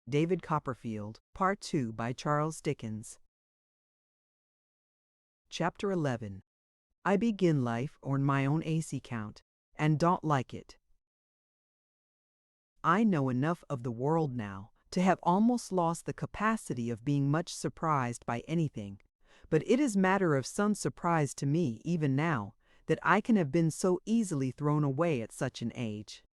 David Copperfield, Part 2 by Charles Dickens. Chapter 11. I begin life on my own AC count, and don't like it. I know enough of the world now to have almost lost the capacity of being much surprised by anything, but it is matter of some surprise to me, even now, that I can have been so easily thrown away at such an age.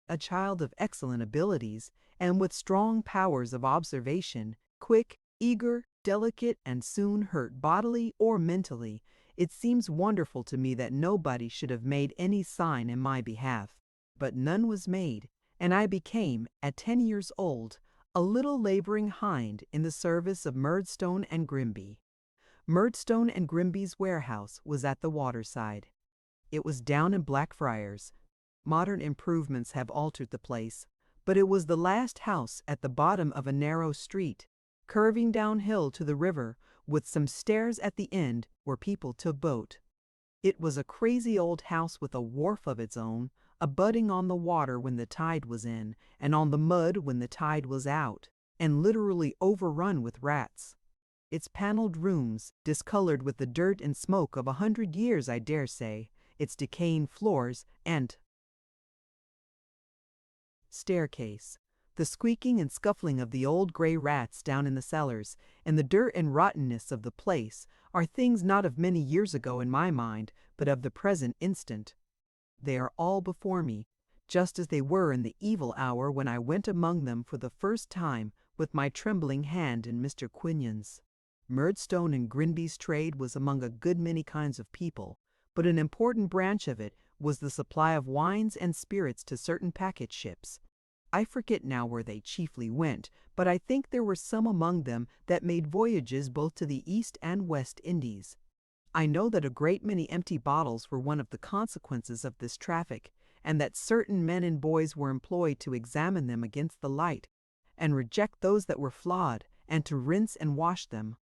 A child of excellent abilities, and with strong powers of observation, quick, eager, delicate, and soon hurt bodily or mentally, it seems wonderful to me that nobody should have made any sign in my behalf. But none was made, and I became, at 10 years old, a little laboring hind in the service of Murdstone and Grimby. Murdstone and Grimby's warehouse was at the waterside. It was down in Blackfriars. Modern improvements have altered the place, but it was the last house at the bottom of a narrow street, curving downhill to the river, with some stairs at the end where people took boat. It was a crazy old house with a wharf of its own, abutting on the water when the tide was in, and on the mud when the tide was out, and literally overrun with rats. Its paneled rooms, discolored with the dirt and smoke of 100 years, I dare say, its decaying floors, and staircase, the squeaking and scuffling of the old gray rats down in the cellars, and the dirt and rottenness of the place, are things not of many years ago in my mind, but of the present instant. They are all before me, just as they were in the evil hour when I went among them for the first time with my trembling hand in Mr. Quinion's. Murdstone and Grimby's trade was among a good many kinds of people, but an important branch of it was the supply of wines and spirits to certain packet ships. I forget now where they chiefly went, but I think there were some among them that made voyages both to the East and West Indies. I know that a great many empty bottles were one of the consequences of this traffic, and that certain men and boys were employed to examine them against the light, and reject those that were flawed, and to rinse and wash them.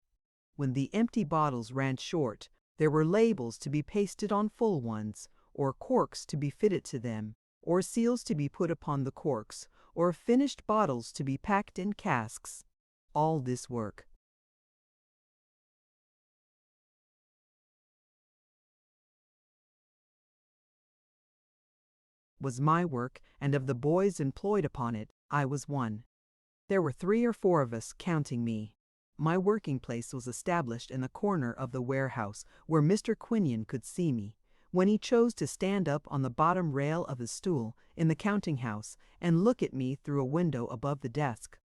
When the empty bottles ran short, there were labels to be pasted on full ones, or corks to be fitted to them, or seals to be put upon the corks, or finished bottles to be packed in casks. All this work was my work, and of the boys employed upon it, I was one. There were 3 or 4 of us, counting me. My working place was established in the corner of the warehouse, where Mr. Quinion could see me, when he chose to stand up on the bottom rail of his stool in the counting-house and look at me through a window above the desk.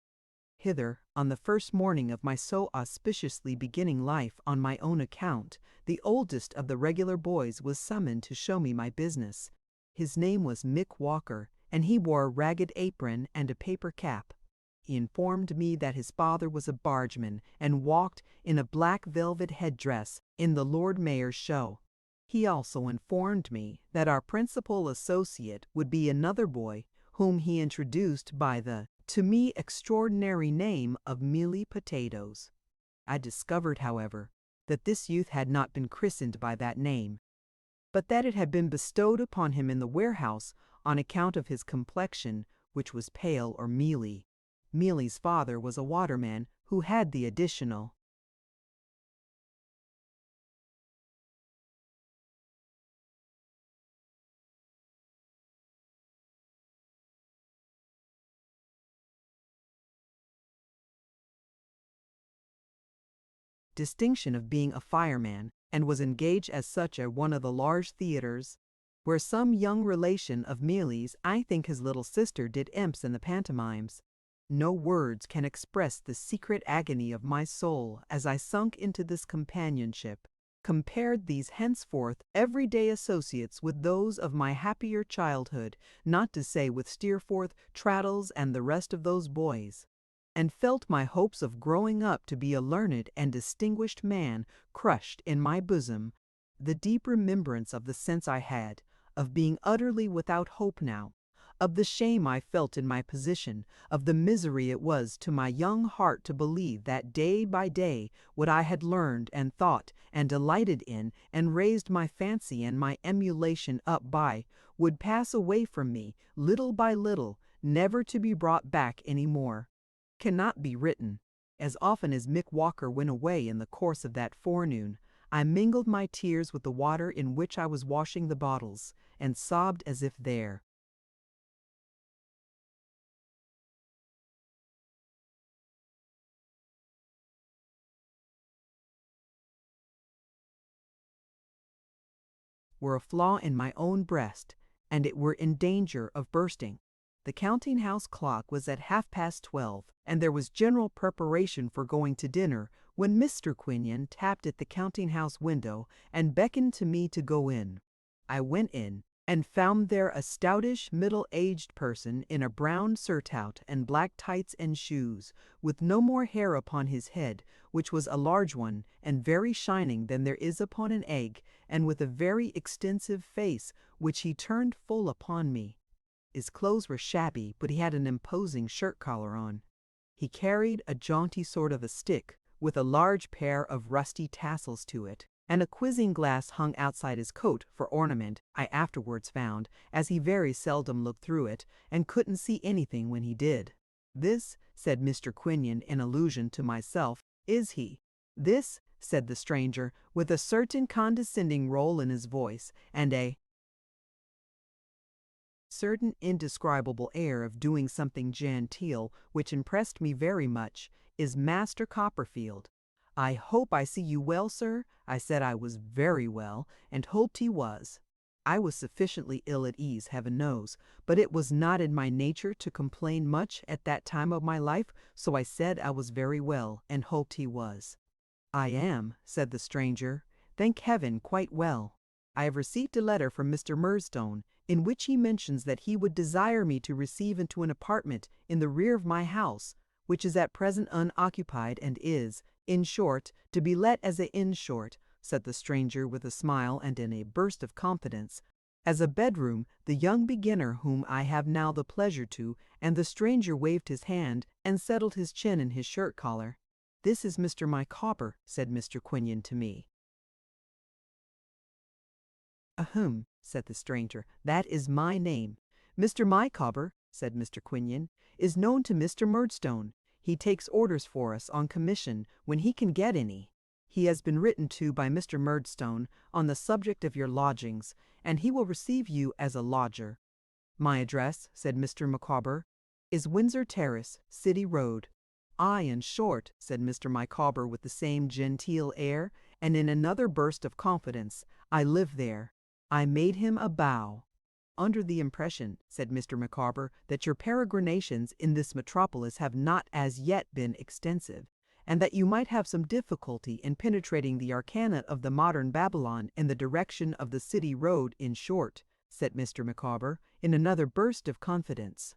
Hither, on the first morning of my so auspiciously beginning life on my own account, the oldest of the regular boys was summoned to show me my business. His name was Micawber, and he wore a ragged apron and a paper cap. He informed me that his father was a bargeman and walked in a black velvet headdress in the Lord Mayor's show. He also informed me that our principal associate would be another boy whom he introduced by the, to me, extraordinary name of Mealy Potatoes. I discovered, however, that this youth had not been christened by that name, but that it had been bestowed upon him in the warehouse on account of his complexion, which was pale or mealy. Mealy's father was a waterman who had the additional distinction of being a fireman, and was engaged as such at one of the large theatres, where some young relation of Mealy's, I think his little sister, did imps in the pantomimes. No words can express the secret agony of my soul as I sunk into this companionship, compared these henceforth everyday associates with those of my happier childhood, not to say with Steerforth, Traddles, and the rest of those boys, and felt my hopes of growing up to be a learned and distinguished man crushed in my bosom. The deep remembrance of the sense I had of being utterly without hope now, of the shame I felt in my position, of the misery it was to my young heart to believe that day by day what I had learned and thought and delighted in and raised my fancy and my emulation up by would pass away from me little by little, never to be brought back any more, cannot be written. As often as Mick Walker went away in the course of that forenoon, I mingled my tears with the water in which I was washing the bottles, and sobbed as if there were a flaw in my own breast, and it were in danger of bursting. The counting-house clock was at 12:30, and there was general preparation for going to dinner, when Mr. Quinion tapped at the counting-house window and beckoned to me to go in. I went in, and found there a stoutish, middle-aged person in a brown surtout and black tights and shoes, with no more hair upon his head, which was a large one, and very shining than there is upon an egg, and with a very extensive face, which he turned full upon me. His clothes were shabby, but he had an imposing shirt-collar on. He carried a jaunty sort of a stick, with a large pair of rusty tassels to it, and a quizzing glass hung outside his coat for ornament, I afterwards found, as he very seldom looked through it, and couldn't see anything when he did. "This," said Mr. Quinion in allusion to myself, "is he." "This," said the stranger, with a certain condescending roll in his voice, and a certain indescribable air of doing something genteel, which impressed me very much, "is Master Copperfield." "I hope I see you well, sir?" I said I was very well, and hoped he was. I was sufficiently ill at ease, heaven knows, but it was not in my nature to complain much at that time of my life, so I said I was very well, and hoped he was. "I am," said the stranger, "thank heaven, quite well. I have received a letter from Mr. Murdstone, in which he mentions that he would desire me to receive into an apartment in the rear of my house, which is at present unoccupied, and is, in short, to be let as a in short," said the stranger with a smile and in a burst of confidence, "as a bedroom, the young beginner whom I have now the pleasure to," and the stranger waved his hand and settled his chin in his shirt collar. "This is Mr. Micawber," said Mr. Quinion to me. "Ahem," said the stranger, "that is my name. Mr. Micawber," said Mr. Quinion, "is known to Mr. Murdstone. He takes orders for us on commission when he can get any. He has been written to by Mr. Murdstone on the subject of your lodgings, and he will receive you as a lodger." "My address," said Mr. Micawber, "is Windsor Terrace, City Road." "Aye, in short," said Mr. Micawber with the same genteel air, and in another burst of confidence, "I live there." I made him a bow. "Under the impression," said Mr. Micawber, "that your peregrinations in this metropolis have not as yet been extensive, and that you might have some difficulty in penetrating the arcana of the modern Babylon in the direction of the City Road, in short," said Mr. Micawber, in another burst of confidence,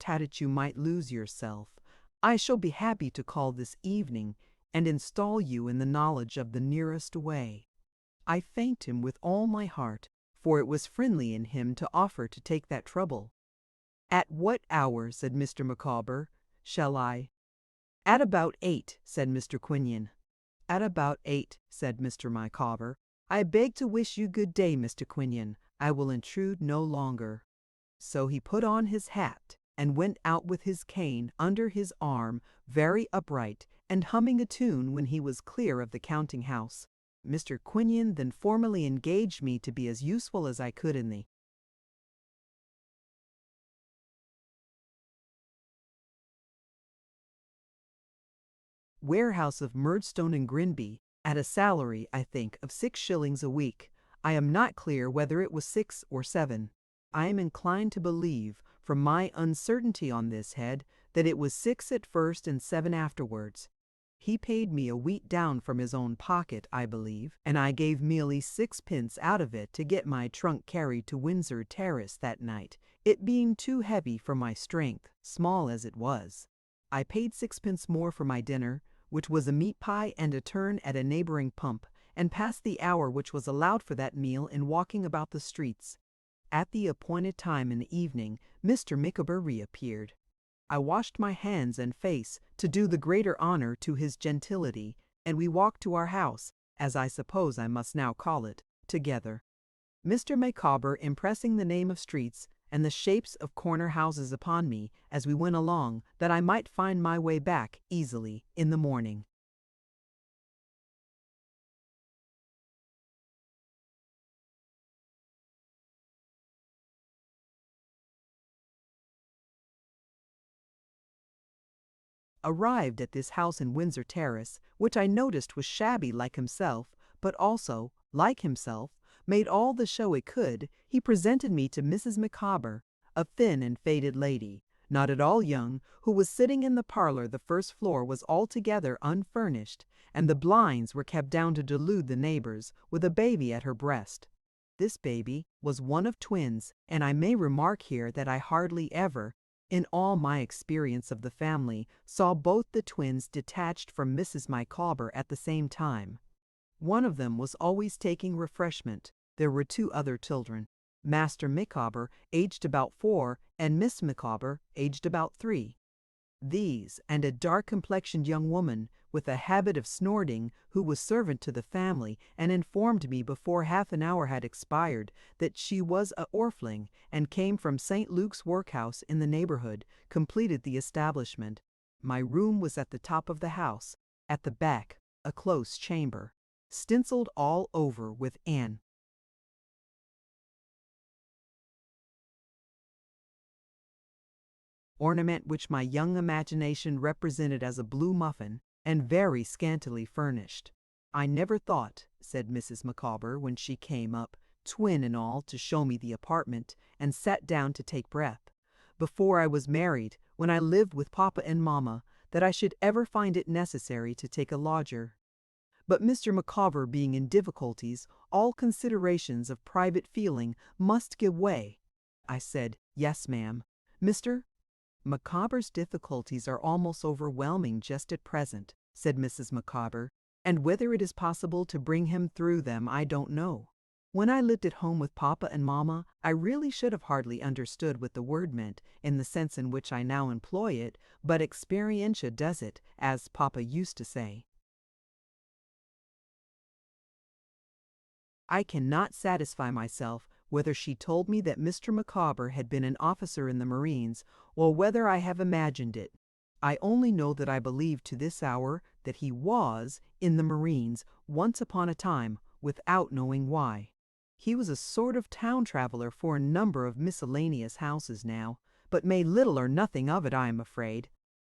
"that you might lose yourself, I shall be happy to call this evening, and install you in the knowledge of the nearest way." I thanked him with all my heart, for it was friendly in him to offer to take that trouble. "At what hour," said Mr. Micawber, "shall I—" "At about 8, said Mr. Quinion. "At about 8, said Mr. Micawber. "I beg to wish you good day, Mr. Quinion. I will intrude no longer." So he put on his hat, and went out with his cane under his arm, very upright, and humming a tune when he was clear of the counting-house. Mr. Quinion then formally engaged me to be as useful as I could in the warehouse of Murdstone and Grinby, at a salary, I think, of 6 shillings a week. I am not clear whether it was 6 or 7. I am inclined to believe, from my uncertainty on this head, that it was 6 at first and 7 afterwards. He paid me a wheat down from his own pocket, I believe, and I gave merely 6 pence out of it to get my trunk carried to Windsor Terrace that night, it being too heavy for my strength, small as it was. I paid 6 pence more for my dinner, which was a meat pie and a turn at a neighbouring pump, and passed the hour which was allowed for that meal in walking about the streets. At the appointed time in the evening, Mr. Micawber reappeared. I washed my hands and face, to do the greater honour to his gentility, and we walked to our house, as I suppose I must now call it, together. Mr. Micawber impressing the name of streets, and the shapes of corner houses upon me as we went along, that I might find my way back easily in the morning. Arrived at this house in Windsor Terrace, which I noticed was shabby like himself, but also, like himself, made all the show it could, he presented me to Mrs. Micawber, a thin and faded lady, not at all young, who was sitting in the parlor. The first floor was altogether unfurnished, and the blinds were kept down to delude the neighbors, with a baby at her breast. This baby was one of twins, and I may remark here that I hardly ever, in all my experience of the family, saw both the twins detached from Mrs. Micawber at the same time. One of them was always taking refreshment. There were two other children, Master Micawber, aged about 4, and Miss Micawber, aged about 3. These, and a dark-complexioned young woman, with a habit of snorting, who was servant to the family, and informed me before half an hour had expired that she was a orphan, and came from St. Luke's workhouse in the neighborhood, completed the establishment. My room was at the top of the house, at the back, a close chamber, stenciled all over with an ornament which my young imagination represented as a blue muffin, and very scantily furnished. "I never thought," said Mrs. Micawber when she came up, twin and all, to show me the apartment, and sat down to take breath, "before I was married, when I lived with Papa and Mamma, that I should ever find it necessary to take a lodger. But Mr. Micawber being in difficulties, all considerations of private feeling must give way." I said, "Yes, ma'am." "Mr. Micawber's difficulties are almost overwhelming just at present," said Mrs. Micawber, "and whether it is possible to bring him through them I don't know. When I lived at home with Papa and Mamma, I really should have hardly understood what the word meant in the sense in which I now employ it, but experientia does it, as Papa used to say. I cannot satisfy myself whether she told me that Mr. Micawber had been an officer in the Marines, or whether I have imagined it. I only know that I believe to this hour that he was in the Marines once upon a time, without knowing why. He was a sort of town traveler for a number of miscellaneous houses now, but made little or nothing of it, I am afraid.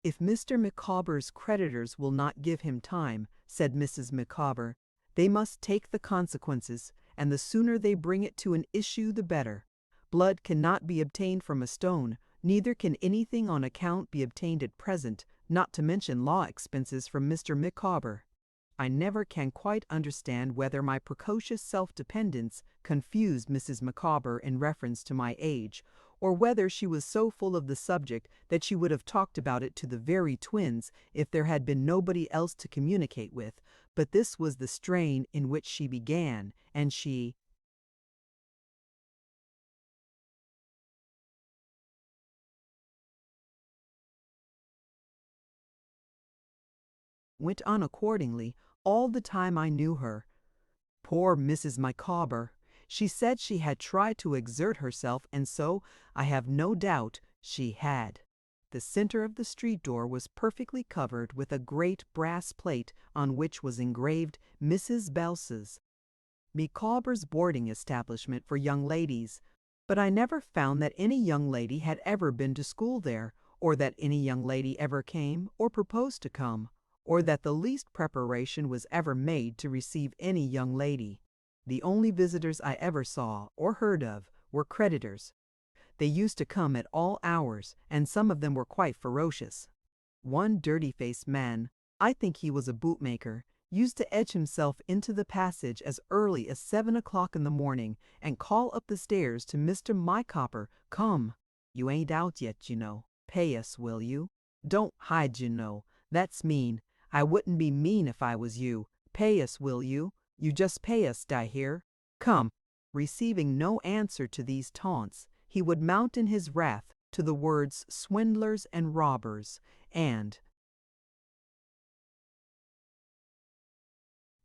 "If Mr. Micawber's creditors will not give him time," said Mrs. Micawber, "they must take the consequences, and the sooner they bring it to an issue the better. Blood cannot be obtained from a stone, neither can anything on account be obtained at present, not to mention law expenses, from Mr. Micawber." I never can quite understand whether my precocious self-dependence confused Mrs. Micawber in reference to my age, or whether she was so full of the subject that she would have talked about it to the very twins if there had been nobody else to communicate with, but this was the strain in which she began, and she went on accordingly all the time I knew her. Poor Mrs. Micawber! She said she had tried to exert herself, and so, I have no doubt, she had. The center of the street door was perfectly covered with a great brass plate on which was engraved Mrs. Belse's, Micawber's boarding establishment for young ladies, but I never found that any young lady had ever been to school there, or that any young lady ever came or proposed to come, or that the least preparation was ever made to receive any young lady. The only visitors I ever saw or heard of were creditors. They used to come at all hours, and some of them were quite ferocious. One dirty-faced man, I think he was a bootmaker, used to edge himself into the passage as early as 7 o'clock in the morning, and call up the stairs to Mr. Micawber, "Come, you ain't out yet, you know. Pay us, will you? Don't hide, you know. That's mean. I wouldn't be mean if I was you. Pay us, will you? You just pay us, d'ye hear? Come." Receiving no answer to these taunts, he would mount in his wrath to the words swindlers and robbers, and,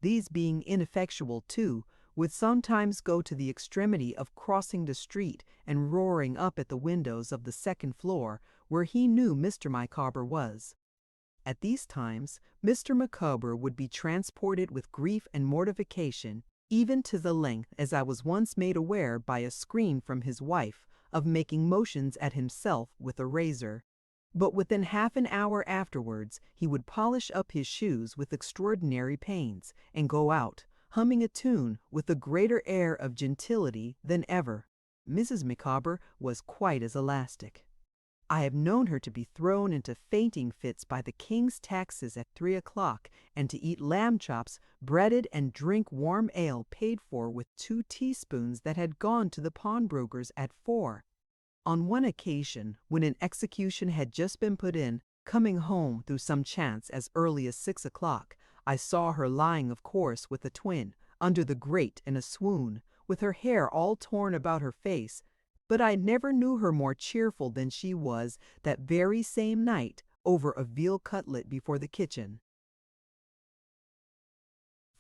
these being ineffectual too, would sometimes go to the extremity of crossing the street and roaring up at the windows of the second floor where he knew Mr. Micawber was. At these times, Mr. Micawber would be transported with grief and mortification, even to the length, as I was once made aware by a scream from his wife, of making motions at himself with a razor. But within half an hour afterwards he would polish up his shoes with extraordinary pains, and go out, humming a tune with a greater air of gentility than ever. Mrs. Micawber was quite as elastic. I have known her to be thrown into fainting fits by the king's taxes at 3 o'clock, and to eat lamb chops breaded and drink warm ale paid for with 2 teaspoons that had gone to the pawnbrokers at 4. On one occasion, when an execution had just been put in, coming home through some chance as early as 6 o'clock, I saw her lying, of course, with a twin, under the grate in a swoon, with her hair all torn about her face, but I never knew her more cheerful than she was that very same night over a veal cutlet before the kitchen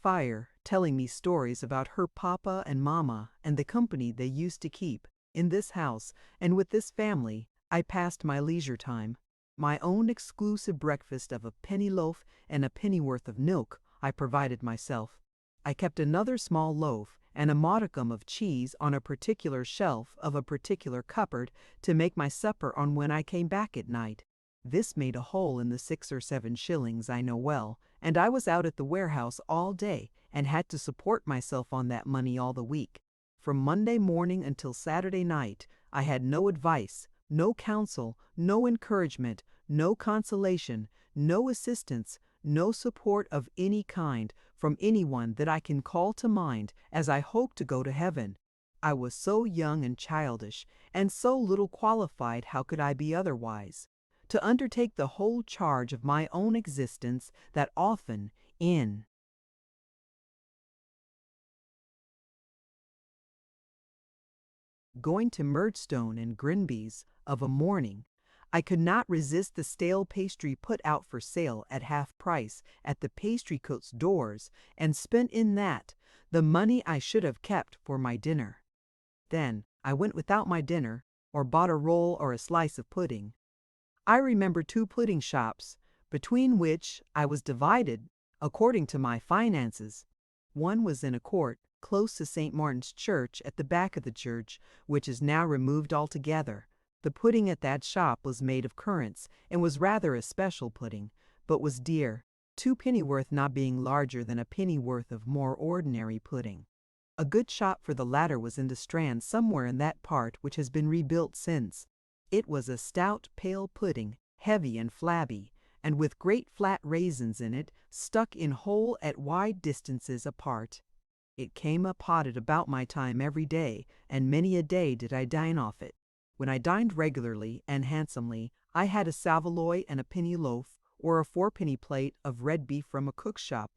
fire, telling me stories about her papa and mamma and the company they used to keep. In this house and with this family I passed my leisure time. My own exclusive breakfast of a penny loaf and a pennyworth of milk I provided myself. I kept another small loaf and a modicum of cheese on a particular shelf of a particular cupboard to make my supper on when I came back at night. This made a hole in the 6 or 7 shillings, I know well, and I was out at the warehouse all day and had to support myself on that money all the week. From Monday morning until Saturday night, I had no advice, no counsel, no encouragement, no consolation, no assistance, no support of any kind from anyone that I can call to mind as I hope to go to heaven. I was so young and childish, and so little qualified, how could I be otherwise, to undertake the whole charge of my own existence, that often, in going to Murdstone and Grinby's of a morning, I could not resist the stale pastry put out for sale at half price at the pastrycook's doors, and spent in that the money I should have kept for my dinner. Then I went without my dinner, or bought a roll or a slice of pudding. I remember 2 pudding shops, between which I was divided according to my finances. One was in a court close to St. Martin's Church, at the back of the church, which is now removed altogether. The pudding at that shop was made of currants, and was rather a special pudding, but was dear, 2 pennyworth not being larger than a pennyworth of more ordinary pudding. A good shop for the latter was in the Strand, somewhere in that part, which has been rebuilt since. It was a stout, pale pudding, heavy and flabby, and with great flat raisins in it, stuck in whole at wide distances apart. It came up hotted about my time every day, and many a day did I dine off it. When I dined regularly and handsomely, I had a saveloy and a penny loaf, or a 4-penny plate of red beef from a cook's shop,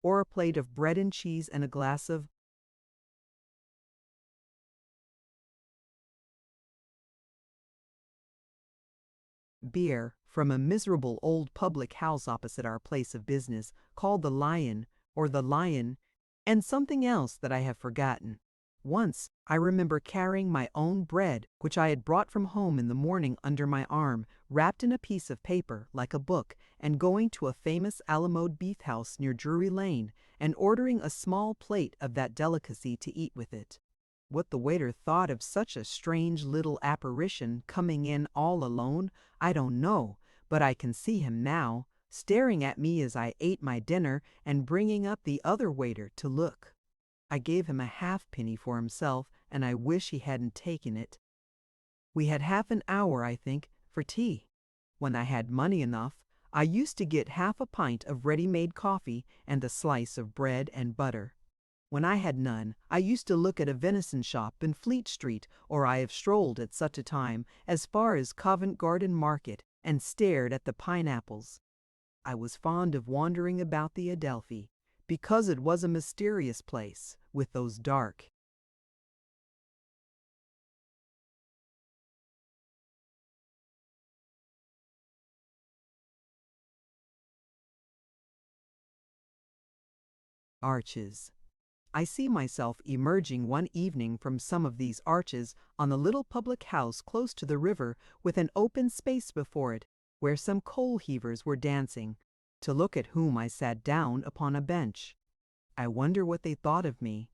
or a plate of bread and cheese and a glass of beer from a miserable old public house opposite our place of business, called the Lion, or the Lion, and something else that I have forgotten. Once I remember carrying my own bread, which I had brought from home in the morning, under my arm, wrapped in a piece of paper like a book, and going to a famous Alamode beef house near Drury Lane, and ordering a small plate of that delicacy to eat with it. What the waiter thought of such a strange little apparition coming in all alone, I don't know, but I can see him now, staring at me as I ate my dinner, and bringing up the other waiter to look. I gave him a halfpenny for himself, and I wish he hadn't taken it. We had half an hour, I think, for tea. When I had money enough, I used to get half a pint of ready-made coffee and a slice of bread and butter. When I had none, I used to look at a venison shop in Fleet Street, or I have strolled at such a time as far as Covent Garden Market, and stared at the pineapples. I was fond of wandering about the Adelphi, because it was a mysterious place, with those dark arches, I see myself emerging one evening from some of these arches on the little public house close to the river with an open space before it, where some coal heavers were dancing, to look at whom I sat down upon a bench. I wonder what they thought of me.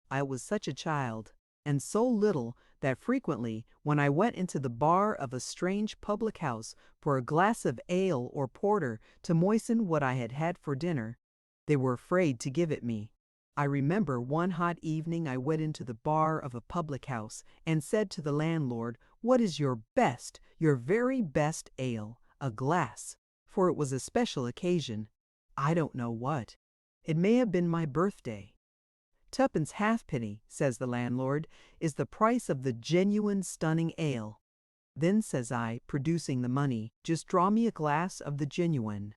I was such a child, and so little that frequently, when I went into the bar of a strange public house for a glass of ale or porter to moisten what I had had for dinner, they were afraid to give it me. I remember one hot evening I went into the bar of a public house and said to the landlord, "What is your best, your very best ale? A glass," for it was a special occasion. I don't know what. It may have been my birthday. "Tuppence halfpenny," says the landlord, "is the price of the genuine stunning ale." Then says I, producing the money, "Just draw me a glass of the genuine."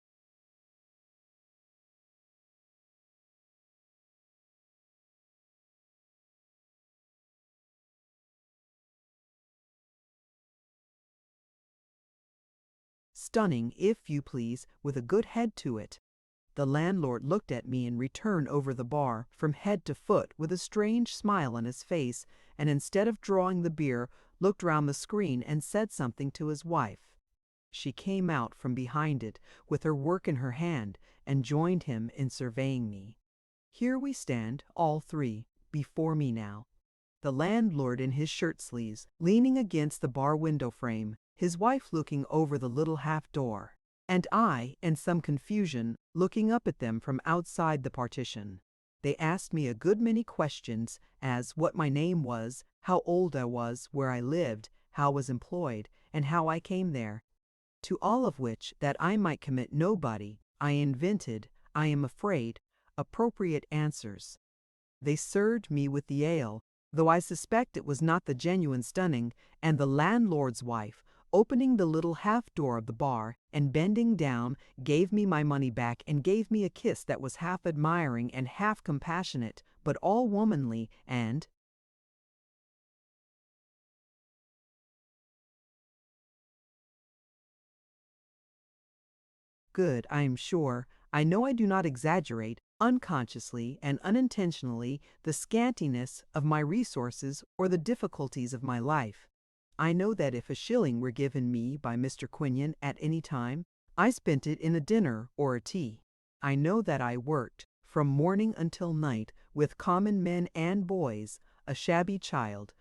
Stunning, if you please, with a good head to it. The landlord looked at me in return over the bar, from head to foot, with a strange smile on his face, and instead of drawing the beer, looked round the screen and said something to his wife. She came out from behind it, with her work in her hand, and joined him in surveying me. Here we stand, all three, before me now. The landlord in his shirt sleeves, leaning against the bar window frame, his wife looking over the little half door, and I, in some confusion, looking up at them from outside the partition. They asked me a good many questions, as what my name was, how old I was, where I lived, how I was employed, and how I came there. To all of which, that I might commit nobody, I invented, I am afraid, appropriate answers. They served me with the ale, though I suspect it was not the genuine stunning, and the landlord's wife, opening the little half door of the bar, and bending down, gave me my money back and gave me a kiss that was half admiring and half compassionate, but all womanly, and good, I am sure. I know I do not exaggerate, unconsciously and unintentionally, the scantiness of my resources or the difficulties of my life. I know that if a shilling were given me by Mr. Quinion at any time, I spent it in a dinner or a tea. I know that I worked, from morning until night, with common men and boys, a shabby child.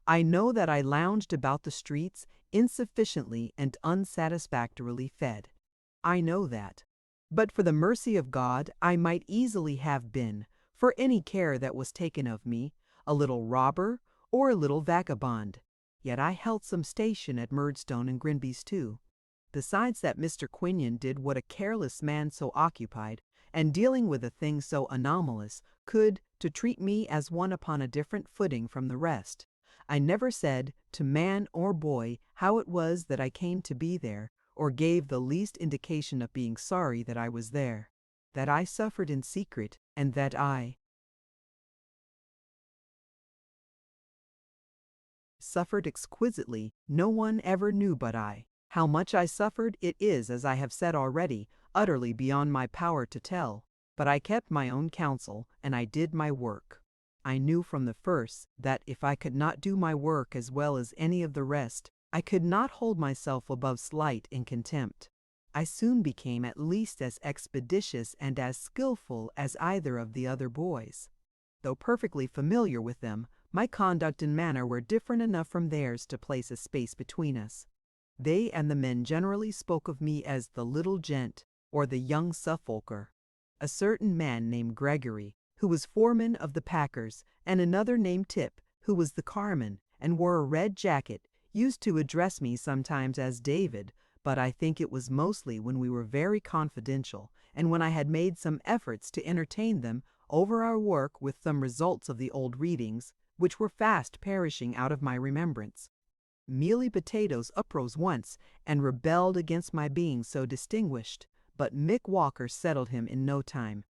I know that I lounged about the streets, insufficiently and unsatisfactorily fed. I know that. But for the mercy of God, I might easily have been, for any care that was taken of me, a little robber or a little vagabond. Yet I held some station at Murdstone and Grinby's too. Besides that Mr. Quinion did what a careless man so occupied, and dealing with a thing so anomalous, could, to treat me as one upon a different footing from the rest. I never said, to man or boy, how it was that I came to be there, or gave the least indication of being sorry that I was there. That I suffered in secret, and that I suffered exquisitely, no one ever knew but I. How much I suffered, it is, as I have said already, utterly beyond my power to tell. But I kept my own counsel, and I did my work. I knew from the first that if I could not do my work as well as any of the rest, I could not hold myself above slight and contempt. I soon became at least as expeditious and as skillful as either of the other boys. Though perfectly familiar with them, my conduct and manner were different enough from theirs to place a space between us. They and the men generally spoke of me as the little gent, or the young Suffolker. A certain man named Gregory, who was foreman of the packers, and another named Tip, who was the carman, and wore a red jacket, used to address me sometimes as David, but I think it was mostly when we were very confidential, and when I had made some efforts to entertain them over our work with some results of the old readings, which were fast perishing out of my remembrance. Mealy Potatoes uprose once, and rebelled against my being so distinguished, but Mick Walker settled him in no time.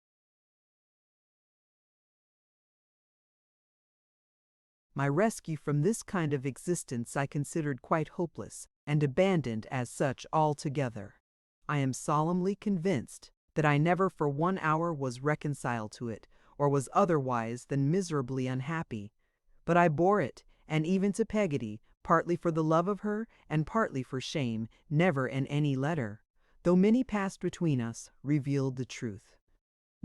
My rescue from this kind of existence I considered quite hopeless, and abandoned as such altogether. I am solemnly convinced that I never for 1 hour was reconciled to it, or was otherwise than miserably unhappy. But I bore it, and even to Peggotty, partly for the love of her, and partly for shame, never in any letter, though many passed between us, revealed the truth.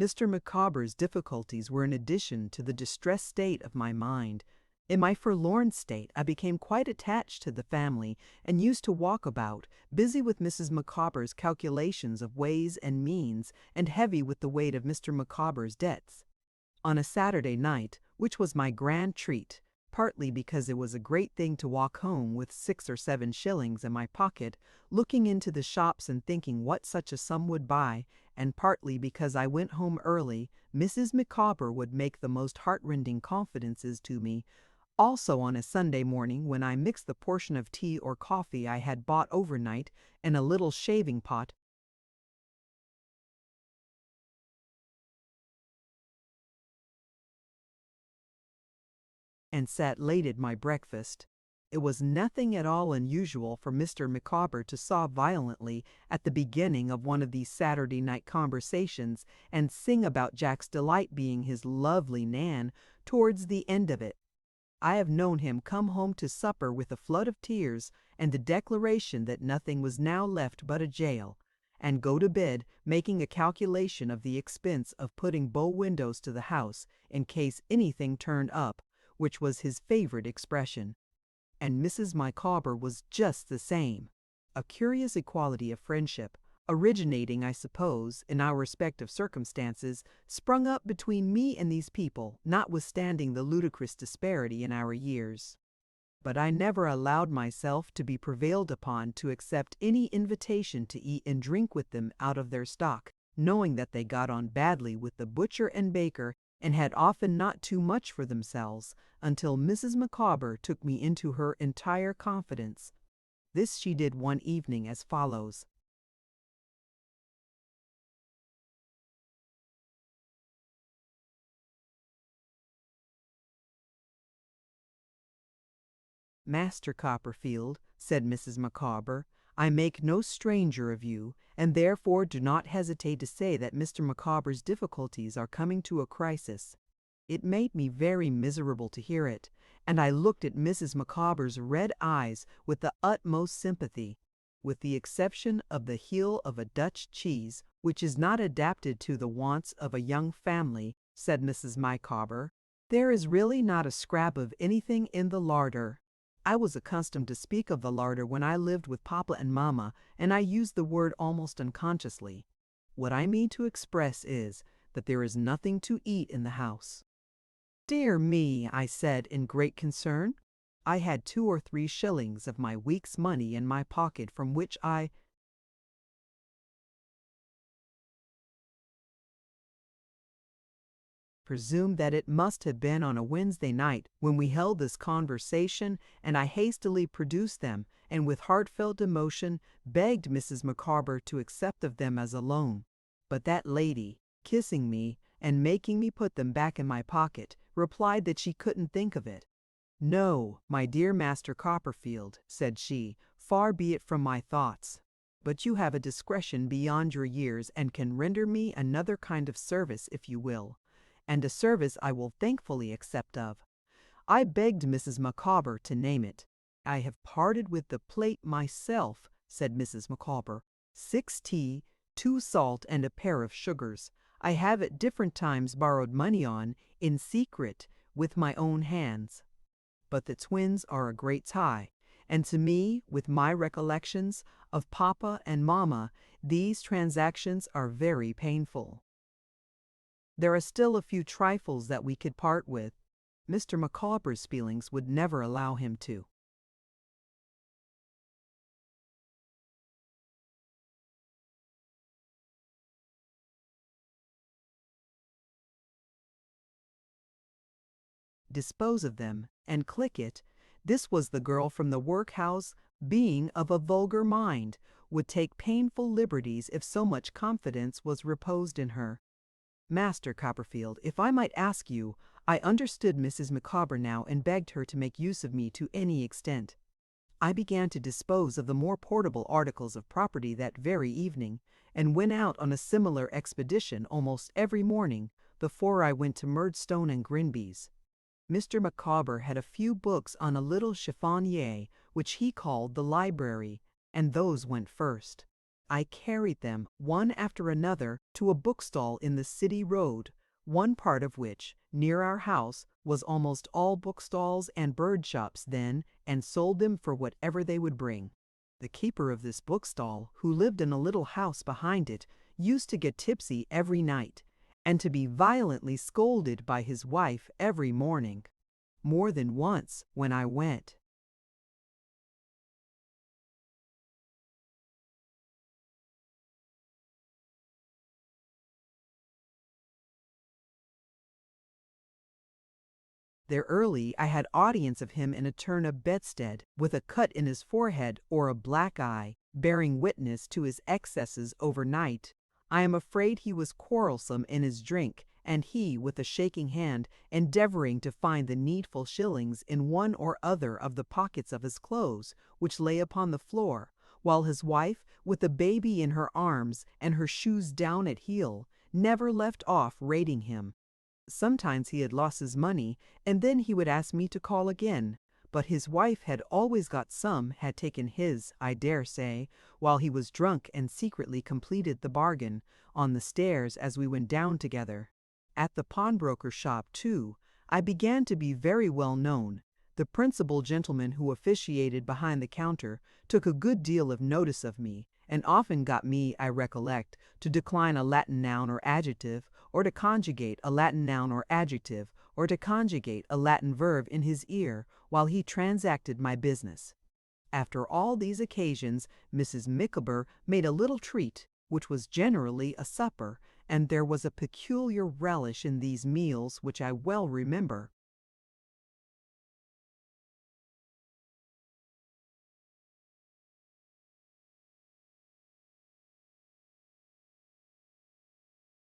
Mr. Micawber's difficulties were an addition to the distressed state of my mind. In my forlorn state, I became quite attached to the family, and used to walk about, busy with Mrs. Micawber's calculations of ways and means, and heavy with the weight of Mr. Micawber's debts. On a Saturday night, which was my grand treat, partly because it was a great thing to walk home with 6 or 7 shillings in my pocket, looking into the shops and thinking what such a sum would buy, and partly because I went home early, Mrs. Micawber would make the most heartrending confidences to me. Also on a Sunday morning, when I mixed the portion of tea or coffee I had bought overnight in a little shaving pot, and sat late at my breakfast. It was nothing at all unusual for Mr. Micawber to sob violently at the beginning of one of these Saturday night conversations, and sing about Jack's delight being his lovely Nan towards the end of it. I have known him come home to supper with a flood of tears and the declaration that nothing was now left but a jail, and go to bed making a calculation of the expense of putting bow windows to the house in case anything turned up, which was his favorite expression. And Mrs. Micawber was just the same. A curious equality of friendship, originating, I suppose, in our respective circumstances, sprung up between me and these people, notwithstanding the ludicrous disparity in our years. But I never allowed myself to be prevailed upon to accept any invitation to eat and drink with them out of their stock, knowing that they got on badly with the butcher and baker, and had often not too much for themselves, until Mrs. Micawber took me into her entire confidence. This she did one evening as follows. "Master Copperfield," said Mrs. Micawber, "I make no stranger of you, and therefore do not hesitate to say that Mr. Micawber's difficulties are coming to a crisis." It made me very miserable to hear it, and I looked at Mrs. Micawber's red eyes with the utmost sympathy. With the exception of the heel of a Dutch cheese, which is not adapted to the wants of a young family, said Mrs. Micawber, "there is really not a scrap of anything in the larder." I was accustomed to speak of the larder when I lived with Papa and Mamma, and I used the word almost unconsciously. What I mean to express is that there is nothing to eat in the house. "Dear me," I said in great concern. I had 2 or 3 shillings of my week's money in my pocket, from which I presume that it must have been on a Wednesday night when we held this conversation, and I hastily produced them, and with heartfelt emotion begged Mrs. Micawber to accept of them as a loan. But that lady, kissing me and making me put them back in my pocket, replied that she couldn't think of it. "No, my dear Master Copperfield," said she, "far be it from my thoughts. But you have a discretion beyond your years, and can render me another kind of service if you will, and a service I will thankfully accept of." I begged Mrs. Micawber to name it. "I have parted with the plate myself," said Mrs. Micawber. 6 tea, 2 salt, and a pair of sugars. I have at different times borrowed money on, in secret, with my own hands. But the twins are a great tie, and to me, with my recollections of Papa and Mamma, these transactions are very painful. There are still a few trifles that we could part with. Mr. Micawber's feelings would never allow him to. Dispose of them, and click it. This was the girl from the workhouse, being of a vulgar mind, would take painful liberties if so much confidence was reposed in her. Master Copperfield, if I might ask you, I understood Mrs. Micawber now, and begged her to make use of me to any extent. I began to dispose of the more portable articles of property that very evening, and went out on a similar expedition almost every morning, before I went to Murdstone and Grinby's. Mr. Micawber had a few books on a little chiffonier which he called the library, and those went first. I carried them, one after another, to a bookstall in the City Road, one part of which, near our house, was almost all bookstalls and bird shops then, and sold them for whatever they would bring. The keeper of this bookstall, who lived in a little house behind it, used to get tipsy every night, and to be violently scolded by his wife every morning. More than once, when I went, there early, I had audience of him in a turn-up bedstead, with a cut in his forehead or a black eye, bearing witness to his excesses overnight. I am afraid he was quarrelsome in his drink, and he, with a shaking hand, endeavoring to find the needful shillings in one or other of the pockets of his clothes, which lay upon the floor, while his wife, with the baby in her arms and her shoes down at heel, never left off rating him. Sometimes he had lost his money, and then he would ask me to call again, but his wife had always got some, had taken his, I dare say, while he was drunk, and secretly completed the bargain, on the stairs as we went down together. At the pawnbroker's shop, too, I began to be very well known. The principal gentleman who officiated behind the counter took a good deal of notice of me, and often got me, I recollect, to decline a Latin noun or adjective, or to conjugate a Latin noun or adjective, or to conjugate a Latin verb in his ear while he transacted my business. After all these occasions, Mrs. Micawber made a little treat, which was generally a supper, and there was a peculiar relish in these meals which I well remember.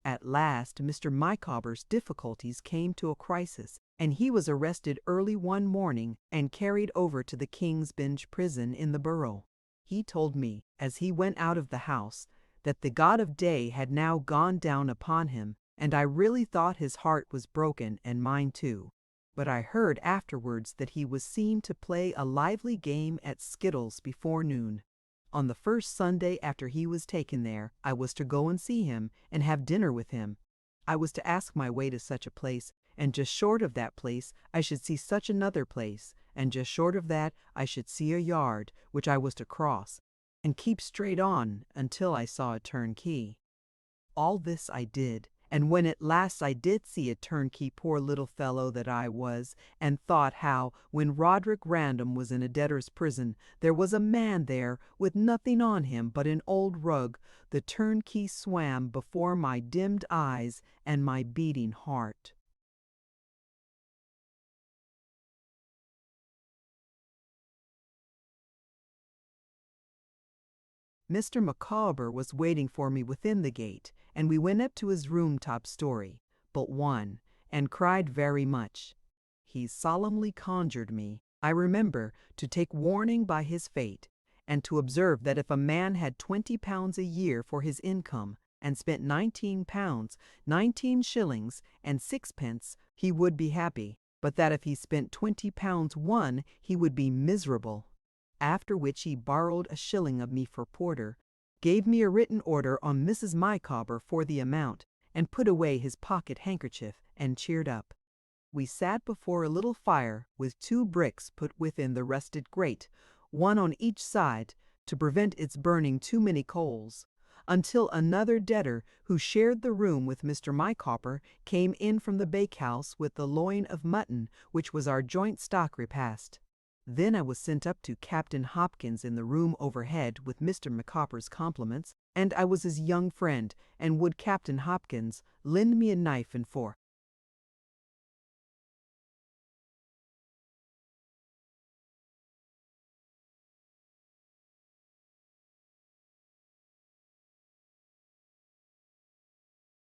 At last Mr. Micawber's difficulties came to a crisis, and he was arrested early one morning and carried over to the King's Bench prison in the Borough. He told me, as he went out of the house, that the God of day had now gone down upon him, and I really thought his heart was broken, and mine too. But I heard afterwards that he was seen to play a lively game at skittles before noon. On the first Sunday after he was taken there, I was to go and see him, and have dinner with him. I was to ask my way to such a place, and just short of that place I should see such another place, and just short of that I should see a yard, which I was to cross, and keep straight on until I saw a turnkey. All this I did, and when at last I did see a turnkey, poor little fellow that I was, and thought how, when Roderick Random was in a debtor's prison, there was a man there with nothing on him but an old rug, the turnkey swam before my dimmed eyes and my beating heart. Mr. Micawber was waiting for me within the gate, and we went up to his room top story, but one, and cried very much. He solemnly conjured me, I remember, to take warning by his fate, and to observe that if a man had £20 a year for his income, and spent £19, 19 shillings, and 6 pence, he would be happy, but that if he spent £20 one, he would be miserable. After which he borrowed a shilling of me for porter, gave me a written order on Mrs. Micawber for the amount, and put away his pocket handkerchief, and cheered up. We sat before a little fire, with 2 bricks put within the rusted grate, one on each side, to prevent its burning too many coals, until another debtor, who shared the room with Mr. Micawber, came in from the bakehouse with the loin of mutton, which was our joint stock repast. Then I was sent up to Captain Hopkins in the room overhead with Mr. Micawber's compliments, and I was his young friend, and would Captain Hopkins lend me a knife and fork.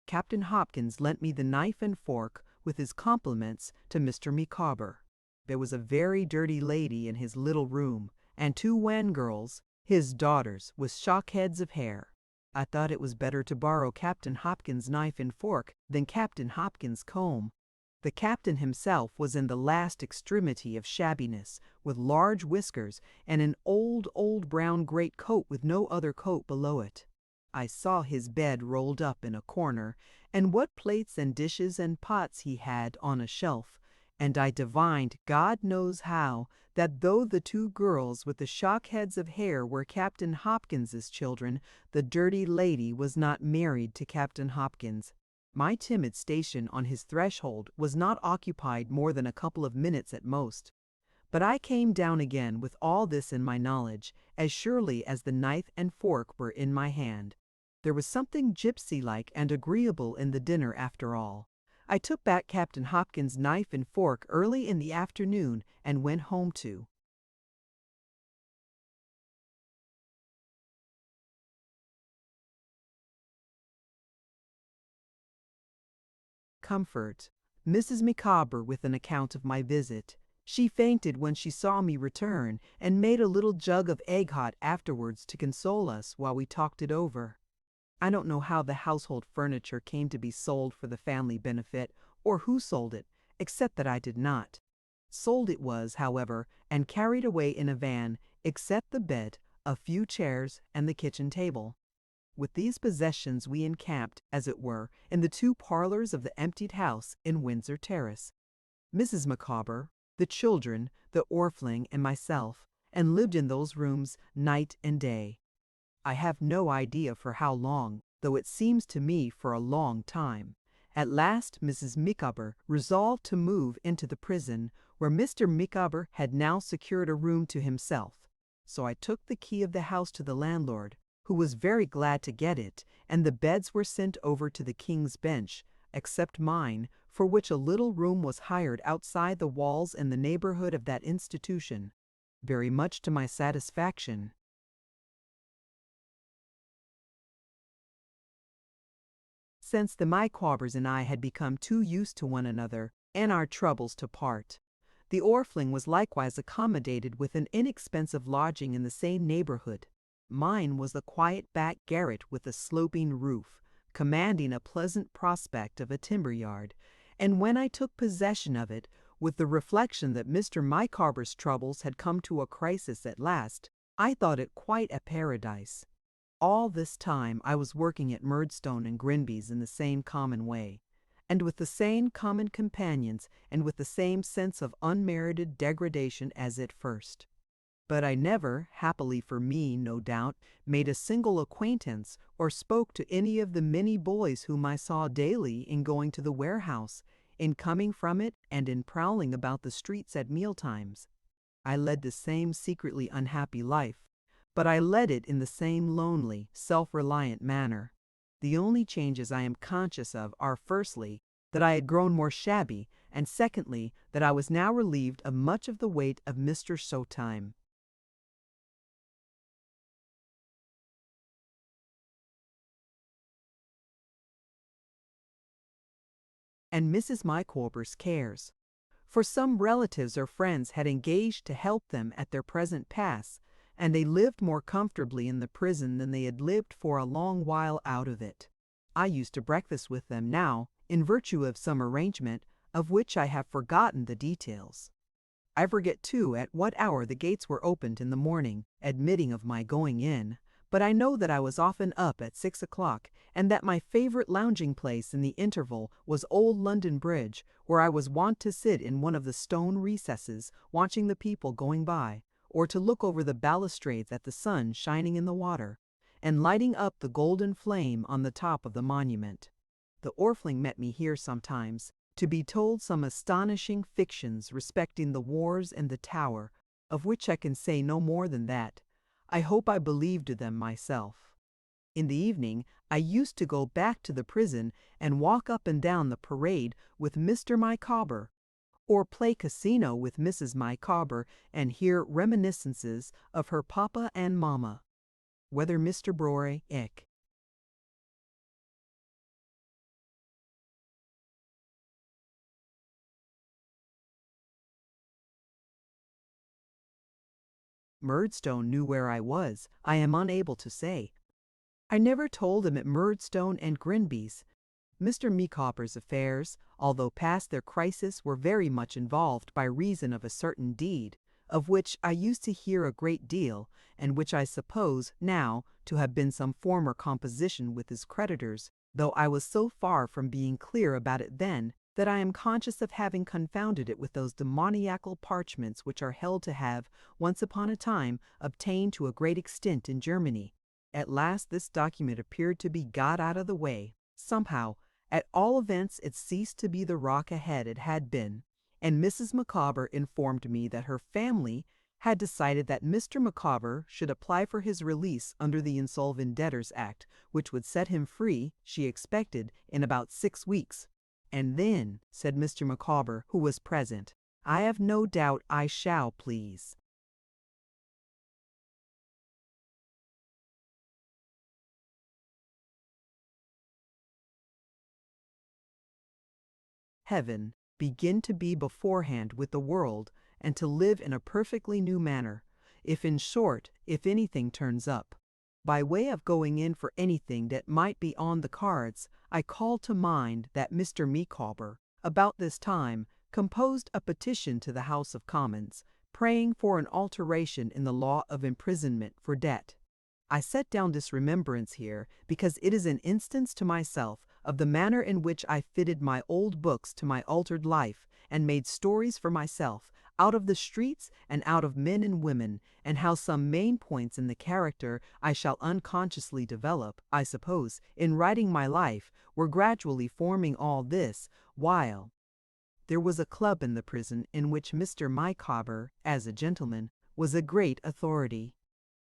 Captain Hopkins lent me the knife and fork with his compliments to Mr. Micawber. There was a very dirty lady in his little room, and 2 wan girls, his daughters, with shock heads of hair. I thought it was better to borrow Captain Hopkins' knife and fork than Captain Hopkins' comb. The captain himself was in the last extremity of shabbiness, with large whiskers and an old brown great-coat with no other coat below it. I saw his bed rolled up in a corner, and what plates and dishes and pots he had on a shelf, and I divined, God knows how, that though the two girls with the shock heads of hair were Captain Hopkins's children, the dirty lady was not married to Captain Hopkins. My timid station on his threshold was not occupied more than a couple of minutes at most. But I came down again with all this in my knowledge, as surely as the knife and fork were in my hand. There was something gypsy-like and agreeable in the dinner after all. I took back Captain Hopkins' knife and fork early in the afternoon and went home to comfort Mrs. Micawber with an account of my visit. She fainted when she saw me return, and made a little jug of egg hot afterwards to console us while we talked it over. I don't know how the household furniture came to be sold for the family benefit, or who sold it, except that I did not. Sold it was, however, and carried away in a van, except the bed, a few chairs, and the kitchen table. With these possessions we encamped, as it were, in the two parlors of the emptied house in Windsor Terrace. Mrs. Micawber, the children, the orphan, and myself, and lived in those rooms night and day. I have no idea for how long, though it seems to me for a long time. At last Mrs. Micawber resolved to move into the prison, where Mr. Micawber had now secured a room to himself. So I took the key of the house to the landlord, who was very glad to get it, and the beds were sent over to the King's Bench, except mine, for which a little room was hired outside the walls in the neighborhood of that institution, very much to my satisfaction. Since the Micawbers and I had become too used to one another, and our troubles to part, the orphan was likewise accommodated with an inexpensive lodging in the same neighborhood. Mine was the quiet back garret with a sloping roof, commanding a pleasant prospect of a timber yard, and when I took possession of it, with the reflection that Mr. Micawber's troubles had come to a crisis at last, I thought it quite a paradise. All this time I was working at Murdstone and Grinby's in the same common way, and with the same common companions, and with the same sense of unmerited degradation as at first. But I never, happily for me, no doubt, made a single acquaintance, or spoke to any of the many boys whom I saw daily in going to the warehouse, in coming from it, and in prowling about the streets at mealtimes. I led the same secretly unhappy life, but I led it in the same lonely, self-reliant manner. The only changes I am conscious of are, firstly, that I had grown more shabby, and secondly, that I was now relieved of much of the weight of Mr. Showtime. And Mrs. Micawber's cares. For some relatives or friends had engaged to help them at their present pass, and they lived more comfortably in the prison than they had lived for a long while out of it. I used to breakfast with them now, in virtue of some arrangement, of which I have forgotten the details. I forget, too, at what hour the gates were opened in the morning, admitting of my going in, but I know that I was often up at 6 o'clock, and that my favorite lounging place in the interval was Old London Bridge, where I was wont to sit in one of the stone recesses, watching the people going by, or to look over the balustrades at the sun shining in the water, and lighting up the golden flame on the top of the monument. The orphan met me here sometimes, to be told some astonishing fictions respecting the wars and the Tower, of which I can say no more than that. I hope I believed them myself. In the evening I used to go back to the prison and walk up and down the parade with Mr. Micawber, or play casino with Mrs. Micawber and hear reminiscences of her papa and mamma. Whether Mr. Brory, ec. Murdstone knew where I was, I am unable to say. I never told him at Murdstone and Grinby's. Mr. Micawber's affairs, although past their crisis, were very much involved by reason of a certain deed, of which I used to hear a great deal, and which I suppose now to have been some former composition with his creditors, though I was so far from being clear about it then, that I am conscious of having confounded it with those demoniacal parchments which are held to have, once upon a time, obtained to a great extent in Germany. At last this document appeared to be got out of the way, somehow. At all events, it ceased to be the rock ahead it had been, and Mrs. Micawber informed me that her family had decided that Mr. Micawber should apply for his release under the Insolvent Debtors Act, which would set him free, she expected, in about 6 weeks. "And then," said Mr. Micawber, who was present, "I have no doubt I shall please." Heaven, begin to be beforehand with the world, and to live in a perfectly new manner, if in short, if anything turns up. By way of going in for anything that might be on the cards, I call to mind that Mr. Micawber, about this time, composed a petition to the House of Commons, praying for an alteration in the law of imprisonment for debt. I set down this remembrance here because it is an instance to myself of the manner in which I fitted my old books to my altered life, and made stories for myself, out of the streets and out of men and women, and how some main points in the character I shall unconsciously develop, I suppose, in writing my life, were gradually forming all this, while there was a club in the prison in which Mr. Micawber, as a gentleman, was a great authority.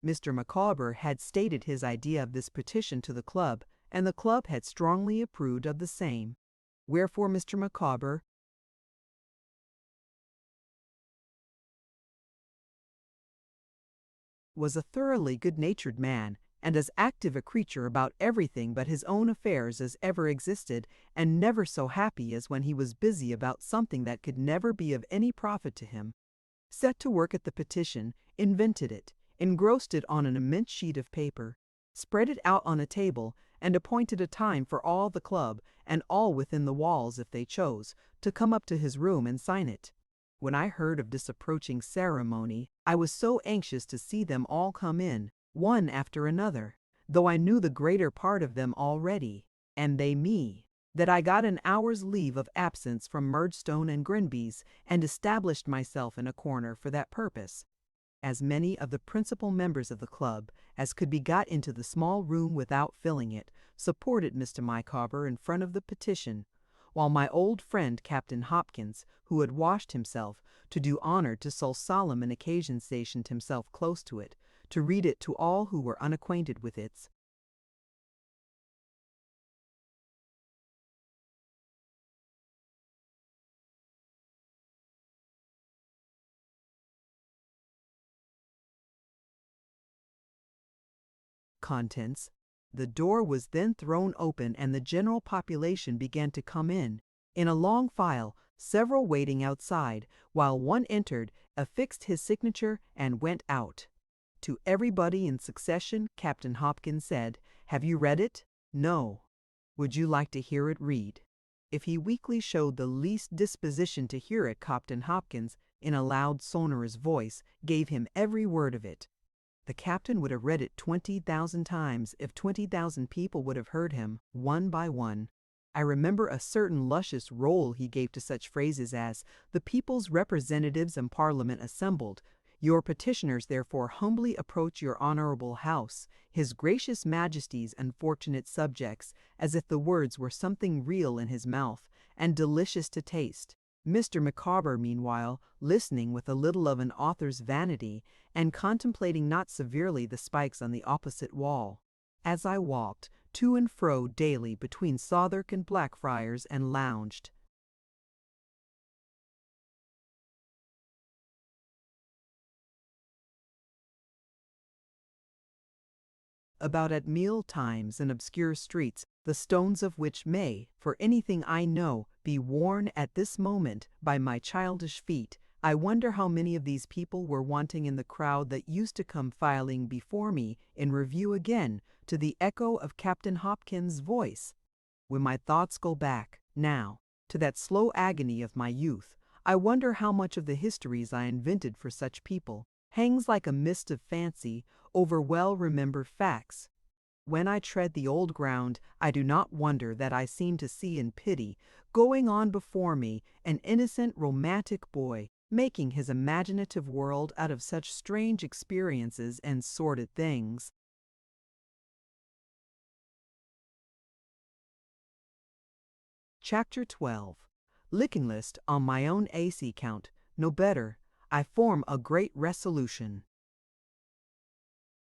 Mr. Micawber had stated his idea of this petition to the club, and the club had strongly approved of the same. Wherefore Mr. Micawber was a thoroughly good-natured man, and as active a creature about everything but his own affairs as ever existed, and never so happy as when he was busy about something that could never be of any profit to him. Set to work at the petition, invented it, engrossed it on an immense sheet of paper, spread it out on a table, and appointed a time for all the club, and all within the walls if they chose, to come up to his room and sign it. When I heard of this approaching ceremony, I was so anxious to see them all come in, one after another, though I knew the greater part of them already, and they me, that I got an hour's leave of absence from Murdstone and Grinby's, and established myself in a corner for that purpose. As many of the principal members of the club as could be got into the small room without filling it, supported Mr. Micawber in front of the petition, while my old friend Captain Hopkins, who had washed himself, to do honor to so solemn an occasion, stationed himself close to it, to read it to all who were unacquainted with its contents. The door was then thrown open, and the general population began to come in a long file, several waiting outside, while one entered, affixed his signature, and went out. To everybody in succession, Captain Hopkins said, "Have you read it? No. Would you like to hear it read?" If he weakly showed the least disposition to hear it, Captain Hopkins, in a loud sonorous voice, gave him every word of it. The captain would have read it 20,000 times if 20,000 people would have heard him, one by one. I remember a certain luscious roll he gave to such phrases as, "The people's representatives in Parliament assembled. Your petitioners therefore humbly approach your honourable House, His gracious Majesty's unfortunate subjects," as if the words were something real in his mouth, and delicious to taste. Mr. Micawber, meanwhile, listening with a little of an author's vanity, and contemplating not severely the spikes on the opposite wall. As I walked to and fro daily between Southwark and Blackfriars, and lounged about at meal times in obscure streets, the stones of which may, for anything I know, be worn at this moment by my childish feet, I wonder how many of these people were wanting in the crowd that used to come filing before me in review again to the echo of Captain Hopkins' voice. When my thoughts go back, now, to that slow agony of my youth, I wonder how much of the histories I invented for such people hangs like a mist of fancy over well-remembered facts. When I tread the old ground, I do not wonder that I seem to see in pity, going on before me, an innocent romantic boy, making his imaginative world out of such strange experiences and sordid things. Chapter 12. Licking list on my own AC count, no better. I form a great resolution.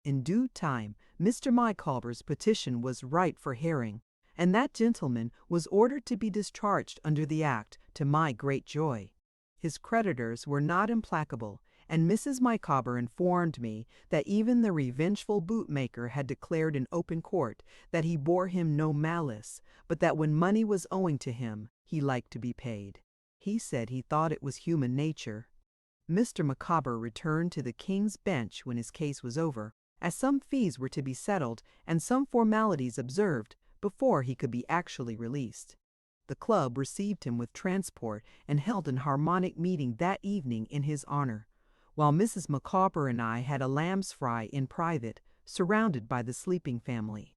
In due time, Mr. Micawber's petition was ripe for hearing, and that gentleman was ordered to be discharged under the Act, to my great joy. His creditors were not implacable, and Mrs. Micawber informed me that even the revengeful bootmaker had declared in open court that he bore him no malice, but that when money was owing to him, he liked to be paid. He said he thought it was human nature. Mr. Micawber returned to the King's Bench when his case was over, as some fees were to be settled and some formalities observed before he could be actually released. The club received him with transport and held an harmonic meeting that evening in his honor, while Mrs. Micawber and I had a lamb's fry in private, surrounded by the sleeping family.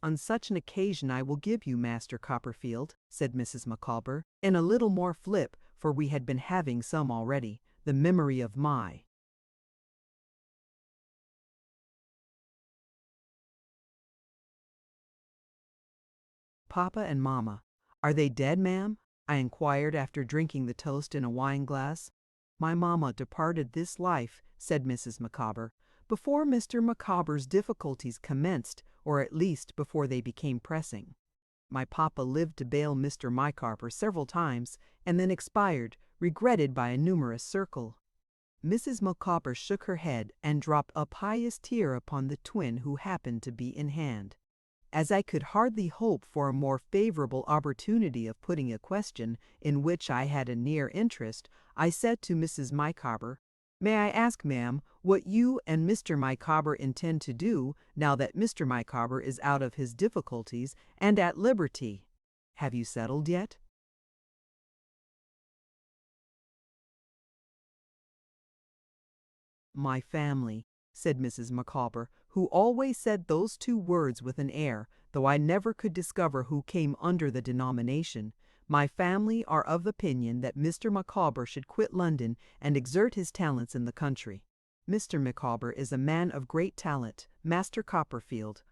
"On such an occasion I will give you, Master Copperfield," said Mrs. Micawber, in a little more flip, for we had been having some already, "the memory of my." "Papa and Mamma, are they dead, ma'am?" I inquired after drinking the toast in a wine-glass. "My mamma departed this life," said Mrs. Micawber, "before Mr. Micawber's difficulties commenced, or at least before they became pressing. My papa lived to bail Mr. Micawber several times, and then expired, regretted by a numerous circle." Mrs. Micawber shook her head and dropped a pious tear upon the twin who happened to be in hand. As I could hardly hope for a more favorable opportunity of putting a question in which I had a near interest, I said to Mrs. Micawber, "May I ask, ma'am, what you and Mr. Micawber intend to do now that Mr. Micawber is out of his difficulties and at liberty? Have you settled yet?" "My family," said Mrs. Micawber, who always said those two words with an air, though I never could discover who came under the denomination. "My family are of opinion that Mr. Micawber should quit London and exert his talents in the country. Mr. Micawber is a man of great talent, Master Copperfield."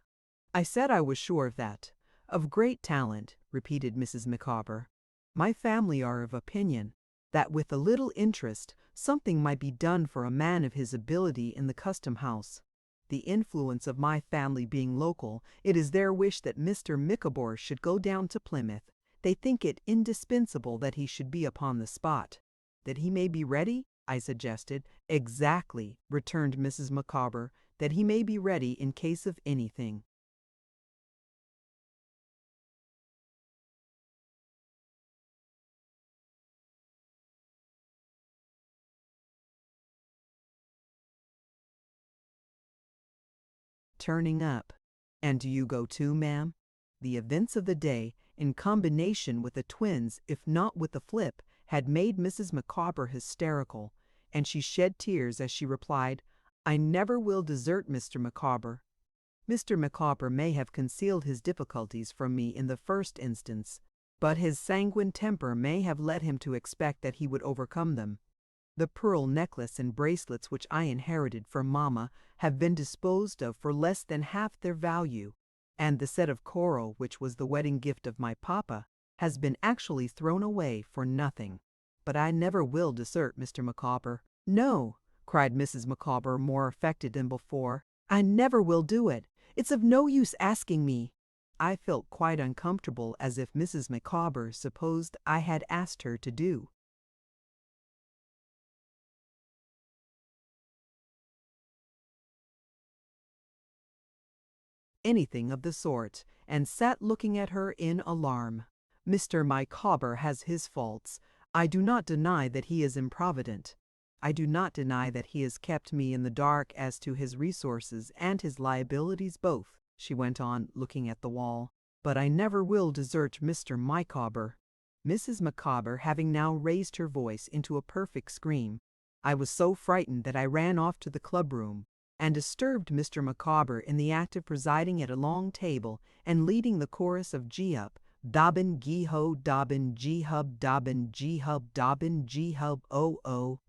I said I was sure of that. "Of great talent," repeated Mrs. Micawber. "My family are of opinion that with a little interest something might be done for a man of his ability in the custom house. The influence of my family being local, it is their wish that Mr. Micawber should go down to Plymouth. They think it indispensable that he should be upon the spot." "That he may be ready?" I suggested. "Exactly," returned Mrs. Micawber, "that he may be ready in case of anything." Turning up. "And do you go too, ma'am?" The events of the day, in combination with the twins, if not with the flip, had made Mrs. Micawber hysterical, and she shed tears as she replied, "I never will desert Mr. Micawber." Mr. Micawber may have concealed his difficulties from me in the first instance, but his sanguine temper may have led him to expect that he would overcome them. The pearl necklace and bracelets which I inherited from Mamma have been disposed of for less than half their value, and the set of coral, which was the wedding gift of my papa, has been actually thrown away for nothing. But I never will desert Mr. Micawber. "No," cried Mrs. Micawber, more affected than before, "I never will do it. It's of no use asking me." I felt quite uncomfortable, as if Mrs. Micawber supposed I had asked her to do anything of the sort, and sat looking at her in alarm. Mr. Micawber has his faults. I do not deny that he is improvident. I do not deny that he has kept me in the dark as to his resources and his liabilities both," she went on, looking at the wall. "But I never will desert Mr. Micawber." Mrs. Micawber having now raised her voice into a perfect scream, I was so frightened that I ran off to the club room, and disturbed Mr. Micawber in the act of presiding at a long table and leading the chorus of G-up, Dobbin Gee-ho, Dobbin G-hub, Dobbin G-hub, Dobbin G-hub, oh,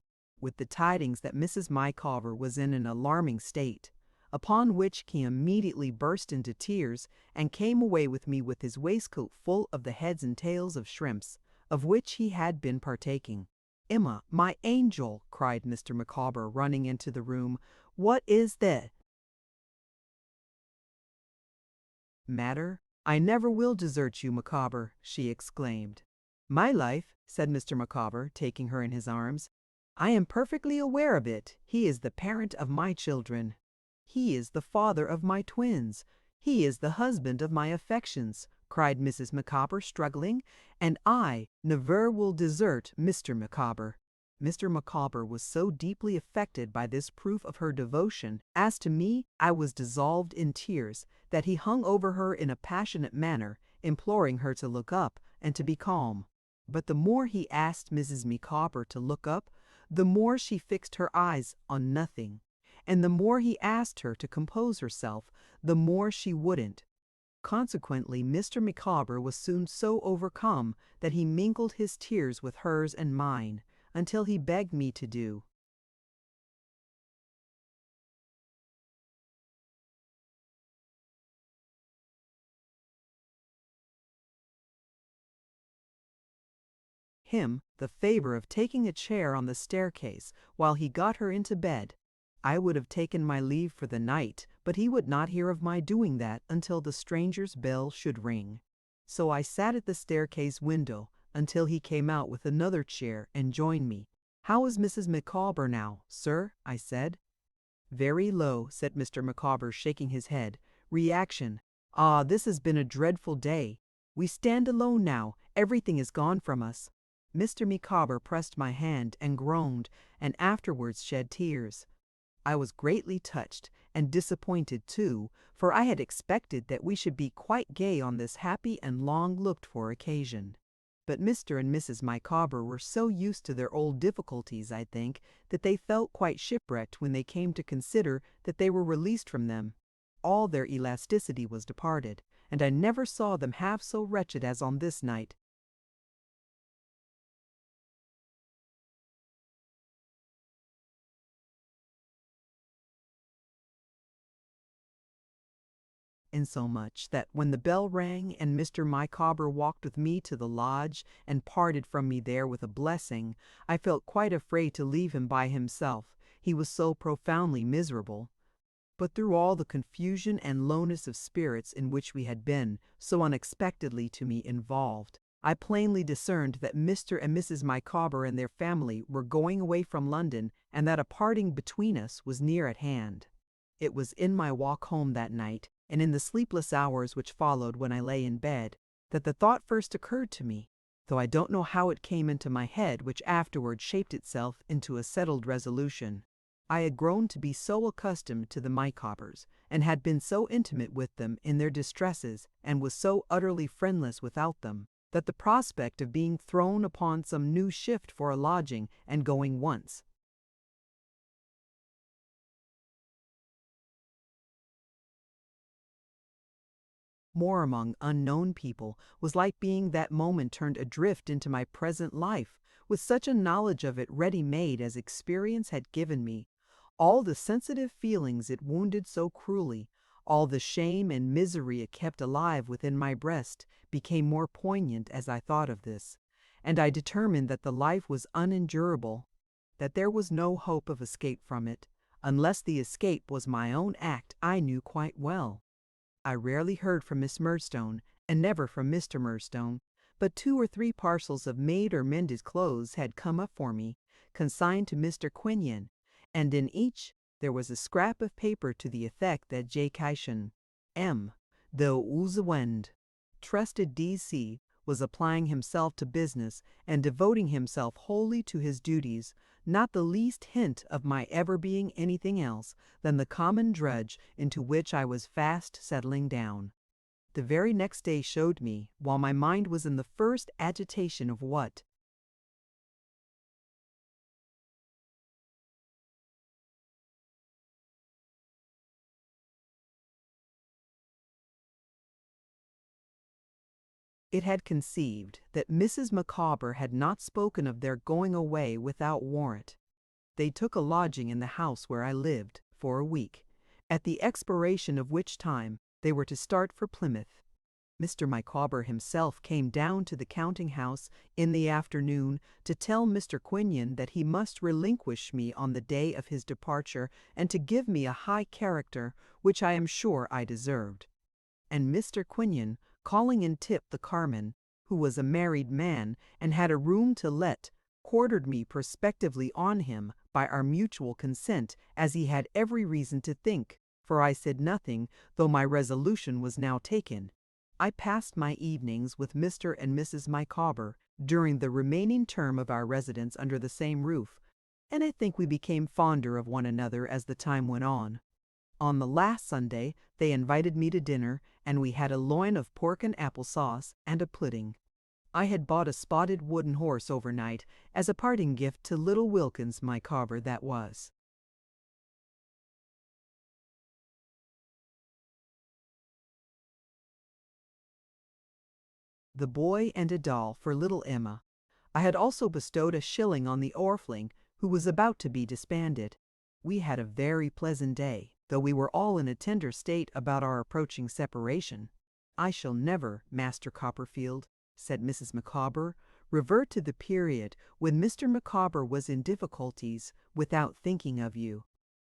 with the tidings that Mrs. Micawber was in an alarming state, upon which he immediately burst into tears and came away with me with his waistcoat full of the heads and tails of shrimps, of which he had been partaking. "Emma, my angel," cried Mr. Micawber, running into the room, "what is the matter?" "I never will desert you, Micawber," she exclaimed. "My life," said Mr. Micawber, taking her in his arms. "I am perfectly aware of it. He is the parent of my children. He is the father of my twins. He is the husband of my affections," cried Mrs. Micawber, struggling, "and I never will desert Mr. Micawber." Mr. Micawber was so deeply affected by this proof of her devotion, as to me I was dissolved in tears, that he hung over her in a passionate manner, imploring her to look up and to be calm. But the more he asked Mrs. Micawber to look up, the more she fixed her eyes on nothing, and the more he asked her to compose herself, the more she wouldn't. Consequently, Mr. Micawber was soon so overcome that he mingled his tears with hers and mine, until he begged me to do him the favor of taking a chair on the staircase while he got her into bed. I would have taken my leave for the night, but he would not hear of my doing that until the stranger's bell should ring. So I sat at the staircase window until he came out with another chair and joined me. "How is Mrs. Micawber now, sir?" I said. "Very low," said Mr. Micawber, shaking his head. "Reaction. Ah, this has been a dreadful day. We stand alone now. Everything is gone from us." Mr. Micawber pressed my hand and groaned, and afterwards shed tears. I was greatly touched, and disappointed too, for I had expected that we should be quite gay on this happy and long-looked-for occasion. But Mr. and Mrs. Micawber were so used to their old difficulties, I think, that they felt quite shipwrecked when they came to consider that they were released from them. All their elasticity was departed, and I never saw them half so wretched as on this night. Insomuch that when the bell rang and Mr. Micawber walked with me to the lodge and parted from me there with a blessing, I felt quite afraid to leave him by himself, he was so profoundly miserable. But through all the confusion and lowness of spirits in which we had been, so unexpectedly to me, involved, I plainly discerned that Mr. and Mrs. Micawber and their family were going away from London, and that a parting between us was near at hand. It was in my walk home that night, and in the sleepless hours which followed when I lay in bed, that the thought first occurred to me, though I don't know how it came into my head, which afterward shaped itself into a settled resolution. I had grown to be so accustomed to the Micawbers, and had been so intimate with them in their distresses, and was so utterly friendless without them, that the prospect of being thrown upon some new shift for a lodging, and going once more among unknown people was like being that moment turned adrift into my present life, with such a knowledge of it ready-made as experience had given me. All the sensitive feelings it wounded so cruelly, all the shame and misery it kept alive within my breast, became more poignant as I thought of this, and I determined that the life was unendurable, that there was no hope of escape from it, unless the escape was my own act. I knew quite well. I rarely heard from Miss Murdstone, and never from Mr. Murdstone, but 2 or 3 parcels of made or mended clothes had come up for me, consigned to Mr. Quinion, and in each there was a scrap of paper to the effect that J. Kyshon, M., though Oozewend, trusted D.C., was applying himself to business and devoting himself wholly to his duties, not the least hint of my ever being anything else than the common drudge into which I was fast settling down. The very next day showed me, while my mind was in the first agitation of what it had conceived, that Mrs. Micawber had not spoken of their going away without warrant. They took a lodging in the house where I lived, for a week, at the expiration of which time they were to start for Plymouth. Mr. Micawber himself came down to the counting-house in the afternoon to tell Mr. Quinion that he must relinquish me on the day of his departure, and to give me a high character, which I am sure I deserved. And Mr. Quinion, calling in Tip the carman, who was a married man and had a room to let, quartered me prospectively on him by our mutual consent, as he had every reason to think, for I said nothing, though my resolution was now taken. I passed my evenings with Mr. and Mrs. Micawber during the remaining term of our residence under the same roof, and I think we became fonder of one another as the time went on. On the last Sunday they invited me to dinner, and we had a loin of pork and apple sauce, and a pudding. I had bought a spotted wooden horse overnight, as a parting gift to little Wilkins Micawber that was. The boy and a doll for little Emma. I had also bestowed a shilling on the orphan, who was about to be disbanded. We had a very pleasant day, though we were all in a tender state about our approaching separation. "I shall never, Master Copperfield," said Mrs. Micawber, "revert to the period when Mr. Micawber was in difficulties without thinking of you.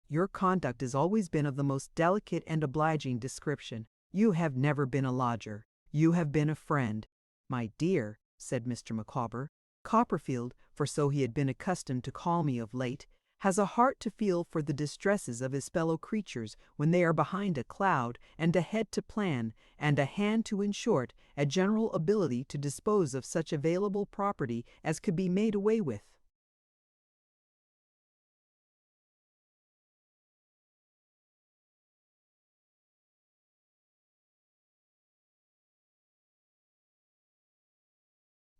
Your conduct has always been of the most delicate and obliging description. You have never been a lodger. You have been a friend." "My dear," said Mr. Micawber, "Copperfield, for so he had been accustomed to call me of late, has a heart to feel for the distresses of his fellow creatures when they are behind a cloud, and a head to plan, and a hand to, in short, a general ability to dispose of such available property as could be made away with."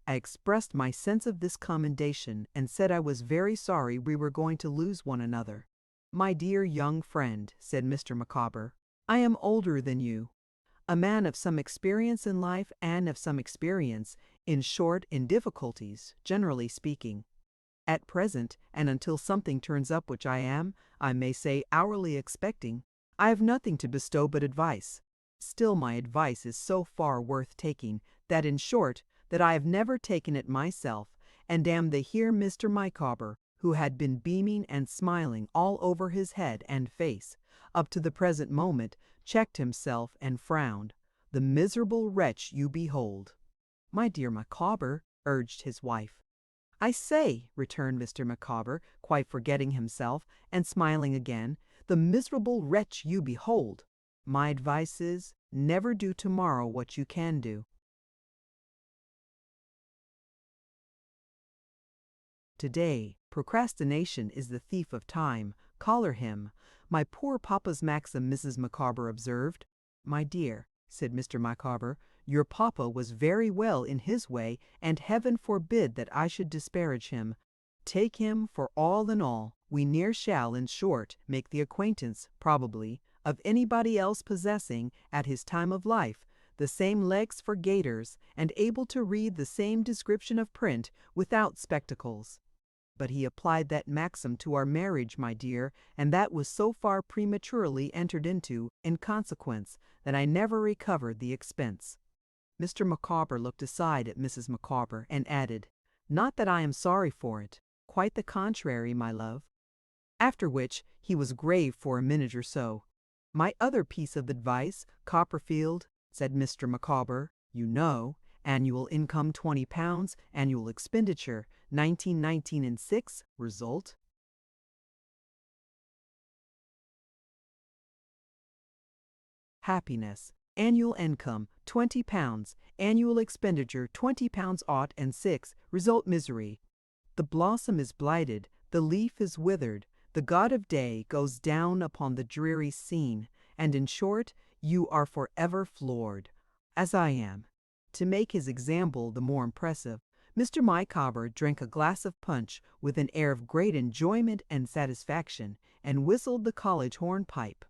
I expressed my sense of this commendation, and said I was very sorry we were going to lose one another. "My dear young friend," said Mr. Micawber, "I am older than you, a man of some experience in life, and of some experience, in short, in difficulties, generally speaking. At present, and until something turns up which I am, I may say, hourly expecting, I have nothing to bestow but advice. Still my advice is so far worth taking, that in short, that I have never taken it myself, and am the here Mr. Micawber, who had been beaming and smiling all over his head and face, up to the present moment, checked himself and frowned. The miserable wretch you behold." "My dear Micawber," urged his wife. "I say," returned Mr. Micawber, quite forgetting himself, and smiling again, "the miserable wretch you behold. My advice is, never do tomorrow what you can do. Today, procrastination is the thief of time. Collar him. My poor papa's maxim," Mrs. Micawber observed. "My dear," said Mr. Micawber, "your papa was very well in his way, and heaven forbid that I should disparage him. Take him for all in all, we ne'er shall, in short, make the acquaintance, probably, of anybody else possessing, at his time of life, the same legs for gaiters, and able to read the same description of print, without spectacles. But he applied that maxim to our marriage, my dear, and that was so far prematurely entered into, in consequence, that I never recovered the expense." Mr. Micawber looked aside at Mrs. Micawber, and added, "Not that I am sorry for it. Quite the contrary, my love." After which he was grave for a minute or so. "My other piece of advice, Copperfield," said Mr. Micawber, "you know, annual income £20, annual expenditure 1919 and 6, result." Happiness. Annual income £20, annual expenditure £20 ought and 6, result misery. The blossom is blighted, The leaf is withered, the god of day goes down upon the dreary scene, and in short, you are forever floored, as I am." To make his example the more impressive, Mr. Micawber drank a glass of punch with an air of great enjoyment and satisfaction, and whistled the college hornpipe.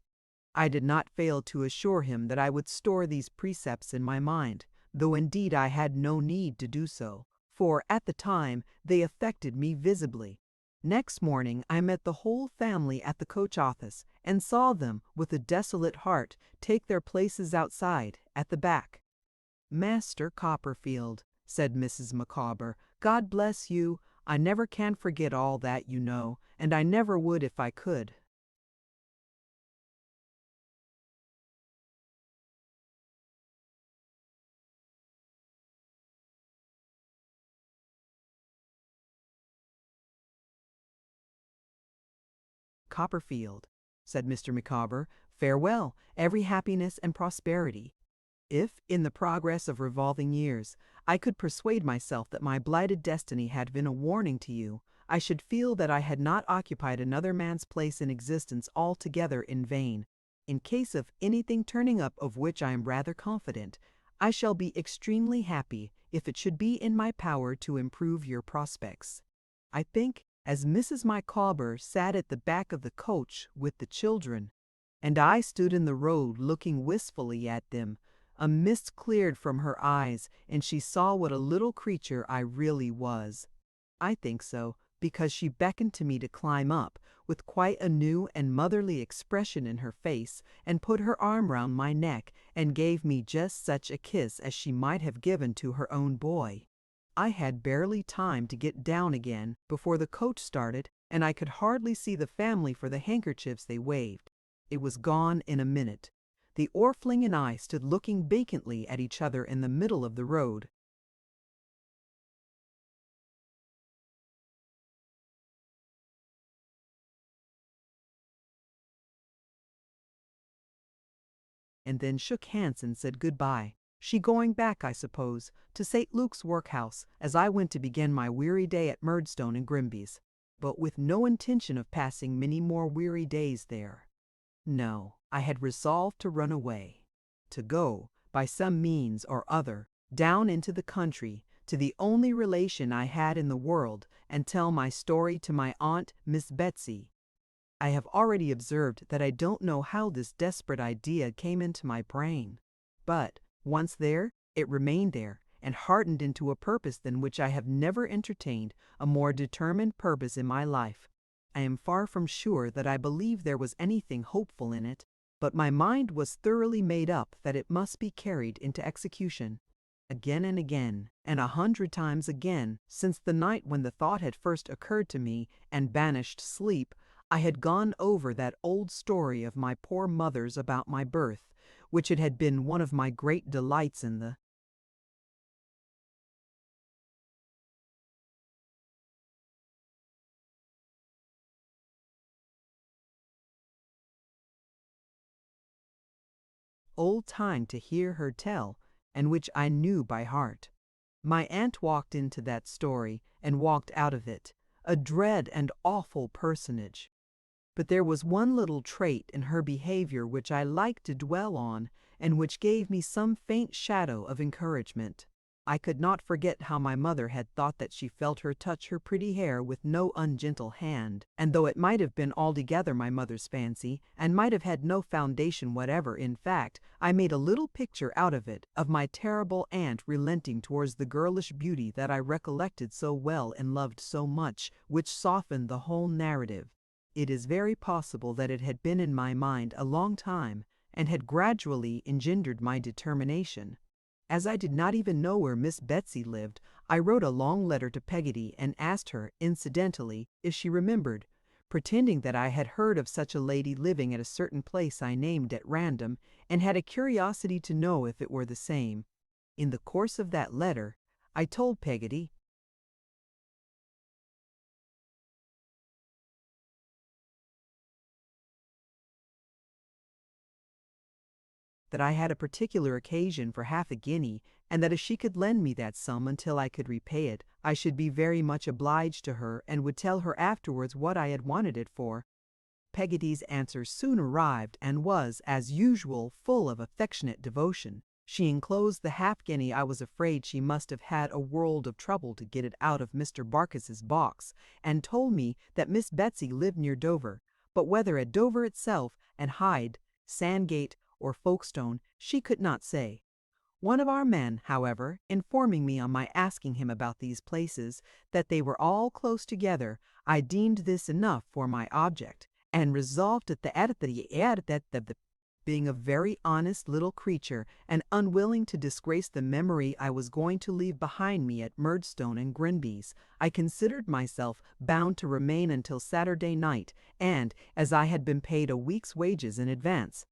I did not fail to assure him that I would store these precepts in my mind, though indeed I had no need to do so, for at the time they affected me visibly. Next morning I met the whole family at the coach office, and saw them, with a desolate heart, take their places outside, at the back. "Master Copperfield," said Mrs. Micawber, "God bless you. I never can forget all that, you know, and I never would if I could." "Copperfield," said Mr. Micawber, "farewell, every happiness and prosperity. If, in the progress of revolving years, I could persuade myself that my blighted destiny had been a warning to you, I should feel that I had not occupied another man's place in existence altogether in vain. In case of anything turning up of which I am rather confident, I shall be extremely happy if it should be in my power to improve your prospects." I think, as Mrs. Micawber sat at the back of the coach with the children, and I stood in the road looking wistfully at them, a mist cleared from her eyes, and she saw what a little creature I really was. I think so, because she beckoned to me to climb up, with quite a new and motherly expression in her face, and put her arm round my neck, and gave me just such a kiss as she might have given to her own boy. I had barely time to get down again before the coach started, and I could hardly see the family for the handkerchiefs they waved. It was gone in a minute. The Orfling and I stood looking vacantly at each other in the middle of the road. And then shook hands and said good-bye. She going back, I suppose, to St. Luke's workhouse, as I went to begin my weary day at Murdstone and Grimby's, but with no intention of passing many more weary days there. No, I had resolved to run away, to go, by some means or other, down into the country, to the only relation I had in the world, and tell my story to my aunt, Miss Betsy. I have already observed that I don't know how this desperate idea came into my brain. But, once there, it remained there, and hardened into a purpose than which I have never entertained a more determined purpose in my life. I am far from sure that I believe there was anything hopeful in it, but my mind was thoroughly made up that it must be carried into execution. Again and again, and 100 times again, since the night when the thought had first occurred to me and banished sleep, I had gone over that old story of my poor mother's about my birth, which it had been one of my great delights in the old time to hear her tell, and which I knew by heart. My aunt walked into that story, and walked out of it, a dread and awful personage. But there was one little trait in her behavior which I liked to dwell on, and which gave me some faint shadow of encouragement. I could not forget how my mother had thought that she felt her touch her pretty hair with no ungentle hand, and though it might have been altogether my mother's fancy, and might have had no foundation whatever in fact, I made a little picture out of it, of my terrible aunt relenting towards the girlish beauty that I recollected so well and loved so much, which softened the whole narrative. It is very possible that it had been in my mind a long time, and had gradually engendered my determination. As I did not even know where Miss Betsy lived, I wrote a long letter to Peggotty and asked her, incidentally, if she remembered, pretending that I had heard of such a lady living at a certain place I named at random, and had a curiosity to know if it were the same. In the course of that letter, I told Peggotty that I had a particular occasion for half a guinea, and that if she could lend me that sum until I could repay it, I should be very much obliged to her and would tell her afterwards what I had wanted it for. Peggotty's answer soon arrived and was, as usual, full of affectionate devotion. She enclosed the half-guinea. I was afraid she must have had a world of trouble to get it out of Mr. Barkis's box, and told me that Miss Betsy lived near Dover, but whether at Dover itself, and Hyde, Sandgate, or Folkestone, she could not say. One of our men, however, informing me on my asking him about these places, that they were all close together, I deemed this enough for my object, and resolved that being a very honest little creature, and unwilling to disgrace the memory I was going to leave behind me at Murdstone and Grinby's, I considered myself bound to remain until Saturday night, and, as I had been paid a week's wages in advance,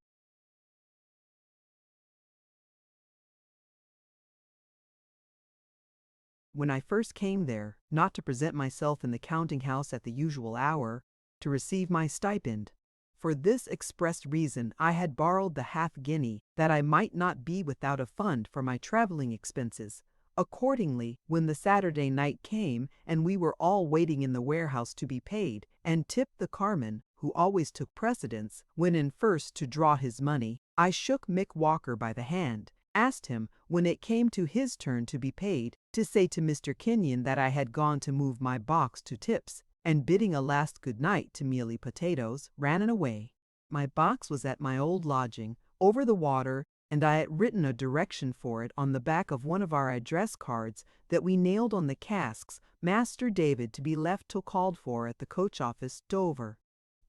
when I first came there, not to present myself in the counting-house at the usual hour, to receive my stipend. For this express reason I had borrowed the half-guinea, that I might not be without a fund for my travelling expenses. Accordingly, when the Saturday night came, and we were all waiting in the warehouse to be paid, and Tip the carman, who always took precedence, went in first to draw his money, I shook Micawber by the hand, asked him, when it came to his turn to be paid, to say to Mr. Kenyon that I had gone to move my box to Tip's, and bidding a last good night to Mealy Potatoes, ran away. My box was at my old lodging, over the water, and I had written a direction for it on the back of one of our address cards that we nailed on the casks, Master David to be left till called for at the coach office, Dover.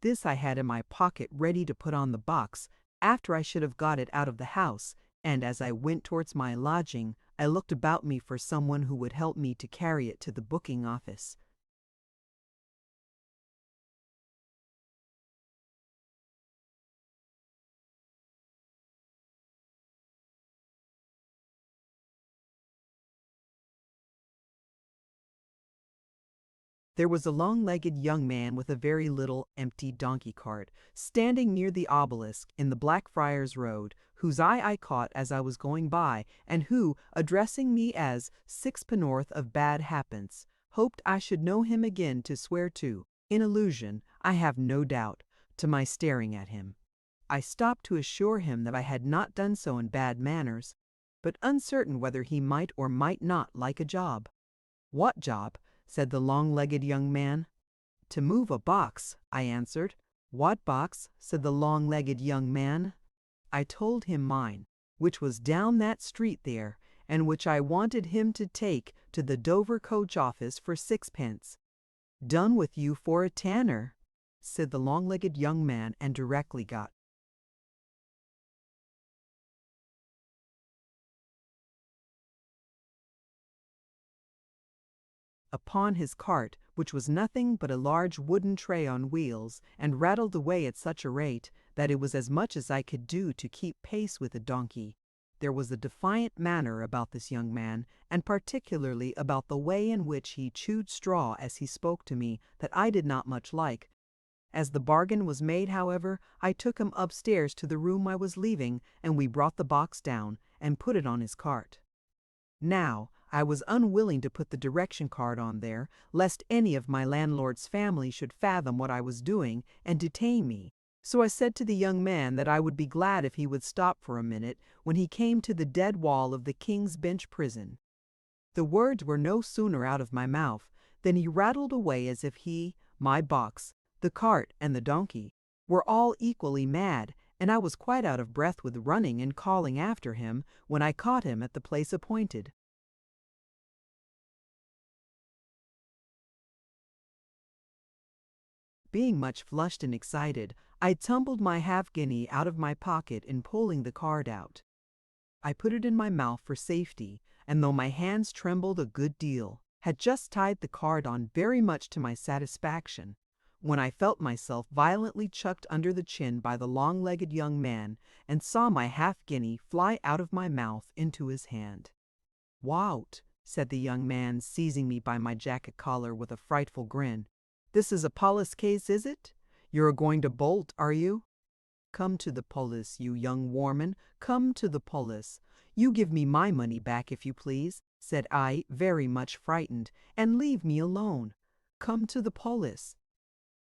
This I had in my pocket ready to put on the box, after I should have got it out of the house, and as I went towards my lodging, I looked about me for someone who would help me to carry it to the booking office. There was a long-legged young man with a very little empty donkey cart, standing near the obelisk in the Blackfriars Road, whose eye I caught as I was going by, and who, addressing me as sixpennorth of bad happence, hoped I should know him again to swear to, in allusion, I have no doubt, to my staring at him. I stopped to assure him that I had not done so in bad manners, but uncertain whether he might or might not like a job. "What job?" said the long-legged young man. "To move a box," I answered. "What box?" said the long-legged young man. I told him mine, which was down that street there, and which I wanted him to take to the Dover coach office for 6 pence. "Done with you for a tanner," said the long-legged young man, and directly got upon his cart, which was nothing but a large wooden tray on wheels, and rattled away at such a rate that it was as much as I could do to keep pace with the donkey. There was a defiant manner about this young man, and particularly about the way in which he chewed straw as he spoke to me, that I did not much like. As the bargain was made, however, I took him upstairs to the room I was leaving, and we brought the box down, and put it on his cart. Now, I was unwilling to put the direction card on there, lest any of my landlord's family should fathom what I was doing, and detain me. So I said to the young man that I would be glad if he would stop for a minute when he came to the dead wall of the King's Bench prison. The words were no sooner out of my mouth than he rattled away as if he, my box, the cart, and the donkey were all equally mad, and I was quite out of breath with running and calling after him when I caught him at the place appointed. Being much flushed and excited, I tumbled my half-guinea out of my pocket in pulling the card out. I put it in my mouth for safety, and though my hands trembled a good deal, had just tied the card on very much to my satisfaction, when I felt myself violently chucked under the chin by the long-legged young man, and saw my half-guinea fly out of my mouth into his hand. "Wout," said the young man, seizing me by my jacket collar with a frightful grin. "This is a police case, is it? You're going to bolt, are you? Come to the police, you young warman, come to the police. "You give me my money back if you please," said I, very much frightened, "and leave me alone." "Come to the police,"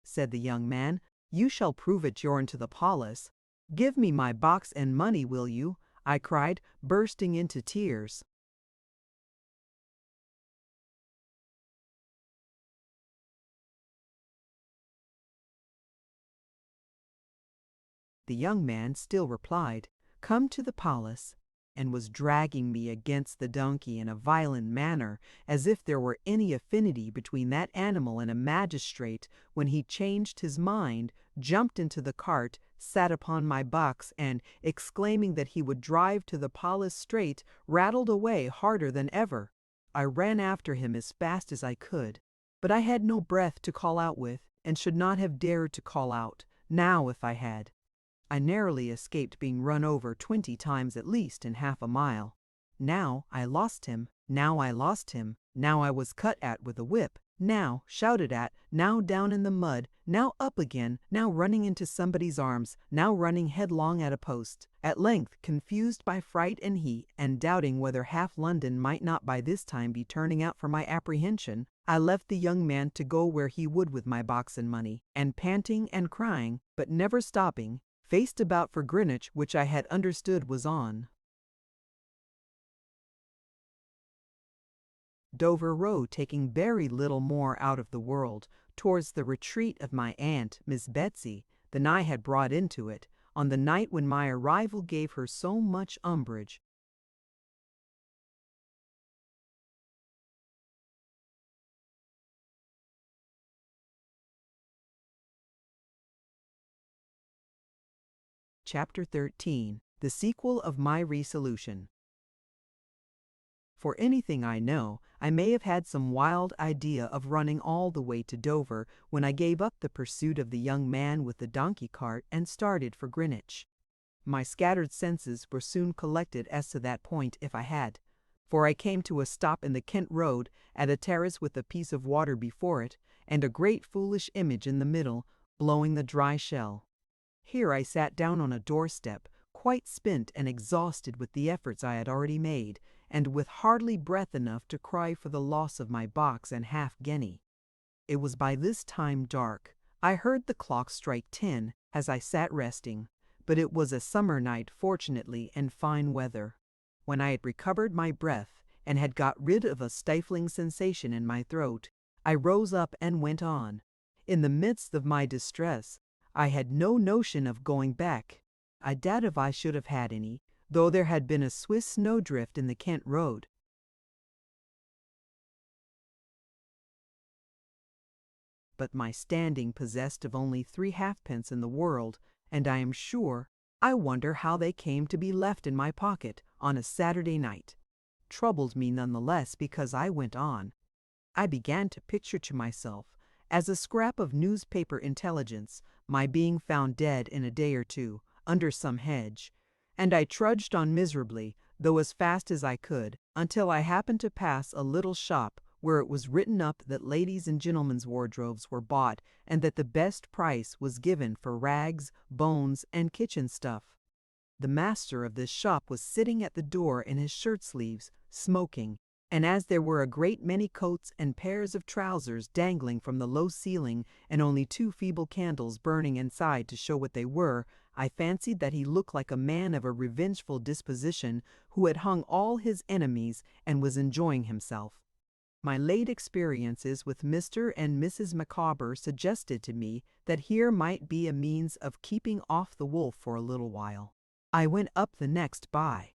said the young man. "You shall prove it yourn to the police." "Give me my box and money, will you?" I cried, bursting into tears. The young man still replied, "Come to the palace," and was dragging me against the donkey in a violent manner, as if there were any affinity between that animal and a magistrate, when he changed his mind, jumped into the cart, sat upon my box, and, exclaiming that he would drive to the palace straight, rattled away harder than ever. I ran after him as fast as I could, but I had no breath to call out with, and should not have dared to call out, now if I had. I narrowly escaped being run over 20 times at least in half a mile. Now I lost him, now I lost him, now I was cut at with a whip, now shouted at, now down in the mud, now up again, now running into somebody's arms, now running headlong at a post. At length, confused by fright and heat, and doubting whether half London might not by this time be turning out for my apprehension, I left the young man to go where he would with my box and money, and panting and crying, but never stopping, faced about for Greenwich, which I had understood was on Dover Road, taking very little more out of the world, towards the retreat of my aunt, Miss Betsy, than I had brought into it, on the night when my arrival gave her so much umbrage. Chapter 13. The sequel of my resolution. For anything I know, I may have had some wild idea of running all the way to Dover when I gave up the pursuit of the young man with the donkey cart and started for Greenwich. My scattered senses were soon collected as to that point if I had, for I came to a stop in the Kent road at a terrace with a piece of water before it, and a great foolish image in the middle, blowing the dry shell. Here I sat down on a doorstep, quite spent and exhausted with the efforts I had already made, and with hardly breath enough to cry for the loss of my box and half-guinea. It was by this time dark. I heard the clock strike 10 as I sat resting, but it was a summer night fortunately and fine weather. When I had recovered my breath, and had got rid of a stifling sensation in my throat, I rose up and went on. In the midst of my distress, I had no notion of going back. I doubt if I should have had any, though there had been a Swiss snowdrift in the Kent road. But my standing possessed of only 3 halfpence in the world, and I am sure, I wonder how they came to be left in my pocket on a Saturday night, troubled me none the less because I went on. I began to picture to myself, as a scrap of newspaper intelligence, my being found dead in a day or two, under some hedge, and I trudged on miserably, though as fast as I could, until I happened to pass a little shop where it was written up that ladies' and gentlemen's wardrobes were bought, and that the best price was given for rags, bones, and kitchen stuff. The master of this shop was sitting at the door in his shirt sleeves, smoking, and as there were a great many coats and pairs of trousers dangling from the low ceiling, and only 2 feeble candles burning inside to show what they were, I fancied that he looked like a man of a revengeful disposition who had hung all his enemies and was enjoying himself. My late experiences with Mr. and Mrs. Micawber suggested to me that here might be a means of keeping off the wolf for a little while. I went up the next by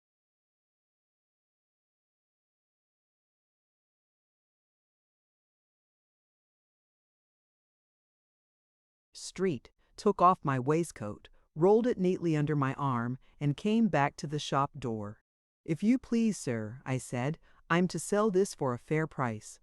street, took off my waistcoat, rolled it neatly under my arm, and came back to the shop door. "If you please, sir," I said, "I'm to sell this for a fair price."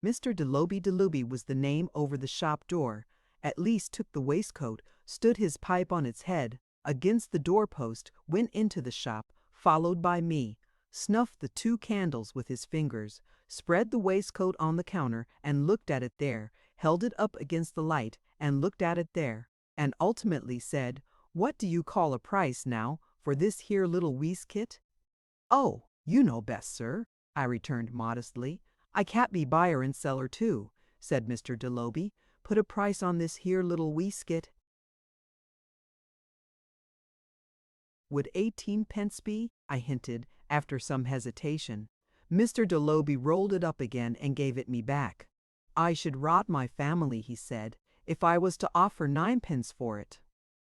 Mr. Deluby was the name over the shop door, at least took the waistcoat, stood his pipe on its head, against the door-post, went into the shop, followed by me, snuffed the 2 candles with his fingers, spread the waistcoat on the counter and looked at it there, held it up against the light and looked at it there, and ultimately said, "What do you call a price, now, for this here little waistcoat?" "Oh, you know best, sir," I returned modestly. "I can't be buyer and seller too," said Mr. Deloby. "Put a price on this here little waistcoat." "Would 18 pence be?" I hinted, after some hesitation. Mr. Deloby rolled it up again and gave it me back. "I should rot my family," he said, "if I was to offer 9 pence for it."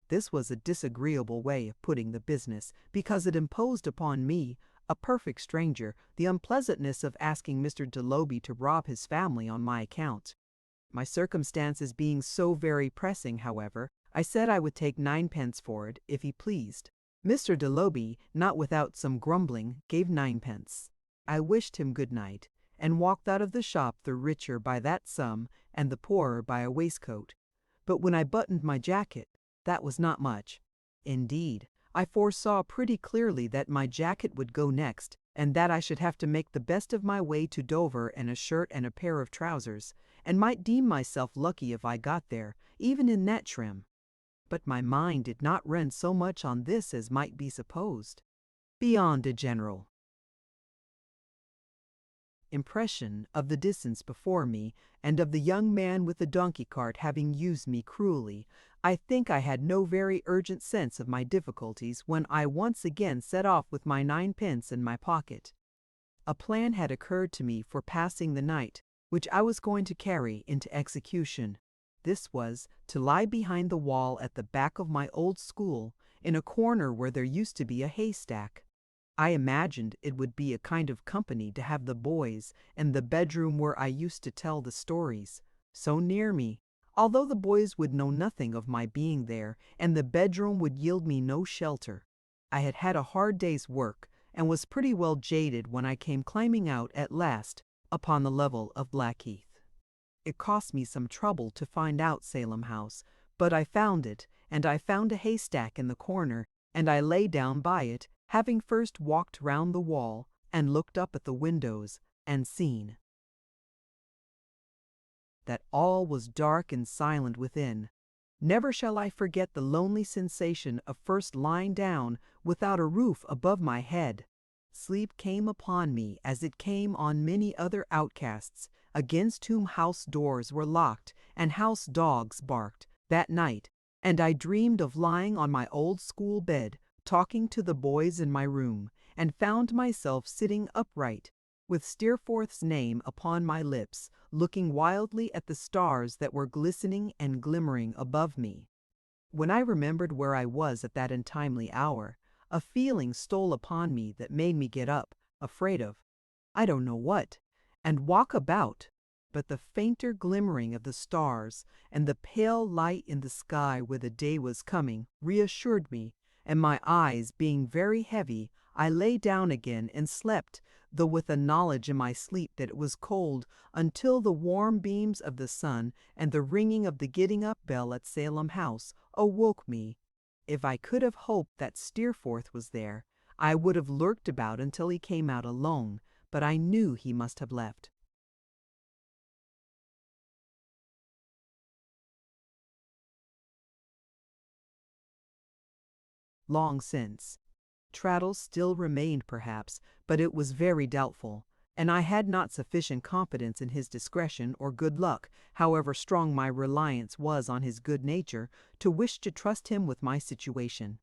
This was a disagreeable way of putting the business, because it imposed upon me, a perfect stranger, the unpleasantness of asking Mr. Deloby to rob his family on my account. My circumstances being so very pressing, however, I said I would take 9 pence for it, if he pleased. Mr. Deloby, not without some grumbling, gave 9 pence. I wished him good night, and walked out of the shop the richer by that sum and the poorer by a waistcoat. But when I buttoned my jacket, that was not much. Indeed, I foresaw pretty clearly that my jacket would go next, and that I should have to make the best of my way to Dover in a shirt and a pair of trousers, and might deem myself lucky if I got there, even in that trim. But my mind did not run so much on this as might be supposed. Beyond a general impression of the distance before me, and of the young man with the donkey cart having used me cruelly, I think I had no very urgent sense of my difficulties when I once again set off with my 9 pence in my pocket. A plan had occurred to me for passing the night, which I was going to carry into execution. This was to lie behind the wall at the back of my old school, in a corner where there used to be a haystack. I imagined it would be a kind of company to have the boys, and the bedroom where I used to tell the stories, so near me, although the boys would know nothing of my being there, and the bedroom would yield me no shelter. I had had a hard day's work, and was pretty well jaded when I came climbing out at last upon the level of Blackheath. It cost me some trouble to find out Salem House, but I found it, and I found a haystack in the corner, and I lay down by it, having first walked round the wall, and looked up at the windows, and seen that all was dark and silent within. Never shall I forget the lonely sensation of first lying down without a roof above my head. Sleep came upon me as it came on many other outcasts, against whom house doors were locked and house dogs barked, that night, and I dreamed of lying on my old school bed, talking to the boys in my room, and found myself sitting upright, with Steerforth's name upon my lips, looking wildly at the stars that were glistening and glimmering above me. When I remembered where I was at that untimely hour, a feeling stole upon me that made me get up, afraid of, I don't know what, and walk about. But the fainter glimmering of the stars and the pale light in the sky where the day was coming reassured me, and my eyes being very heavy, I lay down again and slept, though with a knowledge in my sleep that it was cold, until the warm beams of the sun and the ringing of the getting up bell at Salem House awoke me. If I could have hoped that Steerforth was there, I would have lurked about until he came out alone, but I knew he must have left. Long since. Traddles still remained perhaps, but it was very doubtful, and I had not sufficient confidence in his discretion or good luck, however strong my reliance was on his good nature, to wish to trust him with my situation.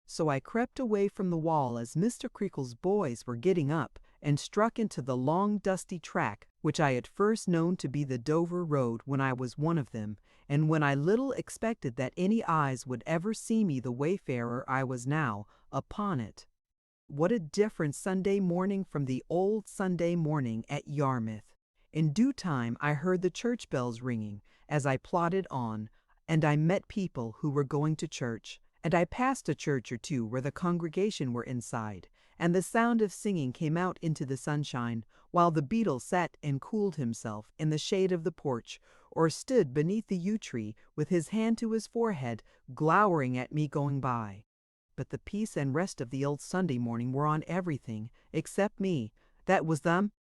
So I crept away from the wall as Mr. Creakle's boys were getting up, and struck into the long dusty track which I had first known to be the Dover road when I was one of them, and when I little expected that any eyes would ever see me the wayfarer I was now, upon it. What a different Sunday morning from the old Sunday morning at Yarmouth! In due time I heard the church bells ringing, as I plodded on, and I met people who were going to church, and I passed a church or two where the congregation were inside, and the sound of singing came out into the sunshine, while the beadle sat and cooled himself in the shade of the porch, or stood beneath the yew tree with his hand to his forehead, glowering at me going by. But the peace and rest of the old Sunday morning were on everything, except me. That was the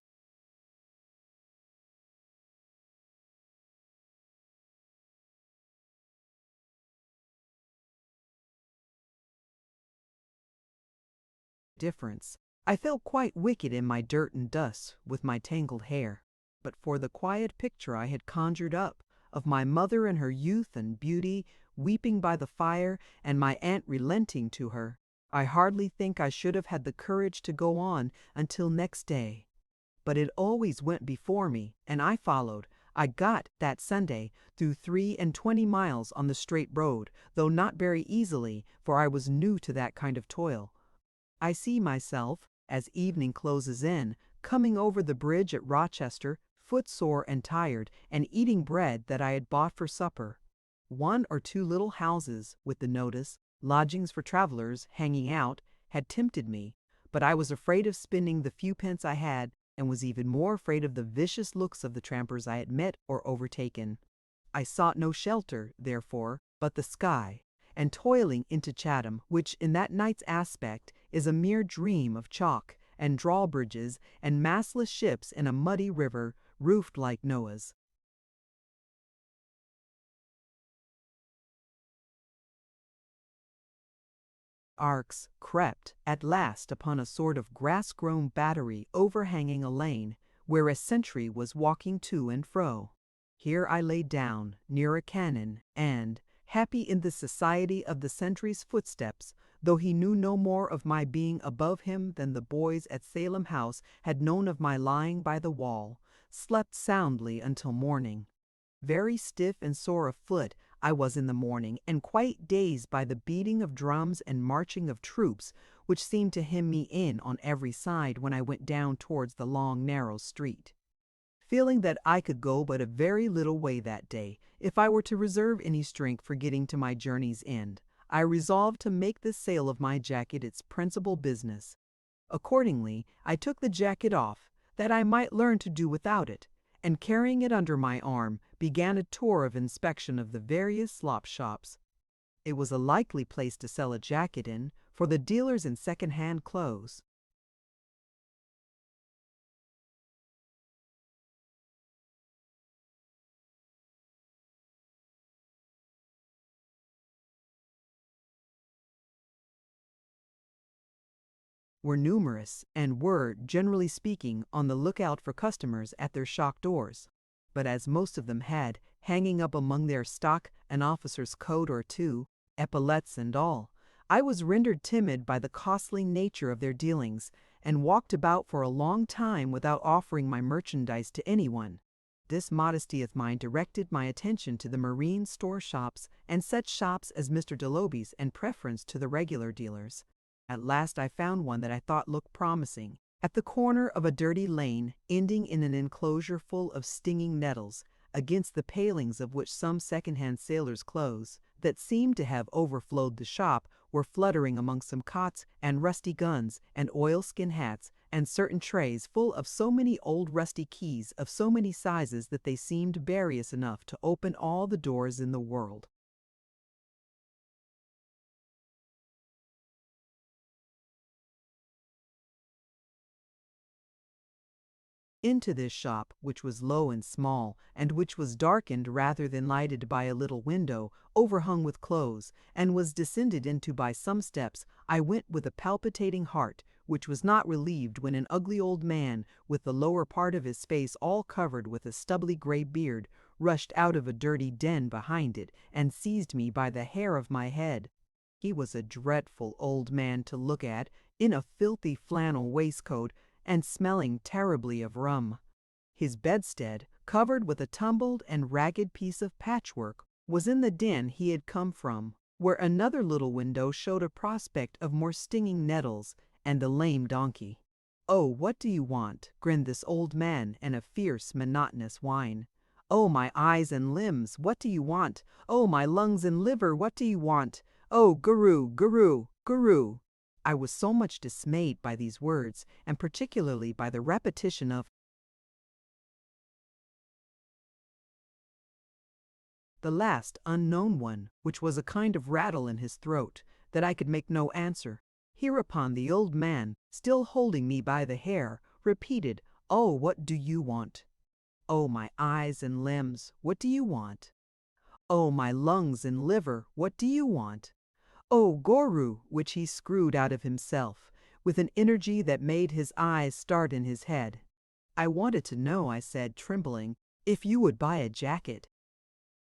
difference. I felt quite wicked in my dirt and dust with my tangled hair, but for the quiet picture I had conjured up of my mother in her youth and beauty weeping by the fire and my aunt relenting to her, I hardly think I should have had the courage to go on until next day. But it always went before me, and I followed. I got, that Sunday, through 23 miles on the straight road, though not very easily, for I was new to that kind of toil. I see myself, as evening closes in, coming over the bridge at Rochester, footsore and tired, and eating bread that I had bought for supper. One or two little houses, with the notice, "Lodgings for travelers," hanging out, had tempted me, but I was afraid of spending the few pence I had, and was even more afraid of the vicious looks of the trampers I had met or overtaken. I sought no shelter, therefore, but the sky, and toiling into Chatham, which in that night's aspect is a mere dream of chalk and drawbridges and mastless ships in a muddy river, roofed like Noah's arks, crept at last upon a sort of grass-grown battery overhanging a lane, where a sentry was walking to and fro. Here I lay down, near a cannon, and, happy in the society of the sentry's footsteps, though he knew no more of my being above him than the boys at Salem House had known of my lying by the wall, slept soundly until morning. Very stiff and sore of foot I was in the morning, and quite dazed by the beating of drums and marching of troops, which seemed to hem me in on every side when I went down towards the long narrow street. Feeling that I could go but a very little way that day, if I were to reserve any strength for getting to my journey's end, I resolved to make the sale of my jacket its principal business. Accordingly, I took the jacket off, that I might learn to do without it, and carrying it under my arm, began a tour of inspection of the various slop shops. It was a likely place to sell a jacket in, for the dealers in second-hand clothes were numerous, and were, generally speaking, on the lookout for customers at their shop doors. But as most of them had, hanging up among their stock, an officer's coat or two, epaulettes and all, I was rendered timid by the costly nature of their dealings, and walked about for a long time without offering my merchandise to anyone. This modesty of mine directed my attention to the marine store shops and such shops as Mr. Deloby's in preference to the regular dealers. At last I found one that I thought looked promising, at the corner of a dirty lane ending in an enclosure full of stinging nettles, against the palings of which some second-hand sailors' clothes, that seemed to have overflowed the shop, were fluttering among some cots and rusty guns and oilskin hats and certain trays full of so many old rusty keys of so many sizes that they seemed various enough to open all the doors in the world. Into this shop, which was low and small, and which was darkened rather than lighted by a little window, overhung with clothes, and was descended into by some steps, I went with a palpitating heart, which was not relieved when an ugly old man, with the lower part of his face all covered with a stubbly gray beard, rushed out of a dirty den behind it, and seized me by the hair of my head. He was a dreadful old man to look at, in a filthy flannel waistcoat, and smelling terribly of rum. His bedstead, covered with a tumbled and ragged piece of patchwork, was in the den he had come from, where another little window showed a prospect of more stinging nettles and a lame donkey. "Oh, what do you want?" grinned this old man in a fierce, monotonous whine. "Oh, my eyes and limbs, what do you want? Oh, my lungs and liver, what do you want? Oh, guru, guru, guru." I was so much dismayed by these words, and particularly by the repetition of the last unknown one, which was a kind of rattle in his throat, that I could make no answer. Hereupon the old man, still holding me by the hair, repeated, "Oh, what do you want? Oh, my eyes and limbs, what do you want? Oh, my lungs and liver, what do you want? Oh, Guru," which he screwed out of himself, with an energy that made his eyes start in his head. "I wanted to know," I said, trembling, "if you would buy a jacket."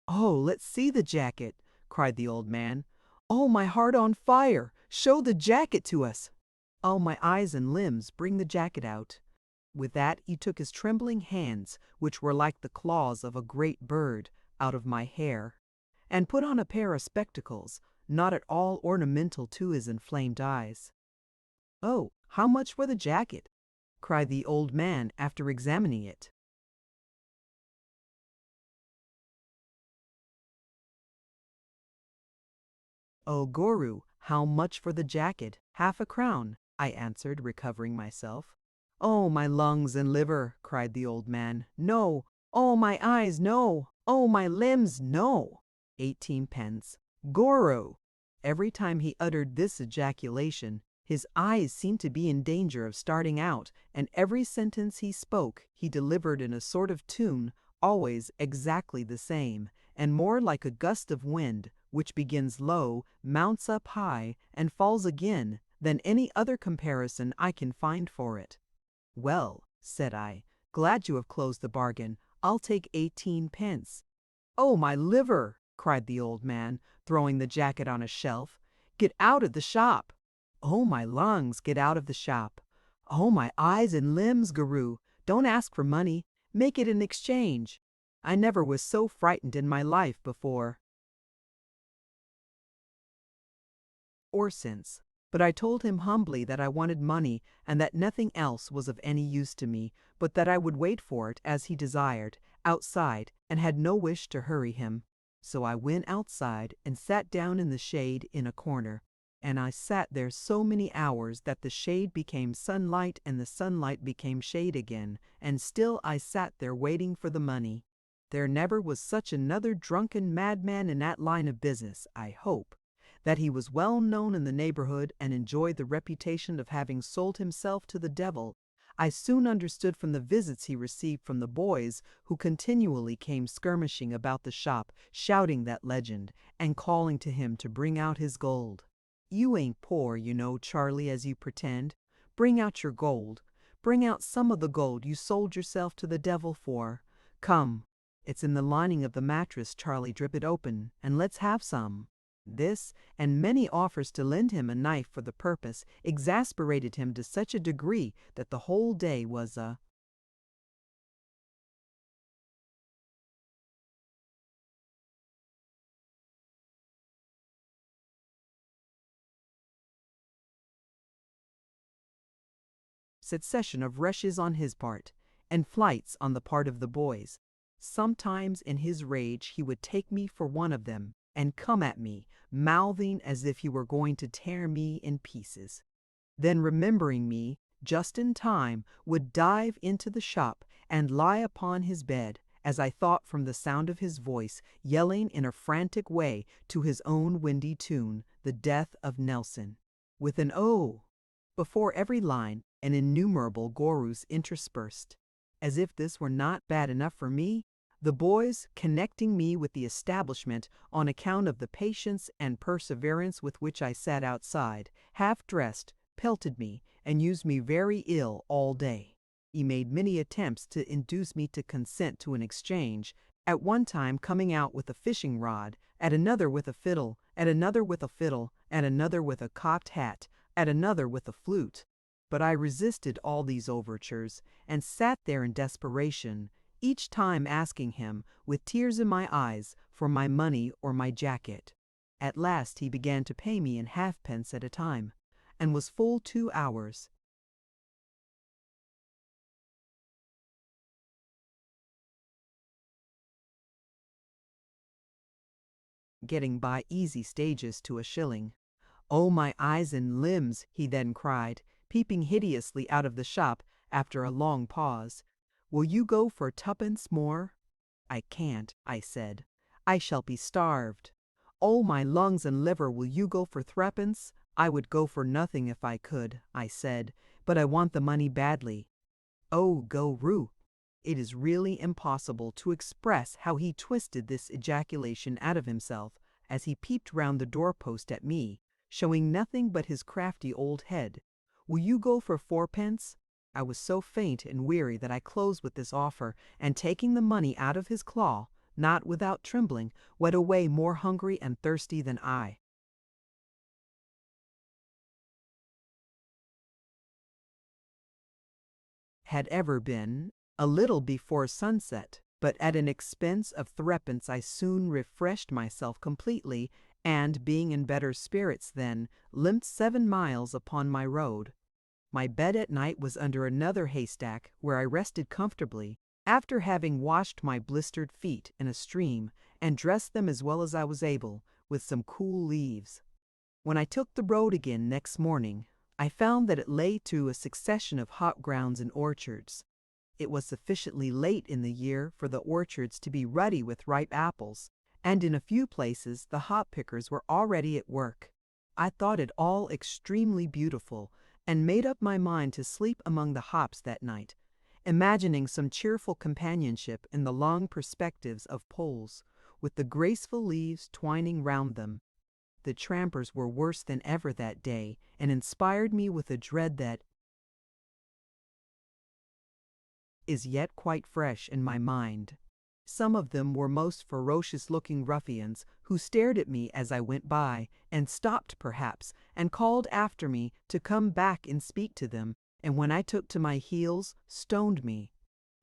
"Oh, let's see the jacket," cried the old man. "Oh, my heart on fire! Show the jacket to us!" "Oh, my eyes and limbs, bring the jacket out." With that he took his trembling hands, which were like the claws of a great bird, out of my hair, and put on a pair of spectacles, not at all ornamental to his inflamed eyes. "Oh, how much for the jacket?" cried the old man after examining it. "Oh, Guru, how much for the jacket? 1/2 crown," I answered, recovering myself. "Oh, my lungs and liver!" cried the old man. "No! Oh, my eyes, no! Oh, my limbs, no! 18 pence. Guru!" Every time he uttered this ejaculation, his eyes seemed to be in danger of starting out, and every sentence he spoke he delivered in a sort of tune, always exactly the same, and more like a gust of wind, which begins low, mounts up high, and falls again, than any other comparison I can find for it. "Well," said I, "glad you have closed the bargain. I'll take 18 pence." "Oh, my liver!" cried the old man, throwing the jacket on a shelf. "Get out of the shop!" "Oh, my lungs, get out of the shop!" "Oh, my eyes and limbs, Guru! Don't ask for money. Make it an exchange. I never was so frightened in my life before or since." But I told him humbly that I wanted money and that nothing else was of any use to me, but that I would wait for it, as he desired, outside, and had no wish to hurry him. So I went outside and sat down in the shade in a corner, and I sat there so many hours that the shade became sunlight and the sunlight became shade again, and still I sat there waiting for the money. There never was such another drunken madman in that line of business, I hope. That he was well known in the neighborhood and enjoyed the reputation of having sold himself to the devil, I soon understood from the visits he received from the boys who continually came skirmishing about the shop, shouting that legend, and calling to him to bring out his gold. "You ain't poor, you know, Charlie, as you pretend. Bring out your gold. Bring out some of the gold you sold yourself to the devil for. Come, it's in the lining of the mattress, Charlie, drip it open, and let's have some." This, and many offers to lend him a knife for the purpose, exasperated him to such a degree that the whole day was a succession of rushes on his part, and flights on the part of the boys. Sometimes in his rage he would take me for one of them, and come at me, mouthing as if he were going to tear me in pieces. Then, remembering me, just in time, would dive into the shop and lie upon his bed, as I thought from the sound of his voice, yelling in a frantic way to his own windy tune, the death of Nelson, with an "oh" before every line, and innumerable gorus interspersed. As if this were not bad enough for me, the boys, connecting me with the establishment on account of the patience and perseverance with which I sat outside, half dressed, pelted me, and used me very ill all day. He made many attempts to induce me to consent to an exchange, at one time coming out with a fishing rod, at another with a fiddle, at another with a fiddle, at another with a cocked hat, at another with a flute. But I resisted all these overtures, and sat there in desperation, each time asking him, with tears in my eyes, for my money or my jacket. At last he began to pay me in halfpence at a time, and was full 2 hours. Getting by easy stages to a shilling. "Oh, my eyes and limbs," he then cried, peeping hideously out of the shop after a long pause. "Will you go for 2 pence more?" "I can't," I said. "I shall be starved." "Oh, my lungs and liver, will you go for 3 pence?" "I would go for nothing if I could," I said, "but I want the money badly." "Oh, go roo!" It is really impossible to express how he twisted this ejaculation out of himself as he peeped round the doorpost at me, showing nothing but his crafty old head, Will you go for 4 pence? I was so faint and weary that I closed with this offer, and taking the money out of his claw, not without trembling, went away more hungry and thirsty than I had ever been. A little before sunset, but at an expense of threepence, I soon refreshed myself completely, and, being in better spirits then, limped 7 miles upon my road. My bed at night was under another haystack, where I rested comfortably, after having washed my blistered feet in a stream, and dressed them as well as I was able, with some cool leaves. When I took the road again next morning, I found that it lay through a succession of hop grounds and orchards. It was sufficiently late in the year for the orchards to be ruddy with ripe apples, and in a few places the hop pickers were already at work. I thought it all extremely beautiful, and made up my mind to sleep among the hops that night, imagining some cheerful companionship in the long perspectives of poles, with the graceful leaves twining round them. The trampers were worse than ever that day, and inspired me with a dread that is yet quite fresh in my mind. Some of them were most ferocious-looking ruffians, who stared at me as I went by, and stopped perhaps, and called after me to come back and speak to them, and when I took to my heels, stoned me.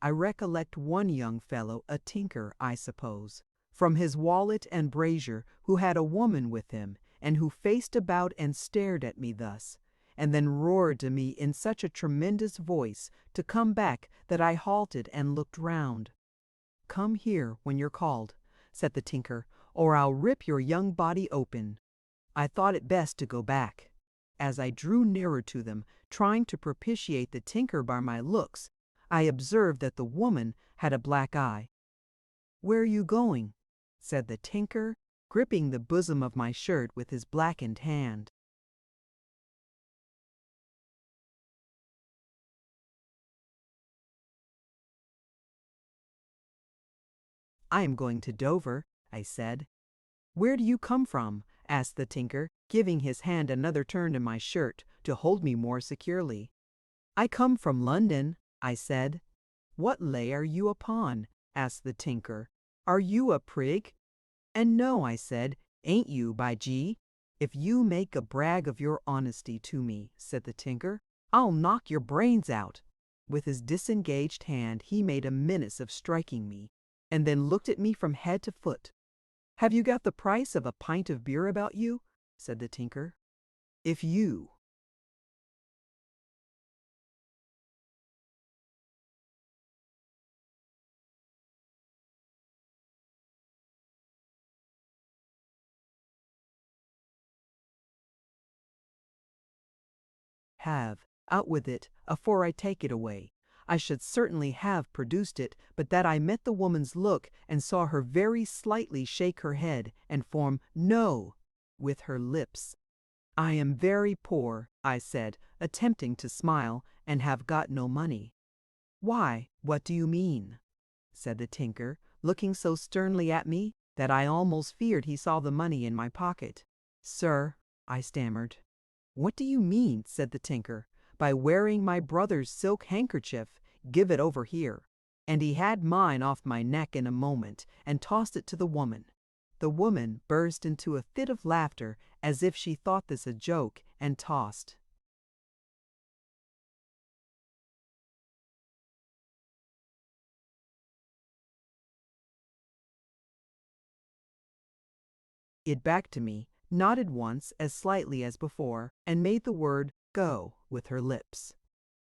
I recollect one young fellow, a tinker, I suppose, from his wallet and brazier, who had a woman with him, and who faced about and stared at me thus, and then roared to me in such a tremendous voice to come back that I halted and looked round. "Come here when you're called," said the tinker, "or I'll rip your young body open." I thought it best to go back. As I drew nearer to them, trying to propitiate the tinker by my looks, I observed that the woman had a black eye. "Where are you going?" said the tinker, gripping the bosom of my shirt with his blackened hand. "I am going to Dover," I said. "Where do you come from?" asked the tinker, giving his hand another turn to my shirt to hold me more securely. "I come from London," I said. "What lay are you upon?" asked the tinker. "Are you a prig?" "And no," I said, "ain't you, by G." "If you make a brag of your honesty to me," said the tinker, "I'll knock your brains out." With his disengaged hand he made a menace of striking me, and then looked at me from head to foot. "Have you got the price of a pint of beer about you?" said the tinker. "If you have, out with it, afore I take it away." I should certainly have produced it, but that I met the woman's look and saw her very slightly shake her head and form "No" with her lips. "I am very poor," I said, attempting to smile, "and have got no money." "Why, what do you mean?" said the tinker, looking so sternly at me that I almost feared he saw the money in my pocket. "Sir," I stammered. "What do you mean," said the tinker, "by wearing my brother's silk handkerchief? Give it over here." And he had mine off my neck in a moment, and tossed it to the woman. The woman burst into a fit of laughter, as if she thought this a joke, and tossed it back to me, nodded once as slightly as before, and made the word "go" with her lips.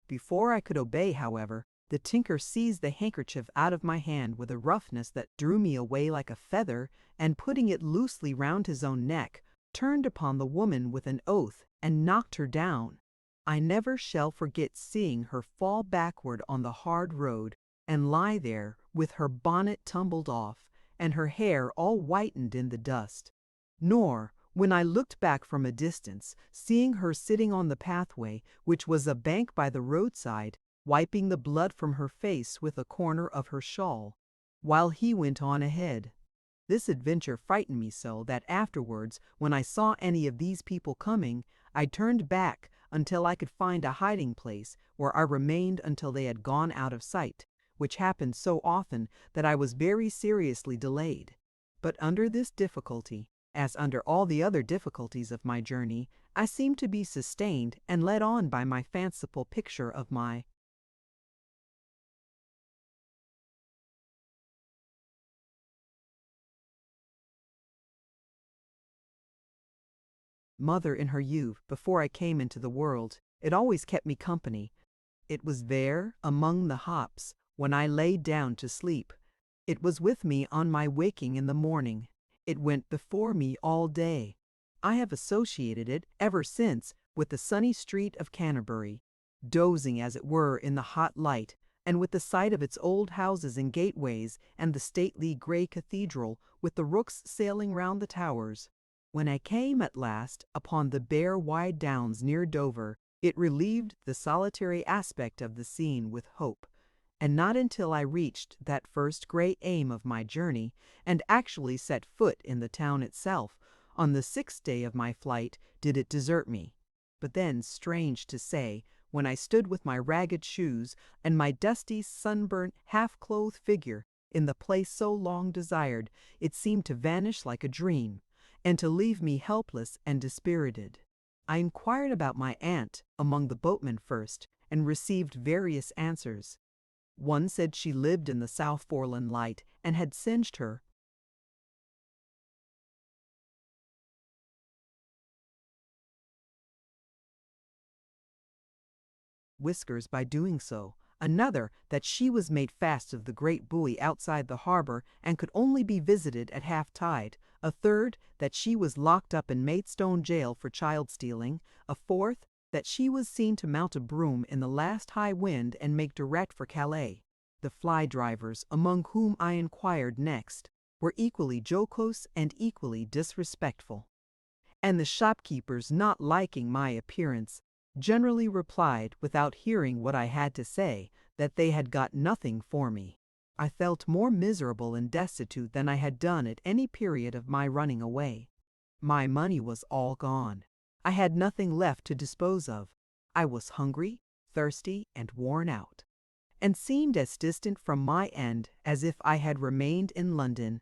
Before I could obey, however, the tinker seized the handkerchief out of my hand with a roughness that drew me away like a feather, and putting it loosely round his own neck, turned upon the woman with an oath, and knocked her down. I never shall forget seeing her fall backward on the hard road, and lie there with her bonnet tumbled off, and her hair all whitened in the dust. Nor, when I looked back from a distance, seeing her sitting on the pathway, which was a bank by the roadside, wiping the blood from her face with a corner of her shawl, while he went on ahead. This adventure frightened me so that afterwards, when I saw any of these people coming, I turned back until I could find a hiding place where I remained until they had gone out of sight, which happened so often that I was very seriously delayed. But under this difficulty, as under all the other difficulties of my journey, I seemed to be sustained and led on by my fanciful picture of my mother in her youth before I came into the world. It always kept me company. It was there, among the hops, when I laid down to sleep. It was with me on my waking in the morning. It went before me all day. I have associated it, ever since, with the sunny street of Canterbury, dozing as it were in the hot light, and with the sight of its old houses and gateways, and the stately grey cathedral, with the rooks sailing round the towers. When I came at last upon the bare wide downs near Dover, it relieved the solitary aspect of the scene with hope, and not until I reached that first great aim of my journey, and actually set foot in the town itself, on the 6th day of my flight, did it desert me. But then, strange to say, when I stood with my ragged shoes and my dusty, sunburnt, half-clothed figure in the place so long desired, it seemed to vanish like a dream, and to leave me helpless and dispirited. I inquired about my aunt among the boatmen first, and received various answers. One said she lived in the South Foreland light and had singed her whiskers by doing so. Another that she was made fast of the great buoy outside the harbor and could only be visited at half tide. A third that she was locked up in Maidstone jail for child stealing. A fourth that she was seen to mount a broom in the last high wind and make direct for Calais. The fly drivers, among whom I inquired next, were equally jocose and equally disrespectful. And the shopkeepers, not liking my appearance, generally replied, without hearing what I had to say, that they had got nothing for me. I felt more miserable and destitute than I had done at any period of my running away. My money was all gone. I had nothing left to dispose of. I was hungry, thirsty, and worn out, and seemed as distant from my end as if I had remained in London.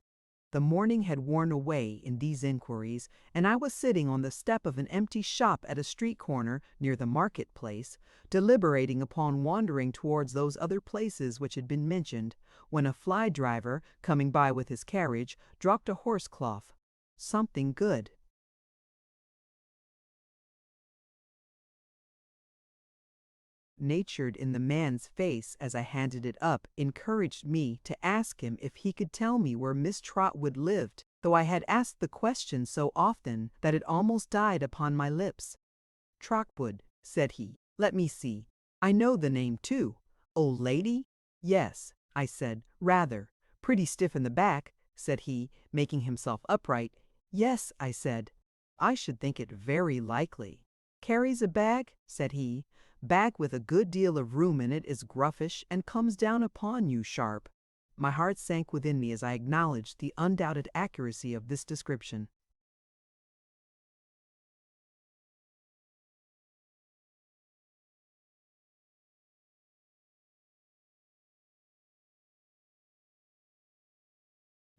The morning had worn away in these inquiries, and I was sitting on the step of an empty shop at a street corner near the market-place, deliberating upon wandering towards those other places which had been mentioned, when a fly-driver, coming by with his carriage, dropped a horse-cloth. Something good, natured in the man's face as I handed it up, encouraged me to ask him if he could tell me where Miss Trotwood lived, though I had asked the question so often that it almost died upon my lips. Trotwood, said he. Let me see. I know the name too. Old lady? Yes, I said, rather. Pretty stiff in the back, said he, making himself upright. Yes, I said. I should think it very likely. Carries a bag? Said he. Bag with a good deal of room in it is gruffish and comes down upon you sharp. My heart sank within me as I acknowledged the undoubted accuracy of this description.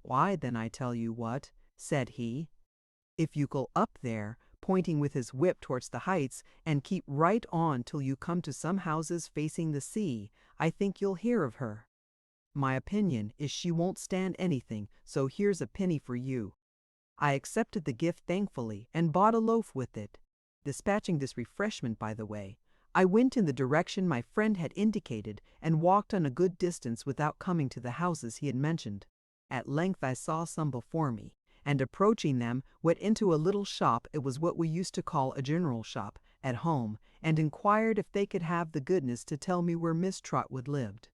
Why, then I tell you what, said he, if you go up there, pointing with his whip towards the heights, and keep right on till you come to some houses facing the sea, I think you'll hear of her. My opinion is she won't stand anything, so here's a penny for you. I accepted the gift thankfully and bought a loaf with it. Dispatching this refreshment by the way, I went in the direction my friend had indicated and walked on a good distance without coming to the houses he had mentioned. At length I saw some before me, and approaching them, went into a little shop, it was what we used to call a general shop, at home, and inquired if they could have the goodness to tell me where Miss Trotwood lived.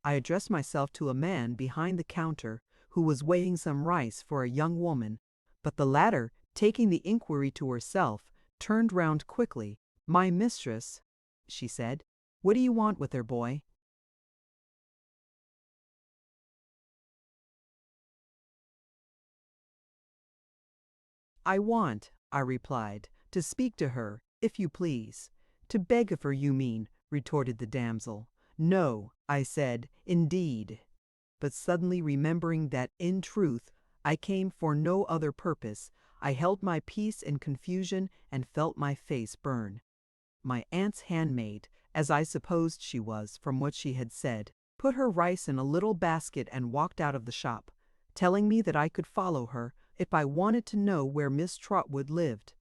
I addressed myself to a man behind the counter, who was weighing some rice for a young woman, but the latter, taking the inquiry to herself, turned round quickly. My mistress, she said, what do you want with her, boy? I want, I replied, to speak to her, if you please. To beg of her, you mean, retorted the damsel. No, I said, indeed. But suddenly remembering that, in truth, I came for no other purpose, I held my peace in confusion and felt my face burn. My aunt's handmaid, as I supposed she was from what she had said, put her rice in a little basket and walked out of the shop, telling me that I could follow her if I wanted to know where Miss Trotwood lived.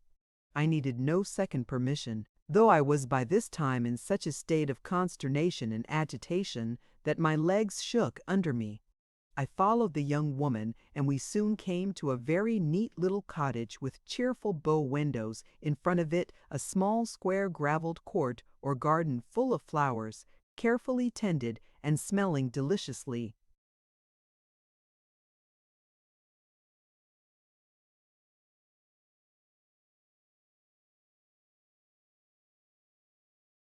I needed no second permission, though I was by this time in such a state of consternation and agitation that my legs shook under me. I followed the young woman, and we soon came to a very neat little cottage with cheerful bow windows, in front of it a small square gravelled court or garden full of flowers, carefully tended and smelling deliciously.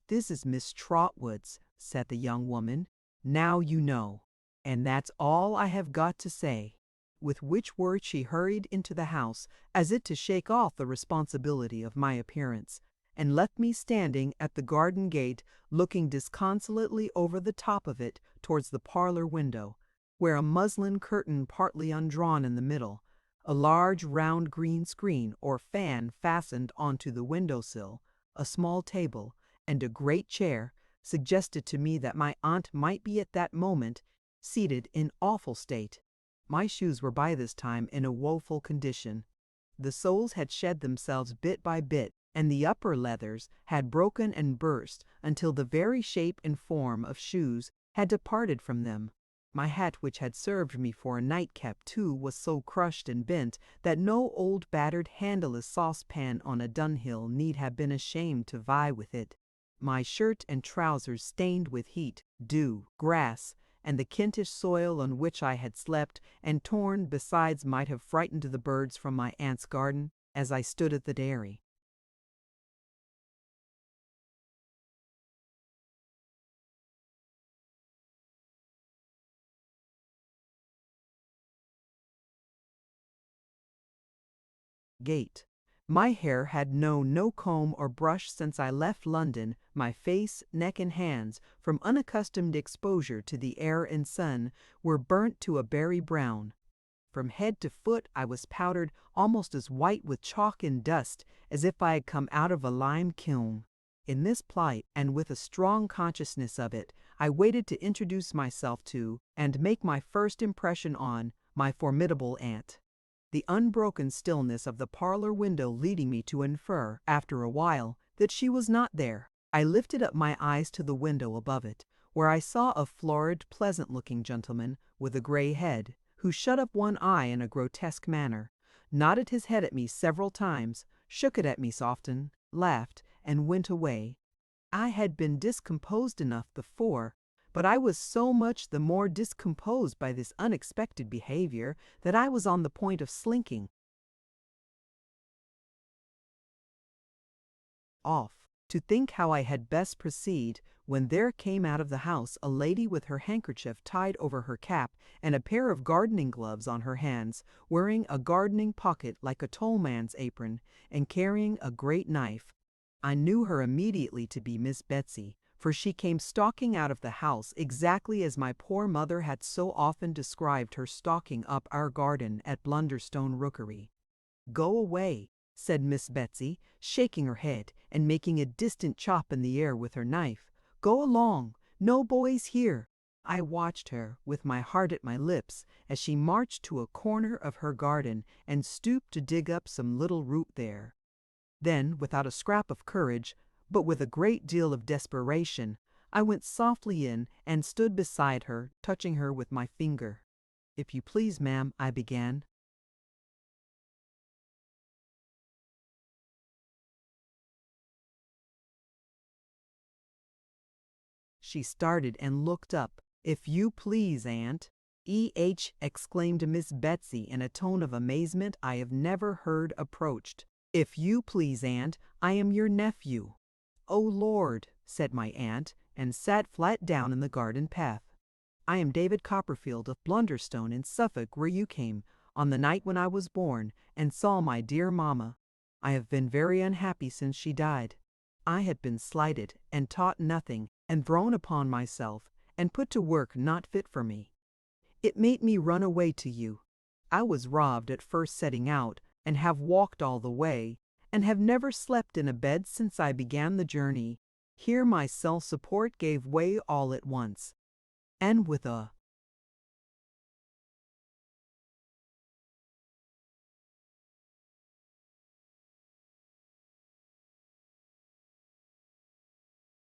"This is Miss Trotwood's," said the young woman. "Now you know. And that's all I have got to say." With which words she hurried into the house, as if to shake off the responsibility of my appearance, and left me standing at the garden gate, looking disconsolately over the top of it towards the parlor window, where a muslin curtain partly undrawn in the middle, a large round green screen or fan fastened onto the window-sill, a small table, and a great chair, suggested to me that my aunt might be at that moment seated in awful state. My shoes were by this time in a woeful condition. The soles had shed themselves bit by bit, and the upper leathers had broken and burst until the very shape and form of shoes had departed from them. My hat, which had served me for a nightcap too, was so crushed and bent that no old battered handleless saucepan on a dunghill need have been ashamed to vie with it. My shirt and trousers stained with heat, dew, grass, and the Kentish soil on which I had slept, and torn besides might have frightened the birds from my aunt's garden, as I stood at the dairy. Gate. My hair had known no comb or brush since I left London. My face, neck, and hands, from unaccustomed exposure to the air and sun, were burnt to a berry brown. From head to foot I was powdered almost as white with chalk and dust as if I had come out of a lime kiln. In this plight, and with a strong consciousness of it, I waited to introduce myself to, and make my first impression on, my formidable aunt. The unbroken stillness of the parlor window leading me to infer, after a while, that she was not there. I lifted up my eyes to the window above it, where I saw a florid, pleasant-looking gentleman with a grey head, who shut up one eye in a grotesque manner, nodded his head at me several times, shook it at me often, laughed, and went away. I had been discomposed enough before, but I was so much the more discomposed by this unexpected behavior that I was on the point of slinking off, to think how I had best proceed, when there came out of the house a lady with her handkerchief tied over her cap and a pair of gardening gloves on her hands, wearing a gardening pocket like a tollman's apron, and carrying a great knife. I knew her immediately to be Miss Betsy, for she came stalking out of the house exactly as my poor mother had so often described her stalking up our garden at Blunderstone Rookery. "Go away," said Miss Betsy, shaking her head and making a distant chop in the air with her knife. "Go along, no boys here." I watched her, with my heart at my lips, as she marched to a corner of her garden and stooped to dig up some little root there. Then, without a scrap of courage, but with a great deal of desperation, I went softly in and stood beside her, touching her with my finger. "If you please, ma'am," I began. She started and looked up. "If you please, aunt." exclaimed Miss Betsy in a tone of amazement I have never heard approached. "If you please, aunt, I am your nephew." "Oh, Lord," said my aunt, and sat flat down in the garden path. "I am David Copperfield of Blunderstone in Suffolk, where you came, on the night when I was born, and saw my dear mamma. I have been very unhappy since she died." I had been slighted and taught nothing and thrown upon myself and put to work not fit for me. It made me run away to you. I was robbed at first setting out, and have walked all the way, and have never slept in a bed since I began the journey. Here my self-support gave way all at once, and with a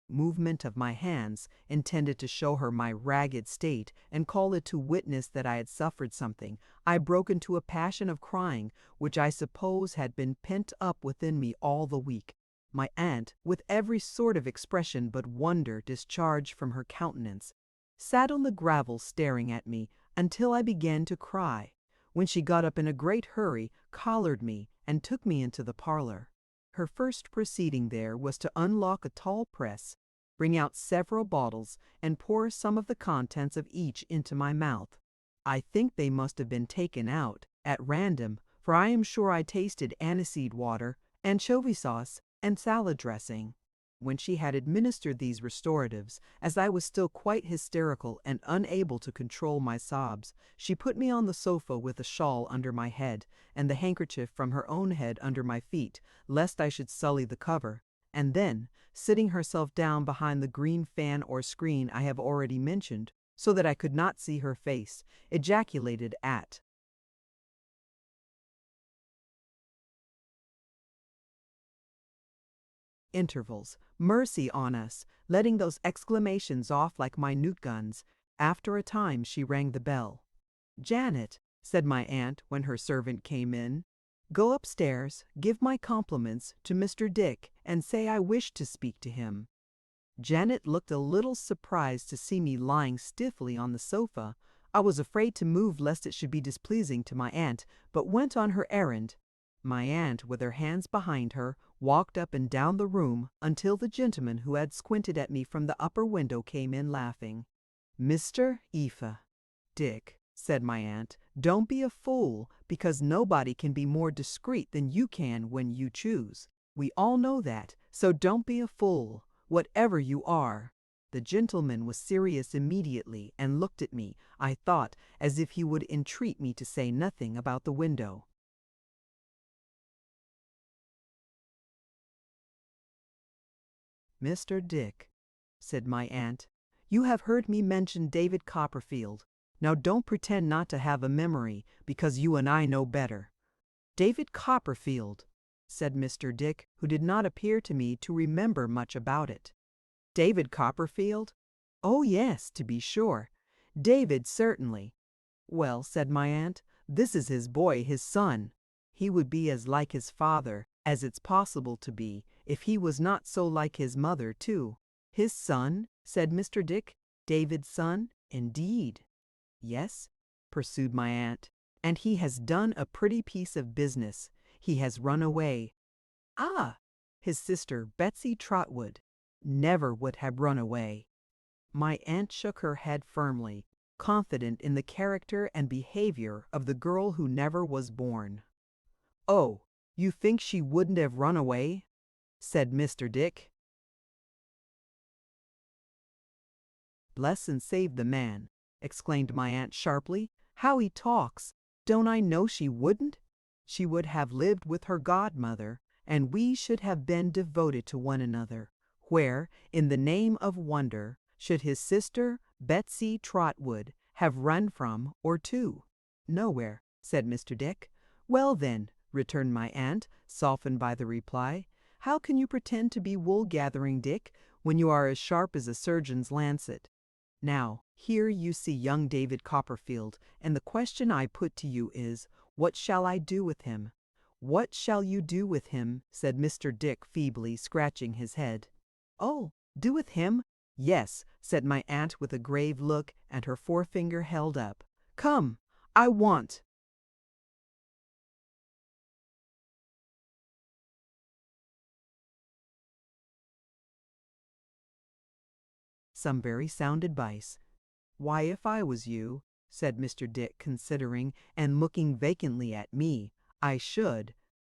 movement of my hands, intended to show her my ragged state and call it to witness that I had suffered something, I broke into a passion of crying, which I suppose had been pent up within me all the week. My aunt, with every sort of expression but wonder discharged from her countenance, sat on the gravel staring at me until I began to cry, when she got up in a great hurry, collared me, and took me into the parlor. Her first proceeding there was to unlock a tall press, bring out several bottles, and pour some of the contents of each into my mouth. I think they must have been taken out at random, for I am sure I tasted aniseed water, anchovy sauce, and salad dressing. When she had administered these restoratives, as I was still quite hysterical and unable to control my sobs, she put me on the sofa with a shawl under my head, and the handkerchief from her own head under my feet, lest I should sully the cover, and then, sitting herself down behind the green fan or screen I have already mentioned, so that I could not see her face, ejaculated at intervals, "Mercy on us," letting those exclamations off like minute guns. After a time she rang the bell. "Janet," said my aunt when her servant came in, "go upstairs, give my compliments to Mr. Dick, and say I wish to speak to him." Janet looked a little surprised to see me lying stiffly on the sofa. I was afraid to move lest it should be displeasing to my aunt, but went on her errand. My aunt, with her hands behind her, walked up and down the room until the gentleman who had squinted at me from the upper window came in laughing. "Mr. Dick," said my aunt, "don't be a fool, because nobody can be more discreet than you can when you choose. We all know that, so don't be a fool, whatever you are." The gentleman was serious immediately and looked at me, I thought, as if he would entreat me to say nothing about the window. "Mr. Dick," said my aunt, "you have heard me mention David Copperfield. Now don't pretend not to have a memory, because you and I know better." "David Copperfield," said Mr. Dick, who did not appear to me to remember much about it. "David Copperfield? Oh yes, to be sure. David, certainly." "Well," said my aunt, "this is his boy, his son. He would be as like his father as it's possible to be, if he was not so like his mother, too." "His son?" said Mr. Dick. "David's son, indeed." "Yes," pursued my aunt, "and he has done a pretty piece of business. He has run away." "Ah! His sister, Betsy Trotwood, never would have run away." My aunt shook her head firmly, confident in the character and behavior of the girl who never was born. "Oh, you think she wouldn't have run away?" said Mr. Dick. "Bless and save the man," exclaimed my aunt sharply. "How he talks! Don't I know she wouldn't? She would have lived with her godmother, and we should have been devoted to one another. Where, in the name of wonder, should his sister, Betsy Trotwood, have run from or to?" "Nowhere," said Mr. Dick. "Well then," returned my aunt, softened by the reply, "how can you pretend to be wool-gathering, Dick, when you are as sharp as a surgeon's lancet? Now, here you see young David Copperfield, and the question I put to you is, what shall I do with him?" "What shall you do with him?" said Mr. Dick feebly, scratching his head. "Oh, do with him? Yes," said my aunt with a grave look and her forefinger held up. "Come, I want." Some very sound advice. "Why, if I was you," said Mr. Dick, considering and looking vacantly at me, "I should."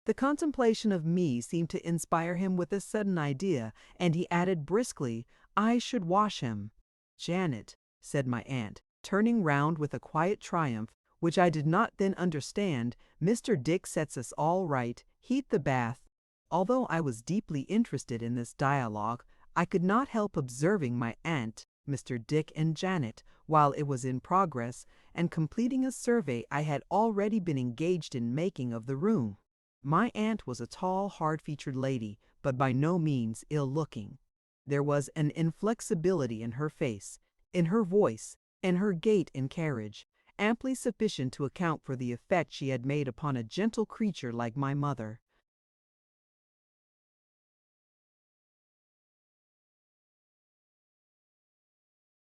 The contemplation of me seemed to inspire him with a sudden idea, and he added briskly, "I should wash him." "Janet," said my aunt, turning round with a quiet triumph, which I did not then understand, "Mr. Dick sets us all right. Heat the bath." Although I was deeply interested in this dialogue, I could not help observing my aunt, Mr. Dick, and Janet, while it was in progress, and completing a survey I had already been engaged in making of the room. My aunt was a tall, hard-featured lady, but by no means ill-looking. There was an inflexibility in her face, in her voice, in her gait and carriage, amply sufficient to account for the effect she had made upon a gentle creature like my mother.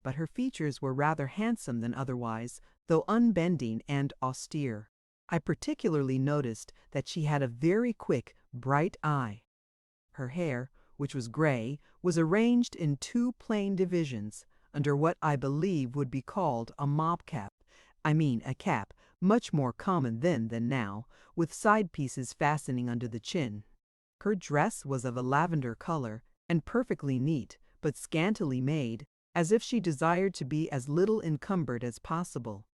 But her features were rather handsome than otherwise, though unbending and austere. I particularly noticed that she had a very quick, bright eye. Her hair, which was gray, was arranged in two plain divisions, under what I believe would be called a mob cap. I mean a cap, much more common then than now, with side pieces fastening under the chin. Her dress was of a lavender color, and perfectly neat, but scantily made, as if she desired to be as little encumbered as possible.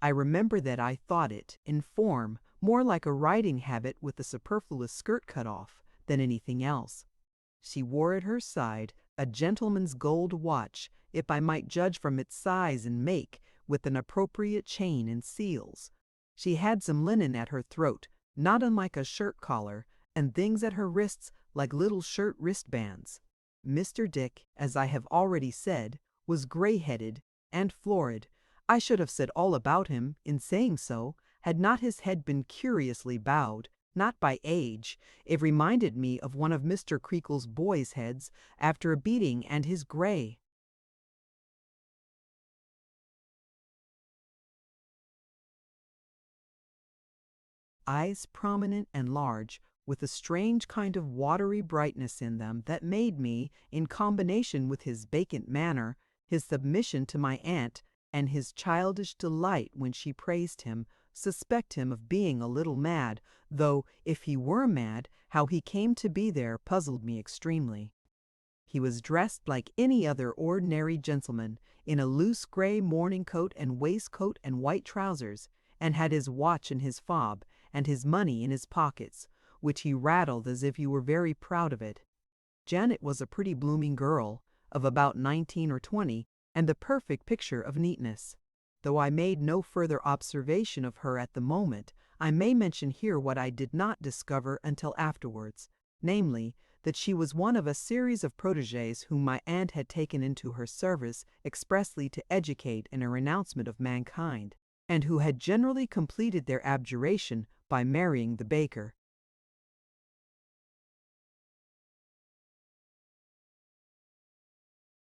I remember that I thought it, in form, more like a riding habit with the superfluous skirt cut off, than anything else. She wore at her side a gentleman's gold watch, if I might judge from its size and make, with an appropriate chain and seals. She had some linen at her throat, not unlike a shirt collar, and things at her wrists like little shirt wristbands. Mr. Dick, as I have already said, was gray-headed and florid. I should have said all about him, in saying so, had not his head been curiously bowed, not by age. It reminded me of one of Mr. Creakle's boys' heads after a beating, and his gray. Eyes prominent and large, with a strange kind of watery brightness in them that made me, in combination with his vacant manner, his submission to my aunt, and his childish delight when she praised him, suspect him of being a little mad, though, if he were mad, how he came to be there puzzled me extremely. He was dressed like any other ordinary gentleman, in a loose gray morning coat and waistcoat and white trousers, and had his watch in his fob, and his money in his pockets, which he rattled as if he were very proud of it. Janet was a pretty blooming girl, of about 19 or 20, and the perfect picture of neatness. Though I made no further observation of her at the moment, I may mention here what I did not discover until afterwards, namely, that she was one of a series of protégées whom my aunt had taken into her service expressly to educate in a renouncement of mankind, and who had generally completed their abjuration by marrying the baker.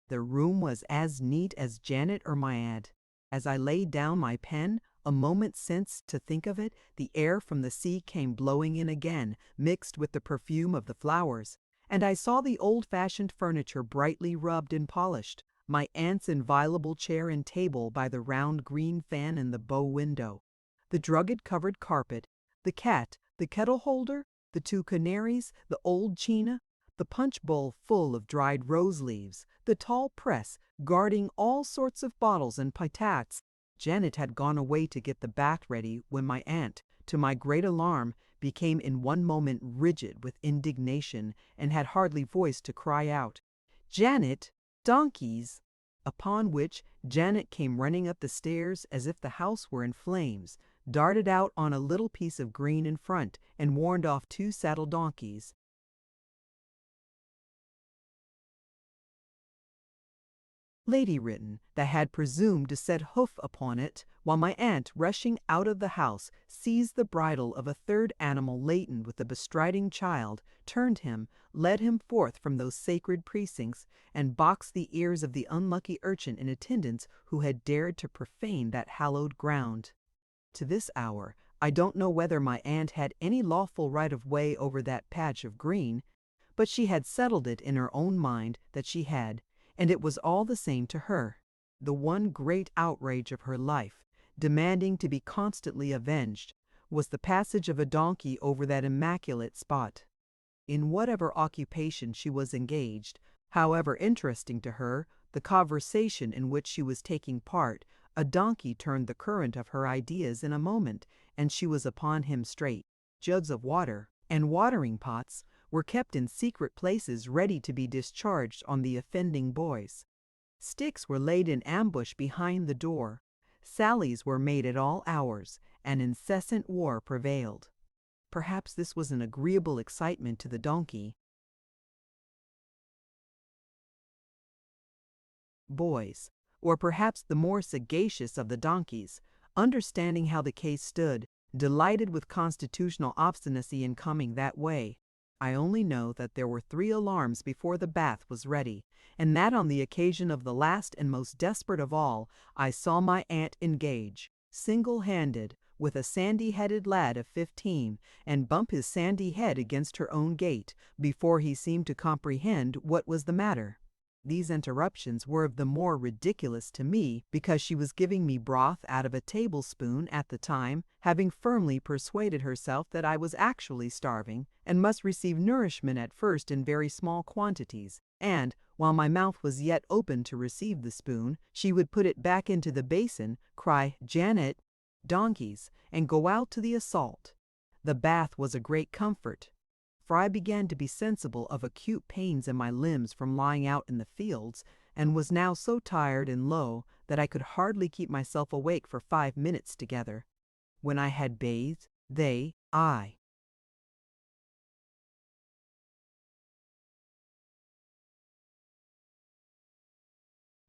The room was as neat as Janet or my aunt. As I laid down my pen, a moment since, to think of it, the air from the sea came blowing in again, mixed with the perfume of the flowers, and I saw the old-fashioned furniture brightly rubbed and polished, my aunt's inviolable chair and table by the round green fan in the bow window, the drugget-covered carpet, the cat, the kettle-holder, the two canaries, the old china, the punch-bowl full of dried rose-leaves, the tall press guarding all sorts of bottles and pipats. Janet had gone away to get the bath ready when my aunt, to my great alarm, became in one moment rigid with indignation and had hardly voice to cry out, "Janet, donkeys!" Upon which Janet came running up the stairs as if the house were in flames, darted out on a little piece of green in front, and warned off 2 saddle donkeys. Lady written, that had presumed to set hoof upon it, while my aunt, rushing out of the house, seized the bridle of a third animal laden with the bestriding child, turned him, led him forth from those sacred precincts, and boxed the ears of the unlucky urchin in attendance who had dared to profane that hallowed ground. To this hour, I don't know whether my aunt had any lawful right of way over that patch of green, but she had settled it in her own mind that she had, and it was all the same to her, the one great outrage of her life, demanding to be constantly avenged, was the passage of a donkey over that immaculate spot. In whatever occupation she was engaged, however interesting to her the conversation in which she was taking part, a donkey turned the current of her ideas in a moment, and she was upon him straight. Jugs of water and watering pots were kept in secret places ready to be discharged on the offending boys. Sticks were laid in ambush behind the door. Sallies were made at all hours, and incessant war prevailed. Perhaps this was an agreeable excitement to the donkey. Boys, or perhaps the more sagacious of the donkeys, understanding how the case stood, delighted with constitutional obstinacy in coming that way. I only know that there were 3 alarms before the bath was ready, and that on the occasion of the last and most desperate of all, I saw my aunt engage, single-handed, with a sandy-headed lad of 15, and bump his sandy head against her own gate, before he seemed to comprehend what was the matter. These interruptions were of the more ridiculous to me because she was giving me broth out of a tablespoon at the time, having firmly persuaded herself that I was actually starving and must receive nourishment at first in very small quantities, and, while my mouth was yet open to receive the spoon, she would put it back into the basin, cry "Janet," donkeys, and go out to the assault. The bath was a great comfort, for I began to be sensible of acute pains in my limbs from lying out in the fields, and was now so tired and low that I could hardly keep myself awake for 5 minutes together. When I had bathed,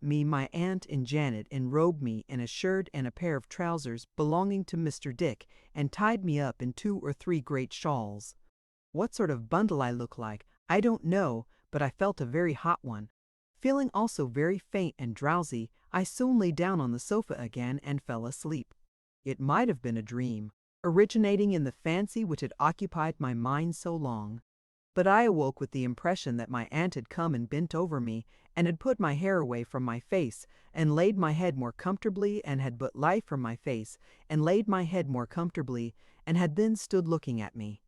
my aunt and Janet enrobed me in a shirt and a pair of trousers belonging to Mr. Dick, and tied me up in 2 or 3 great shawls. What sort of bundle I looked like, I don't know, but I felt a very hot one. Feeling also very faint and drowsy, I soon lay down on the sofa again and fell asleep. It might have been a dream, originating in the fancy which had occupied my mind so long. But I awoke with the impression that my aunt had come and bent over me, and had put my hair away from my face, and laid my head more comfortably, and had put life from my face, and laid my head more comfortably, and had then stood looking at me.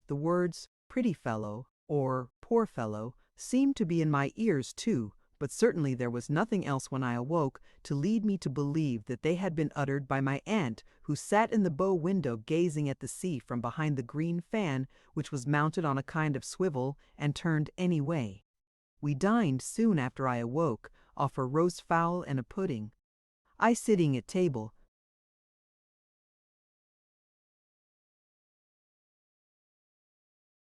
The words "pretty fellow" or "poor fellow" seemed to be in my ears too, but certainly there was nothing else when I awoke to lead me to believe that they had been uttered by my aunt, who sat in the bow window gazing at the sea from behind the green fan which was mounted on a kind of swivel and turned any way. We dined soon after I awoke, off a roast fowl and a pudding. I sitting at table,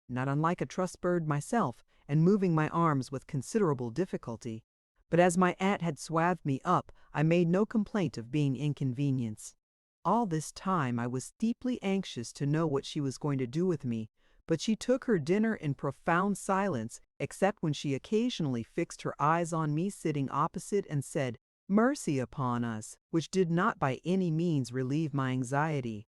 not unlike a trussed bird myself, and moving my arms with considerable difficulty. But as my aunt had swathed me up, I made no complaint of being inconvenienced. All this time I was deeply anxious to know what she was going to do with me, but she took her dinner in profound silence, except when she occasionally fixed her eyes on me sitting opposite and said, "Mercy upon us," which did not by any means relieve my anxiety.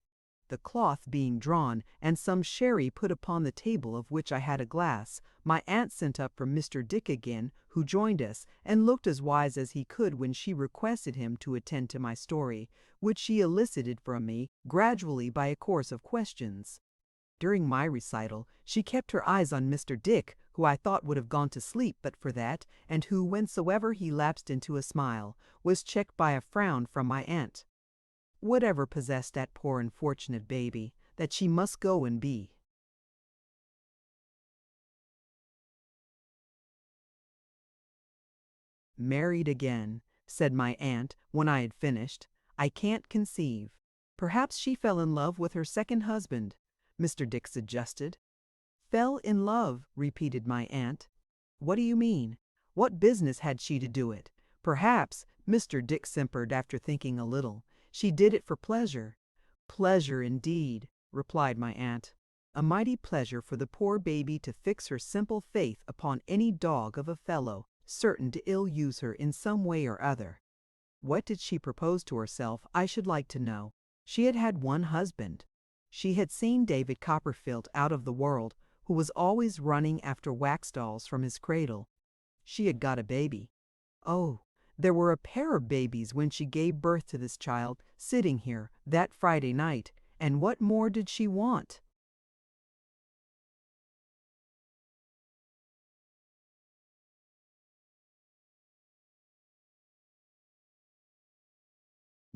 The cloth being drawn, and some sherry put upon the table of which I had a glass, my aunt sent up for Mr. Dick again, who joined us, and looked as wise as he could when she requested him to attend to my story, which she elicited from me gradually by a course of questions. During my recital, she kept her eyes on Mr. Dick, who I thought would have gone to sleep but for that, and who, whensoever he lapsed into a smile, was checked by a frown from my aunt. Whatever possessed that poor unfortunate baby, that she must go and be. Married again, said my aunt when I had finished. I can't conceive. Perhaps she fell in love with her second husband, Mr. Dick suggested. Fell in love, repeated my aunt. What do you mean? What business had she to do it? Perhaps, Mr. Dick simpered after thinking a little, she did it for pleasure. Pleasure indeed, replied my aunt. A mighty pleasure for the poor baby to fix her simple faith upon any dog of a fellow, certain to ill-use her in some way or other. What did she propose to herself, I should like to know. She had had one husband. She had seen David Copperfield out of the world, who was always running after wax dolls from his cradle. She had got a baby. Oh, there were a pair of babies when she gave birth to this child, sitting here, that Friday night, And what more did she want?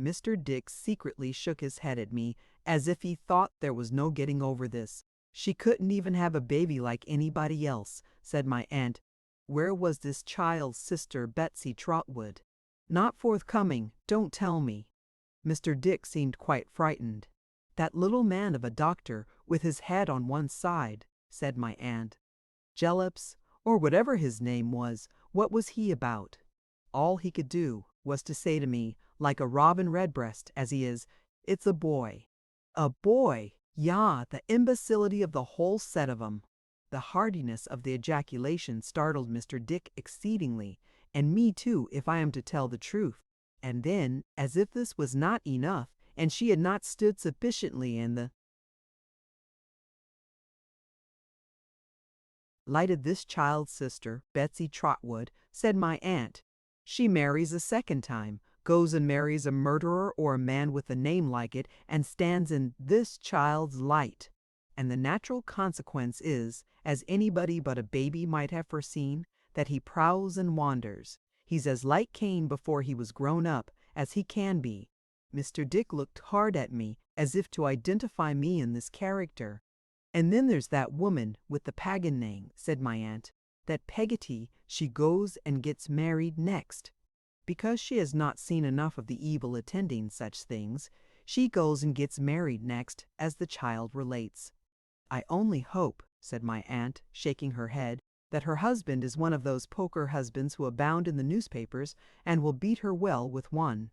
Mr. Dick secretly shook his head at me, as if he thought there was no getting over this. She couldn't even have a baby like anybody else, said my aunt. Where was this child's sister, Betsy Trotwood? Not forthcoming, don't tell me. Mr. Dick seemed quite frightened. That little man of a doctor, with his head on one side, said my aunt. Jellips, or whatever his name was, what was he about? All he could do was to say to me, like a Robin Redbreast as he is, "It's a boy." A boy! Yah, the imbecility of the whole set of 'em. The heartiness of the ejaculation startled Mr. Dick exceedingly, and me too, if I am to tell the truth. And then, as if this was not enough, and she had not stood sufficiently in the light of this child's sister, Betsy Trotwood, said my aunt. She marries a second time, goes and marries a murderer or a man with a name like it, and stands in this child's light. And the natural consequence is, as anybody but a baby might have foreseen, that he prowls and wanders. He's as like Cain before he was grown up as he can be. Mr. Dick looked hard at me, as if to identify me in this character. And then there's that woman with the pagan name, said my aunt. That Peggotty, she goes and gets married next. Because she has not seen enough of the evil attending such things, she goes and gets married next, as the child relates. I only hope, said my aunt, shaking her head, that her husband is one of those poker husbands who abound in the newspapers, and will beat her well with one.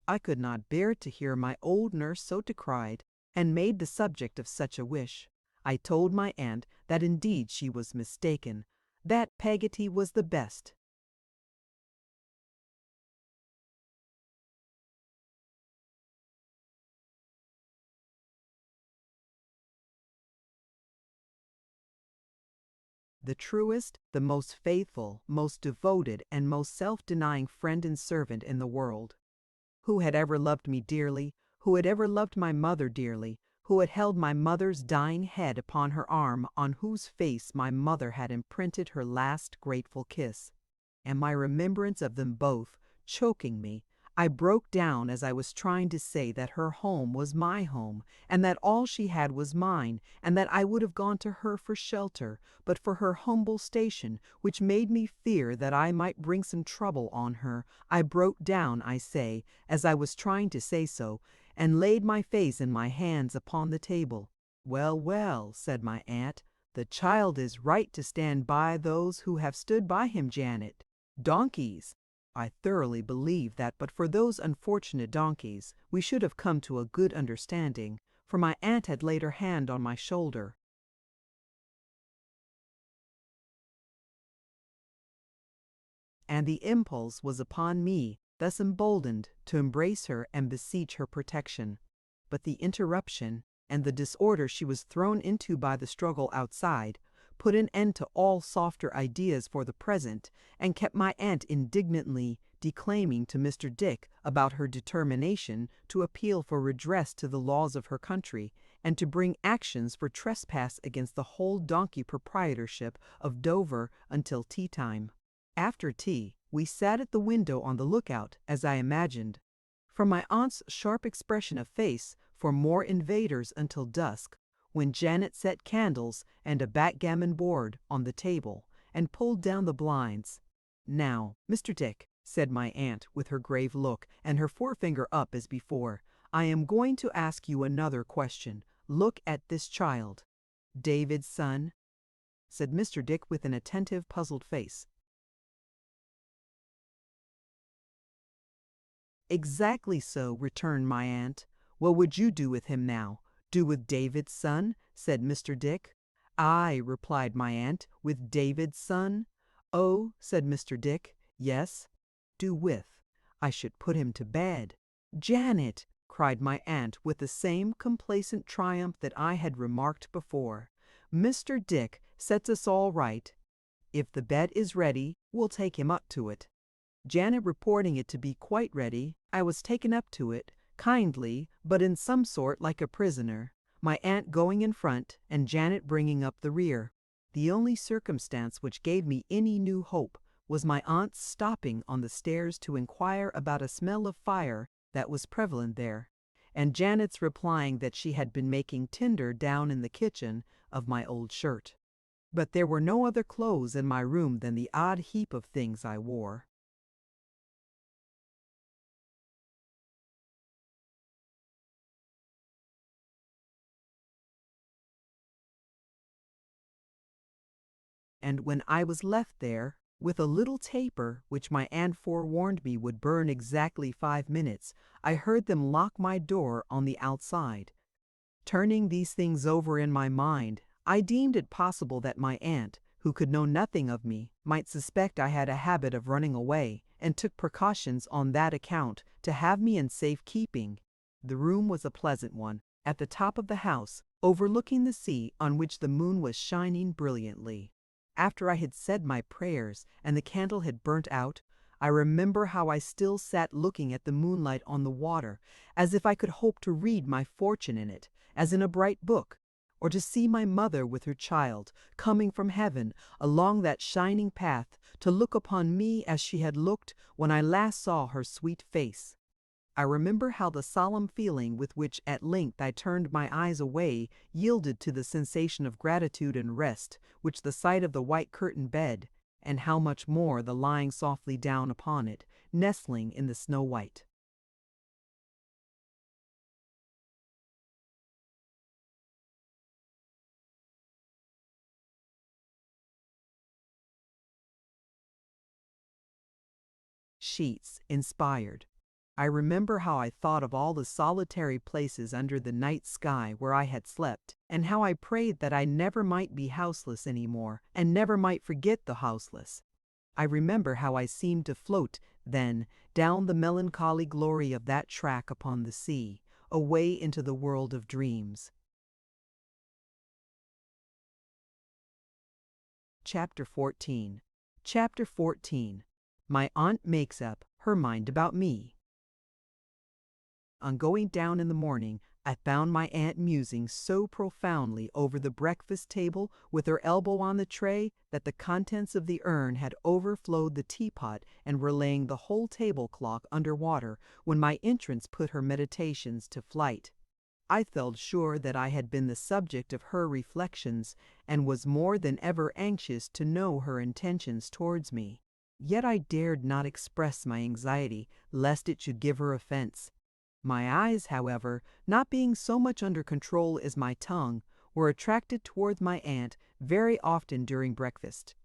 I could not bear to hear my old nurse so decried, and made the subject of such a wish. I told my aunt that indeed she was mistaken, that Peggotty was the best. The truest, the most faithful, most devoted, and most self-denying friend and servant in the world. Who had ever loved me dearly, who had ever loved my mother dearly, who had held my mother's dying head upon her arm, on whose face my mother had imprinted her last grateful kiss. And my remembrance of them both, choking me, I broke down as I was trying to say that her home was my home, and that all she had was mine, and that I would have gone to her for shelter, but for her humble station, which made me fear that I might bring some trouble on her. I broke down, I say, as I was trying to say so, and laid my face in my hands upon the table. Well, well, said my aunt, the child is right to stand by those who have stood by him, Janet. Donkeys! I thoroughly believe that but for those unfortunate donkeys, we should have come to a good understanding, for my aunt had laid her hand on my shoulder. And the impulse was upon me, thus emboldened, to embrace her and beseech her protection. But the interruption, and the disorder she was thrown into by the struggle outside, put an end to all softer ideas for the present, and kept my aunt indignantly declaiming to Mr. Dick about her determination to appeal for redress to the laws of her country, and to bring actions for trespass against the whole donkey proprietorship of Dover until tea time. After tea, we sat at the window on the lookout, as I imagined, from my aunt's sharp expression of face, for more invaders until dusk, when Janet set candles and a backgammon board on the table, and pulled down the blinds. Now, Mr. Dick, said my aunt with her grave look and her forefinger up as before, I am going to ask you another question. Look at this child. David's son? Said Mr. Dick with an attentive, puzzled face. Exactly so, returned my aunt. What would you do with him now? Do with David's son? Said Mr. Dick. Aye, replied my aunt, with David's son? Oh, said Mr. Dick, yes. Do with. I should put him to bed. Janet, cried my aunt with the same complacent triumph that I had remarked before. Mr. Dick sets us all right. If the bed is ready, we'll take him up to it. Janet reporting it to be quite ready, I was taken up to it, kindly, but in some sort like a prisoner, my aunt going in front and Janet bringing up the rear. The only circumstance which gave me any new hope was my aunt's stopping on the stairs to inquire about a smell of fire that was prevalent there, and Janet's replying that she had been making tinder down in the kitchen of my old shirt. But there were no other clothes in my room than the odd heap of things I wore. And when I was left there, with a little taper which my aunt forewarned me would burn exactly 5 minutes, I heard them lock my door on the outside. Turning these things over in my mind, I deemed it possible that my aunt, who could know nothing of me, might suspect I had a habit of running away, and took precautions on that account to have me in safe keeping. The room was a pleasant one, at the top of the house, overlooking the sea on which the moon was shining brilliantly. After I had said my prayers and the candle had burnt out, I remember how I still sat looking at the moonlight on the water, as if I could hope to read my fortune in it, as in a bright book, or to see my mother with her child coming from heaven along that shining path to look upon me as she had looked when I last saw her sweet face. I remember how the solemn feeling with which at length I turned my eyes away yielded to the sensation of gratitude and rest which the sight of the white curtained bed, and how much more the lying softly down upon it, nestling in the snow white. Sheets, inspired. I remember how I thought of all the solitary places under the night sky where I had slept, and how I prayed that I never might be houseless any more, and never might forget the houseless. I remember how I seemed to float, then, down the melancholy glory of that track upon the sea, away into the world of dreams. Chapter 14. Chapter 14. My aunt makes up her mind about me. On going down in the morning, I found my aunt musing so profoundly over the breakfast table with her elbow on the tray that the contents of the urn had overflowed the teapot and were laying the whole tablecloth under water when my entrance put her meditations to flight. I felt sure that I had been the subject of her reflections, and was more than ever anxious to know her intentions towards me. Yet I dared not express my anxiety, lest it should give her offense. My eyes, however, not being so much under control as my tongue, were attracted towards my aunt very often during breakfast.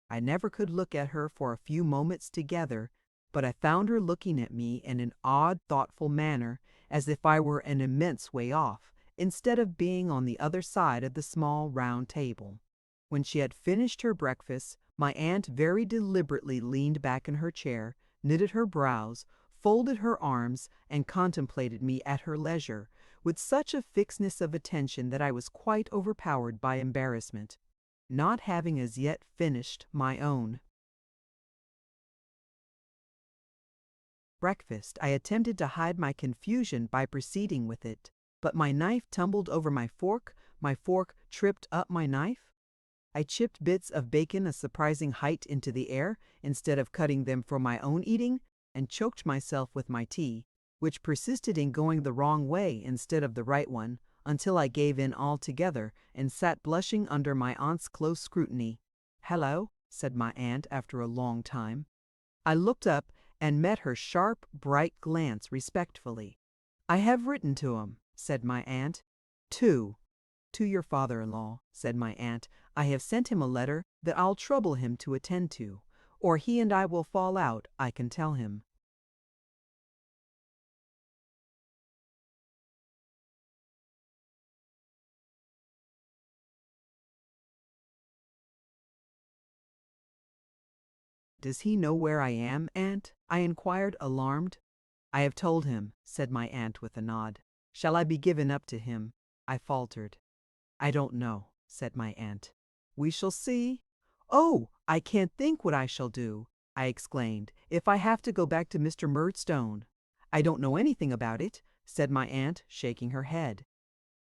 I never could look at her for a few moments together, but I found her looking at me in an odd, thoughtful manner, as if I were an immense way off, instead of being on the other side of the small round table. When she had finished her breakfast, my aunt very deliberately leaned back in her chair, knitted her brows, folded her arms, and contemplated me at her leisure, with such a fixedness of attention that I was quite overpowered by embarrassment, not having as yet finished my own. Breakfast, I attempted to hide my confusion by proceeding with it, but my knife tumbled over my fork tripped up my knife. I chipped bits of bacon a surprising height into the air, instead of cutting them for my own eating, and choked myself with my tea, which persisted in going the wrong way instead of the right one, until I gave in altogether, and sat blushing under my aunt's close scrutiny. "Hello," said my aunt after a long time. I looked up and met her sharp, bright glance respectfully. "I have written to him," said my aunt. "To your father-in-law," said my aunt. "I have sent him a letter that I'll trouble him to attend to, or he and I will fall out, I can tell him." "Does he know where I am, aunt?" I inquired, alarmed. "I have told him," said my aunt with a nod. "Shall I be given up to him?" I faltered. "I don't know," said my aunt. "We shall see." "Oh, I can't think what I shall do," I exclaimed, "if I have to go back to Mr. Murdstone." "I don't know anything about it," said my aunt, shaking her head.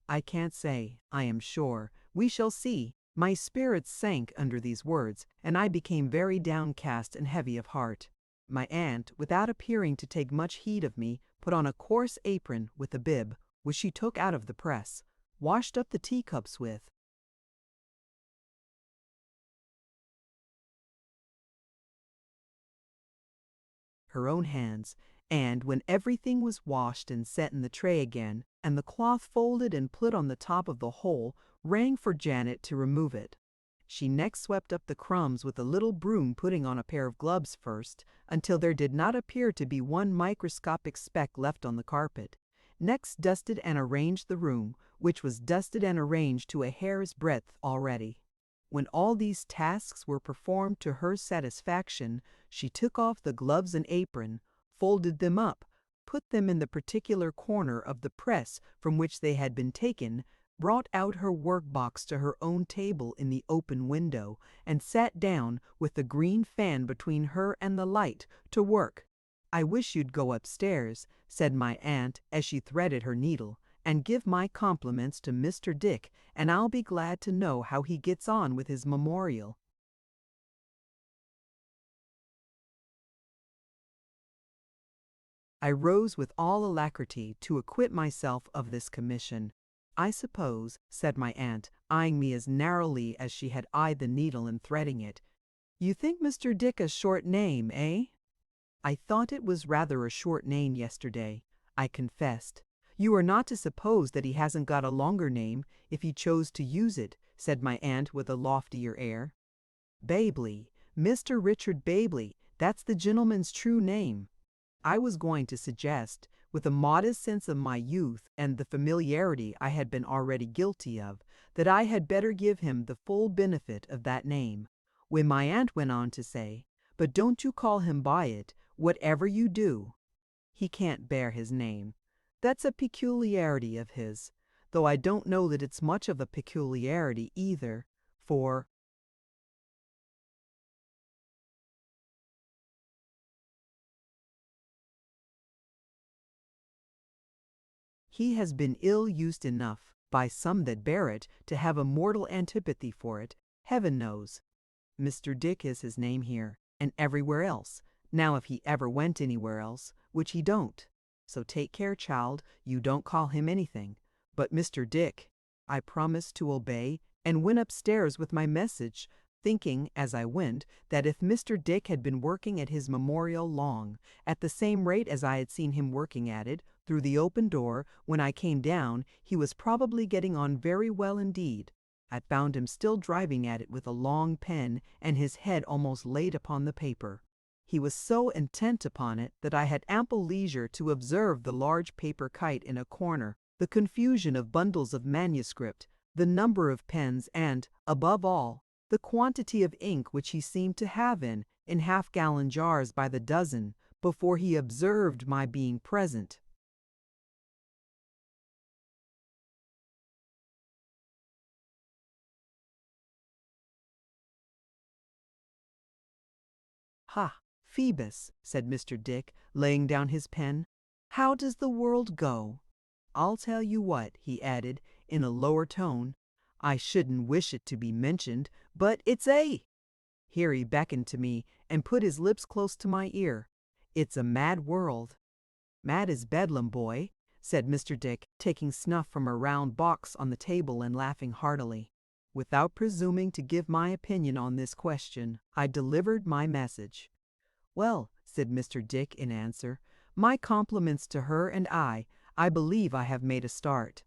I can't say, I am sure. We shall see. My spirits sank under these words, and I became very downcast and heavy of heart. My aunt, without appearing to take much heed of me, put on a coarse apron with a bib, which she took out of the press, washed up the teacups with her own hands, and when everything was washed and set in the tray again, and the cloth folded and put on the top of the whole, rang for Janet to remove it. She next swept up the crumbs with a little broom, putting on a pair of gloves first, until there did not appear to be one microscopic speck left on the carpet. Next dusted and arranged the room, which was dusted and arranged to a hair's breadth already. When all these tasks were performed to her satisfaction, she took off the gloves and apron, folded them up, put them in the particular corner of the press from which they had been taken, brought out her work-box to her own table in the open window, and sat down, with the green fan between her and the light, to work. "I wish you'd go upstairs," said my aunt as she threaded her needle, "and give my compliments to Mr. Dick, and I'll be glad to know how he gets on with his memorial." I rose with all alacrity to acquit myself of this commission. "I suppose," said my aunt, eyeing me as narrowly as she had eyed the needle in threading it, "you think Mr. Dick a short name, eh?" "I thought it was rather a short name yesterday," I confessed. "You are not to suppose that he hasn't got a longer name, if he chose to use it," said my aunt with a loftier air. "Babley, Mr. Richard Babley, that's the gentleman's true name." I was going to suggest, with a modest sense of my youth and the familiarity I had been already guilty of, that I had better give him the full benefit of that name, when my aunt went on to say, "But don't you call him by it, whatever you do. He can't bear his name. That's a peculiarity of his, though I don't know that it's much of a peculiarity either, for he has been ill-used enough, by some that bear it, to have a mortal antipathy for it, heaven knows. Mr. Dick is his name here, and everywhere else, now if he ever went anywhere else, which he don't. So take care, child, you don't call him anything. But Mr. Dick." I promised to obey, and went upstairs with my message, thinking, as I went, that if Mr. Dick had been working at his memorial long, at the same rate as I had seen him working at it, through the open door, when I came down, he was probably getting on very well indeed. I found him still driving at it with a long pen, and his head almost laid upon the paper. He was so intent upon it that I had ample leisure to observe the large paper kite in a corner, the confusion of bundles of manuscript, the number of pens, and, above all, the quantity of ink which he seemed to have in half-gallon jars by the dozen, before he observed my being present. "Ha, Phoebus," said Mr. Dick, laying down his pen, "how does the world go? I'll tell you what," he added, in a lower tone, "I shouldn't wish it to be mentioned, but it's a—" Here he beckoned to me, and put his lips close to my ear. "It's a mad world." "Mad as Bedlam, boy," said Mr. Dick, taking snuff from a round box on the table and laughing heartily. Without presuming to give my opinion on this question, I delivered my message. "Well," said Mr. Dick in answer, "my compliments to her and I believe I have made a start."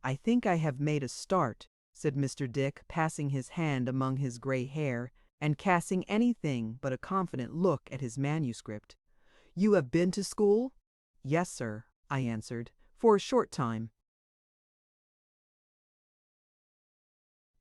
"I think I have made a start," said Mr. Dick, passing his hand among his gray hair, and casting anything but a confident look at his manuscript. "You have been to school?" "Yes, sir," I answered, "for a short time."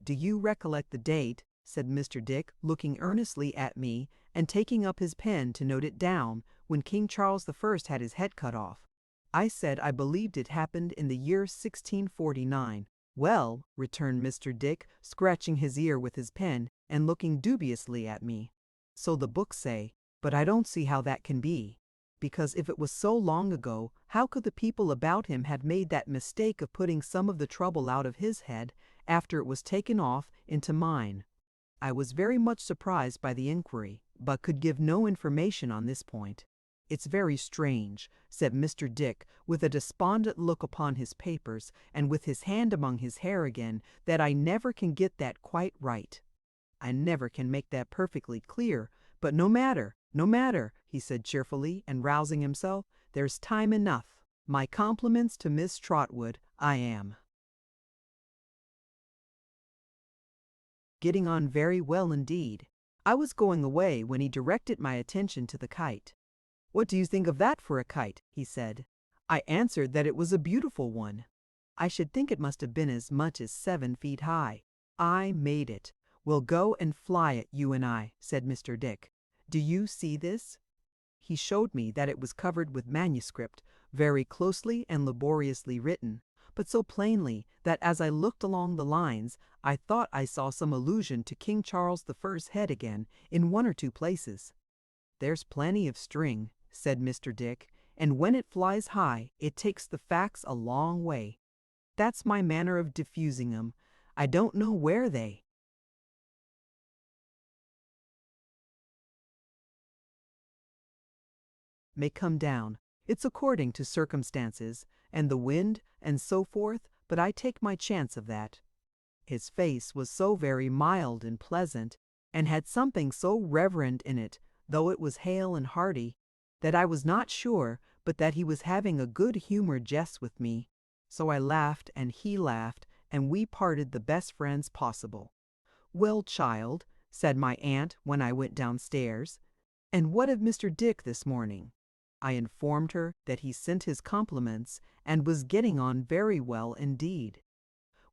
"Do you recollect the date?" said Mr. Dick, looking earnestly at me, and taking up his pen to note it down, "when King Charles I had his head cut off?" I said I believed it happened in the year 1649. "Well," returned Mr. Dick, scratching his ear with his pen, and looking dubiously at me, "so the books say, but I don't see how that can be." because if it was so long ago, how could the people about him have made that mistake of putting some of the trouble out of his head after it was taken off into mine? I was very much surprised by the inquiry, but could give no information on this point. "It's very strange," said Mr. Dick, with a despondent look upon his papers, and with his hand among his hair again, "that I never can get that quite right. I never can make that perfectly clear, but no matter, no matter," he said cheerfully, and rousing himself, "there's time enough. My compliments to Miss Trotwood. I am getting on very well indeed." I was going away when he directed my attention to the kite. "What do you think of that for a kite?" he said. I answered that it was a beautiful one. "I should think it must have been as much as 7 feet high. I made it. We'll go and fly it, you and I," said Mr. Dick. "Do you see this?" He showed me that it was covered with manuscript, very closely and laboriously written, but so plainly that as I looked along the lines, I thought I saw some allusion to King Charles I.'s head again in 1 or 2 places. "There's plenty of string," said Mr. Dick, "and when it flies high, it takes the facts a long way. That's my manner of diffusing 'em. I don't know where they may come down. It's according to circumstances, and the wind, and so forth, but I take my chance of that." His face was so very mild and pleasant, and had something so reverend in it, though it was hale and hearty, that I was not sure but that he was having a good-humored jest with me. So I laughed, and he laughed, and we parted the best friends possible. "Well, child," said my aunt when I went downstairs, "and what of Mr. Dick this morning?" I informed her that he sent his compliments, and was getting on very well indeed.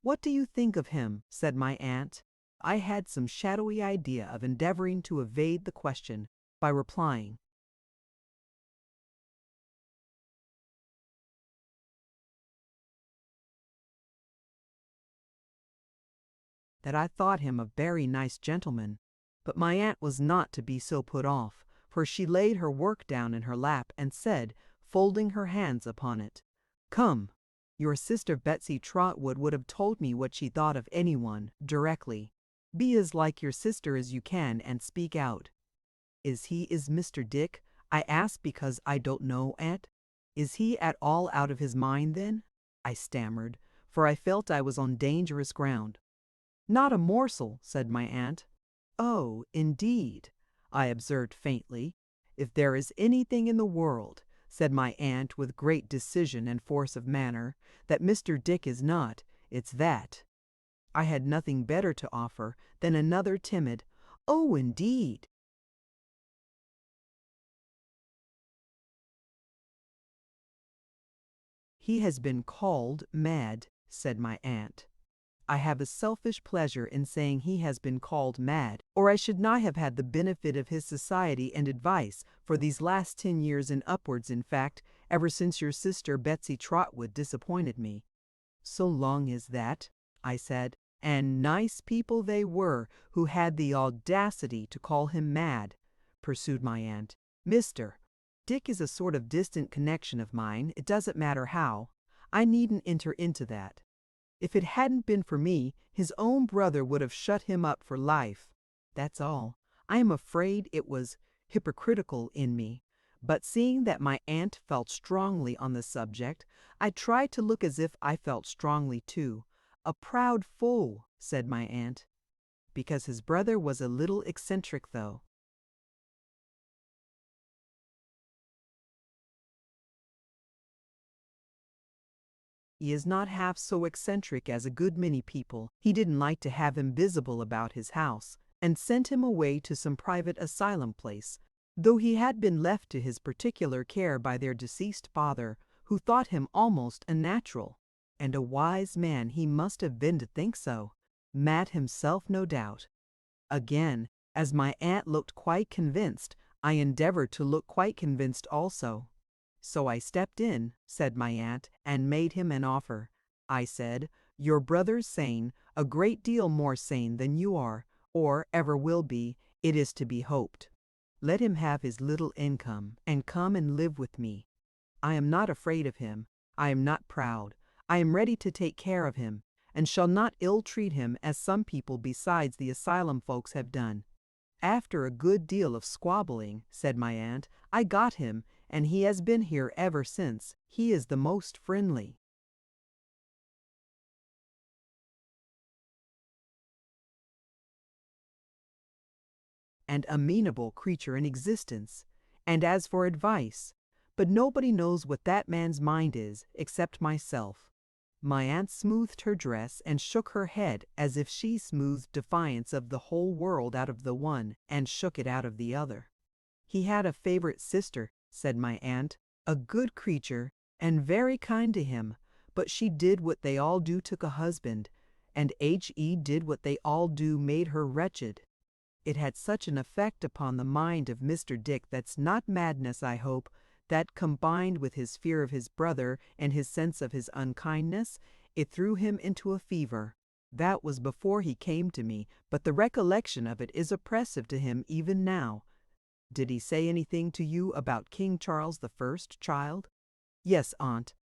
"What do you think of him?" said my aunt. I had some shadowy idea of endeavoring to evade the question by replying that I thought him a very nice gentleman. But my aunt was not to be so put off, for she laid her work down in her lap and said, folding her hands upon it, "Come, your sister Betsy Trotwood would have told me what she thought of anyone, directly. Be as like your sister as you can and speak out." Is Mr. Dick?" I asked because I don't know, aunt. "Is he at all out of his mind then?" I stammered, for I felt I was on dangerous ground. "Not a morsel," said my aunt. "Oh, indeed," I observed faintly. "If there is anything in the world," said my aunt with great decision and force of manner, "that Mr. Dick is not, it's that." I had nothing better to offer than another timid, "Oh, indeed." "He has been called mad," said my aunt. I have a selfish pleasure in saying he has been called mad, or I should not have had the benefit of his society and advice for these last 10 years and upwards, in fact, ever since your sister Betsy Trotwood disappointed me. "So long as that," I said, "and nice people they were who had the audacity to call him mad," pursued my aunt. "Mr. Dick is a sort of distant connection of mine, it doesn't matter how. I needn't enter into that. If it hadn't been for me, his own brother would have shut him up for life. That's all. I am afraid it was hypocritical in me, but seeing that my aunt felt strongly on the subject, I tried to look as if I felt strongly too. "A proud fool," said my aunt. "Because his brother was a little eccentric, though." "He is not half so eccentric as a good many people. He didn't like to have him visible about his house, and sent him away to some private asylum place, though he had been left to his particular care by their deceased father, who thought him almost unnatural. And a wise man he must have been to think so. Mad himself, no doubt." Again, as my aunt looked quite convinced, I endeavored to look quite convinced also. "So I stepped in," said my aunt, "and made him an offer. I said, 'Your brother's sane, a great deal more sane than you are, or ever will be, it is to be hoped. Let him have his little income and come and live with me. I am not afraid of him. I am not proud. I am ready to take care of him, and shall not ill-treat him as some people besides the asylum folks have done. After a good deal of squabbling, said my aunt, I got him, and he has been here ever since. He is the most friendly and amenable creature in existence. And as for advice, but nobody knows what that man's mind is except myself. My aunt smoothed her dress and shook her head as if she smoothed defiance of the whole world out of the one and shook it out of the other. He had a favorite sister, said my aunt, a good creature, and very kind to him, but she did what they all do to a husband, and He did what they all do made her wretched. It had such an effect upon the mind of Mr. Dick that's not madness, I hope, that combined with his fear of his brother and his sense of his unkindness, it threw him into a fever. That was before he came to me, but the recollection of it is oppressive to him even now. Did he say anything to you about King Charles the First, child? Yes, aunt.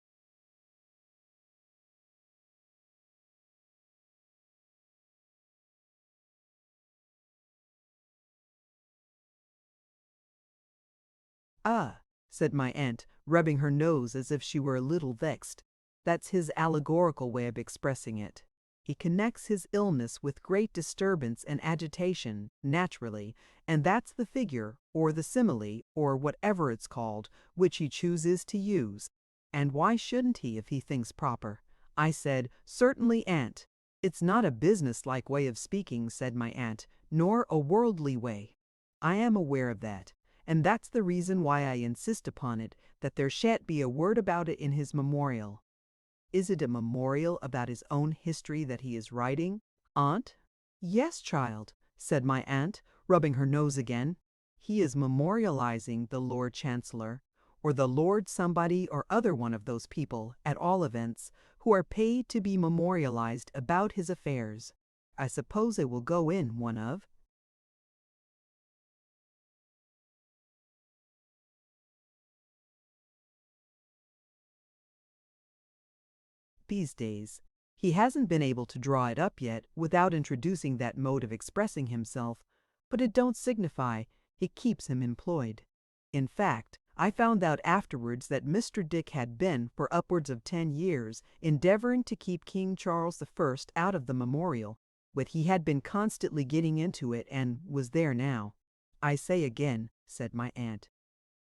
Ah, said my aunt, rubbing her nose as if she were a little vexed. That's his allegorical way of expressing it. He connects his illness with great disturbance and agitation, naturally, and that's the figure, or the simile, or whatever it's called, which he chooses to use. And why shouldn't he if he thinks proper? I said, certainly, aunt. It's not a business-like way of speaking, said my aunt, nor a worldly way. I am aware of that. And that's the reason why I insist upon it, that there shan't be a word about it in his memorial. Is it a memorial about his own history that he is writing, aunt? Yes, child, said my aunt, rubbing her nose again. He is memorializing the Lord Chancellor, or the Lord somebody or other one of those people, at all events, who are paid to be memorialized about his affairs. I suppose it will go in one of these days. He hasn't been able to draw it up yet without introducing that mode of expressing himself, but it don't signify, it keeps him employed. In fact, I found out afterwards that Mr. Dick had been, for upwards of 10 years, endeavoring to keep King Charles I out of the memorial, but he had been constantly getting into it and was there now. I say again, said my aunt,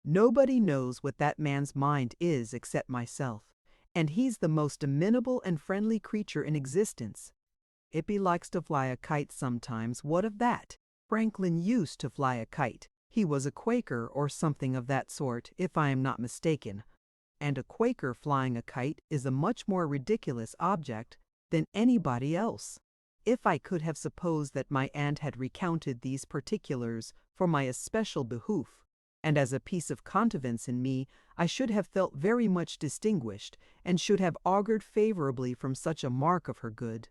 nobody knows what that man's mind is except myself. And he's the most amenable and friendly creature in existence. If he likes to fly a kite sometimes, what of that? Franklin used to fly a kite. He was a Quaker or something of that sort, if I am not mistaken. And a Quaker flying a kite is a much more ridiculous object than anybody else. If I could have supposed that my aunt had recounted these particulars for my especial behoof, and as a piece of connivance in me, I should have felt very much distinguished, and should have augured favorably from such a mark of her good.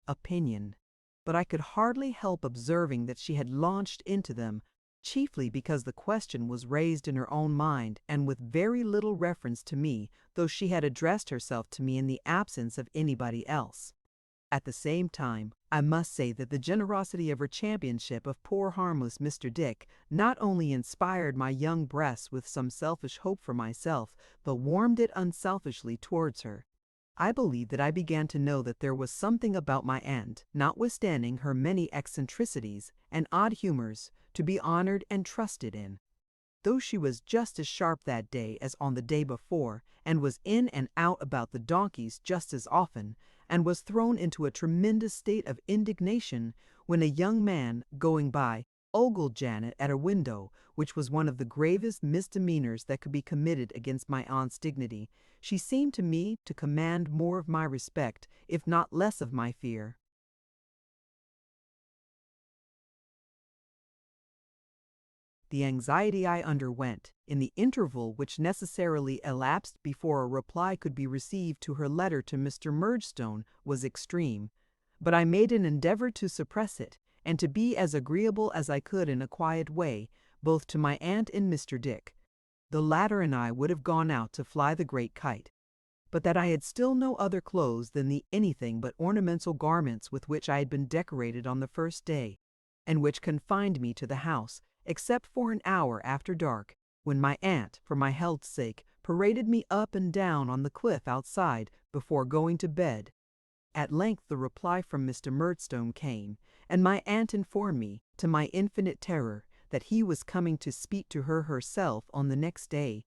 Opinion. But I could hardly help observing that she had launched into them, chiefly because the question was raised in her own mind and with very little reference to me, though she had addressed herself to me in the absence of anybody else. At the same time, I must say that the generosity of her championship of poor harmless Mr. Dick not only inspired my young breast with some selfish hope for myself, but warmed it unselfishly towards her. I believe that I began to know that there was something about my aunt, notwithstanding her many eccentricities and odd humors, to be honored and trusted in. Though she was just as sharp that day as on the day before, and was in and out about the donkeys just as often, and was thrown into a tremendous state of indignation when a young man, going by, ogled Janet at her window, which was one of the gravest misdemeanors that could be committed against my aunt's dignity, she seemed to me to command more of my respect, if not less of my fear. the anxiety I underwent, in the interval which necessarily elapsed before a reply could be received to her letter to Mr. Murdstone, was extreme, but I made an endeavor to suppress it, and to be as agreeable as I could in a quiet way, both to my aunt and Mr. Dick. The latter and I would have gone out to fly the great kite, but that I had still no other clothes than the anything but ornamental garments with which I had been decorated on the first day, and which confined me to the house, except for an hour after dark, when my aunt, for my health's sake, paraded me up and down on the cliff outside before going to bed. At length the reply from Mr. Murdstone came, and my aunt informed me, to my infinite terror, that he was coming to speak to her herself on the next day.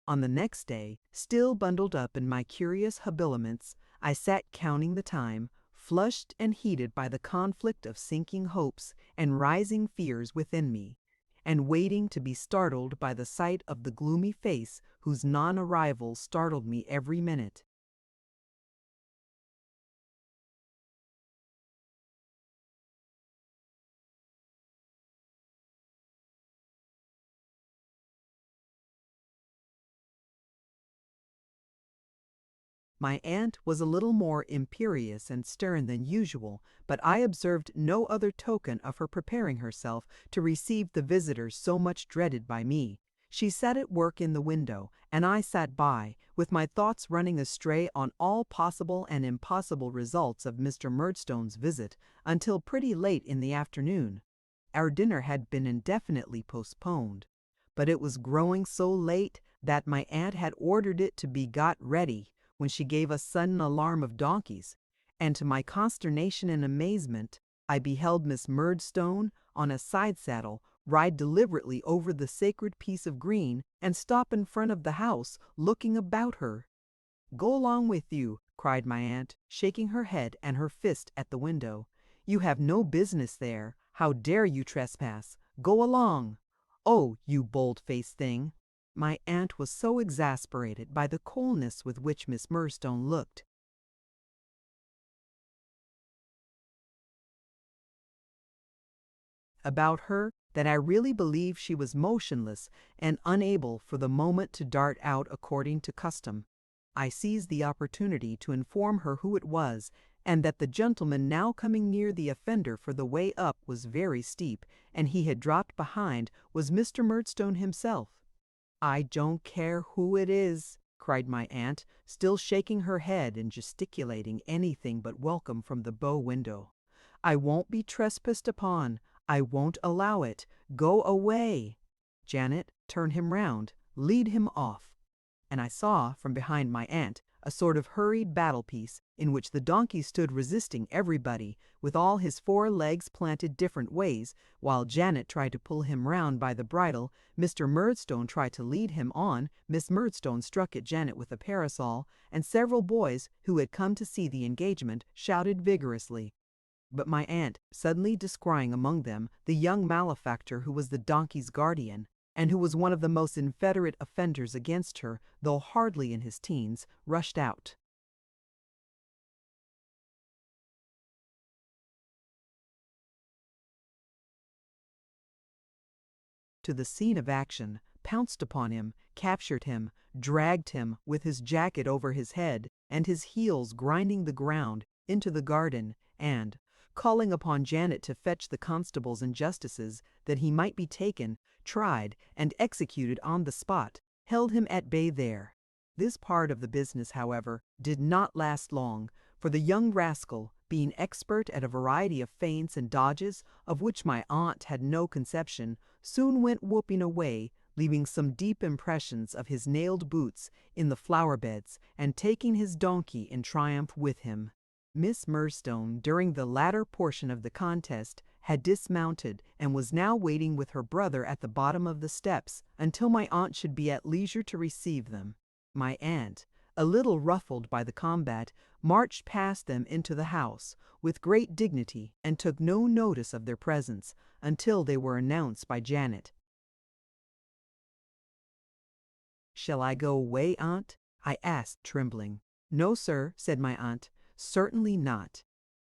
On the next day, still bundled up in my curious habiliments, I sat counting the time, flushed and heated by the conflict of sinking hopes and rising fears within me, and waiting to be startled by the sight of the gloomy face whose non-arrival startled me every minute. My aunt was a little more imperious and stern than usual, but I observed no other token of her preparing herself to receive the visitors so much dreaded by me. She sat at work in the window, and I sat by, with my thoughts running astray on all possible and impossible results of Mr. Murdstone's visit, until pretty late in the afternoon. Our dinner had been indefinitely postponed, but it was growing so late that my aunt had ordered it to be got ready, when she gave a sudden alarm of donkeys, and to my consternation and amazement, I beheld Miss Murdstone, on a side saddle, ride deliberately over the sacred piece of green and stop in front of the house, looking about her. "Go along with you," cried my aunt, shaking her head and her fist at the window. "You have no business there. How dare you trespass? Go along! Oh, you bold-faced thing!" My aunt was so exasperated by the coolness with which Miss Murdstone looked about her that I really believe she was motionless and unable for the moment to dart out according to custom. I seized the opportunity to inform her who it was, and that the gentleman now coming near the offender, for the way up was very steep, and he had dropped behind, was Mr. Murdstone himself. "I don't care who it is," cried my aunt, still shaking her head and gesticulating anything but welcome from the bow window. "I won't be trespassed upon. I won't allow it. Go away. Janet, turn him round. Lead him off." And I saw, from behind my aunt, a sort of hurried battle-piece, in which the donkey stood resisting everybody, with all his 4 legs planted different ways, while Janet tried to pull him round by the bridle, Mr. Murdstone tried to lead him on, Miss Murdstone struck at Janet with a parasol, and several boys, who had come to see the engagement, shouted vigorously. But my aunt, suddenly descrying among them the young malefactor who was the donkey's guardian, and who was one of the most inveterate offenders against her, though hardly in his teens, rushed out. To the scene of action, pounced upon him, captured him, dragged him, with his jacket over his head, and his heels grinding the ground, into the garden, and, calling upon Janet to fetch the constables and justices, that he might be taken, tried, and executed on the spot, held him at bay there. This part of the business, however, did not last long, for the young rascal, being expert at a variety of feints and dodges, of which my aunt had no conception, soon went whooping away, leaving some deep impressions of his nailed boots in the flower-beds, and taking his donkey in triumph with him. Miss Murdstone, during the latter portion of the contest, had dismounted, and was now waiting with her brother at the bottom of the steps, until my aunt should be at leisure to receive them. My aunt, a little ruffled by the combat, marched past them into the house, with great dignity, and took no notice of their presence, until they were announced by Janet. "Shall I go away, aunt?" I asked, trembling. "No, sir," said my aunt, "certainly not."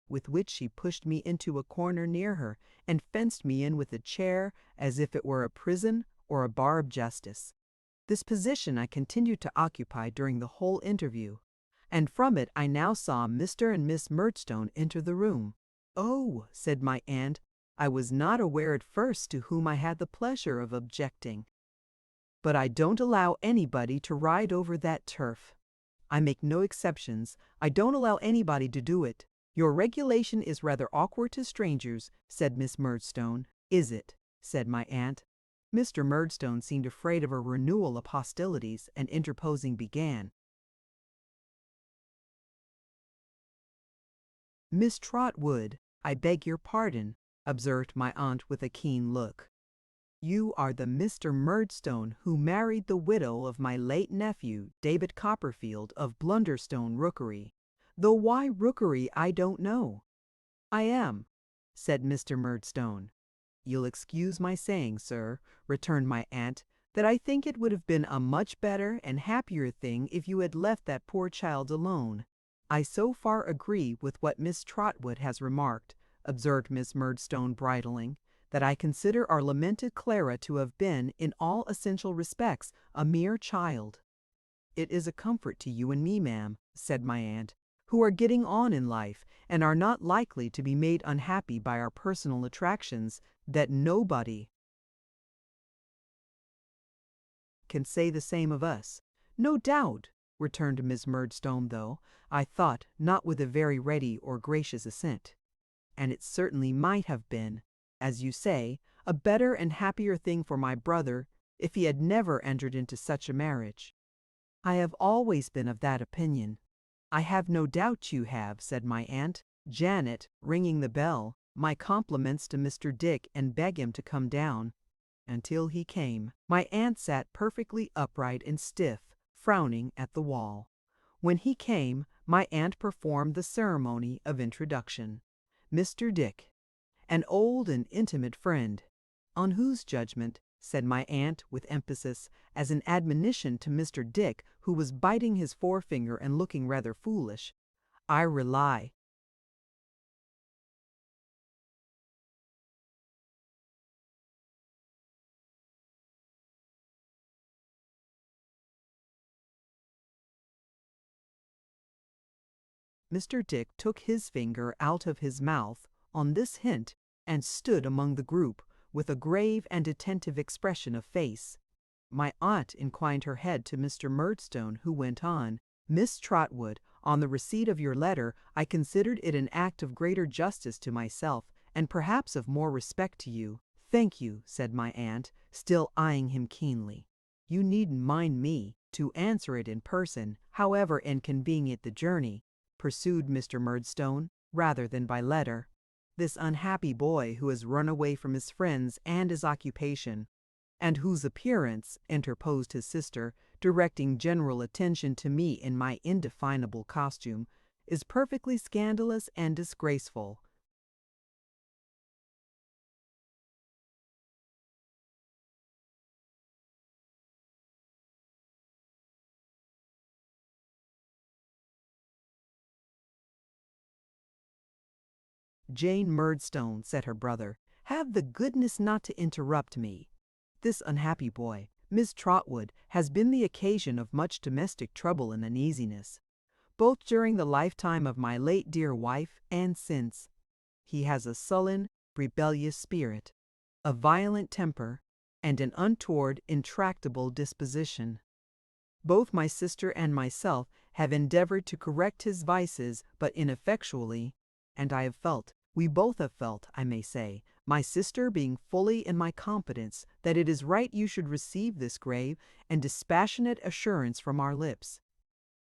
with which she pushed me into a corner near her and fenced me in with a chair as if it were a prison or a bar of justice. This position I continued to occupy during the whole interview, and from it I now saw Mr. and Miss Murdstone enter the room. "Oh," said my aunt, "I was not aware at first to whom I had the pleasure of objecting. But I don't allow anybody to ride over that turf. I make no exceptions. I don't allow anybody to do it." "Your regulation is rather awkward to strangers," said Miss Murdstone. "Is it?" said my aunt. Mr. Murdstone seemed afraid of a renewal of hostilities, and interposing began. "Miss Trotwood, I beg your pardon," observed my aunt with a keen look. "You are the Mr. Murdstone who married the widow of my late nephew, David Copperfield, of Blunderstone Rookery, though why Rookery I don't know." "I am," said Mr. Murdstone. "You'll excuse my saying, sir," returned my aunt, "that I think it would have been a much better and happier thing if you had left that poor child alone." "I so far agree with what Miss Trotwood has remarked," observed Miss Murdstone, bridling, "that I consider our lamented Clara to have been, in all essential respects, a mere child." "It is a comfort to you and me, ma'am," said my aunt, "who are getting on in life, and are not likely to be made unhappy by our personal attractions, that nobody can say the same of us." "No doubt," returned Miss Murdstone, though, I thought, not with a very ready or gracious assent. "And it certainly might have been, as you say, a better and happier thing for my brother if he had never entered into such a marriage." "I have always been of that opinion." "I have no doubt you have," said my aunt. "Janet, ringing the bell, my compliments to Mr. Dick and beg him to come down." Until he came, my aunt sat perfectly upright and stiff, frowning at the wall. When he came, my aunt performed the ceremony of introduction. "Mr. Dick, an old and intimate friend." "On whose judgment," said my aunt with emphasis, as an admonition to Mr. Dick, who was biting his forefinger and looking rather foolish, "I rely." Mr. Dick took his finger out of his mouth on this hint and stood among the group with a grave and attentive expression of face. My aunt inclined her head to Mr. Murdstone, who went on, "Miss Trotwood, on the receipt of your letter, I considered it an act of greater justice to myself, and perhaps of more respect to you." "Thank you," said my aunt, still eyeing him keenly. "You needn't mind me to answer it in person, however inconvenient the journey," pursued Mr. Murdstone, "rather than by letter. This unhappy boy who has run away from his friends and his occupation, and whose appearance," interposed his sister, directing general attention to me in my indefinable costume, "is perfectly scandalous and disgraceful." "Jane Murdstone," said her brother, "have the goodness not to interrupt me. This unhappy boy, Miss Trotwood, has been the occasion of much domestic trouble and uneasiness, both during the lifetime of my late dear wife and since. He has a sullen, rebellious spirit, a violent temper, and an untoward, intractable disposition. Both my sister and myself have endeavored to correct his vices, but ineffectually, and we both have felt, I may say, my sister being fully in my confidence, that it is right you should receive this grave and dispassionate assurance from our lips.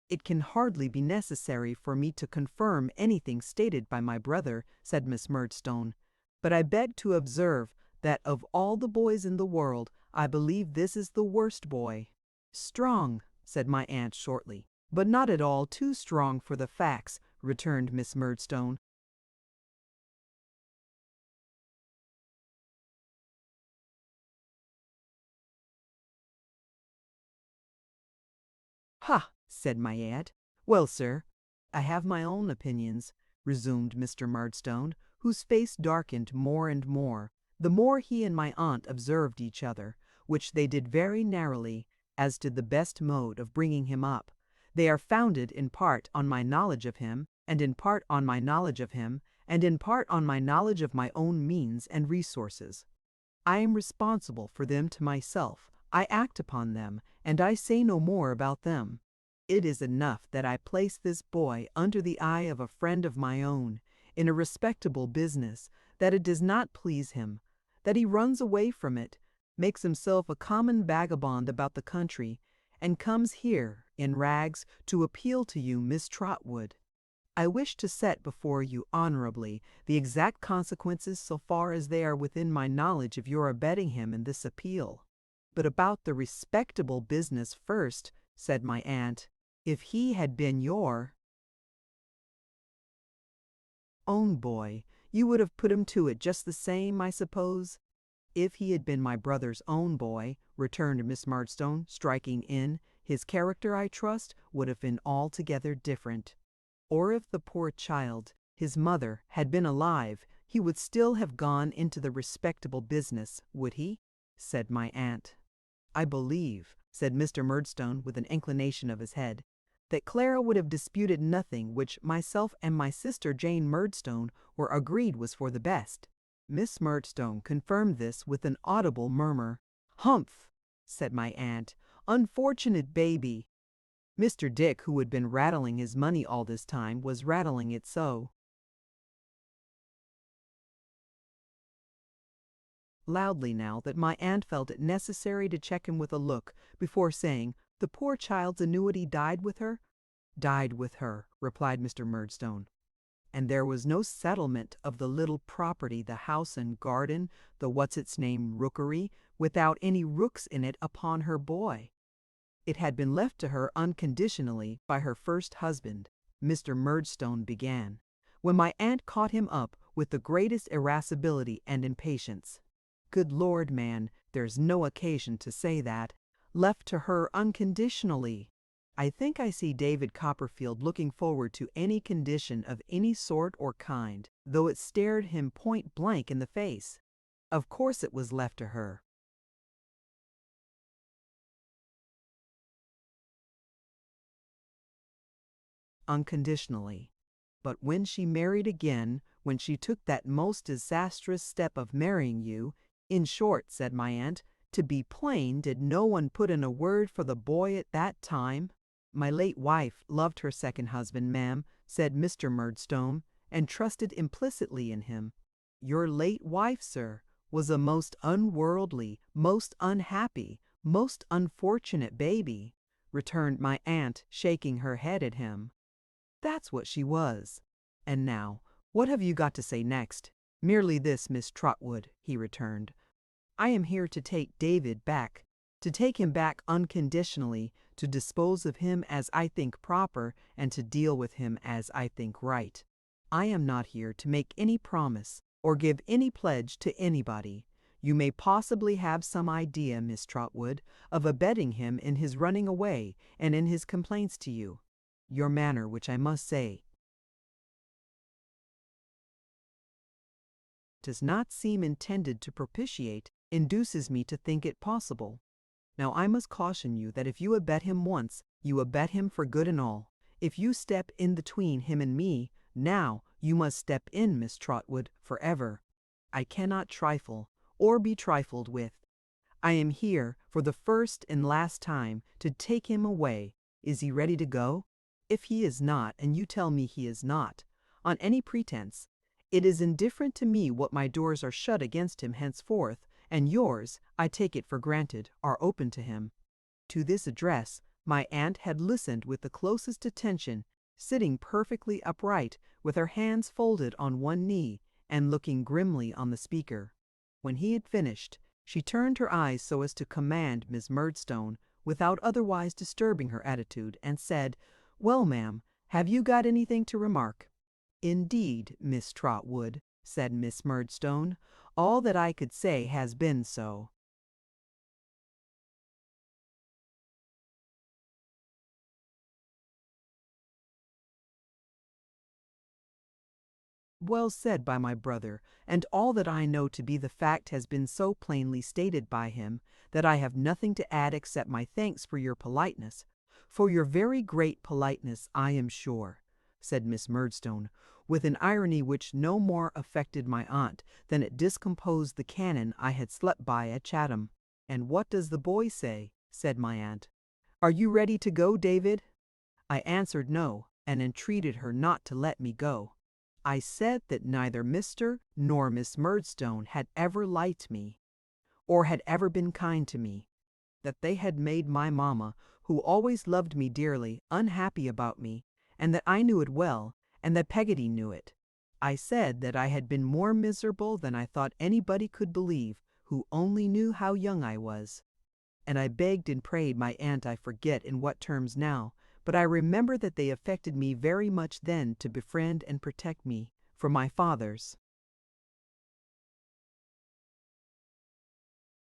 It can hardly be necessary for me to confirm anything stated by my brother," said Miss Murdstone, "but I beg to observe that of all the boys in the world, I believe this is the worst boy." "Strong," said my aunt shortly. "But not at all too strong for the facts," returned Miss Murdstone. "Ha!" said my aunt. "Well, sir, I have my own opinions. resumed Mr. Murdstone, whose face darkened more and more, the more he and my aunt observed each other, which they did very narrowly, as to the best mode of bringing him up. They are founded in part on my knowledge of him, and in part on my knowledge of him, and in part on my knowledge of my own means and resources. I am responsible for them to myself. I act upon them, and I say no more about them. It is enough that I place this boy under the eye of a friend of my own, in a respectable business, that it does not please him, that he runs away from it, makes himself a common vagabond about the country, and comes here, in rags, to appeal to you, Miss Trotwood. I wish to set before you honorably the exact consequences so far as they are within my knowledge of your abetting him in this appeal. But about the respectable business first, said my aunt. If he had been your own boy, you would have put him to it just the same, I suppose? If he had been my brother's own boy, returned Miss Murdstone, striking in, his character, I trust, would have been altogether different. Or if the poor child, his mother, had been alive, he would still have gone into the respectable business, would he? Said my aunt. I believe, said Mr. Murdstone with an inclination of his head, that Clara would have disputed nothing which myself and my sister Jane Murdstone were agreed was for the best. Miss Murdstone confirmed this with an audible murmur. Humph, said my aunt, unfortunate baby. Mr. Dick, who had been rattling his money all this time, was rattling it so loudly now that my aunt felt it necessary to check him with a look before saying, "The poor child's annuity died with her?" "Died with her," replied Mr. Murdstone. "And there was no settlement of the little property, the house and garden, the what's-its-name rookery, without any rooks in it upon her boy. It had been left to her unconditionally by her first husband," Mr. Murdstone began, when my aunt caught him up with the greatest irascibility and impatience. "Good Lord, man, there's no occasion to say that. Left to her unconditionally. I think I see David Copperfield looking forward to any condition of any sort or kind, though it stared him point blank in the face. Of course it was left to her. Unconditionally. But when she married again, when she took that most disastrous step of marrying you, in short, said my aunt, to be plain, did no one put in a word for the boy at that time? My late wife loved her second husband, ma'am, said Mr. Murdstone, and trusted implicitly in him. Your late wife, sir, was a most unworldly, most unhappy, most unfortunate baby, returned my aunt, shaking her head at him. That's what she was. And now, what have you got to say next? Merely this, Miss Trotwood, he returned. I am here to take David back, to take him back unconditionally, to dispose of him as I think proper, and to deal with him as I think right. I am not here to make any promise or give any pledge to anybody. You may possibly have some idea, Miss Trotwood, of abetting him in his running away and in his complaints to you. Your manner, which I must say does not seem intended to propitiate, induces me to think it possible. Now I must caution you that if you abet him once, you abet him for good and all. If you step in between him and me, now, you must step in, Miss Trotwood, forever. I cannot trifle, or be trifled with. I am here, for the first and last time, to take him away. Is he ready to go? If he is not, and you tell me he is not, on any pretense, it is indifferent to me what my doors are shut against him henceforth, and yours, I take it for granted, are open to him. To this address my aunt had listened with the closest attention, sitting perfectly upright, with her hands folded on one knee, and looking grimly on the speaker. When he had finished, she turned her eyes so as to command Miss Murdstone, without otherwise disturbing her attitude, and said, "Well, ma'am, have you got anything to remark?" "Indeed, Miss Trotwood," said Miss Murdstone, "all that I could say has been so." Well said by my brother, and all that I know to be the fact has been so plainly stated by him, that I have nothing to add except my thanks for your politeness. For your very great politeness, I am sure, said Miss Murdstone, with an irony which no more affected my aunt than it discomposed the cannon I had slept by at Chatham. And what does the boy say? Said my aunt. Are you ready to go, David? I answered no, and entreated her not to let me go. I said that neither Mr. nor Miss Murdstone had ever liked me, or had ever been kind to me, that they had made my mamma, who always loved me dearly, unhappy about me, and that I knew it well, and that Peggotty knew it. I said that I had been more miserable than I thought anybody could believe who only knew how young I was. And I begged and prayed my aunt, I forget in what terms now, but I remember that they affected me very much then to befriend and protect me for my father's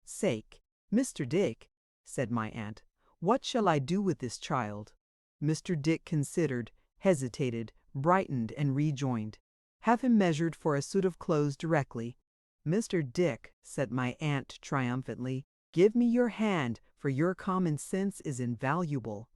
sake. Mr. Dick, said my aunt, what shall I do with this child? Mr. Dick considered, hesitated, brightened, and rejoined, have him measured for a suit of clothes directly. Mr. Dick, said my aunt triumphantly, give me your hand, for your common sense is invaluable.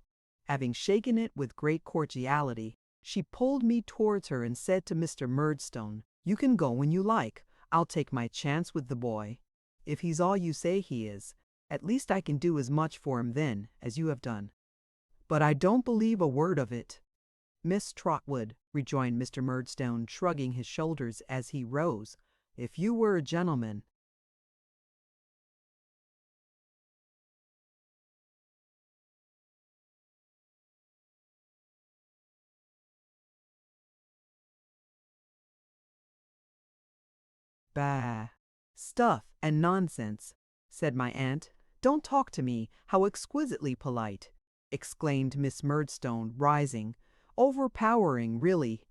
Having shaken it with great cordiality, she pulled me towards her and said to Mr. Murdstone, you can go when you like. I'll take my chance with the boy. If he's all you say he is, at least I can do as much for him then as you have done. But I don't believe a word of it. Miss Trotwood, rejoined Mr. Murdstone, shrugging his shoulders as he rose, if you were a gentleman. Bah! Stuff and nonsense, said my aunt. Don't talk to me. How exquisitely polite, exclaimed Miss Murdstone, rising. Overpowering, really.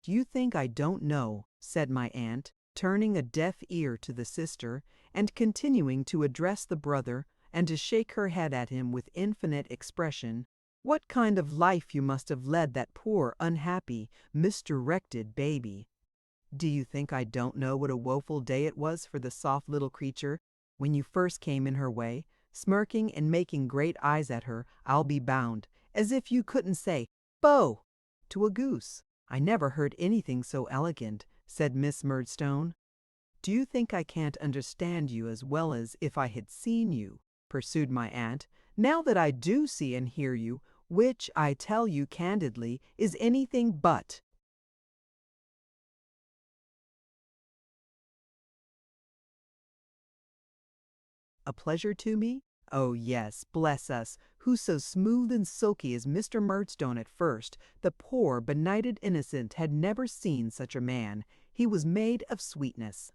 Do you think I don't know, said my aunt, turning a deaf ear to the sister, and continuing to address the brother, and to shake her head at him with infinite expression, what kind of life you must have led that poor, unhappy, misdirected baby. Do you think I don't know what a woeful day it was for the soft little creature when you first came in her way, smirking and making great eyes at her, I'll be bound, as if you couldn't say, "Bo!" to a goose? I never heard anything so elegant, said Miss Murdstone. Do you think I can't understand you as well as if I had seen you? Pursued my aunt. Now that I do see and hear you, which, I tell you candidly, is anything but a pleasure to me? Oh yes, bless us, who's so smooth and silky as Mr. Murdstone at first, the poor benighted innocent had never seen such a man. He was made of sweetness.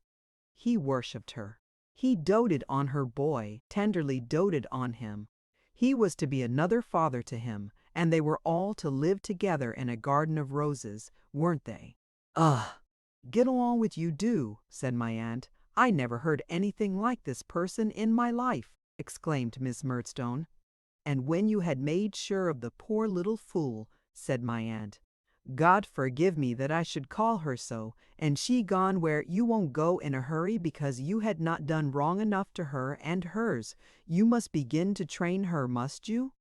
He worshipped her. He doted on her boy, tenderly doted on him. He was to be another father to him, and they were all to live together in a garden of roses, weren't they? Ugh! Get along with you, do, said my aunt. I never heard anything like this person in my life, exclaimed Miss Murdstone. And when you had made sure of the poor little fool, said my aunt, God forgive me that I should call her so, and she gone where you won't go in a hurry because you had not done wrong enough to her and hers. You must begin to train her, must you?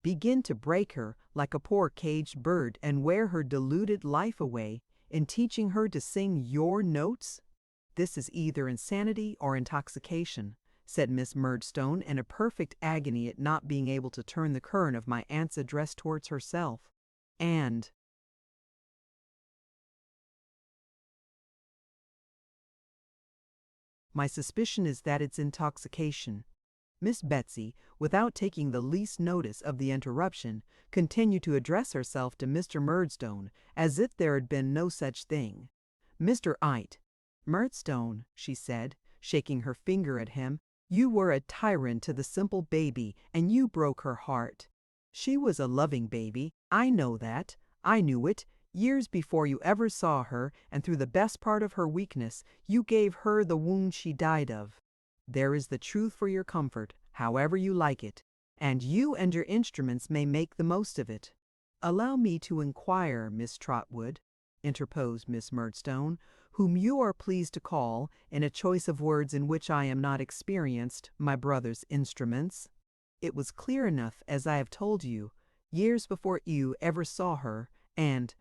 Begin to break her like a poor caged bird and wear her deluded life away in teaching her to sing your notes? This is either insanity or intoxication, said Miss Murdstone in a perfect agony at not being able to turn the current of my aunt's address towards herself. And my suspicion is that it's intoxication. Miss Betsy, without taking the least notice of the interruption, continued to address herself to Mr. Murdstone as if there had been no such thing. Mr. Murdstone, she said, shaking her finger at him, you were a tyrant to the simple baby, and you broke her heart. She was a loving baby, I know that. I knew it. Years before you ever saw her, and through the best part of her weakness, you gave her the wound she died of. There is the truth for your comfort, however you like it, and you and your instruments may make the most of it. Allow me to inquire, Miss Trotwood, interposed Miss Murdstone, whom you are pleased to call, in a choice of words in which I am not experienced, my brother's instruments. It was clear enough, as I have told you, years before you ever saw her, and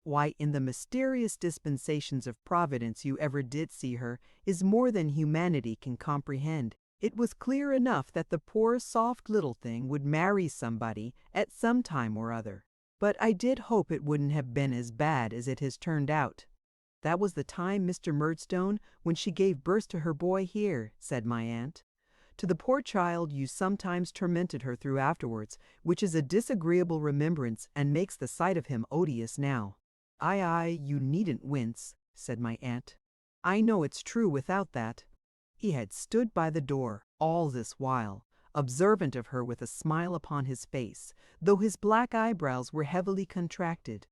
why, in the mysterious dispensations of Providence you ever did see her is more than humanity can comprehend. It was clear enough that the poor soft little thing would marry somebody at some time or other. But I did hope it wouldn't have been as bad as it has turned out. That was the time, Mr. Murdstone, when she gave birth to her boy here, said my aunt. To the poor child you sometimes tormented her through afterwards, which is a disagreeable remembrance and makes the sight of him odious now. Aye, you needn't wince, said my aunt. I know it's true without that. He had stood by the door all this while, observant of her with a smile upon his face, though his black eyebrows were heavily contracted.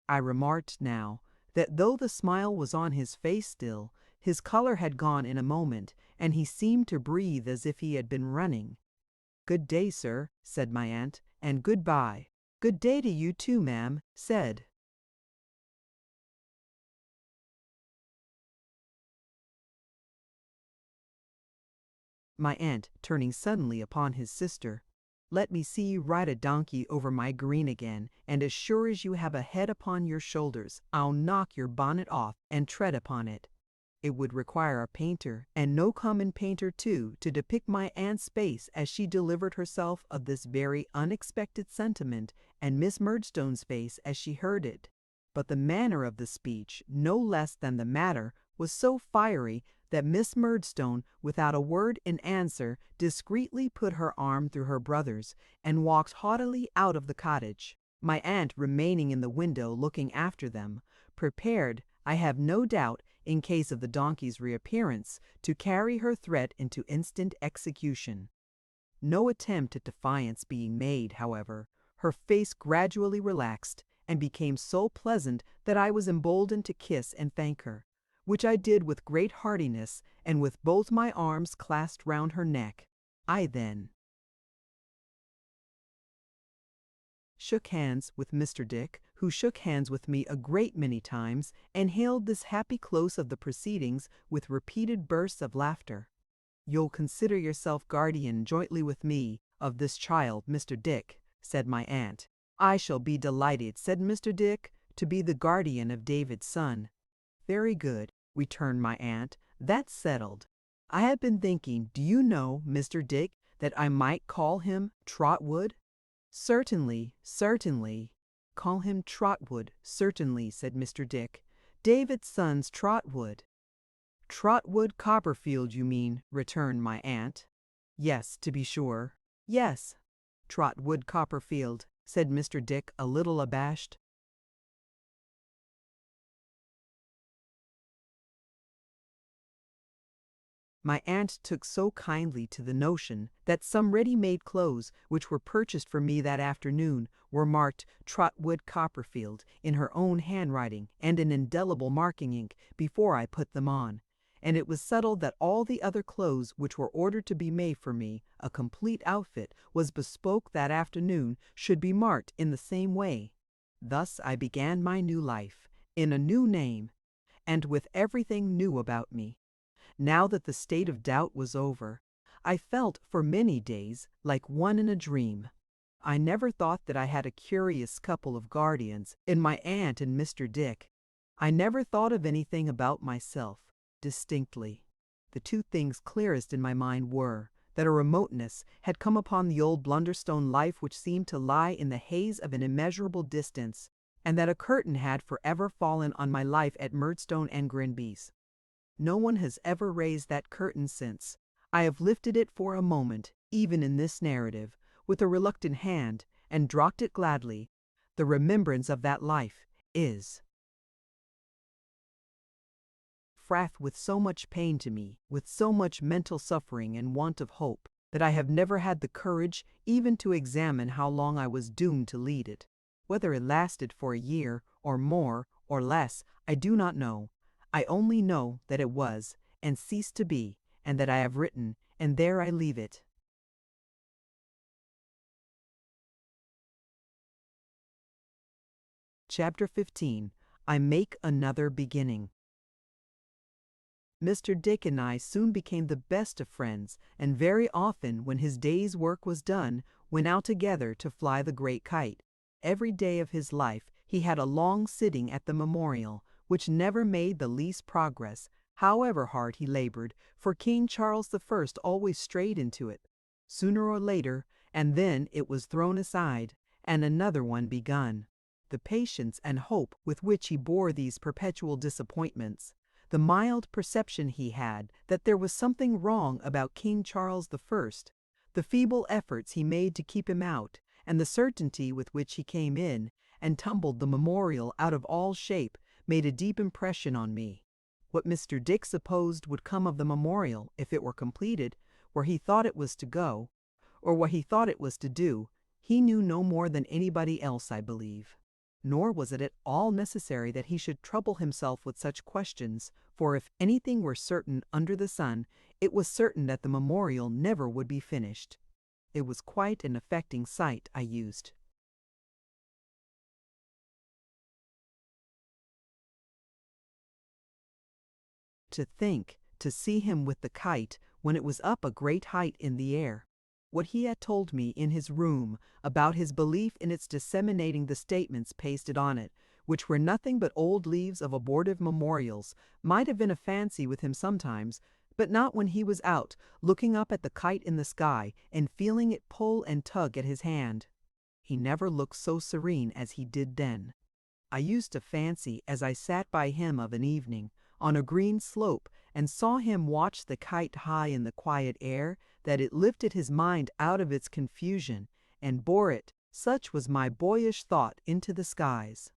I remarked now that though the smile was on his face still, his color had gone in a moment, and he seemed to breathe as if he had been running. "Good day, sir," said my aunt, "and good-bye." "Good day to you too, ma'am," said my aunt, turning suddenly upon his sister. "Let me see you ride a donkey over my green again, and as sure as you have a head upon your shoulders, I'll knock your bonnet off and tread upon it." It would require a painter, and no common painter too, to depict my aunt's face as she delivered herself of this very unexpected sentiment, and Miss Murdstone's face as she heard it. But the manner of the speech, no less than the matter, was so fiery that Miss Murdstone, without a word in answer, discreetly put her arm through her brother's, and walked haughtily out of the cottage, my aunt remaining in the window looking after them, prepared, I have no doubt, in case of the donkey's reappearance, to carry her threat into instant execution. No attempt at defiance being made, however, her face gradually relaxed, and became so pleasant that I was emboldened to kiss and thank her, which I did with great heartiness, and with both my arms clasped round her neck. I then shook hands with Mr. Dick, who shook hands with me a great many times, and hailed this happy close of the proceedings with repeated bursts of laughter. "You'll consider yourself guardian jointly with me of this child, Mr. Dick," said my aunt. "I shall be delighted," said Mr. Dick, "to be the guardian of David's son." "Very good," returned my aunt. "That's settled. I have been thinking, do you know, Mr. Dick, that I might call him Trotwood?" "Certainly, certainly." "Call him Trotwood, certainly," said Mr. Dick. "David's son's Trotwood." "Trotwood Copperfield, you mean," returned my aunt. "Yes, to be sure. Yes, Trotwood Copperfield," said Mr. Dick, a little abashed. My aunt took so kindly to the notion that some ready-made clothes which were purchased for me that afternoon were marked Trotwood Copperfield in her own handwriting and in indelible marking ink before I put them on, and it was settled that all the other clothes which were ordered to be made for me, a complete outfit was bespoke that afternoon, should be marked in the same way. Thus I began my new life, in a new name, and with everything new about me. Now that the state of doubt was over, I felt for many days like one in a dream. I never thought that I had a curious couple of guardians in my aunt and Mr. Dick. I never thought of anything about myself, distinctly. The two things clearest in my mind were, that a remoteness had come upon the old Blunderstone life which seemed to lie in the haze of an immeasurable distance, and that a curtain had forever fallen on my life at Murdstone and Grinby's. No one has ever raised that curtain since. I have lifted it for a moment, even in this narrative, with a reluctant hand, and dropped it gladly. The remembrance of that life is fraught with so much pain to me, with so much mental suffering and want of hope, that I have never had the courage even to examine how long I was doomed to lead it. Whether it lasted for a year, or more, or less, I do not know. I only know that it was, and ceased to be, and that I have written, and there I leave it. Chapter 15. I Make Another Beginning. Mr. Dick and I soon became the best of friends, and very often, when his day's work was done, went out together to fly the great kite. Every day of his life he had a long sitting at the memorial, which never made the least progress, however hard he labored, for King Charles I always strayed into it, sooner or later, and then it was thrown aside, and another one begun. The patience and hope with which he bore these perpetual disappointments, the mild perception he had that there was something wrong about King Charles I, the feeble efforts he made to keep him out, and the certainty with which he came in and tumbled the memorial out of all shape, made a deep impression on me. What Mr. Dick supposed would come of the memorial if it were completed, where he thought it was to go, or what he thought it was to do, he knew no more than anybody else, I believe. Nor was it at all necessary that he should trouble himself with such questions, for if anything were certain under the sun, it was certain that the memorial never would be finished. It was quite an affecting sight I used. To think, to see him with the kite when it was up a great height in the air. What he had told me in his room about his belief in its disseminating the statements pasted on it, which were nothing but old leaves of abortive memorials, might have been a fancy with him sometimes, but not when he was out, looking up at the kite in the sky and feeling it pull and tug at his hand. He never looked so serene as he did then. I used to fancy, as I sat by him of an evening, on a green slope, and saw him watch the kite high in the quiet air, that it lifted his mind out of its confusion, and bore it, such was my boyish thought, into the skies.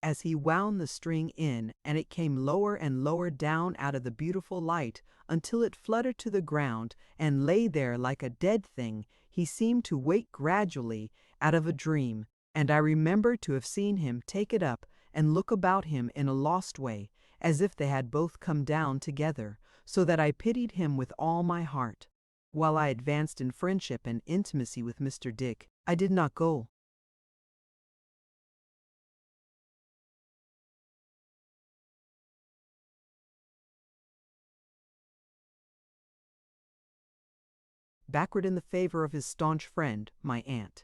As he wound the string in, and it came lower and lower down out of the beautiful light, until it fluttered to the ground, and lay there like a dead thing, he seemed to wake gradually out of a dream, and I remember to have seen him take it up and look about him in a lost way, as if they had both come down together, so that I pitied him with all my heart. While I advanced in friendship and intimacy with Mr. Dick, I did not go. Backward in the favor of his staunch friend, my aunt.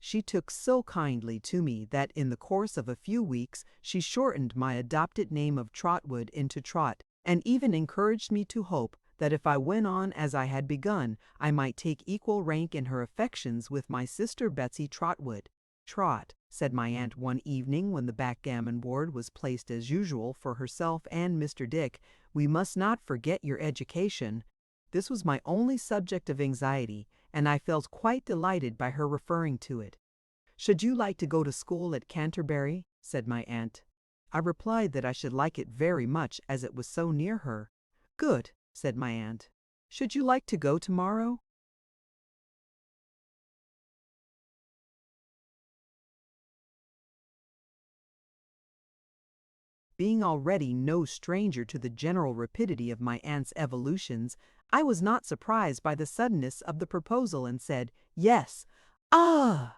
She took so kindly to me that in the course of a few weeks she shortened my adopted name of Trotwood into Trot, and even encouraged me to hope that if I went on as I had begun, I might take equal rank in her affections with my sister Betsy Trotwood. Trot, said my aunt one evening when the backgammon board was placed as usual for herself and Mr. Dick, we must not forget your education. This was my only subject of anxiety, and I felt quite delighted by her referring to it. Should you like to go to school at Canterbury? Said my aunt. I replied that I should like it very much, as it was so near her. Good, said my aunt. Should you like to go tomorrow? Being already no stranger to the general rapidity of my aunt's evolutions, I was not surprised by the suddenness of the proposal, and said, Yes. Ah!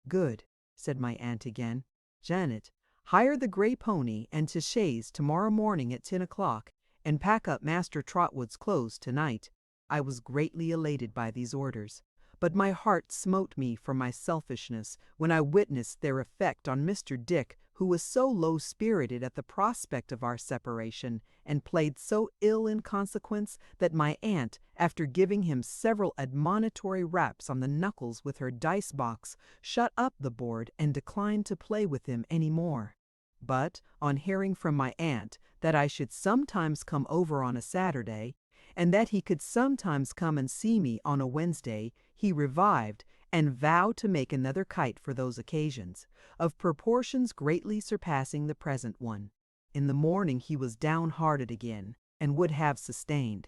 Good, said my aunt again. Janet, hire the gray pony and to chaise tomorrow morning at 10 o'clock, and pack up Master Trotwood's clothes tonight. I was greatly elated by these orders, but my heart smote me for my selfishness when I witnessed their effect on Mr. Dick, who was so low-spirited at the prospect of our separation, and played so ill in consequence, that my aunt, after giving him several admonitory raps on the knuckles with her dice-box, shut up the board and declined to play with him any more. But, on hearing from my aunt that I should sometimes come over on a Saturday, and that he could sometimes come and see me on a Wednesday, he revived, and vowed to make another kite for those occasions, of proportions greatly surpassing the present one. In the morning he was downhearted again, and would have sustained.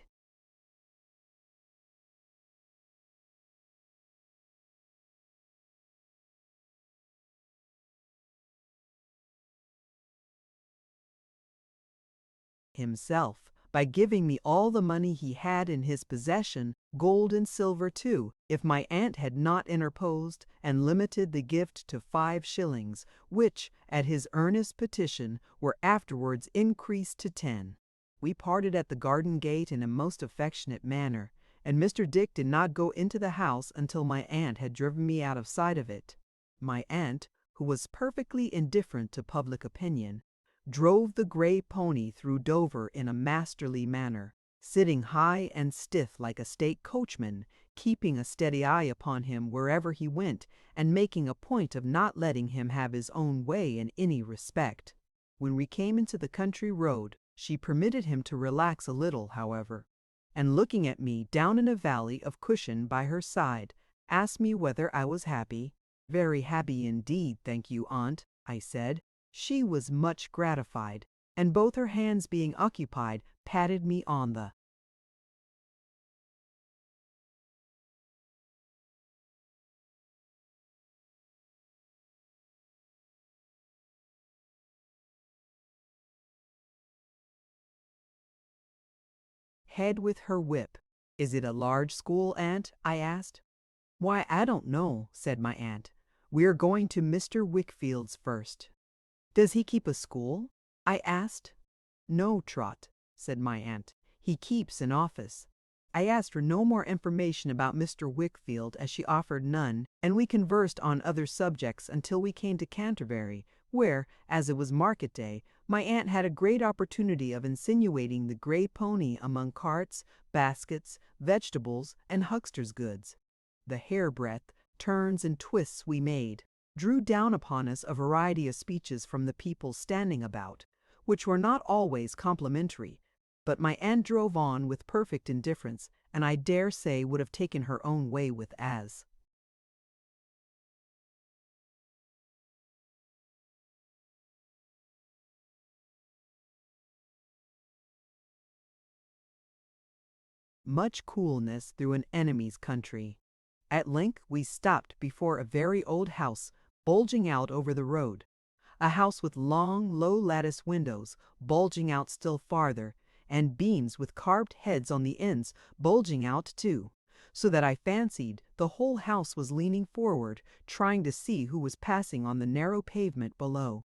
Himself, by giving me all the money he had in his possession, gold and silver too, if my aunt had not interposed and limited the gift to 5 shillings, which, at his earnest petition, were afterwards increased to 10. We parted at the garden gate in a most affectionate manner, and Mr. Dick did not go into the house until my aunt had driven me out of sight of it. My aunt, who was perfectly indifferent to public opinion, drove the gray pony through Dover in a masterly manner, sitting high and stiff like a state coachman, keeping a steady eye upon him wherever he went, and making a point of not letting him have his own way in any respect. When we came into the country road, she permitted him to relax a little, however, and looking at me down in a valley of cushion by her side, asked me whether I was happy. "Very happy indeed, thank you, aunt," I said. She was much gratified, and both her hands being occupied, patted me on the head with her whip. "Is it a large school, aunt?" I asked. "Why, I don't know," said my aunt. "We are going to Mr. Wickfield's first." "Does he keep a school?" I asked. "No, Trot," said my aunt. "He keeps an office." I asked for no more information about Mr. Wickfield, as she offered none, and we conversed on other subjects until we came to Canterbury, where, as it was market day, my aunt had a great opportunity of insinuating the gray pony among carts, baskets, vegetables, and huckster's goods. The hairbreadth turns and twists we made drew down upon us a variety of speeches from the people standing about, which were not always complimentary, but my aunt drove on with perfect indifference, and I dare say would have taken her own way with as much coolness through an enemy's country. At length we stopped before a very old house bulging out over the road, a house with long, low lattice windows bulging out still farther, and beams with carved heads on the ends bulging out too, so that I fancied the whole house was leaning forward, trying to see who was passing on the narrow pavement below.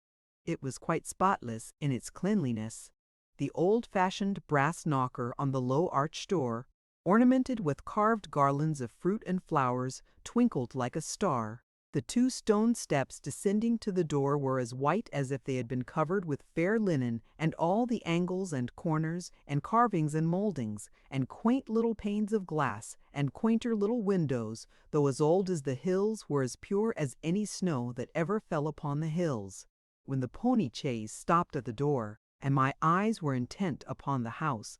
It was quite spotless in its cleanliness. The old-fashioned brass knocker on the low arched door, ornamented with carved garlands of fruit and flowers, twinkled like a star. The 2 stone steps descending to the door were as white as if they had been covered with fair linen, and all the angles and corners, and carvings and mouldings, and quaint little panes of glass, and quainter little windows, though as old as the hills, were as pure as any snow that ever fell upon the hills. When the pony chaise stopped at the door, and my eyes were intent upon the house,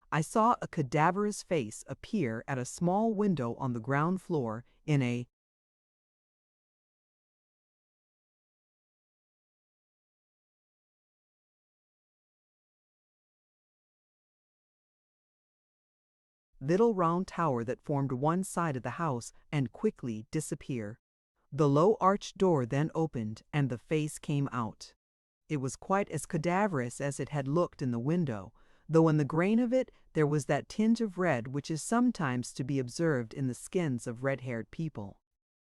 I saw a cadaverous face appear at a small window on the ground floor in a little round tower that formed one side of the house, and quickly disappear. The low arched door then opened, and the face came out. It was quite as cadaverous as it had looked in the window, though in the grain of it there was that tinge of red which is sometimes to be observed in the skins of red-haired people.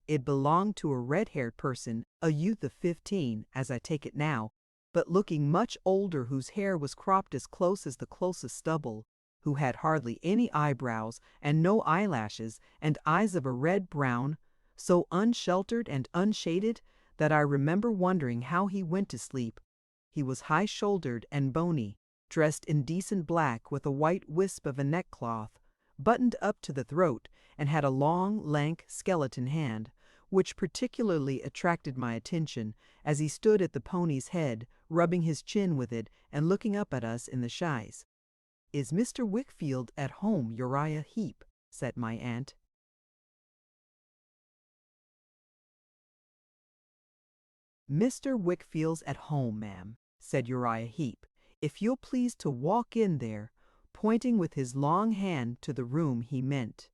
It belonged to a red-haired person, a youth of 15, as I take it now, but looking much older, whose hair was cropped as close as the closest stubble, who had hardly any eyebrows and no eyelashes, and eyes of a red-brown, so unsheltered and unshaded that I remember wondering how he went to sleep. He was high-shouldered and bony, dressed in decent black with a white wisp of a neckcloth, buttoned up to the throat, and had a long, lank, skeleton hand, which particularly attracted my attention, as he stood at the pony's head, rubbing his chin with it and looking up at us in the chaise. "Is Mr. Wickfield at home, Uriah Heep?" said my aunt. "Mr. Wickfield's at home, ma'am," said Uriah Heep. "If you'll please to walk in there," pointing with his long hand to the room he meant.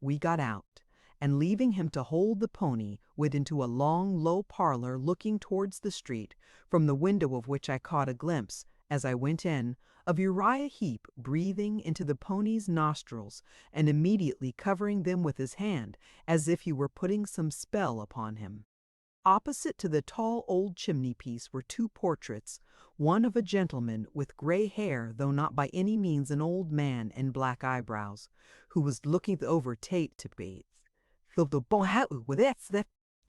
We got out, and leaving him to hold the pony, went into a long, low parlor looking towards the street, from the window of which I caught a glimpse, as I went in, of Uriah Heep breathing into the pony's nostrils and immediately covering them with his hand, as if he were putting some spell upon him. Opposite to the tall old chimney-piece were two portraits, one of a gentleman with gray hair, though not by any means an old man, and black eyebrows, who was looking over Tate to bathe.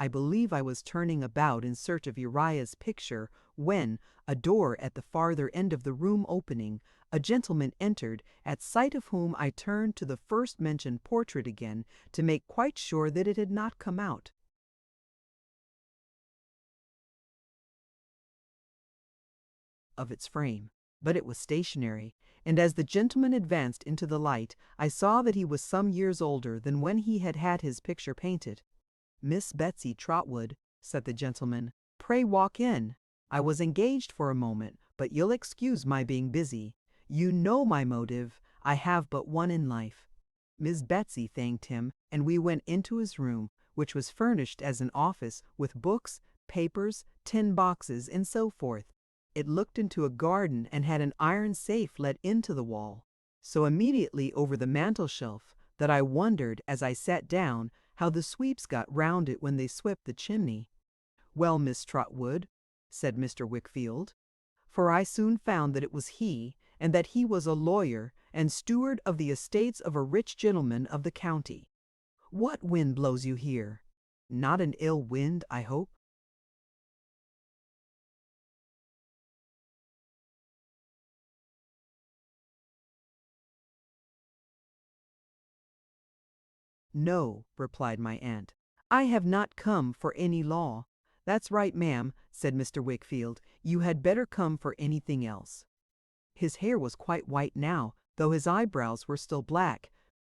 I believe I was turning about in search of Uriah's picture when, a door at the farther end of the room opening, a gentleman entered, at sight of whom I turned to the first-mentioned portrait again to make quite sure that it had not come out of its frame. But it was stationary, and as the gentleman advanced into the light, I saw that he was some years older than when he had had his picture painted. "Miss Betsy Trotwood," said the gentleman, "pray walk in. I was engaged for a moment, but you'll excuse my being busy. You know my motive. I have but one in life." Miss Betsy thanked him, and we went into his room, which was furnished as an office, with books, papers, tin boxes, and so forth. It looked into a garden and had an iron safe let into the wall, so immediately over the mantel-shelf that I wondered, as I sat down, how the sweeps got round it when they swept the chimney. "Well, Miss Trotwood," said Mr. Wickfield, for I soon found that it was he, and that he was a lawyer and steward of the estates of a rich gentleman of the county. "What wind blows you here? Not an ill wind, I hope?" "No," replied my aunt. "I have not come for any law." "That's right, ma'am," said Mr. Wickfield. "You had better come for anything else." His hair was quite white now, though his eyebrows were still black.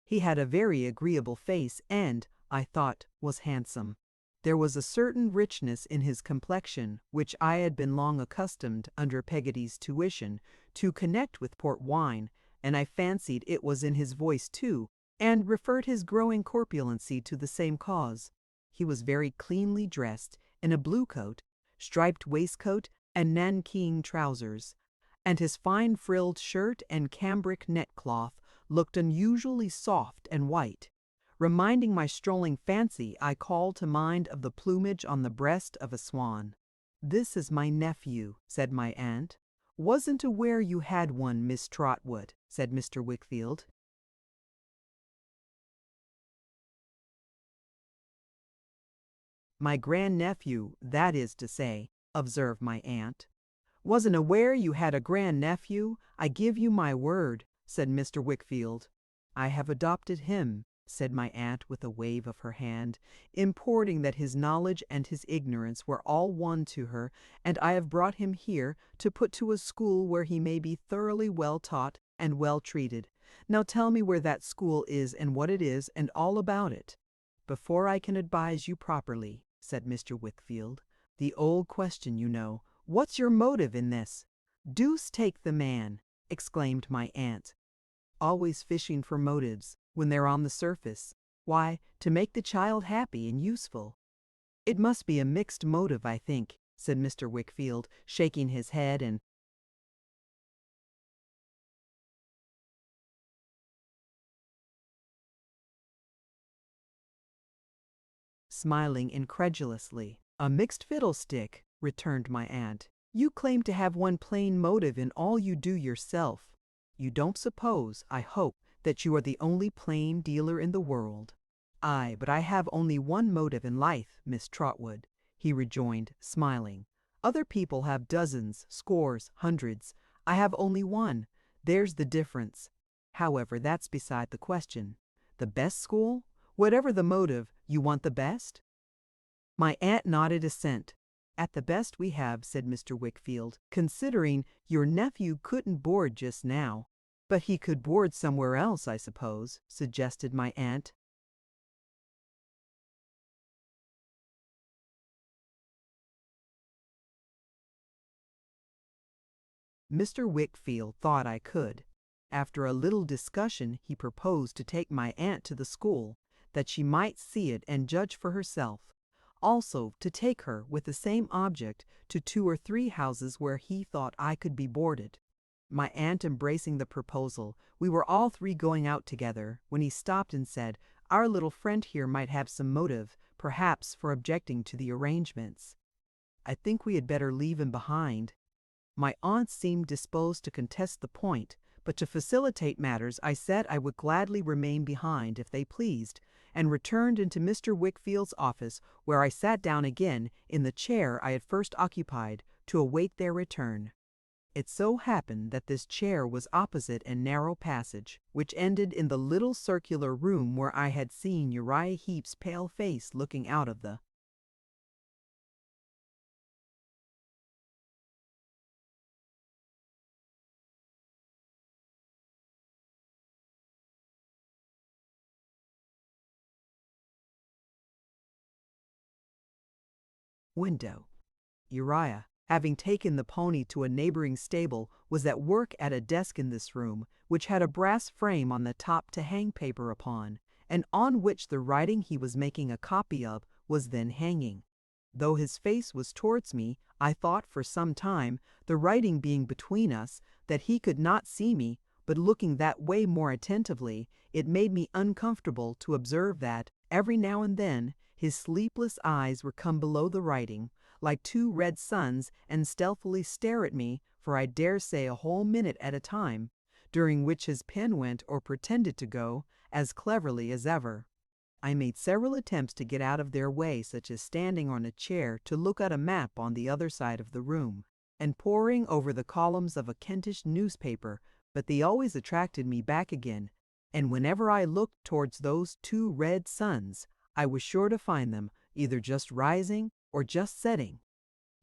He had a very agreeable face and, I thought, was handsome. There was a certain richness in his complexion which I had been long accustomed, under Peggotty's tuition, to connect with port wine, and I fancied it was in his voice too, and referred his growing corpulency to the same cause. He was very cleanly dressed, in a blue coat, striped waistcoat, and nankeen trousers, and his fine frilled shirt and cambric neckcloth looked unusually soft and white. Reminding my strolling fancy, I called to mind of the plumage on the breast of a swan. "This is my nephew," said my aunt. "Wasn't aware you had one, Miss Trotwood," said Mr. Wickfield. "My grandnephew, that is to say," observed my aunt. "Wasn't aware you had a grandnephew, I give you my word," said Mr. Wickfield. "I have adopted him," said my aunt with a wave of her hand, importing that his knowledge and his ignorance were all one to her, "and I have brought him here to put to a school where he may be thoroughly well taught and well treated. Now tell me where that school is and what it is, and all about it." "Before I can advise you properly," said Mr. Wickfield, "the old question, you know, what's your motive in this?" "Deuce take the man!" exclaimed my aunt. "Always fishing for motives, when they're on the surface. Why, to make the child happy and useful." "It must be a mixed motive, I think," said Mr. Wickfield, shaking his head and smiling incredulously. "A mixed fiddlestick," returned my aunt. "You claim to have one plain motive in all you do yourself. You don't suppose, I hope, that you are the only plain dealer in the world." "Aye, but I have only one motive in life, Miss Trotwood," he rejoined, smiling. "Other people have dozens, scores, hundreds. I have only one. There's the difference. However, that's beside the question. The best school? Whatever the motive, you want the best?" My aunt nodded assent. "At the best we have," said Mr. Wickfield, "considering your nephew couldn't board just now." "But he could board somewhere else, I suppose," suggested my aunt. Mr. Wickfield thought I could. After a little discussion, he proposed to take my aunt to the school, that she might see it and judge for herself. Also, to take her, with the same object, to 2 or 3 houses where he thought I could be boarded. my aunt embracing the proposal. We were all three going out together, when he stopped and said, "Our little friend here might have some motive, perhaps, for objecting to the arrangements. I think we had better leave him behind." My aunt seemed disposed to contest the point, but to facilitate matters I said I would gladly remain behind if they pleased, and returned into Mr. Wickfield's office, where I sat down again in the chair I had first occupied to await their return. It so happened that this chair was opposite a narrow passage, which ended in the little circular room where I had seen Uriah Heep's pale face looking out of the window. Uriah, having taken the pony to a neighboring stable, was at work at a desk in this room, which had a brass frame on the top to hang paper upon, and on which the writing he was making a copy of was then hanging. Though his face was towards me, I thought for some time, the writing being between us, that he could not see me, but looking that way more attentively, it made me uncomfortable to observe that, every now and then, his sleepless eyes would come below the writing, like two red suns, and stealthily stare at me for I dare say a whole minute at a time, during which his pen went, or pretended to go, as cleverly as ever. I made several attempts to get out of their way, such as standing on a chair to look at a map on the other side of the room, and poring over the columns of a Kentish newspaper, but they always attracted me back again, and whenever I looked towards those two red suns, I was sure to find them either just rising or just setting.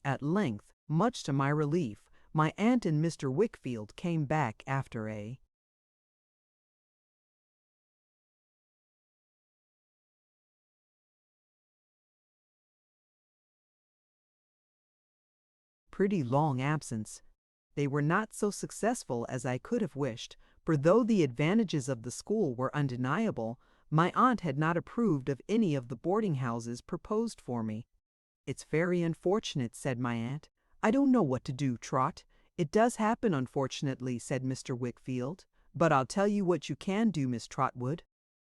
At length, much to my relief, my aunt and Mr. Wickfield came back after a pretty long absence. They were not so successful as I could have wished, for though the advantages of the school were undeniable, my aunt had not approved of any of the boarding houses proposed for me. "It's very unfortunate," said my aunt. "I don't know what to do, Trot. It does happen, unfortunately," said Mr. Wickfield. "But I'll tell you what you can do, Miss Trotwood."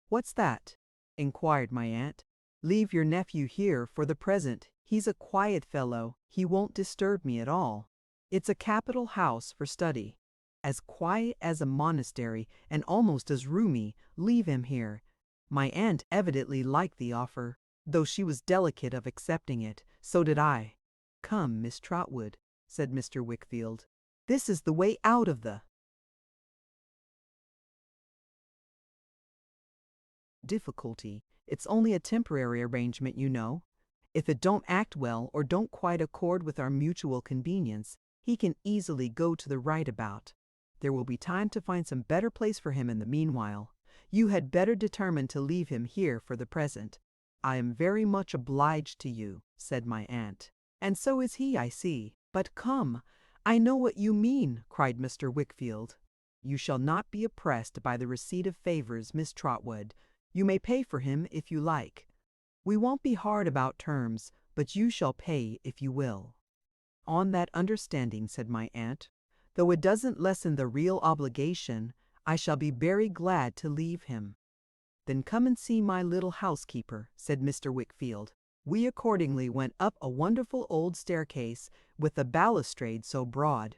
"What's that?" inquired my aunt. "Leave your nephew here for the present. He's a quiet fellow. He won't disturb me at all. It's a capital house for study. As quiet as a monastery, and almost as roomy. Leave him here." My aunt evidently liked the offer, though she was delicate of accepting it. So did I. "Come, Miss Trotwood," said Mr. Wickfield. "This is the way out of the difficulty. It's only a temporary arrangement, you know. If it don't act well or don't quite accord with our mutual convenience, he can easily go to the right about. There will be time to find some better place for him in the meanwhile. You had better determine to leave him here for the present." "I am very much obliged to you," said my aunt. "And so is he, I see. But come, I know what you mean," cried Mr. Wickfield. "You shall not be oppressed by the receipt of favors, Miss Trotwood. You may pay for him if you like. We won't be hard about terms, but you shall pay if you will." "On that understanding," said my aunt, "though it doesn't lessen the real obligation, I shall be very glad to leave him." "Then come and see my little housekeeper," said Mr. Wickfield. We accordingly went up a wonderful old staircase with a balustrade so broad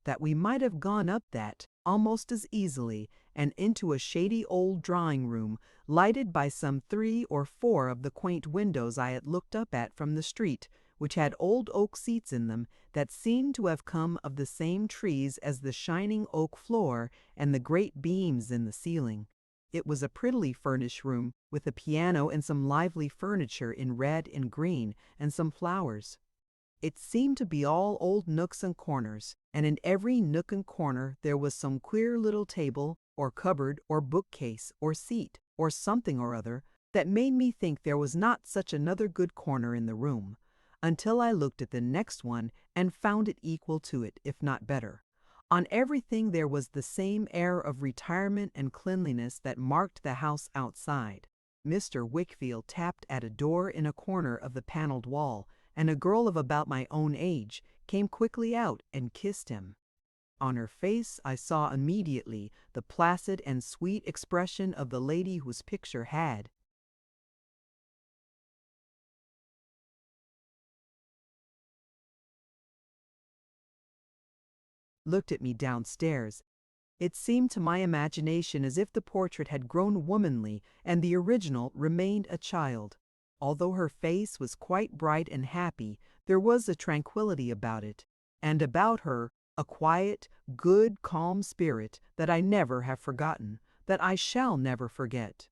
that we might have gone up that almost as easily, and into a shady old drawing-room, lighted by some 3 or 4 of the quaint windows I had looked up at from the street, which had old oak seats in them that seemed to have come of the same trees as the shining oak floor and the great beams in the ceiling. It was a prettily furnished room, with a piano and some lively furniture in red and green, and some flowers. It seemed to be all old nooks and corners, and in every nook and corner there was some queer little table, or cupboard, or bookcase, or seat, or something or other, that made me think there was not such another good corner in the room, until I looked at the next one and found it equal to it, if not better. On everything there was the same air of retirement and cleanliness that marked the house outside. Mr. Wickfield tapped at a door in a corner of the paneled wall, and a girl of about my own age came quickly out and kissed him. On her face I saw immediately the placid and sweet expression of the lady whose picture had looked at me downstairs. It seemed to my imagination as if the portrait had grown womanly and the original remained a child. Although her face was quite bright and happy, there was a tranquility about it, and about her a quiet, good, calm spirit that I never have forgotten, that I shall never forget.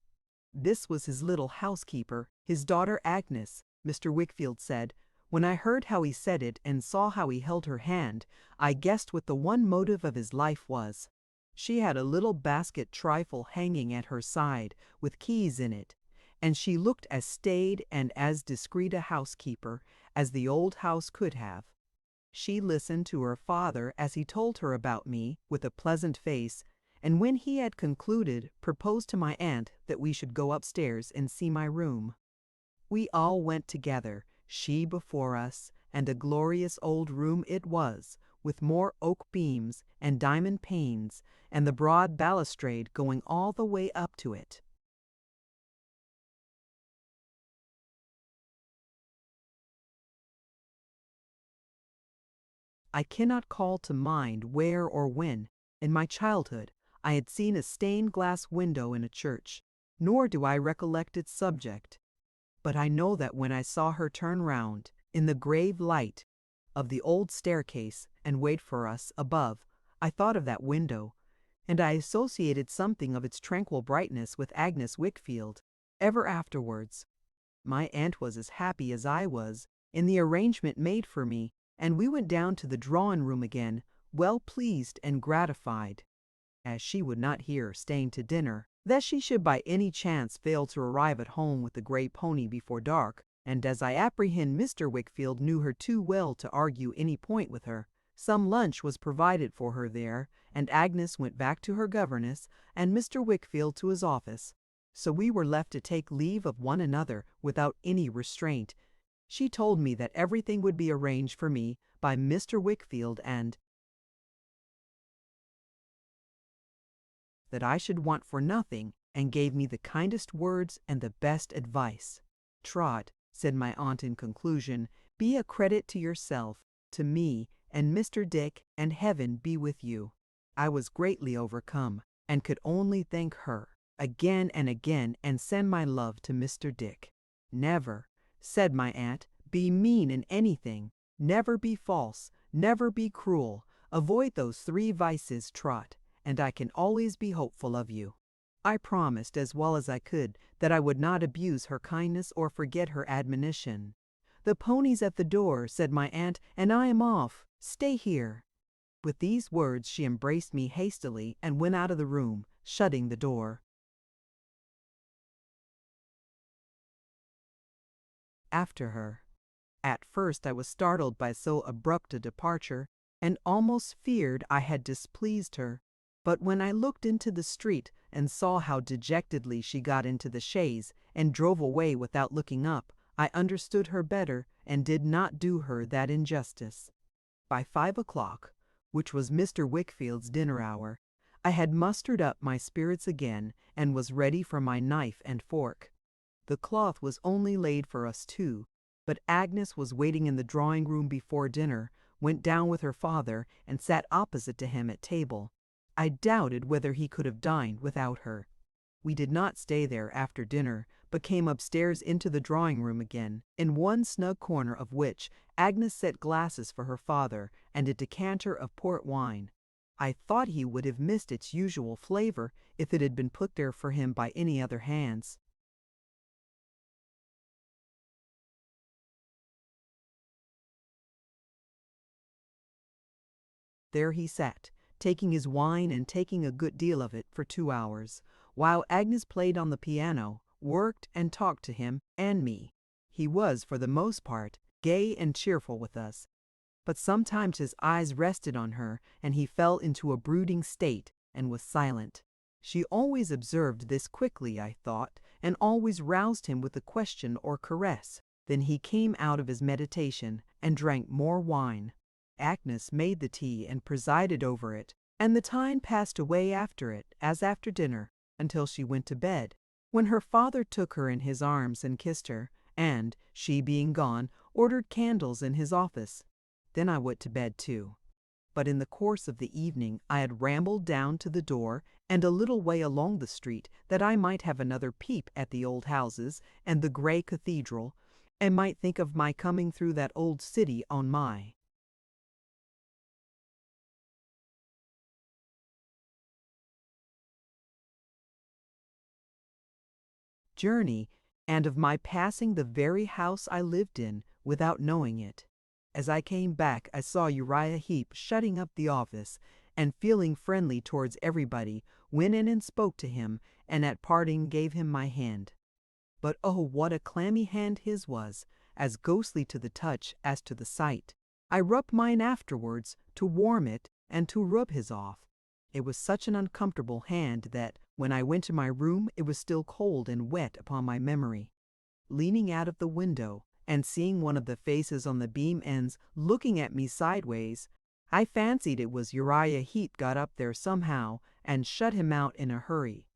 This was his little housekeeper, his daughter Agnes, Mr. Wickfield said. When I heard how he said it and saw how he held her hand, I guessed what the one motive of his life was. She had a little basket trifle hanging at her side, with keys in it, and she looked as staid and as discreet a housekeeper as the old house could have. She listened to her father as he told her about me with a pleasant face, and when he had concluded, proposed to my aunt that we should go upstairs and see my room. We all went together, she before us, and a glorious old room it was, with more oak beams and diamond panes, and the broad balustrade going all the way up to it. I cannot call to mind where or when, in my childhood, I had seen a stained glass window in a church, nor do I recollect its subject. But I know that when I saw her turn round, in the grave light of the old staircase, and wait for us above, I thought of that window, and I associated something of its tranquil brightness with Agnes Wickfield. Ever afterwards, my aunt was as happy as I was in the arrangement made for me, and we went down to the drawing-room again, well pleased and gratified. As she would not hear staying to dinner, that she should by any chance fail to arrive at home with the gray pony before dark, and as I apprehend Mr. Wickfield knew her too well to argue any point with her, some lunch was provided for her there, and Agnes went back to her governess, and Mr. Wickfield to his office. So we were left to take leave of one another without any restraint. She told me that everything would be arranged for me by Mr. Wickfield, and that I should want for nothing, and gave me the kindest words and the best advice. "Trot," said my aunt in conclusion, "be a credit to yourself, to me, and Mr. Dick, and heaven be with you." I was greatly overcome, and could only thank her again and again, and send my love to Mr. Dick. "Never," said my aunt, "be mean in anything, never be false, never be cruel. Avoid those 3 vices, Trot, and I can always be hopeful of you." I promised as well as I could that I would not abuse her kindness or forget her admonition. "The pony's at the door," said my aunt, "and I am off. Stay here." With these words she embraced me hastily and went out of the room, shutting the door after her. At first I was startled by so abrupt a departure, and almost feared I had displeased her. But when I looked into the street and saw how dejectedly she got into the chaise and drove away without looking up, I understood her better and did not do her that injustice. By 5 o'clock, which was Mr. Wickfield's dinner hour, I had mustered up my spirits again and was ready for my knife and fork. The cloth was only laid for us 2, but Agnes was waiting in the drawing-room before dinner, went down with her father, and sat opposite to him at table. I doubted whether he could have dined without her. We did not stay there after dinner, but came upstairs into the drawing-room again, in one snug corner of which Agnes set glasses for her father and a decanter of port wine. I thought he would have missed its usual flavor if it had been put there for him by any other hands. There he sat, taking his wine and taking a good deal of it for 2 hours, while Agnes played on the piano, worked and talked to him and me. He was, for the most part, gay and cheerful with us, but sometimes his eyes rested on her and he fell into a brooding state and was silent. She always observed this quickly, I thought, and always roused him with a question or caress. Then he came out of his meditation and drank more wine. Agnes made the tea and presided over it, and the time passed away after it, as after dinner, until she went to bed, when her father took her in his arms and kissed her, and, she being gone, ordered candles in his office. Then I went to bed too. But in the course of the evening I had rambled down to the door and a little way along the street, that I might have another peep at the old houses and the grey cathedral, and might think of my coming through that old city on my journey, and of my passing the very house I lived in without knowing it. As I came back, I saw Uriah Heep shutting up the office, and feeling friendly towards everybody, went in and spoke to him, and at parting gave him my hand. But oh, what a clammy hand his was, as ghostly to the touch as to the sight. I rubbed mine afterwards, to warm it, and to rub his off. It was such an uncomfortable hand that, when I went to my room, it was still cold and wet upon my memory. Leaning out of the window, and seeing one of the faces on the beam ends looking at me sideways, I fancied it was Uriah Heep got up there somehow, and shut him out in a hurry.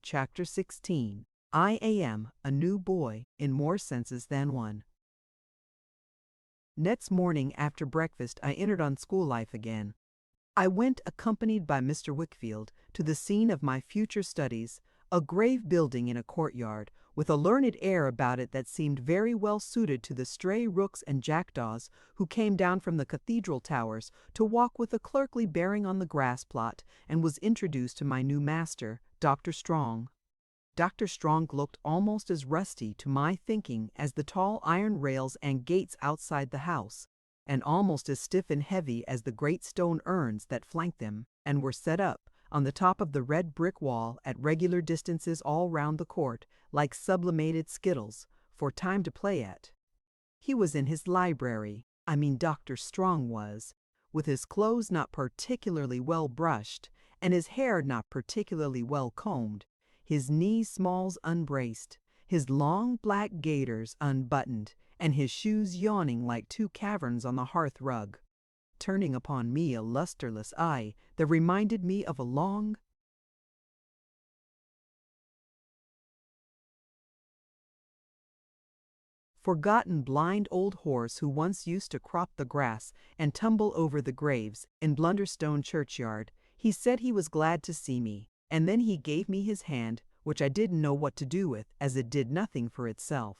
Chapter 16. I am a new boy in more senses than one. Next morning after breakfast I entered on school life again. I went, accompanied by Mr. Wickfield, to the scene of my future studies, a grave building in a courtyard, with a learned air about it that seemed very well suited to the stray rooks and jackdaws who came down from the cathedral towers to walk with a clerkly bearing on the grass plot, and was introduced to my new master, Dr. Strong. Dr. Strong looked almost as rusty to my thinking as the tall iron rails and gates outside the house, and almost as stiff and heavy as the great stone urns that flanked them, and were set up on the top of the red brick wall at regular distances all round the court, like sublimated skittles, for time to play at. He was in his library, Dr. Strong was, with his clothes not particularly well brushed, and his hair not particularly well combed, his knee-smalls unbraced, his long black gaiters unbuttoned, and his shoes yawning like two caverns on the hearth rug, turning upon me a lustreless eye that reminded me of a long, forgotten blind old horse who once used to crop the grass and tumble over the graves in Blunderstone churchyard. He said he was glad to see me, and then he gave me his hand, which I didn't know what to do with, as it did nothing for itself.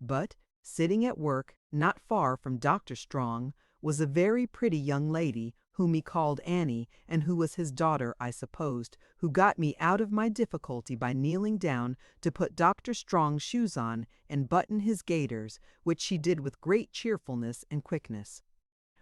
But, sitting at work, not far from Dr. Strong, was a very pretty young lady, whom he called Annie, and who was his daughter, I supposed, who got me out of my difficulty by kneeling down to put Dr. Strong's shoes on and button his gaiters, which she did with great cheerfulness and quickness.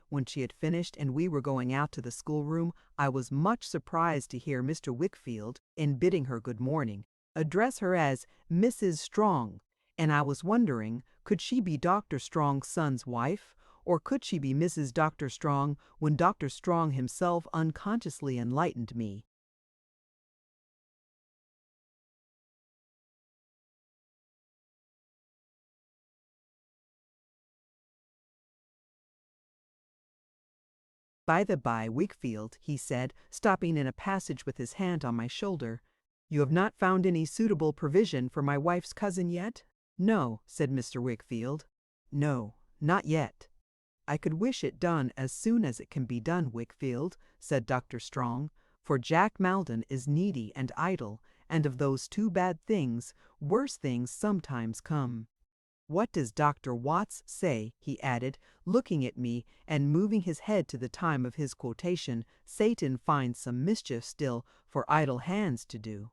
When she had finished and we were going out to the schoolroom, I was much surprised to hear Mr. Wickfield, in bidding her good morning, address her as Mrs. Strong, and I was wondering, could she be Dr. Strong's son's wife, or could she be Mrs. Dr. Strong, when Dr. Strong himself unconsciously enlightened me. By the by, Wickfield, he said, stopping in a passage with his hand on my shoulder, you have not found any suitable provision for my wife's cousin yet? No, said Mr. Wickfield. No, not yet. I could wish it done as soon as it can be done, Wickfield, said Dr. Strong, for Jack Maldon is needy and idle, and of those two bad things, worse things sometimes come. What does Dr. Watts say, he added, looking at me and moving his head to the time of his quotation, Satan finds some mischief still for idle hands to do.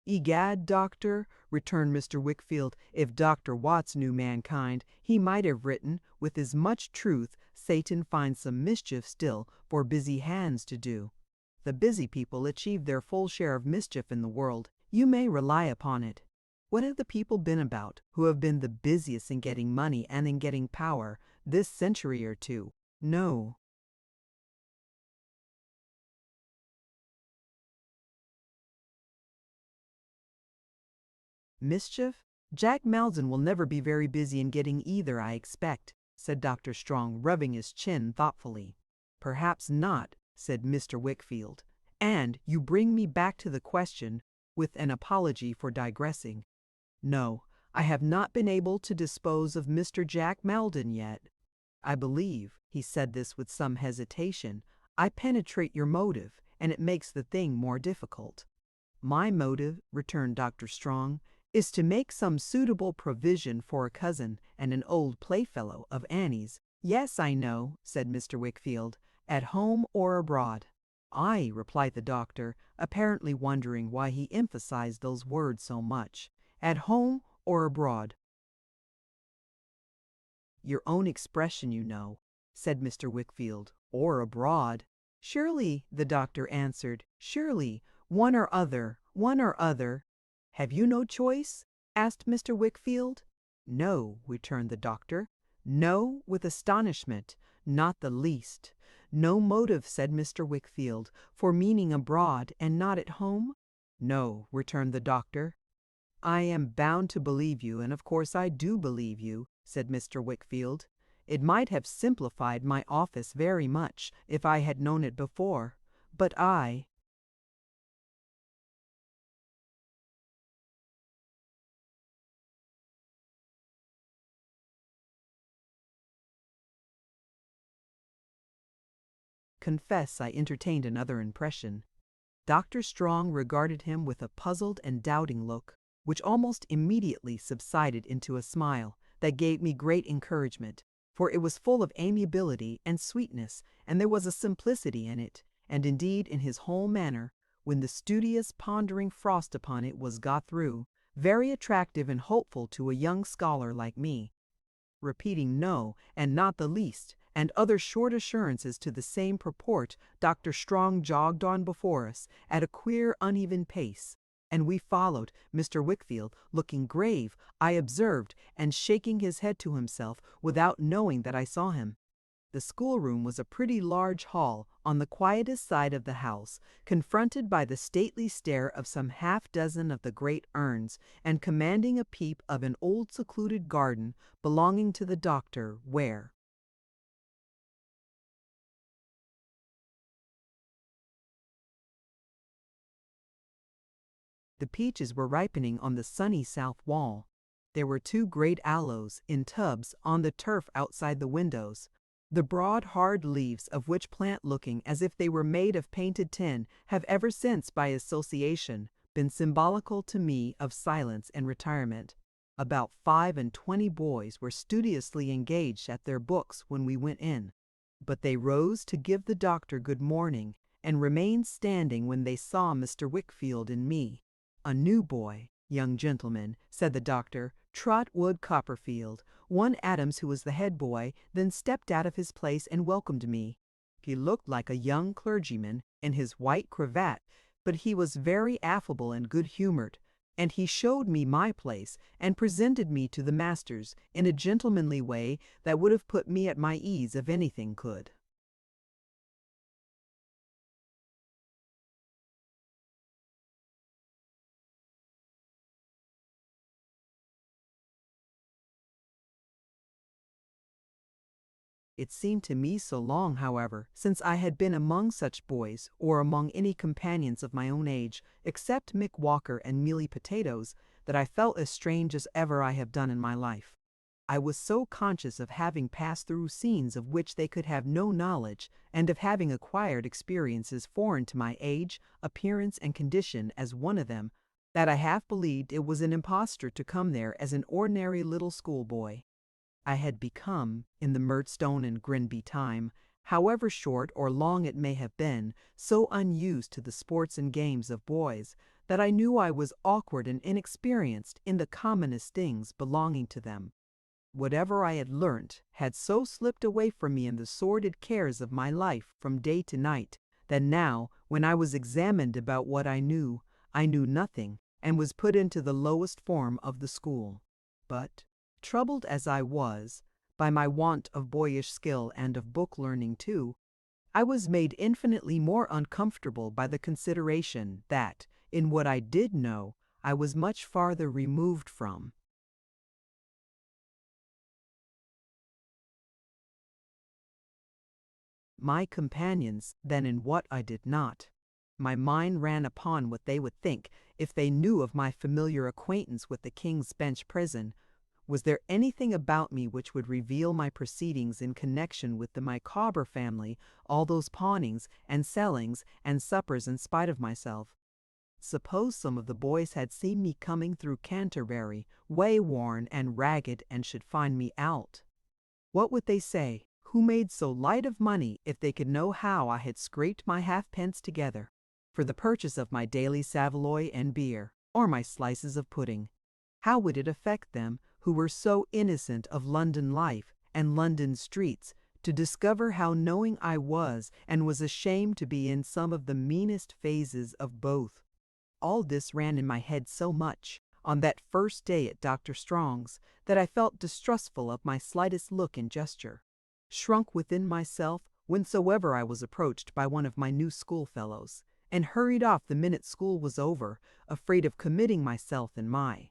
Egad, doctor, returned Mr. Wickfield, if Dr. Watts knew mankind, he might have written, with as much truth, Satan finds some mischief still for busy hands to do. The busy people achieve their full share of mischief in the world, you may rely upon it. What have the people been about who have been the busiest in getting money and in getting power this century or two? No. Mischief? Jack Maldon will never be very busy in getting either, I expect, said Dr. Strong, rubbing his chin thoughtfully. Perhaps not, said Mr. Wickfield. And you bring me back to the question, with an apology for digressing. No, I have not been able to dispose of Mr. Jack Maldon yet. I believe, he said this with some hesitation, I penetrate your motive, and it makes the thing more difficult. My motive, returned Dr. Strong, is to make some suitable provision for a cousin and an old playfellow of Annie's. Yes, I know, said Mr. Wickfield, at home or abroad. Aye, replied the doctor, apparently wondering why he emphasized those words so much. At home or abroad. Your own expression, you know, said Mr. Wickfield, or abroad. Surely, the doctor answered, surely, one or other, one or other. Have you no choice? Asked Mr. Wickfield. No, returned the doctor. No, with astonishment, not the least. No motive, said Mr. Wickfield, for meaning abroad and not at home? No, returned the doctor. I am bound to believe you, and of course I do believe you, said Mr. Wickfield. It might have simplified my office very much if I had known it before, but confess I entertained another impression. Dr. Strong regarded him with a puzzled and doubting look, which almost immediately subsided into a smile that gave me great encouragement, for it was full of amiability and sweetness, and there was a simplicity in it, and indeed in his whole manner, when the studious pondering frost upon it was got through, very attractive and hopeful to a young scholar like me. Repeating no, and not the least, and other short assurances to the same purport, Dr. Strong jogged on before us at a queer, uneven pace, and we followed, Mr. Wickfield looking grave, I observed, and shaking his head to himself without knowing that I saw him. The schoolroom was a pretty large hall on the quietest side of the house, confronted by the stately stair of some half-dozen of the great urns, and commanding a peep of an old secluded garden belonging to the doctor, where, the peaches were ripening on the sunny south wall. There were 2 great aloes in tubs on the turf outside the windows, the broad hard leaves of which plant, looking as if they were made of painted tin, have ever since by association been symbolical to me of silence and retirement. About 25 boys were studiously engaged at their books when we went in, but they rose to give the doctor good morning and remained standing when they saw Mr. Wickfield and me. A new boy, young gentleman, said the doctor, Trotwood Copperfield, one Adams, who was the head boy, then stepped out of his place and welcomed me. He looked like a young clergyman in his white cravat, but he was very affable and good-humored, and he showed me my place and presented me to the masters in a gentlemanly way that would have put me at my ease if anything could. It seemed to me so long, however, since I had been among such boys, or among any companions of my own age, except Mick Walker and Mealy Potatoes, that I felt as strange as ever I have done in my life. I was so conscious of having passed through scenes of which they could have no knowledge, and of having acquired experiences foreign to my age, appearance, and condition as one of them, that I half believed it was an imposture to come there as an ordinary little schoolboy. I had become, in the Murdstone and Grinby time, however short or long it may have been, so unused to the sports and games of boys, that I knew I was awkward and inexperienced in the commonest things belonging to them. Whatever I had learnt had so slipped away from me in the sordid cares of my life from day to night, that now, when I was examined about what I knew nothing, and was put into the lowest form of the school. But, troubled as I was, by my want of boyish skill and of book learning too, I was made infinitely more uncomfortable by the consideration that, in what I did know, I was much farther removed from my companions than in what I did not. My mind ran upon what they would think if they knew of my familiar acquaintance with the King's Bench prison. Was there anything about me which would reveal my proceedings in connection with the Micawber family, all those pawnings and sellings and suppers in spite of myself? Suppose some of the boys had seen me coming through Canterbury, way-worn and ragged, and should find me out. What would they say, who made so light of money, if they could know how I had scraped my halfpence together for the purchase of my daily saveloy and beer, or my slices of pudding? How would it affect them, who were so innocent of London life and London streets, to discover how knowing I was, and was ashamed to be in some of the meanest phases of both? All this ran in my head so much, on that first day at Dr. Strong's, that I felt distrustful of my slightest look and gesture, shrunk within myself whensoever I was approached by one of my new schoolfellows, and hurried off the minute school was over, afraid of committing myself and my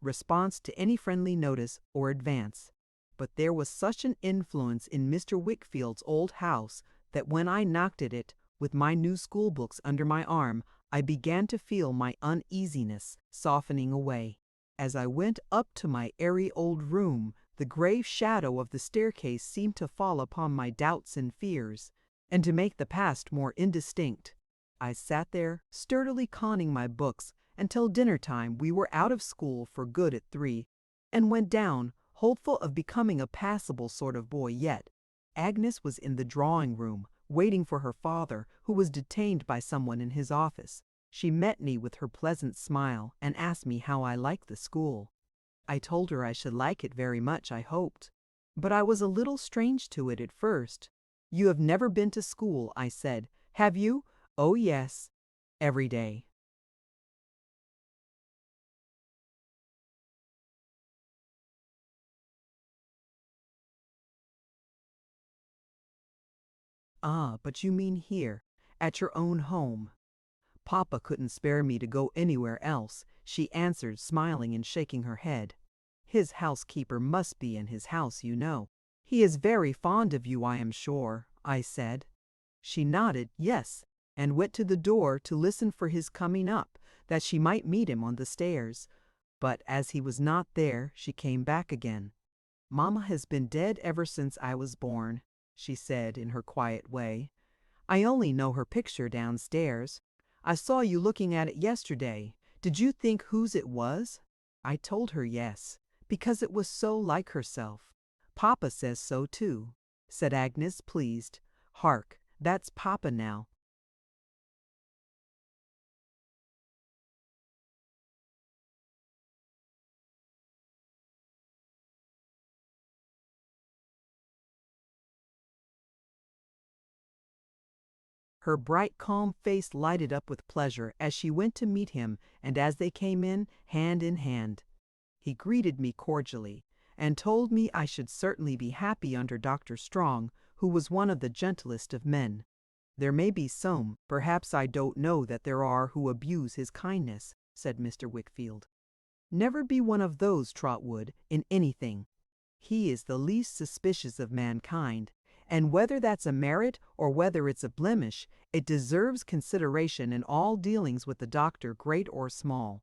response to any friendly notice or advance. But there was such an influence in Mr. Wickfield's old house that when I knocked at it, with my new school books under my arm, I began to feel my uneasiness softening away. As I went up to my airy old room, the grave shadow of the staircase seemed to fall upon my doubts and fears, and to make the past more indistinct. I sat there, sturdily conning my books, until dinner time. We were out of school for good at 3, and went down, hopeful of becoming a passable sort of boy yet. Agnes was in the drawing-room, waiting for her father, who was detained by someone in his office. She met me with her pleasant smile, and asked me how I liked the school. I told her I should like it very much, I hoped. But I was a little strange to it at first. "You have never been to school," I said. "Have you?" "Oh, yes. Every day." "Ah, but you mean here, at your own home." "Papa couldn't spare me to go anywhere else," she answered, smiling and shaking her head. "His housekeeper must be in his house, you know." "He is very fond of you, I am sure," I said. She nodded yes, and went to the door to listen for his coming up, that she might meet him on the stairs. But as he was not there, she came back again. "Mamma has been dead ever since I was born," she said in her quiet way. "I only know her picture downstairs. I saw you looking at it yesterday. Did you think whose it was?" I told her yes, because it was so like herself. "Papa says so too," said Agnes, pleased. "Hark, that's Papa now." Her bright, calm face lighted up with pleasure as she went to meet him, and as they came in hand, he greeted me cordially, and told me I should certainly be happy under Dr. Strong, who was one of the gentlest of men. "There may be some, perhaps I don't know that there are, who abuse his kindness," said Mr. Wickfield. "Never be one of those, Trotwood, in anything. He is the least suspicious of mankind, and whether that's a merit or whether it's a blemish, it deserves consideration in all dealings with the doctor, great or small."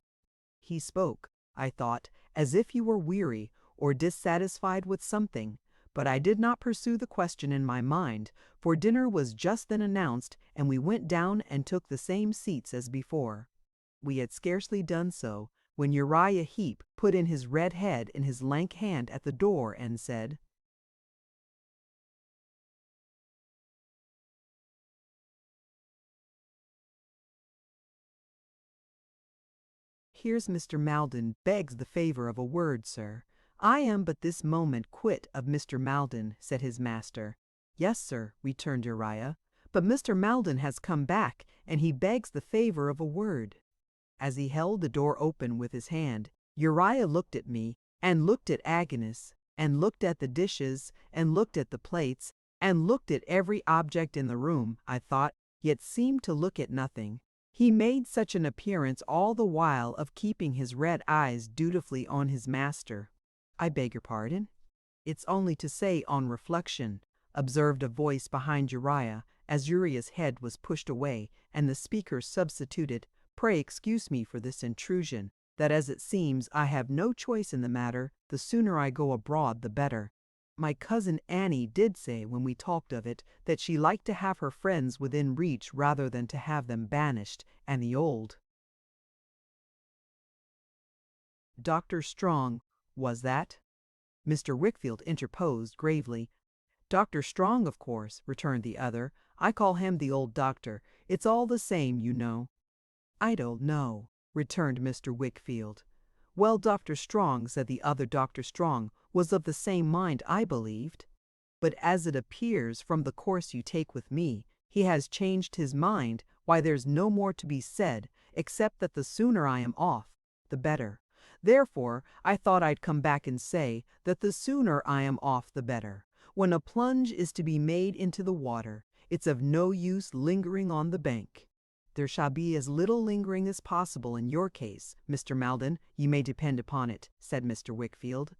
He spoke, I thought, as if he were weary or dissatisfied with something, but I did not pursue the question in my mind, for dinner was just then announced, and we went down and took the same seats as before. We had scarcely done so when Uriah Heep put in his red head and his lank hand at the door and said, "Here's Mr. Maldon begs the favor of a word, sir." "I am but this moment quit of Mr. Maldon," said his master. "Yes, sir," returned Uriah, "but Mr. Maldon has come back, and he begs the favor of a word." As he held the door open with his hand, Uriah looked at me, and looked at Agnes, and looked at the dishes, and looked at the plates, and looked at every object in the room, I thought, yet seemed to look at nothing. He made such an appearance all the while of keeping his red eyes dutifully on his master. "I beg your pardon?" "It's only to say, on reflection," observed a voice behind Uriah, as Uriah's head was pushed away, and the speaker substituted, "Pray excuse me for this intrusion, that as it seems I have no choice in the matter, the sooner I go abroad the better. My cousin Annie did say, when we talked of it, that she liked to have her friends within reach rather than to have them banished, and the old Dr. Strong, was that?" Mr. Wickfield interposed gravely. "Dr. Strong, of course," returned the other. "I call him the old doctor. It's all the same, you know." "I don't know," returned Mr. Wickfield. "Well, Dr. Strong," said the other, "Dr. Strong was of the same mind, I believed. But as it appears from the course you take with me, he has changed his mind, why there's no more to be said, except that the sooner I am off, the better. Therefore, I thought I'd come back and say that the sooner I am off the better. When a plunge is to be made into the water, it's of no use lingering on the bank." "There shall be as little lingering as possible in your case, Mr. Maldon, you may depend upon it," said Mr. Wickfield.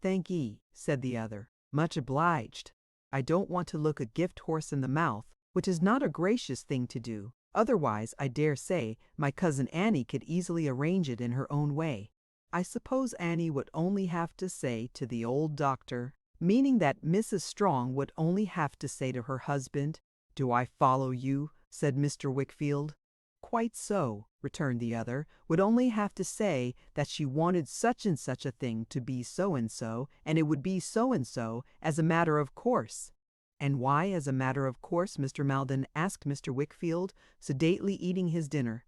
"Thank ye," said the other. "Much obliged. I don't want to look a gift horse in the mouth, which is not a gracious thing to do. Otherwise, I dare say, my cousin Annie could easily arrange it in her own way. I suppose Annie would only have to say to the old doctor," meaning that Mrs. Strong would only have to say to her husband. "Do I follow you?" said Mr. Wickfield. "Quite so," returned the other, "would only have to say that she wanted such and such a thing to be so, and it would be so, as a matter of course." "And why as a matter of course, Mr. Maldon?" asked Mr. Wickfield, sedately eating his dinner.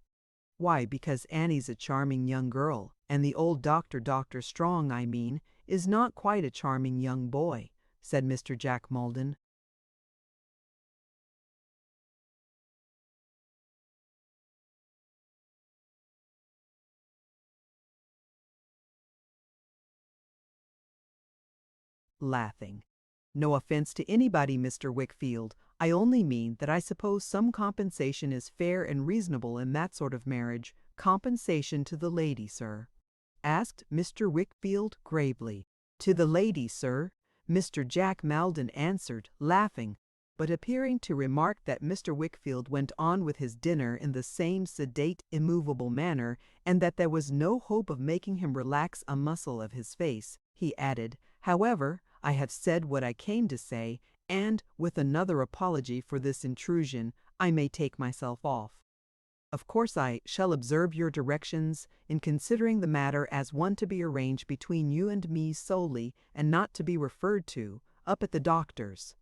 "Why, because Annie's a charming young girl, and the old doctor, Dr. Strong, I mean, is not quite a charming young boy," said Mr. Jack Maldon. Laughing. "No offense to anybody, Mr. Wickfield. I only mean that I suppose some compensation is fair and reasonable in that sort of marriage. Compensation to the lady, sir?" asked Mr. Wickfield gravely. "To the lady, sir," Mr. Jack Maldon answered, laughing, but appearing to remark that Mr. Wickfield went on with his dinner in the same sedate, immovable manner, and that there was no hope of making him relax a muscle of his face. He added, "However, I have said what I came to say, and, with another apology for this intrusion, I may take myself off. Of course I shall observe your directions in considering the matter as one to be arranged between you and me solely, and not to be referred to, up at the doctor's."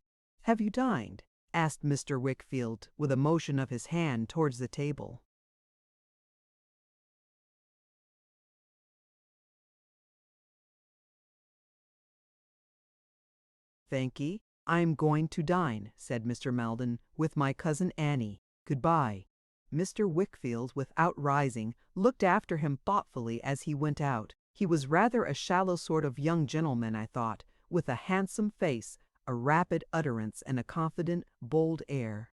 "Have you dined?" asked Mr. Wickfield, with a motion of his hand towards the table. "Thank ye, I am going to dine," said Mr. Maldon, "with my cousin Annie. Good-bye." Mr. Wickfield, without rising, looked after him thoughtfully as he went out. He was rather a shallow sort of young gentleman, I thought, with a handsome face, a rapid utterance, and a confident, bold air.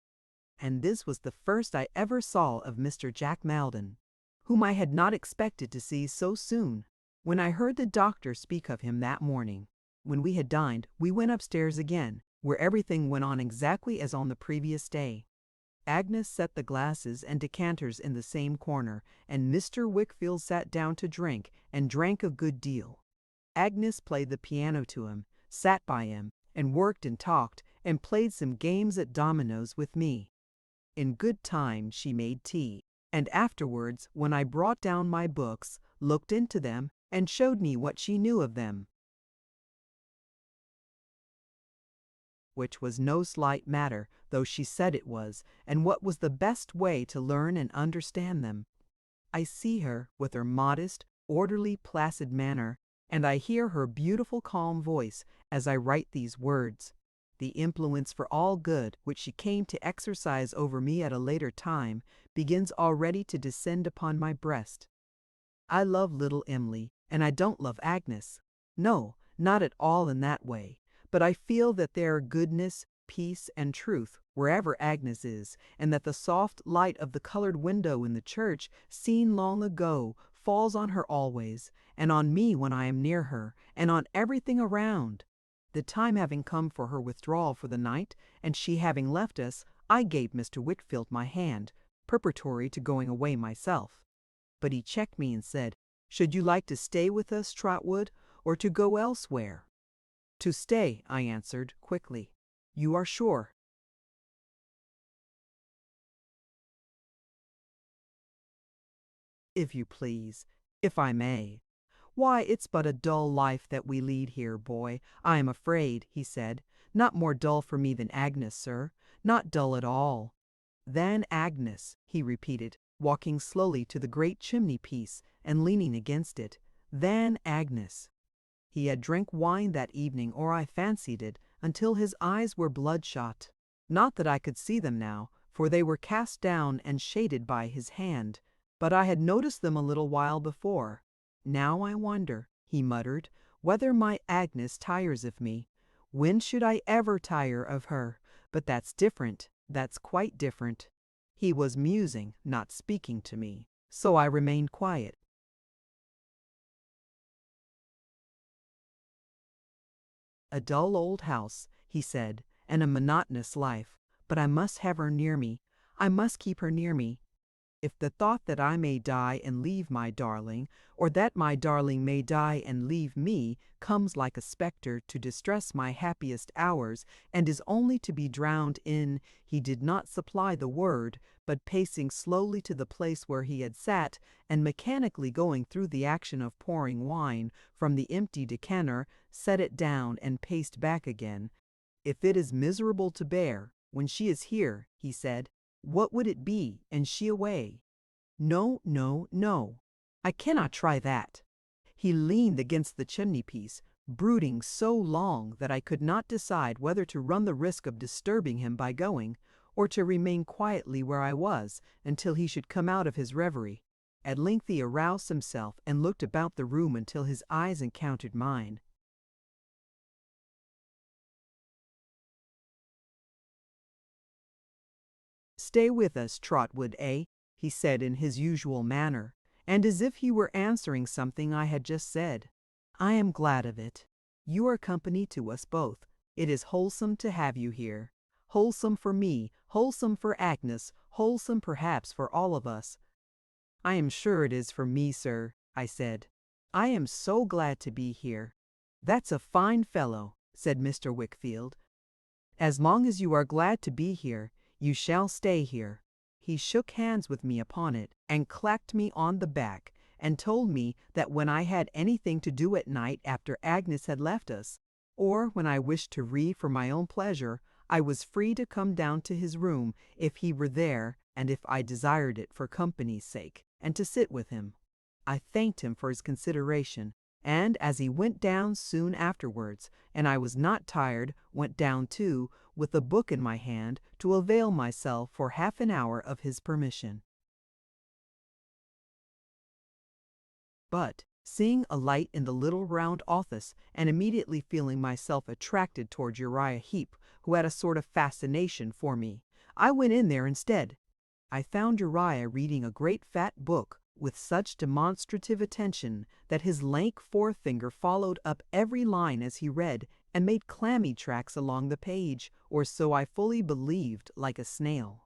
And this was the first I ever saw of Mr. Jack Maldon, whom I had not expected to see so soon. When I heard the doctor speak of him that morning, when we had dined, we went upstairs again, where everything went on exactly as on the previous day. Agnes set the glasses and decanters in the same corner, and Mr. Wickfield sat down to drink, and drank a good deal. Agnes played the piano to him, sat by him, and worked and talked, and played some games at dominoes with me. In good time she made tea, and afterwards, when I brought down my books, looked into them, and showed me what she knew of them, which was no slight matter, though she said it was, and what was the best way to learn and understand them. I see her, with her modest, orderly, placid manner, and I hear her beautiful calm voice as I write these words. The influence for all good which she came to exercise over me at a later time begins already to descend upon my breast. I love little Emily, and I don't love Agnes. No, not at all in that way. But I feel that there are goodness, peace, and truth wherever Agnes is, and that the soft light of the colored window in the church, seen long ago, falls on her always, and on me when I am near her, and on everything around. The time having come for her withdrawal for the night, and she having left us, I gave Mr. Whitfield my hand, preparatory to going away myself. But he checked me and said, "Should you like to stay with us, Trotwood, or to go elsewhere?" "To stay," I answered, quickly. "You are sure?" "If you please, if I may." "Why, it's but a dull life that we lead here, boy, I am afraid," he said. "Not more dull for me than Agnes, sir. Not dull at all." "Than Agnes," he repeated, walking slowly to the great chimney-piece and leaning against it. "Than Agnes." He had drank wine that evening, or I fancied it, until his eyes were bloodshot. Not that I could see them now, for they were cast down and shaded by his hand, but I had noticed them a little while before. "Now I wonder," he muttered, "whether my Agnes tires of me. When should I ever tire of her? But that's different, that's quite different." He was musing, not speaking to me, so I remained quiet. "A dull old house," he said, "and a monotonous life, but I must have her near me. I must keep her near me. If the thought that I may die and leave my darling, or that my darling may die and leave me, comes like a spectre to distress my happiest hours, and is only to be drowned in—" He did not supply the word, but pacing slowly to the place where he had sat, and mechanically going through the action of pouring wine from the empty decanter, set it down and paced back again. "If it is miserable to bear, when she is here," he said, "what would it be, and she away? No, no, no. I cannot try that." He leaned against the chimney-piece, brooding so long that I could not decide whether to run the risk of disturbing him by going, or to remain quietly where I was until he should come out of his reverie. At length he aroused himself and looked about the room until his eyes encountered mine. "Stay with us, Trotwood, eh?" he said in his usual manner, and as if he were answering something I had just said. "I am glad of it. You are company to us both. It is wholesome to have you here. Wholesome for me, wholesome for Agnes, wholesome perhaps for all of us." "I am sure it is for me, sir," I said. "I am so glad to be here." "That's a fine fellow," said Mr. Wickfield. "As long as you are glad to be here, you shall stay here." He shook hands with me upon it, and clapped me on the back, and told me that when I had anything to do at night after Agnes had left us, or when I wished to read for my own pleasure, I was free to come down to his room if he were there, and if I desired it for company's sake, and to sit with him. I thanked him for his consideration, and as he went down soon afterwards, and I was not tired, went down too, with a book in my hand, to avail myself for half an hour of his permission. But, seeing a light in the little round office, and immediately feeling myself attracted toward Uriah Heep, who had a sort of fascination for me, I went in there instead. I found Uriah reading a great fat book with such demonstrative attention that his lank forefinger followed up every line as he read, and made clammy tracks along the page, or so I fully believed, like a snail.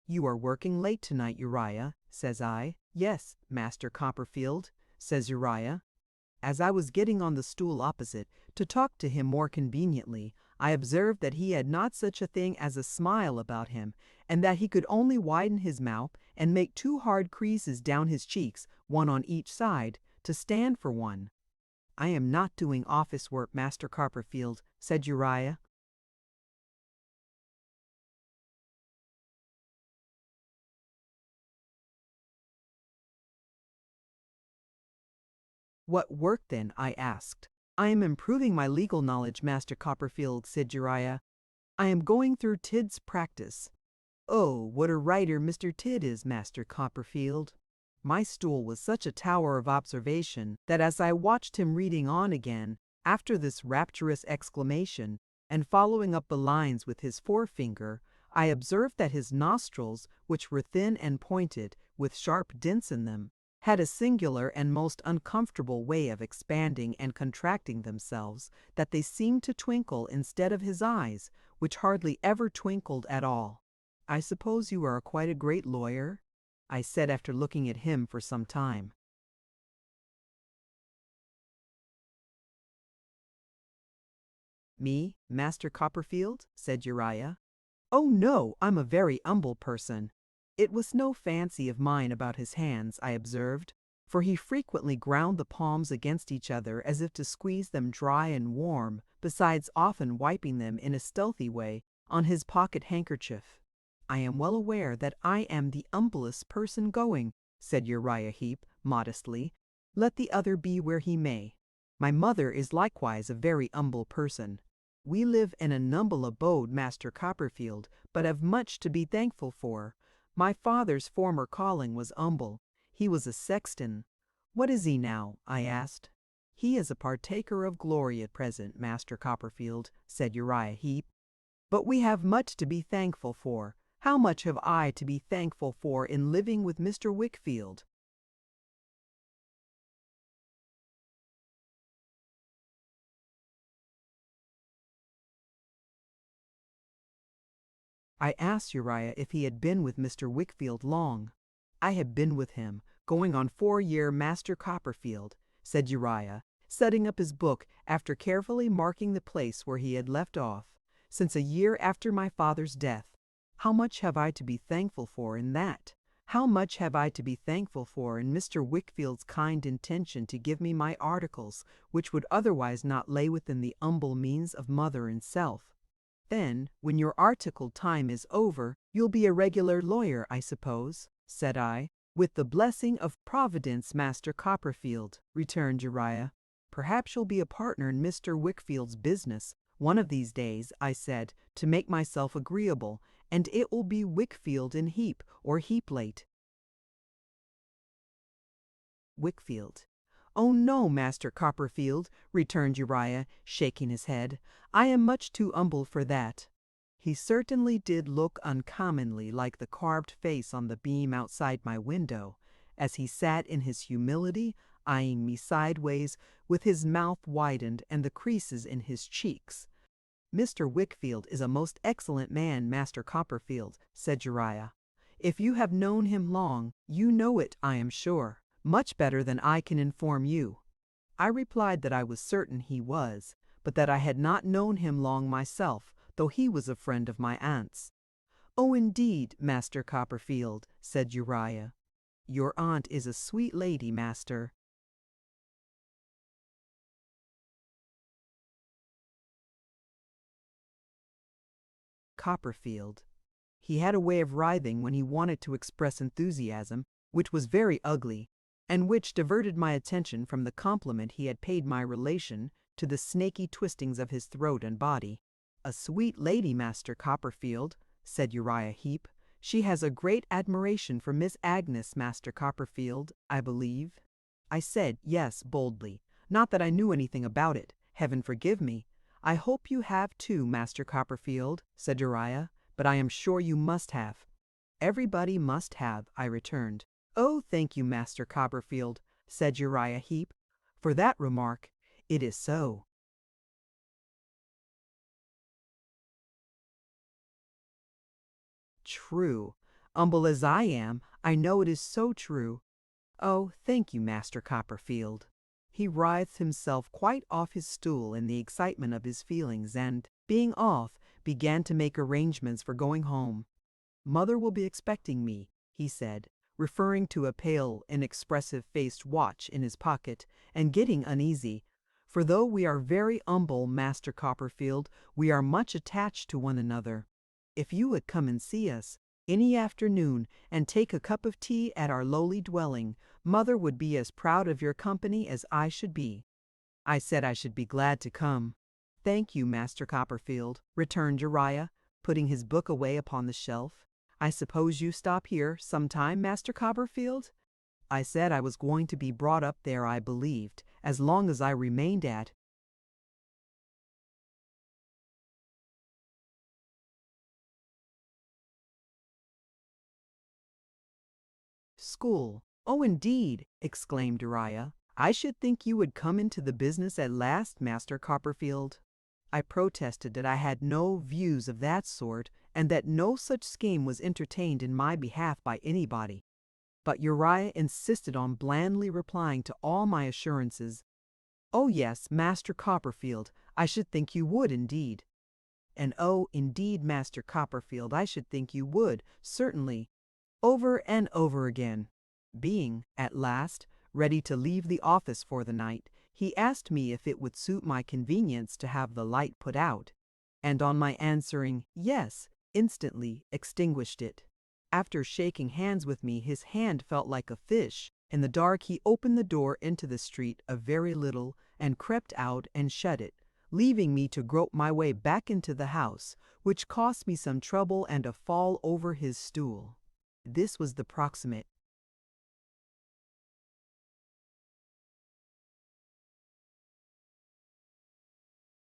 "You are working late tonight, Uriah," says I. "Yes, Master Copperfield," says Uriah. As I was getting on the stool opposite, to talk to him more conveniently, I observed that he had not such a thing as a smile about him, and that he could only widen his mouth and make two hard creases down his cheeks, one on each side, to stand for one. "I am not doing office work, Master Copperfield," said Uriah. What work then? I asked. I am improving my legal knowledge, Master Copperfield, said Uriah. I am going through Tidd's practice. Oh, what a writer Mr. Tidd is, Master Copperfield. My stool was such a tower of observation that as I watched him reading on again, after this rapturous exclamation, and following up the lines with his forefinger, I observed that his nostrils, which were thin and pointed, with sharp dents in them, had a singular and most uncomfortable way of expanding and contracting themselves, that they seemed to twinkle instead of his eyes, which hardly ever twinkled at all. I suppose you are quite a great lawyer? I said after looking at him for some time. Me, Master Copperfield? Said Uriah. Oh no, I'm a very humble person. It was no fancy of mine about his hands, I observed, for he frequently ground the palms against each other as if to squeeze them dry and warm, besides often wiping them in a stealthy way on his pocket handkerchief. I am well aware that I am the humblest person going, said Uriah Heep, modestly. Let the other be where he may. My mother is likewise a very humble person. We live in an humble abode, Master Copperfield, but have much to be thankful for. My father's former calling was humble. He was a sexton. What is he now? I asked. He is a partaker of glory at present, Master Copperfield, said Uriah Heep. But we have much to be thankful for. How much have I to be thankful for in living with Mr. Wickfield? I asked Uriah if he had been with Mr. Wickfield long. I have been with him, going on 4 years, Master Copperfield, said Uriah, setting up his book after carefully marking the place where he had left off, since a year after my father's death. How much have I to be thankful for in that? How much have I to be thankful for in Mr. Wickfield's kind intention to give me my articles, which would otherwise not lay within the humble means of mother and self? Then, when your articled time is over, you'll be a regular lawyer, I suppose, said I. With the blessing of Providence, Master Copperfield, returned Uriah. Perhaps you'll be a partner in Mr. Wickfield's business. One of these days, I said, to make myself agreeable, and it will be Wickfield and Heep, or Heaplate. Wickfield. Oh no, Master Copperfield, returned Uriah, shaking his head. I am much too humble for that. He certainly did look uncommonly like the carved face on the beam outside my window, as he sat in his humility, eyeing me sideways, with his mouth widened and the creases in his cheeks. Mr. Wickfield is a most excellent man, Master Copperfield, said Uriah. If you have known him long, you know it, I am sure, much better than I can inform you. I replied that I was certain he was, but that I had not known him long myself, though he was a friend of my aunt's. Oh, indeed, Master Copperfield, said Uriah. Your aunt is a sweet lady, master. Copperfield. He had a way of writhing when he wanted to express enthusiasm, which was very ugly, and which diverted my attention from the compliment he had paid my relation to the snaky twistings of his throat and body. A sweet lady, Master Copperfield, said Uriah Heep. She has a great admiration for Miss Agnes, Master Copperfield, I believe. I said yes boldly, not that I knew anything about it, heaven forgive me. I hope you have too, Master Copperfield, said Uriah, but I am sure you must have. Everybody must have, I returned. Oh, thank you, Master Copperfield, said Uriah Heep, for that remark. It is so. True. Humble as I am, I know it is so true. Oh, thank you, Master Copperfield. He writhed himself quite off his stool in the excitement of his feelings and, being off, began to make arrangements for going home. Mother will be expecting me, he said, referring to a pale, inexpressive-faced watch in his pocket, and getting uneasy. For though we are very humble, Master Copperfield, we are much attached to one another. If you would come and see us any afternoon and take a cup of tea at our lowly dwelling, Mother would be as proud of your company as I should be." I said I should be glad to come. "Thank you, Master Copperfield," returned Uriah, putting his book away upon the shelf. "I suppose you stop here some time, Master Copperfield?" I said I was going to be brought up there, I believed, as long as I remained at school. "Oh, indeed!" exclaimed Uriah. "I should think you would come into the business at last, Master Copperfield." I protested that I had no views of that sort, and that no such scheme was entertained in my behalf by anybody. But Uriah insisted on blandly replying to all my assurances. "Oh yes, Master Copperfield, I should think you would indeed." And "Oh, indeed, Master Copperfield, I should think you would, certainly," over and over again. Being, at last, ready to leave the office for the night, he asked me if it would suit my convenience to have the light put out, and on my answering "yes," instantly extinguished it. After shaking hands with me, his hand felt like a fish. In the dark he opened the door into the street a very little and crept out and shut it, leaving me to grope my way back into the house, which cost me some trouble and a fall over his stool. This was the proximate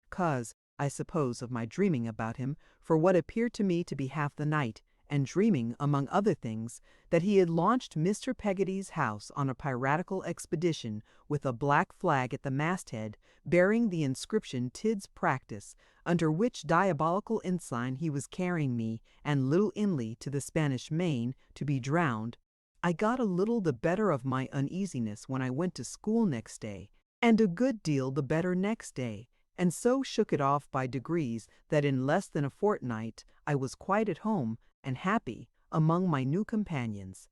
cause, I suppose, of my dreaming about him for what appeared to me to be half the night, and dreaming, among other things, that he had launched Mr. Peggotty's house on a piratical expedition with a black flag at the masthead bearing the inscription "Tidd's Practice," under which diabolical ensign he was carrying me and little Em'ly to the Spanish Main to be drowned. I got a little the better of my uneasiness when I went to school next day, and a good deal the better next day, and so shook it off by degrees that in less than a fortnight I was quite at home and happy among my new companions.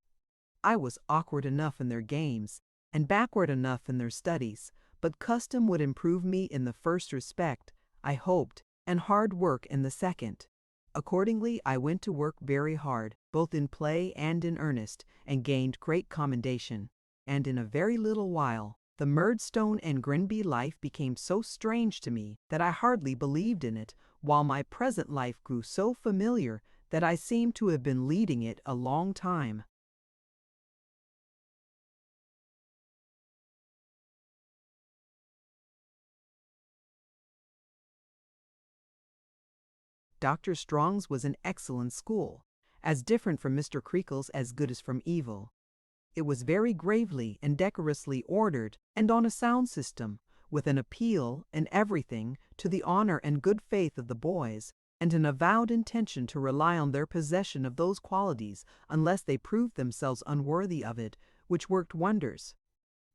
I was awkward enough in their games, and backward enough in their studies, but custom would improve me in the first respect, I hoped, and hard work in the second. Accordingly, I went to work very hard, both in play and in earnest, and gained great commendation. And in a very little while, the Murdstone and Grinby life became so strange to me that I hardly believed in it, while my present life grew so familiar that I seemed to have been leading it a long time. Dr. Strong's was an excellent school, as different from Mr. Creakle's as good as from evil. It was very gravely and decorously ordered and on a sound system, with an appeal, in everything, to the honor and good faith of the boys, and an avowed intention to rely on their possession of those qualities unless they proved themselves unworthy of it, which worked wonders.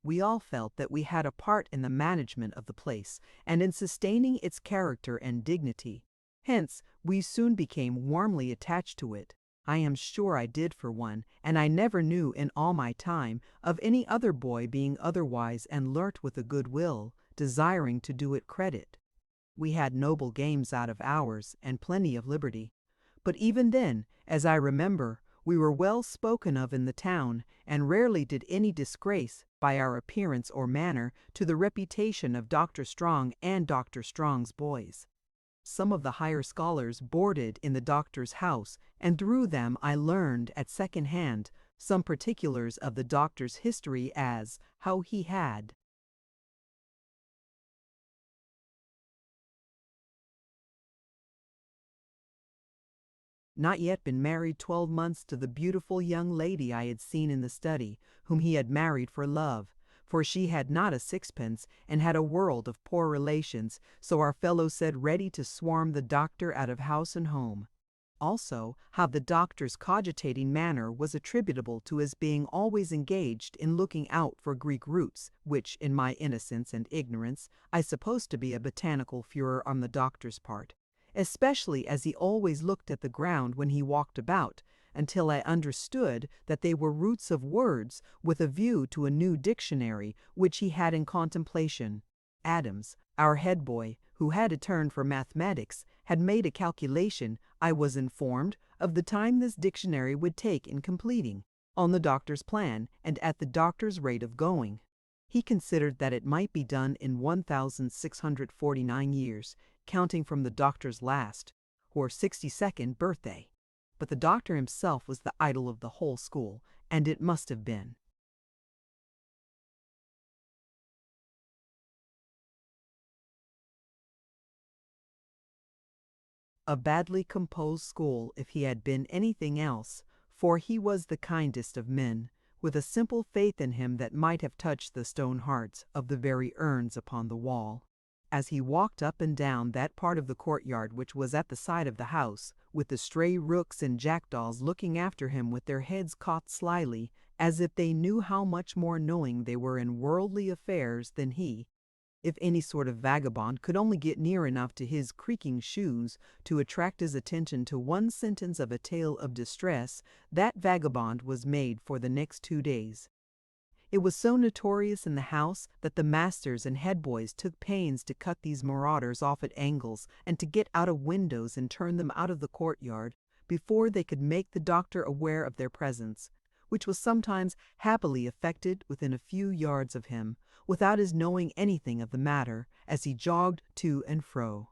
We all felt that we had a part in the management of the place and in sustaining its character and dignity. Hence, we soon became warmly attached to it. I am sure I did for one, and I never knew in all my time of any other boy being otherwise and learnt with a good will, desiring to do it credit. We had noble games out of hours, and plenty of liberty. But even then, as I remember, we were well spoken of in the town, and rarely did any disgrace, by our appearance or manner, to the reputation of Dr. Strong and Dr. Strong's boys. Some of the higher scholars boarded in the doctor's house, and through them I learned at second hand some particulars of the doctor's history, as how he had not yet been married 12 months to the beautiful young lady I had seen in the study, whom he had married for love, for she had not a sixpence, and had a world of poor relations, so our fellows said, ready to swarm the doctor out of house and home. Also, how the doctor's cogitating manner was attributable to his being always engaged in looking out for Greek roots, which, in my innocence and ignorance, I supposed to be a botanical furor on the doctor's part, especially as he always looked at the ground when he walked about, until I understood that they were roots of words with a view to a new dictionary which he had in contemplation. Adams, our head boy, who had a turn for mathematics, had made a calculation, I was informed, of the time this dictionary would take in completing, on the doctor's plan and at the doctor's rate of going. He considered that it might be done in 1,649 years, counting from the doctor's last, or 62nd birthday. But the doctor himself was the idol of the whole school, and it must have been. A badly composed school if he had been anything else, for he was the kindest of men, with a simple faith in him that might have touched the stone hearts of the very urns upon the wall. As he walked up and down that part of the courtyard which was at the side of the house, with the stray rooks and jackdaws looking after him with their heads cocked slyly, as if they knew how much more knowing they were in worldly affairs than he, if any sort of vagabond could only get near enough to his creaking shoes to attract his attention to one sentence of a tale of distress, that vagabond was made for the next 2 days. It was so notorious in the house that the masters and head boys took pains to cut these marauders off at angles and to get out of windows and turn them out of the courtyard before they could make the doctor aware of their presence, which was sometimes happily effected within a few yards of him, without his knowing anything of the matter, as he jogged to and fro.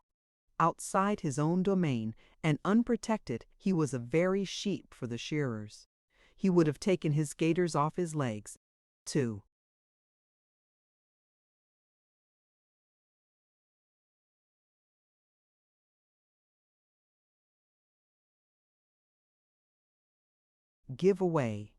Outside his own domain, and unprotected, he was a very sheep for the shearers. He would have taken his gaiters off his legs, too. Give away.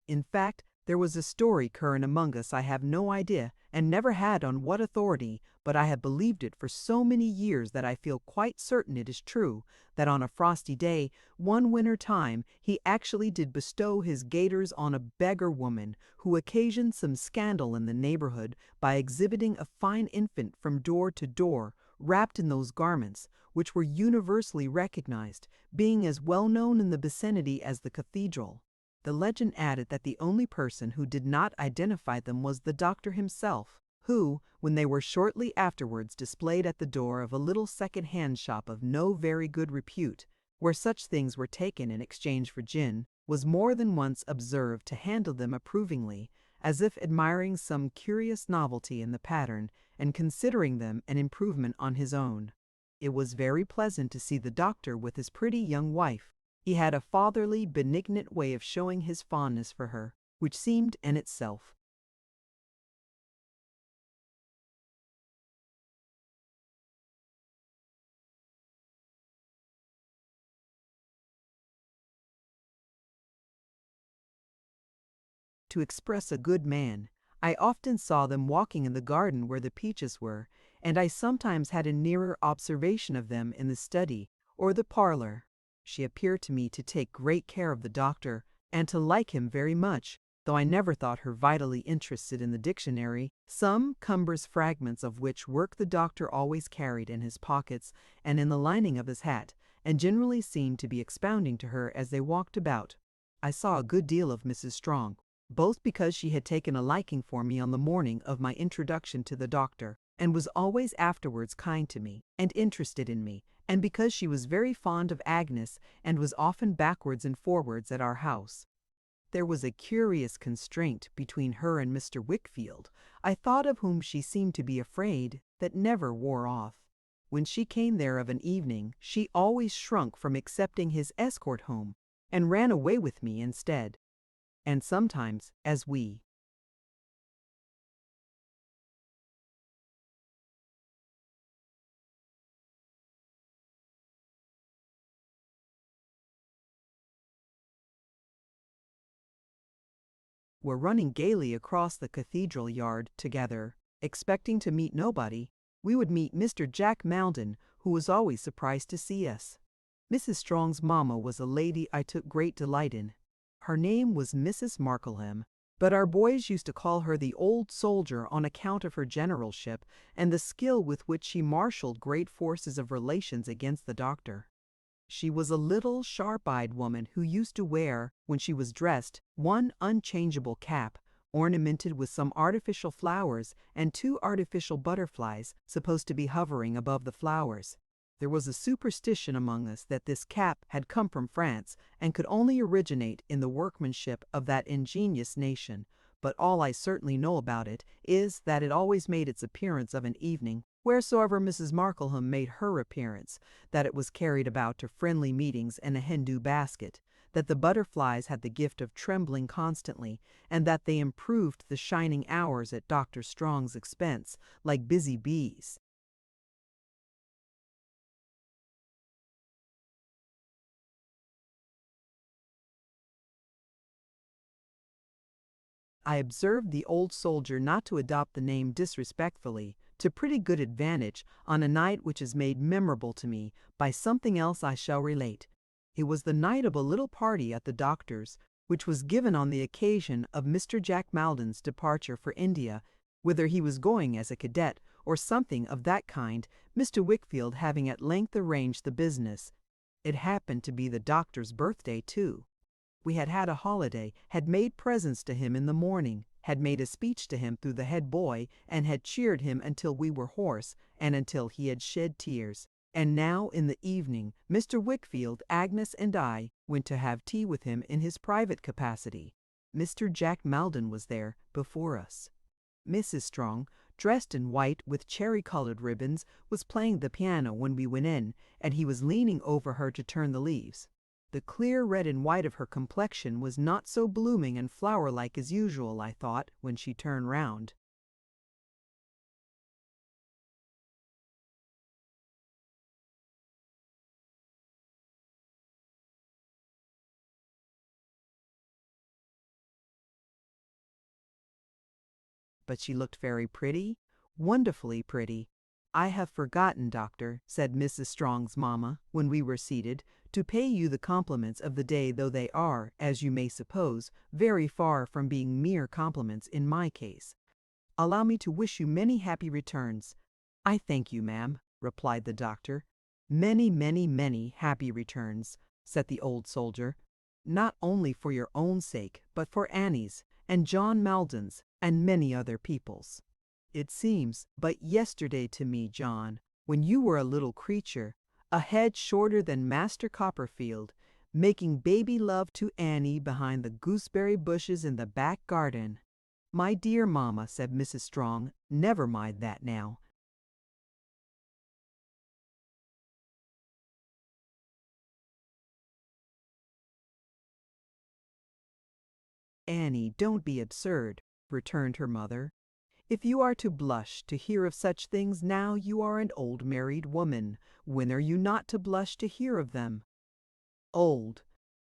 In fact, there was a story current among us, I have no idea, and never had on what authority, but I have believed it for so many years that I feel quite certain it is true, that on a frosty day, one winter time, he actually did bestow his gaiters on a beggar woman who occasioned some scandal in the neighborhood by exhibiting a fine infant from door to door, wrapped in those garments, which were universally recognized, being as well known in the vicinity as the cathedral. The legend added that the only person who did not identify them was the doctor himself, who, when they were shortly afterwards displayed at the door of a little second-hand shop of no very good repute, where such things were taken in exchange for gin, was more than once observed to handle them approvingly, as if admiring some curious novelty in the pattern, and considering them an improvement on his own. It was very pleasant to see the doctor with his pretty young wife. He had a fatherly, benignant way of showing his fondness for her, which seemed in itself. To express a good man. I often saw them walking in the garden where the peaches were, and I sometimes had a nearer observation of them in the study or the parlor. She appeared to me to take great care of the doctor, and to like him very much, though I never thought her vitally interested in the dictionary, some cumbrous fragments of which work the doctor always carried in his pockets and in the lining of his hat, and generally seemed to be expounding to her as they walked about. I saw a good deal of Mrs. Strong, both because she had taken a liking for me on the morning of my introduction to the doctor, and was always afterwards kind to me, and interested in me, and because she was very fond of Agnes, and was often backwards and forwards at our house. There was a curious constraint between her and Mr. Wickfield, I thought of whom she seemed to be afraid, that never wore off. When she came there of an evening, she always shrunk from accepting his escort home, and ran away with me instead. And sometimes as we were running gaily across the cathedral yard together, expecting to meet nobody, we would meet Mr. Jack Maldon, who was always surprised to see us. Mrs. Strong's mamma was a lady I took great delight in. Her name was Mrs. Markleham, but our boys used to call her the old soldier on account of her generalship and the skill with which she marshaled great forces of relations against the doctor. She was a little, sharp-eyed woman who used to wear, when she was dressed, one unchangeable cap, ornamented with some artificial flowers and 2 artificial butterflies supposed to be hovering above the flowers. There was a superstition among us that this cap had come from France and could only originate in the workmanship of that ingenious nation, but all I certainly know about it is that it always made its appearance of an evening wheresoever Mrs. Markleham made her appearance, that it was carried about to friendly meetings in a Hindu basket, that the butterflies had the gift of trembling constantly, and that they improved the shining hours at Dr. Strong's expense, like busy bees. I observed the old soldier not to adopt the name disrespectfully, to pretty good advantage, on a night which is made memorable to me by something else I shall relate. It was the night of a little party at the doctor's, which was given on the occasion of Mr. Jack Maldon's departure for India, whither he was going as a cadet, or something of that kind, Mr. Wickfield having at length arranged the business. It happened to be the doctor's birthday, too. We had had a holiday, had made presents to him in the morning, had made a speech to him through the head boy, and had cheered him until we were hoarse, and until he had shed tears. And now in the evening, Mr. Wickfield, Agnes, and I went to have tea with him in his private capacity. Mr. Jack Maldon was there before us. Mrs. Strong, dressed in white with cherry-colored ribbons, was playing the piano when we went in, and he was leaning over her to turn the leaves. The clear red and white of her complexion was not so blooming and flower-like as usual, I thought, when she turned round. But she looked very pretty, wonderfully pretty. "I have forgotten, doctor," said Mrs. Strong's mamma, when we were seated, "to pay you the compliments of the day, though they are, as you may suppose, very far from being mere compliments in my case. Allow me to wish you many happy returns." "I thank you, ma'am," replied the doctor. "Many, many, many happy returns," said the old soldier, "not only for your own sake, but for Annie's, and John Maldon's, and many other people's. It seems but yesterday to me, John, when you were a little creature, a head shorter than Master Copperfield, making baby love to Annie behind the gooseberry bushes in the back garden." "My dear mamma," said Mrs. Strong, "never mind that now. "Annie, don't be absurd," returned her mother. "If you are to blush to hear of such things now, you are an old married woman. When are you not to blush to hear of them?" "Old!"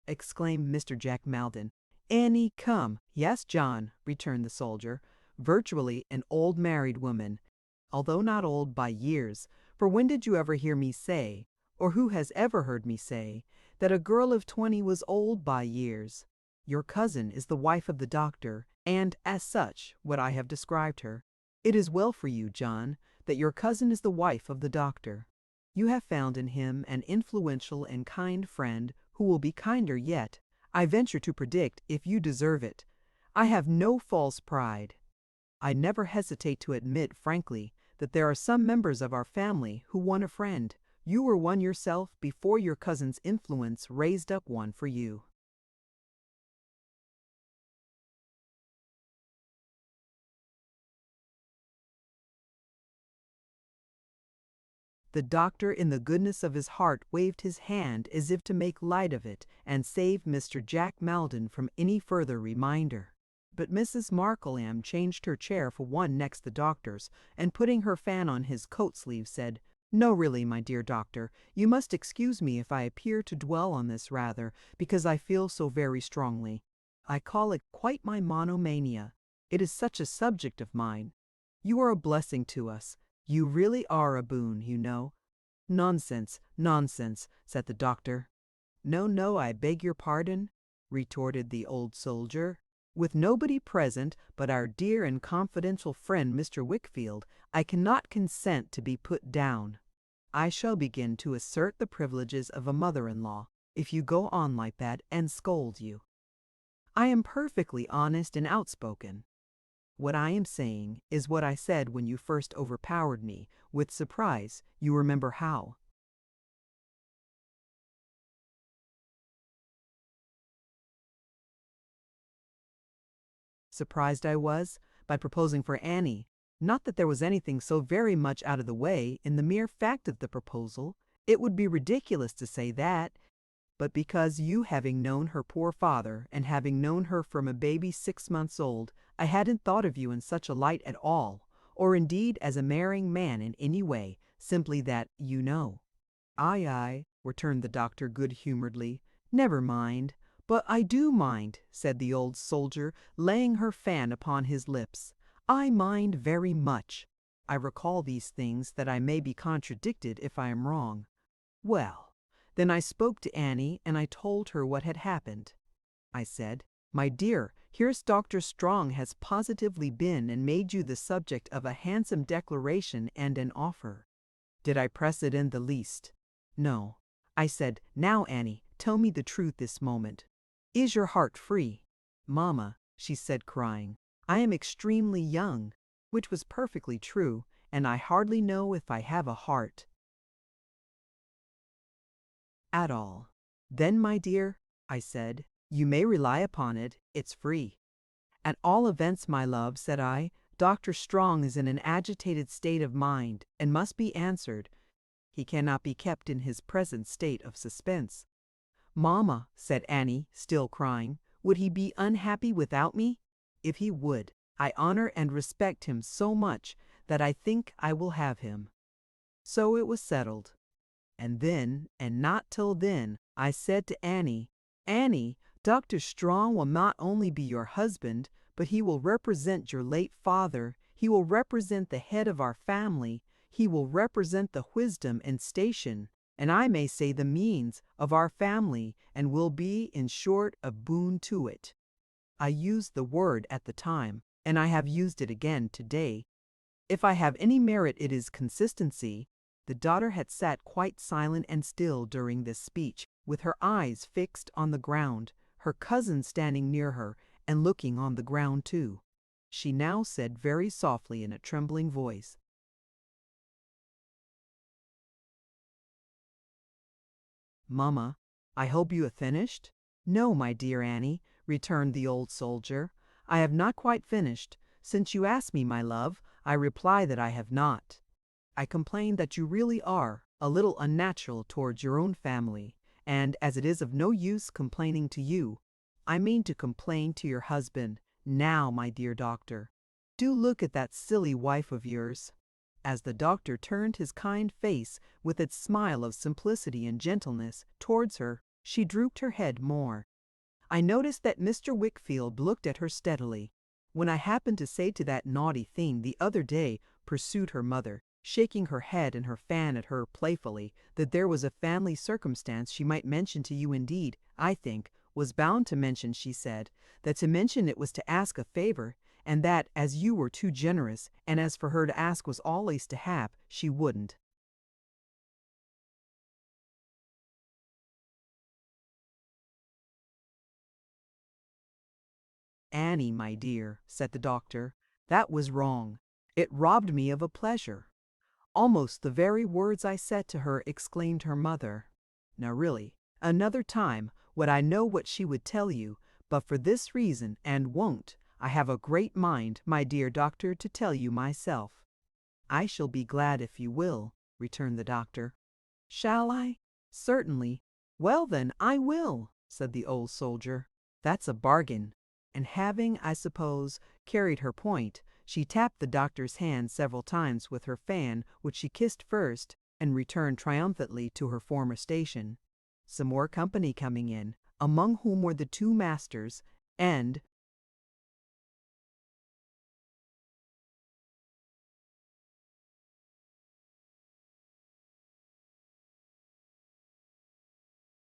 exclaimed Mr. Jack Maldon. "Annie, come." "Yes, John," returned the soldier, "virtually an old married woman, although not old by years, for when did you ever hear me say, or who has ever heard me say, that a girl of 20 was old by years? Your cousin is the wife of the doctor, and, as such, what I have described her. It is well for you, John, that your cousin is the wife of the doctor. You have found in him an influential and kind friend who will be kinder yet, I venture to predict, if you deserve it. I have no false pride. I never hesitate to admit frankly that there are some members of our family who want a friend. You were one yourself before your cousin's influence raised up one for you." The doctor, in the goodness of his heart, waved his hand as if to make light of it and save Mr. Jack Maldon from any further reminder. But Mrs. Markleham changed her chair for one next the doctor's, and putting her fan on his coat sleeve, said, "No, really, my dear doctor, you must excuse me if I appear to dwell on this rather, because I feel so very strongly. I call it quite my monomania. It is such a subject of mine. You are a blessing to us. You really are a boon, you know." "Nonsense, nonsense," said the doctor. "No, no, I beg your pardon," retorted the old soldier. "With nobody present but our dear and confidential friend Mr. Wickfield, I cannot consent to be put down. I shall begin to assert the privileges of a mother-in-law, if you go on like that, and scold you. I am perfectly honest and outspoken. What I am saying is what I said when you first overpowered me, with surprise, you remember how. surprised I was, by proposing for Annie. Not that there was anything so very much out of the way in the mere fact of the proposal. It would be ridiculous to say that. But because you having known her poor father, and having known her from a baby 6 months old, I hadn't thought of you in such a light at all, or indeed as a marrying man in any way, simply that, you know. Aye, aye, returned the doctor good-humoredly. Never mind. But I do mind, said the old soldier, laying her fan upon his lips. I mind very much. I recall these things that I may be contradicted if I am wrong. Well, then I spoke to Annie, and I told her what had happened. I said, My dear, here's Dr. Strong has positively been and made you the subject of a handsome declaration and an offer. Did I press it in the least? No. I said, Now, Annie, tell me the truth this moment. Is your heart free? Mamma, she said crying, I am extremely young, which was perfectly true, and I hardly know if I have a heart at all. Then, my dear, I said, you may rely upon it, it's free. At all events, my love, said I, Dr. Strong is in an agitated state of mind, and must be answered. He cannot be kept in his present state of suspense. Mamma, said Annie, still crying, would he be unhappy without me? If he would, I honor and respect him so much that I think I will have him. So it was settled. And then, and not till then, I said to Annie, Annie, Dr. Strong will not only be your husband, but he will represent your late father, he will represent the head of our family, he will represent the wisdom and station, and I may say the means, of our family, and will be, in short, a boon to it. I used the word at the time, and I have used it again today. If I have any merit, it is consistency. The daughter had sat quite silent and still during this speech, with her eyes fixed on the ground, her cousin standing near her, and looking on the ground too. She now said very softly in a trembling voice, Mamma, I hope you have finished? No, my dear Annie, returned the old soldier, I have not quite finished. Since you ask me, my love, I reply that I have not. I complain that you really are a little unnatural towards your own family, and as it is of no use complaining to you, I mean to complain to your husband. Now, my dear doctor, do look at that silly wife of yours. As the doctor turned his kind face, with its smile of simplicity and gentleness, towards her, she drooped her head more. I noticed that Mr. Wickfield looked at her steadily. When I happened to say to that naughty thing the other day, pursued her mother, shaking her head and her fan at her playfully, that there was a family circumstance she might mention to you, indeed, I think, was bound to mention, she said, that to mention it was to ask a favor, and that, as you were too generous, and as for her to ask was always to have, she wouldn't. Annie, my dear, said the doctor, that was wrong. It robbed me of a pleasure. Almost the very words I said to her, exclaimed her mother. Now really, another time would I know what she would tell you, but for this reason, and won't, I have a great mind, my dear doctor, to tell you myself. I shall be glad if you will, returned the doctor. Shall I? Certainly. Well then, I will, said the old soldier. That's a bargain. And having, I suppose, carried her point, she tapped the doctor's hand several times with her fan, which she kissed first, and returned triumphantly to her former station. Some more company coming in, among whom were the two masters, and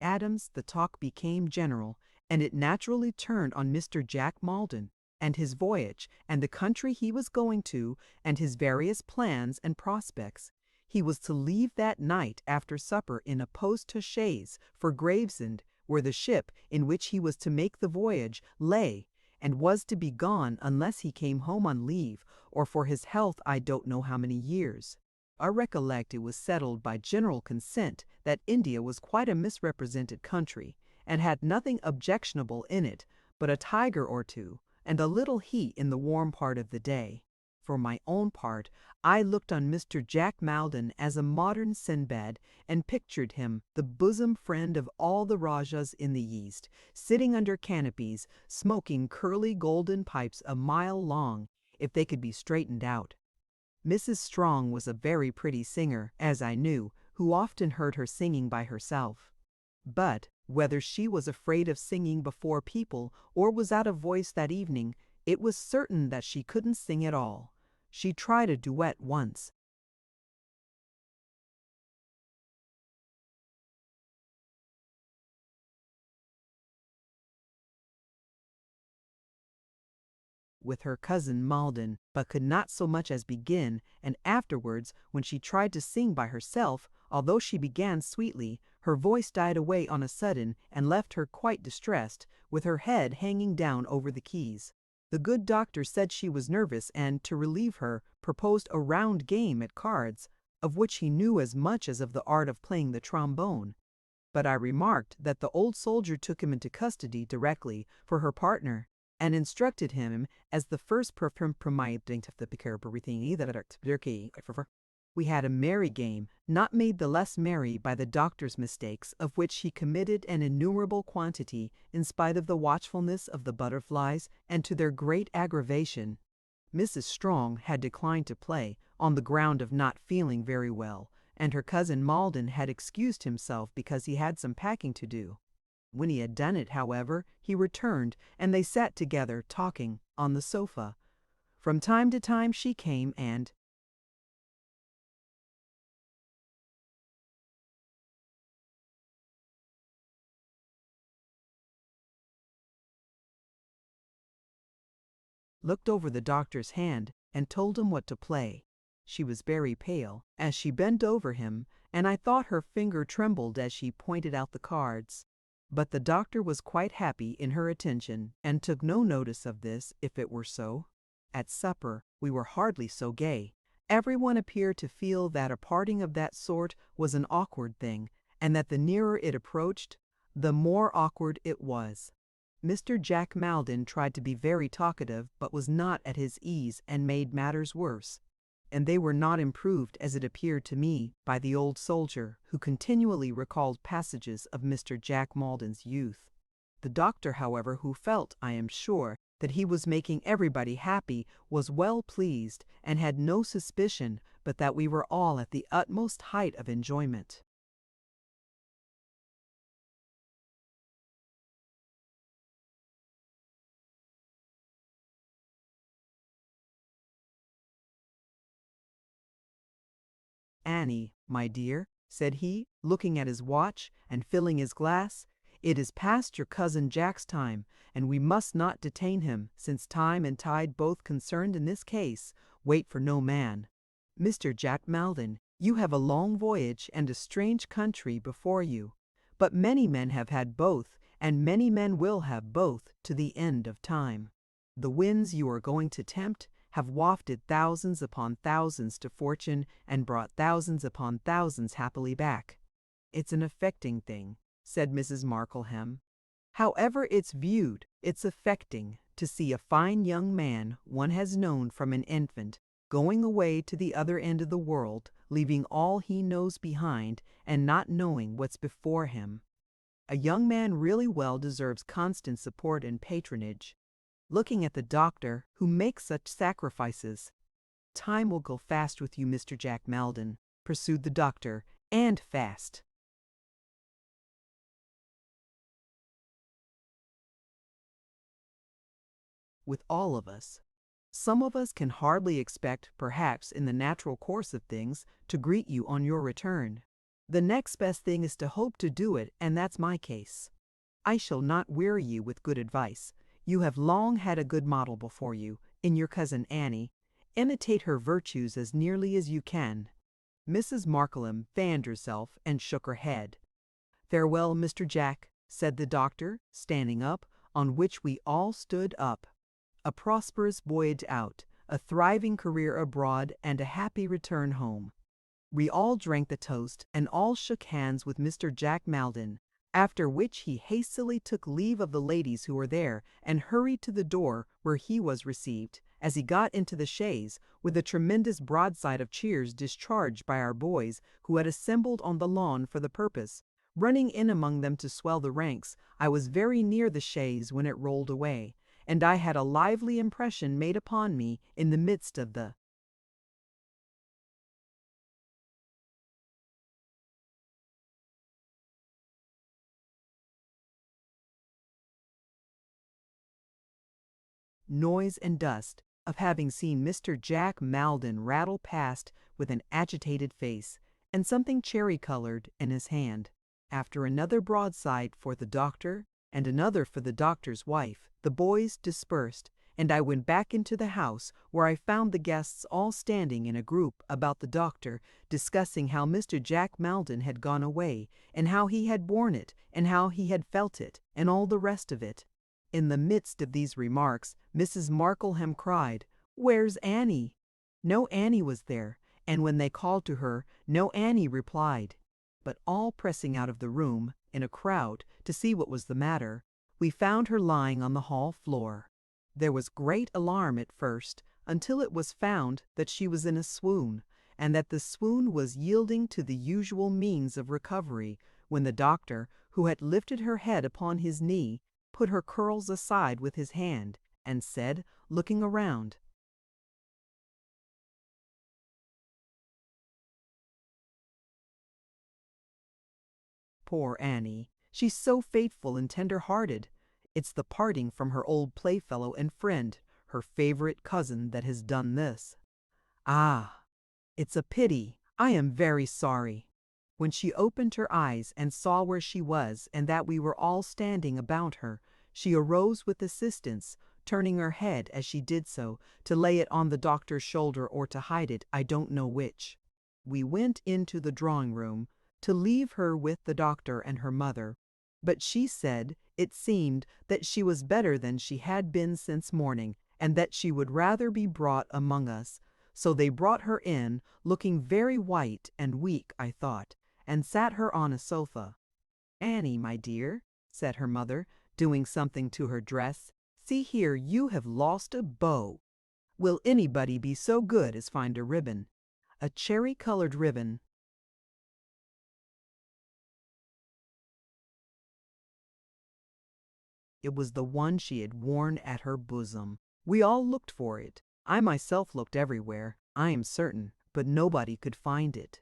Adams, the talk became general, and it naturally turned on Mr. Jack Maldon, and his voyage, and the country he was going to, and his various plans and prospects. He was to leave that night after supper in a post-chaise for Gravesend, where the ship in which he was to make the voyage lay, and was to be gone unless he came home on leave, or for his health I don't know how many years. I recollect it was settled by general consent that India was quite a misrepresented country, and had nothing objectionable in it but a tiger or two, and a little heat in the warm part of the day. For my own part, I looked on Mr. Jack Maldon as a modern Sinbad, and pictured him the bosom friend of all the Rajahs in the East, sitting under canopies, smoking curly golden pipes a mile long, if they could be straightened out. Mrs. Strong was a very pretty singer, as I knew, who often heard her singing by herself. But whether she was afraid of singing before people or was out of voice that evening, it was certain that she couldn't sing at all. She tried a duet once with her cousin Malden, but could not so much as begin, and afterwards, when she tried to sing by herself, although she began sweetly, her voice died away on a sudden and left her quite distressed, with her head hanging down over the keys. The good doctor said she was nervous, and, to relieve her, proposed a round game at cards, of which he knew as much as of the art of playing the trombone. But I remarked that the old soldier took him into custody directly for her partner, and instructed him as the first promising of the Picarberithini that we had a merry game, not made the less merry by the doctor's mistakes, of which he committed an innumerable quantity, in spite of the watchfulness of the butterflies, and to their great aggravation. Mrs. Strong had declined to play, on the ground of not feeling very well, and her cousin Malden had excused himself because he had some packing to do. When he had done it, however, he returned, and they sat together, talking, on the sofa. From time to time she came and looked over the doctor's hand, and told him what to play. She was very pale, as she bent over him, and I thought her finger trembled as she pointed out the cards. But the doctor was quite happy in her attention, and took no notice of this, if it were so. At supper we were hardly so gay. Everyone appeared to feel that a parting of that sort was an awkward thing, and that the nearer it approached, the more awkward it was. Mr. Jack Maldon tried to be very talkative, but was not at his ease, and made matters worse. And they were not improved, as it appeared to me, by the old soldier, who continually recalled passages of Mr. Jack Maldon's youth. The doctor, however, who felt, I am sure, that he was making everybody happy, was well pleased, and had no suspicion but that we were all at the utmost height of enjoyment. "Annie, my dear," said he, looking at his watch and filling his glass, "it is past your cousin Jack's time, and we must not detain him, since time and tide, both concerned in this case, wait for no man. Mr. Jack Maldon, you have a long voyage and a strange country before you, but many men have had both, and many men will have both, to the end of time. The winds you are going to tempt have wafted thousands upon thousands to fortune, and brought thousands upon thousands happily back." "It's an affecting thing," said Mrs. Markleham. "However it's viewed, it's affecting to see a fine young man one has known from an infant going away to the other end of the world, leaving all he knows behind, and not knowing what's before him. A young man really well deserves constant support and patronage. Looking at the doctor, who makes such sacrifices. Time will go fast with you, Mr. Jack Maldon," pursued the doctor, "and fast. With all of us. Some of us can hardly expect, perhaps, in the natural course of things, to greet you on your return. The next best thing is to hope to do it, and that's my case. I shall not weary you with good advice. You have long had a good model before you, in your cousin Annie. Imitate her virtues as nearly as you can." Mrs. Markleham fanned herself and shook her head. "Farewell, Mr. Jack," said the doctor, standing up, on which we all stood up. A prosperous voyage out, a thriving career abroad, and a happy return home. We all drank the toast, and all shook hands with Mr. Jack Maldon, After which he hastily took leave of the ladies who were there and hurried to the door, where he was received, as he got into the chaise, with a tremendous broadside of cheers discharged by our boys who had assembled on the lawn for the purpose. Running in among them to swell the ranks, I was very near the chaise when it rolled away, and I had a lively impression made upon me in the midst of the noise and dust of having seen Mr. Jack Maldon rattle past with an agitated face, and something cherry-colored in his hand. After another broadside for the doctor, and another for the doctor's wife, the boys dispersed, and I went back into the house, where I found the guests all standing in a group about the doctor, discussing how Mr. Jack Maldon had gone away, and how he had borne it, and how he had felt it, and all the rest of it. In the midst of these remarks, Mrs. Markleham cried, "Where's Annie?" No Annie was there, and when they called to her, no Annie replied. But all pressing out of the room, in a crowd, to see what was the matter, we found her lying on the hall floor. There was great alarm at first, until it was found that she was in a swoon, and that the swoon was yielding to the usual means of recovery, when the doctor, who had lifted her head upon his knee, put her curls aside with his hand, and said, looking around, "Poor Annie, she's so faithful and tender-hearted. It's the parting from her old playfellow and friend, her favorite cousin, that has done this. Ah, it's a pity. I am very sorry." When she opened her eyes and saw where she was, and that we were all standing about her, she arose with assistance, turning her head as she did so, to lay it on the doctor's shoulder or to hide it, I don't know which. We went into the drawing-room to leave her with the doctor and her mother, but she said it seemed that she was better than she had been since morning, and that she would rather be brought among us. So they brought her in, looking very white and weak, I thought, and sat her on a sofa. "Annie, my dear," said her mother, doing something to her dress, "see here, you have lost a bow. Will anybody be so good as find a ribbon? A cherry-colored ribbon." It was the one she had worn at her bosom. We all looked for it. I myself looked everywhere, I am certain, but nobody could find it.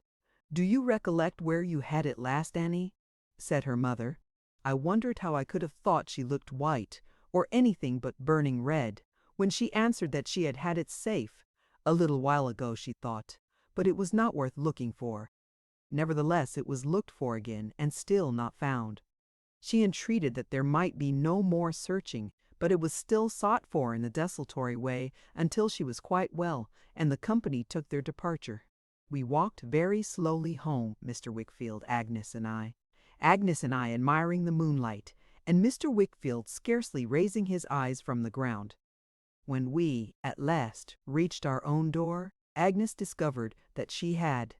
"Do you recollect where you had it last, Annie?" said her mother. I wondered how I could have thought she looked white, or anything but burning red, when she answered that she had had it safe. A little while ago, she thought, but it was not worth looking for. Nevertheless, it was looked for again, and still not found. She entreated that there might be no more searching, but it was still sought for in a desultory way until she was quite well, and the company took their departure. We walked very slowly home, Mr. Wickfield, Agnes and I admiring the moonlight, and Mr. Wickfield scarcely raising his eyes from the ground. When we, at last, reached our own door, Agnes discovered that she had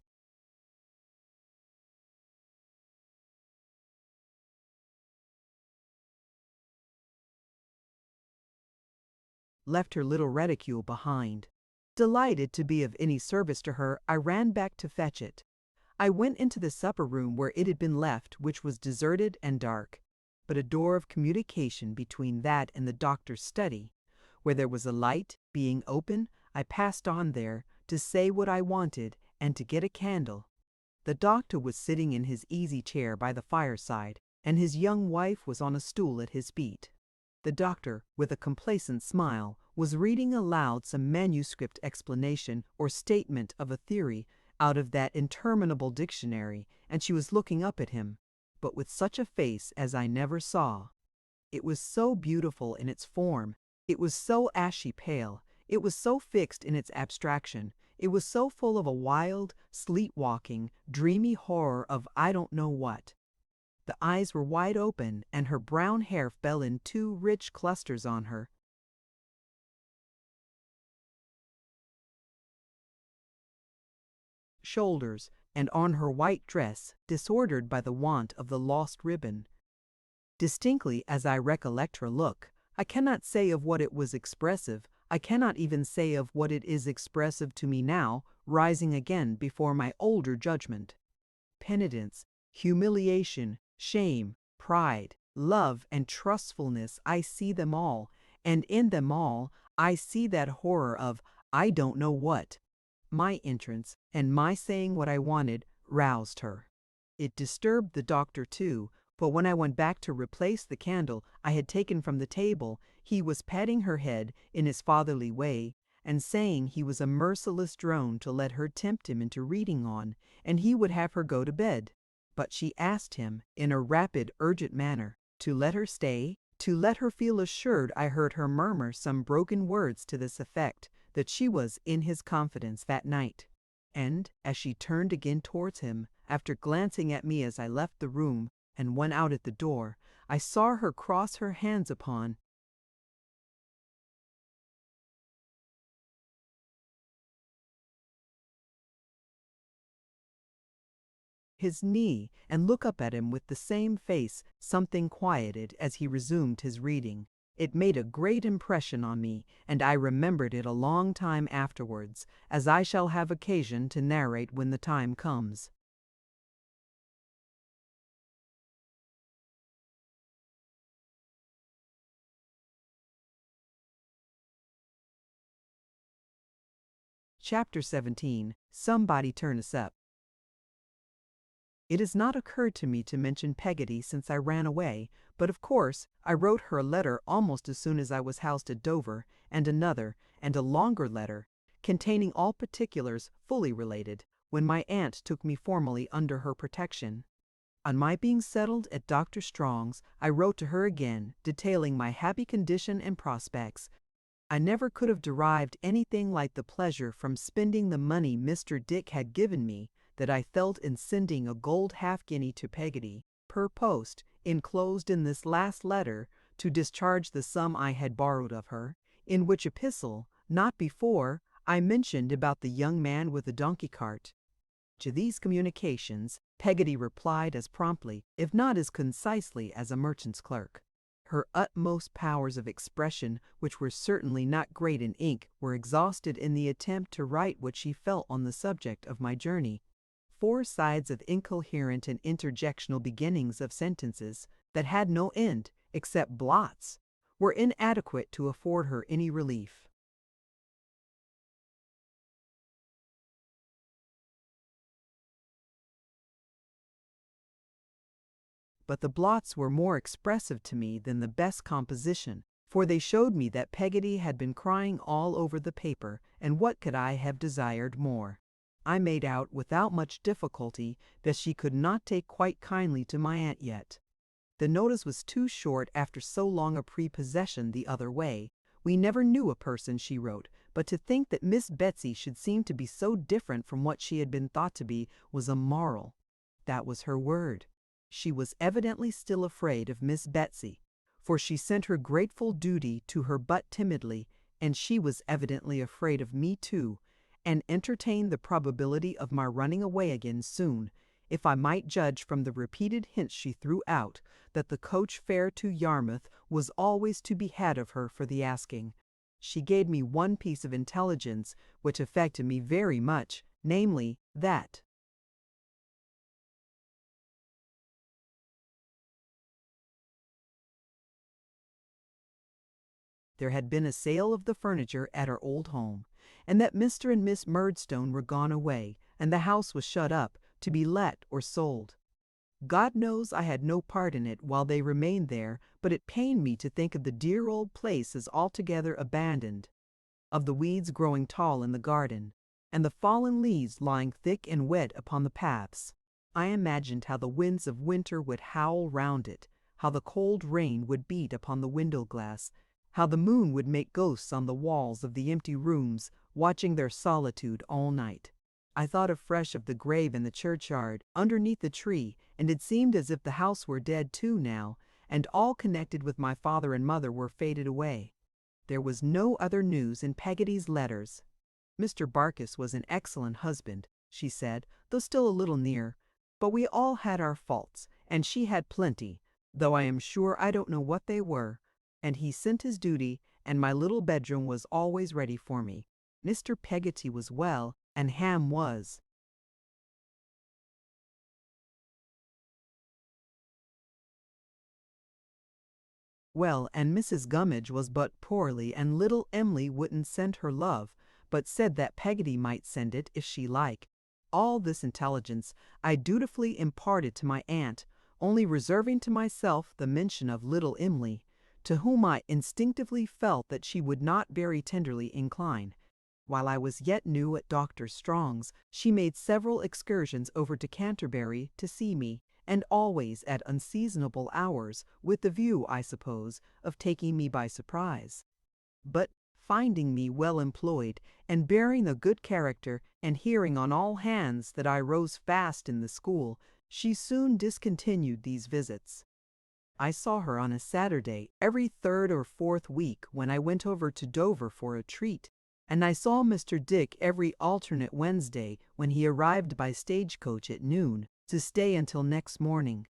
left her little reticule behind. Delighted to be of any service to her, I ran back to fetch it. I went into the supper-room where it had been left, which was deserted and dark, but a door of communication between that and the doctor's study, where there was a light, being open, I passed on there to say what I wanted and to get a candle. The doctor was sitting in his easy-chair by the fireside, and his young wife was on a stool at his feet. The doctor, with a complacent smile, was reading aloud some manuscript explanation or statement of a theory out of that interminable dictionary, and she was looking up at him, but with such a face as I never saw. It was so beautiful in its form, it was so ashy pale, it was so fixed in its abstraction, it was so full of a wild, sleep-walking, dreamy horror of I don't know what. The eyes were wide open, and her brown hair fell in two rich clusters on her shoulders, and on her white dress, disordered by the want of the lost ribbon. Distinctly as I recollect her look, I cannot say of what it was expressive, I cannot even say of what it is expressive to me now, rising again before my older judgment. Penitence, humiliation, shame, pride, love, and trustfulness, I see them all, and in them all, I see that horror of I don't know what. My entrance, and my saying what I wanted, roused her. It disturbed the doctor too, for when I went back to replace the candle I had taken from the table, he was patting her head in his fatherly way, and saying he was a merciless drone to let her tempt him into reading on, and he would have her go to bed. But she asked him, in a rapid, urgent manner, to let her stay, to let her feel assured. I heard her murmur some broken words to this effect, that she was in his confidence that night. And, as she turned again towards him, after glancing at me as I left the room, and went out at the door, I saw her cross her hands upon his knee and look up at him with the same face, something quieted as he resumed his reading. It made a great impression on me, and I remembered it a long time afterwards, as I shall have occasion to narrate when the time comes. Chapter 17. Somebody Turn Us Up. It has not occurred to me to mention Peggotty since I ran away, but of course I wrote her a letter almost as soon as I was housed at Dover, and another, and a longer letter, containing all particulars fully related, when my aunt took me formally under her protection. On my being settled at Dr. Strong's, I wrote to her again, detailing my happy condition and prospects. I never could have derived anything like the pleasure from spending the money Mr. Dick had given me that I felt in sending a gold half-guinea to Peggotty, per post, enclosed in this last letter, to discharge the sum I had borrowed of her, in which epistle, not before, I mentioned about the young man with the donkey-cart. To these communications, Peggotty replied as promptly, if not as concisely, as a merchant's clerk. Her utmost powers of expression, which were certainly not great in ink, were exhausted in the attempt to write what she felt on the subject of my journey. 4 sides of incoherent and interjectional beginnings of sentences that had no end, except blots, were inadequate to afford her any relief. But the blots were more expressive to me than the best composition, for they showed me that Peggotty had been crying all over the paper, and what could I have desired more? I made out without much difficulty that she could not take quite kindly to my aunt yet. The notice was too short after so long a prepossession the other way. We never knew a person, she wrote, but to think that Miss Betsy should seem to be so different from what she had been thought to be was immoral. That was her word. She was evidently still afraid of Miss Betsy, for she sent her grateful duty to her but timidly, and she was evidently afraid of me too, and entertained the probability of my running away again soon, if I might judge from the repeated hints she threw out that the coach fare to Yarmouth was always to be had of her for the asking. She gave me one piece of intelligence which affected me very much, namely, that there had been a sale of the furniture at her old home, and that Mr. and Miss Murdstone were gone away, and the house was shut up, to be let or sold. God knows I had no part in it while they remained there, but it pained me to think of the dear old place as altogether abandoned, of the weeds growing tall in the garden, and the fallen leaves lying thick and wet upon the paths. I imagined how the winds of winter would howl round it, how the cold rain would beat upon the window glass, how the moon would make ghosts on the walls of the empty rooms, watching their solitude all night. I thought afresh of the grave in the churchyard, underneath the tree, and it seemed as if the house were dead too now, and all connected with my father and mother were faded away. There was no other news in Peggotty's letters. Mr. Barkis was an excellent husband, she said, though still a little near, but we all had our faults, and she had plenty, though I am sure I don't know what they were, and he sent his duty, and my little bedroom was always ready for me. Mr. Peggotty was well, and Ham was well, and Mrs. Gummidge was but poorly, and little Em'ly wouldn't send her love, but said that Peggotty might send it if she liked. All this intelligence I dutifully imparted to my aunt, only reserving to myself the mention of little Em'ly, to whom I instinctively felt that she would not very tenderly incline. While I was yet new at Dr. Strong's, she made several excursions over to Canterbury to see me, and always at unseasonable hours, with the view, I suppose, of taking me by surprise. But finding me well employed, and bearing a good character, and hearing on all hands that I rose fast in the school, she soon discontinued these visits. I saw her on a Saturday every third or fourth week when I went over to Dover for a treat, and I saw Mr. Dick every alternate Wednesday when he arrived by stagecoach at noon, to stay until next morning.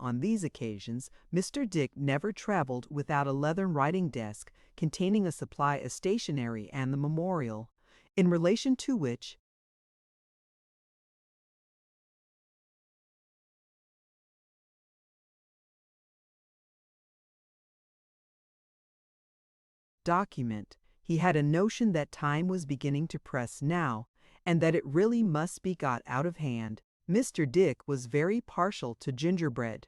On these occasions, Mr. Dick never traveled without a leathern writing desk containing a supply of stationery and the memorial, in relation to which document he had a notion that time was beginning to press now, and that it really must be got out of hand. Mr. Dick was very partial to gingerbread.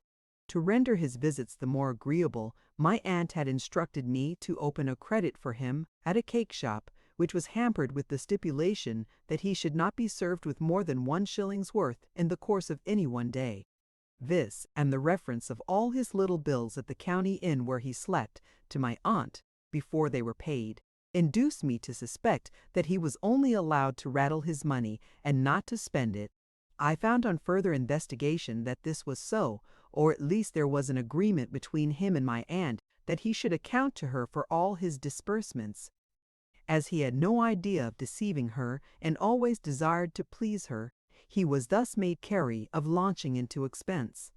To render his visits the more agreeable, my aunt had instructed me to open a credit for him at a cake shop, which was hampered with the stipulation that he should not be served with more than 1 shilling's worth in the course of any one day. This, and the reference of all his little bills at the county inn where he slept, to my aunt, before they were paid, induced me to suspect that he was only allowed to rattle his money and not to spend it. I found on further investigation that this was so, or at least there was an agreement between him and my aunt that he should account to her for all his disbursements. As he had no idea of deceiving her and always desired to please her, he was thus made chary of launching into expense.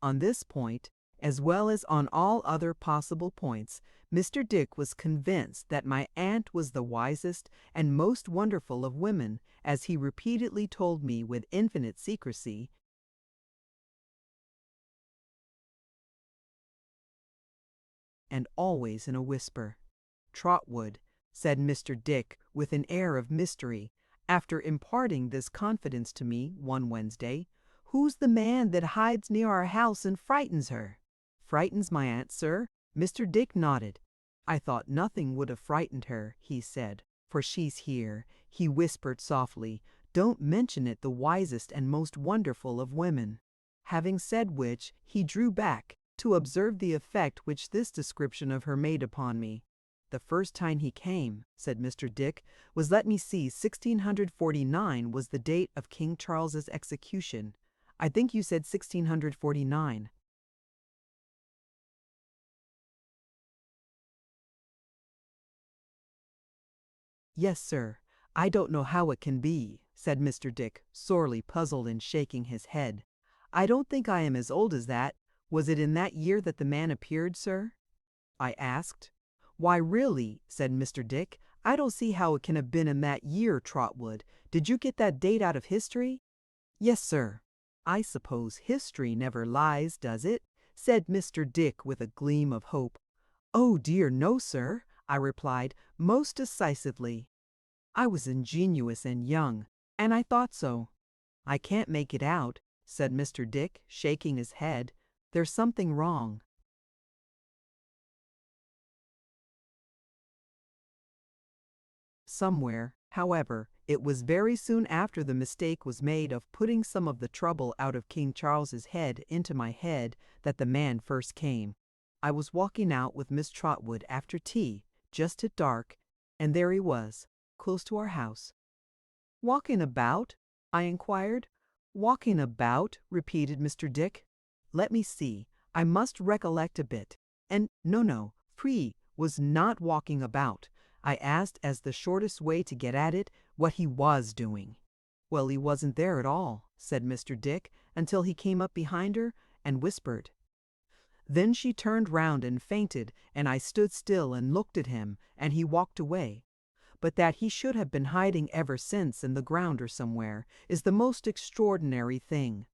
On this point, as well as on all other possible points, Mr. Dick was convinced that my aunt was the wisest and most wonderful of women, as he repeatedly told me with infinite secrecy, and always in a whisper. "Trotwood," said Mr. Dick with an air of mystery, after imparting this confidence to me one Wednesday, "who's the man that hides near our house and frightens her?" "Frightens my aunt, sir?" Mr. Dick nodded. "I thought nothing would have frightened her," he said, "for she's here." He whispered softly, "Don't mention it, the wisest and most wonderful of women." Having said which, he drew back, to observe the effect which this description of her made upon me. "The first time he came," said Mr. Dick, "was, let me see, 1649 was the date of King Charles's execution. I think you said 1649. "Yes, sir. I don't know how it can be," said Mr. Dick, sorely puzzled and shaking his head. "I don't think I am as old as that. Was it in that year that the man appeared, sir?" I asked. "Why, really," said Mr. Dick, "I don't see how it can have been in that year, Trotwood. Did you get that date out of history?" "Yes, sir." "I suppose history never lies, does it?" said Mr. Dick with a gleam of hope. "Oh dear, no, sir," I replied most decisively. I was ingenuous and young, and I thought so. "I can't make it out," said Mr. Dick, shaking his head. "There's something wrong." Somewhere, however, it was very soon after the mistake was made of putting some of the trouble out of King Charles's head into my head that the man first came. I was walking out with Miss Trotwood after tea, just at dark, and there he was, close to our house. "Walking about?" I inquired. "Walking about," repeated Mr. Dick. "Let me see, I must recollect a bit. And no, he was not walking about." I asked, as the shortest way to get at it, what he was doing. "Well, he wasn't there at all," said Mr. Dick, "until he came up behind her and whispered." Then she turned round and fainted, and I stood still and looked at him, and he walked away. But that he should have been hiding ever since in the ground or somewhere is the most extraordinary thing.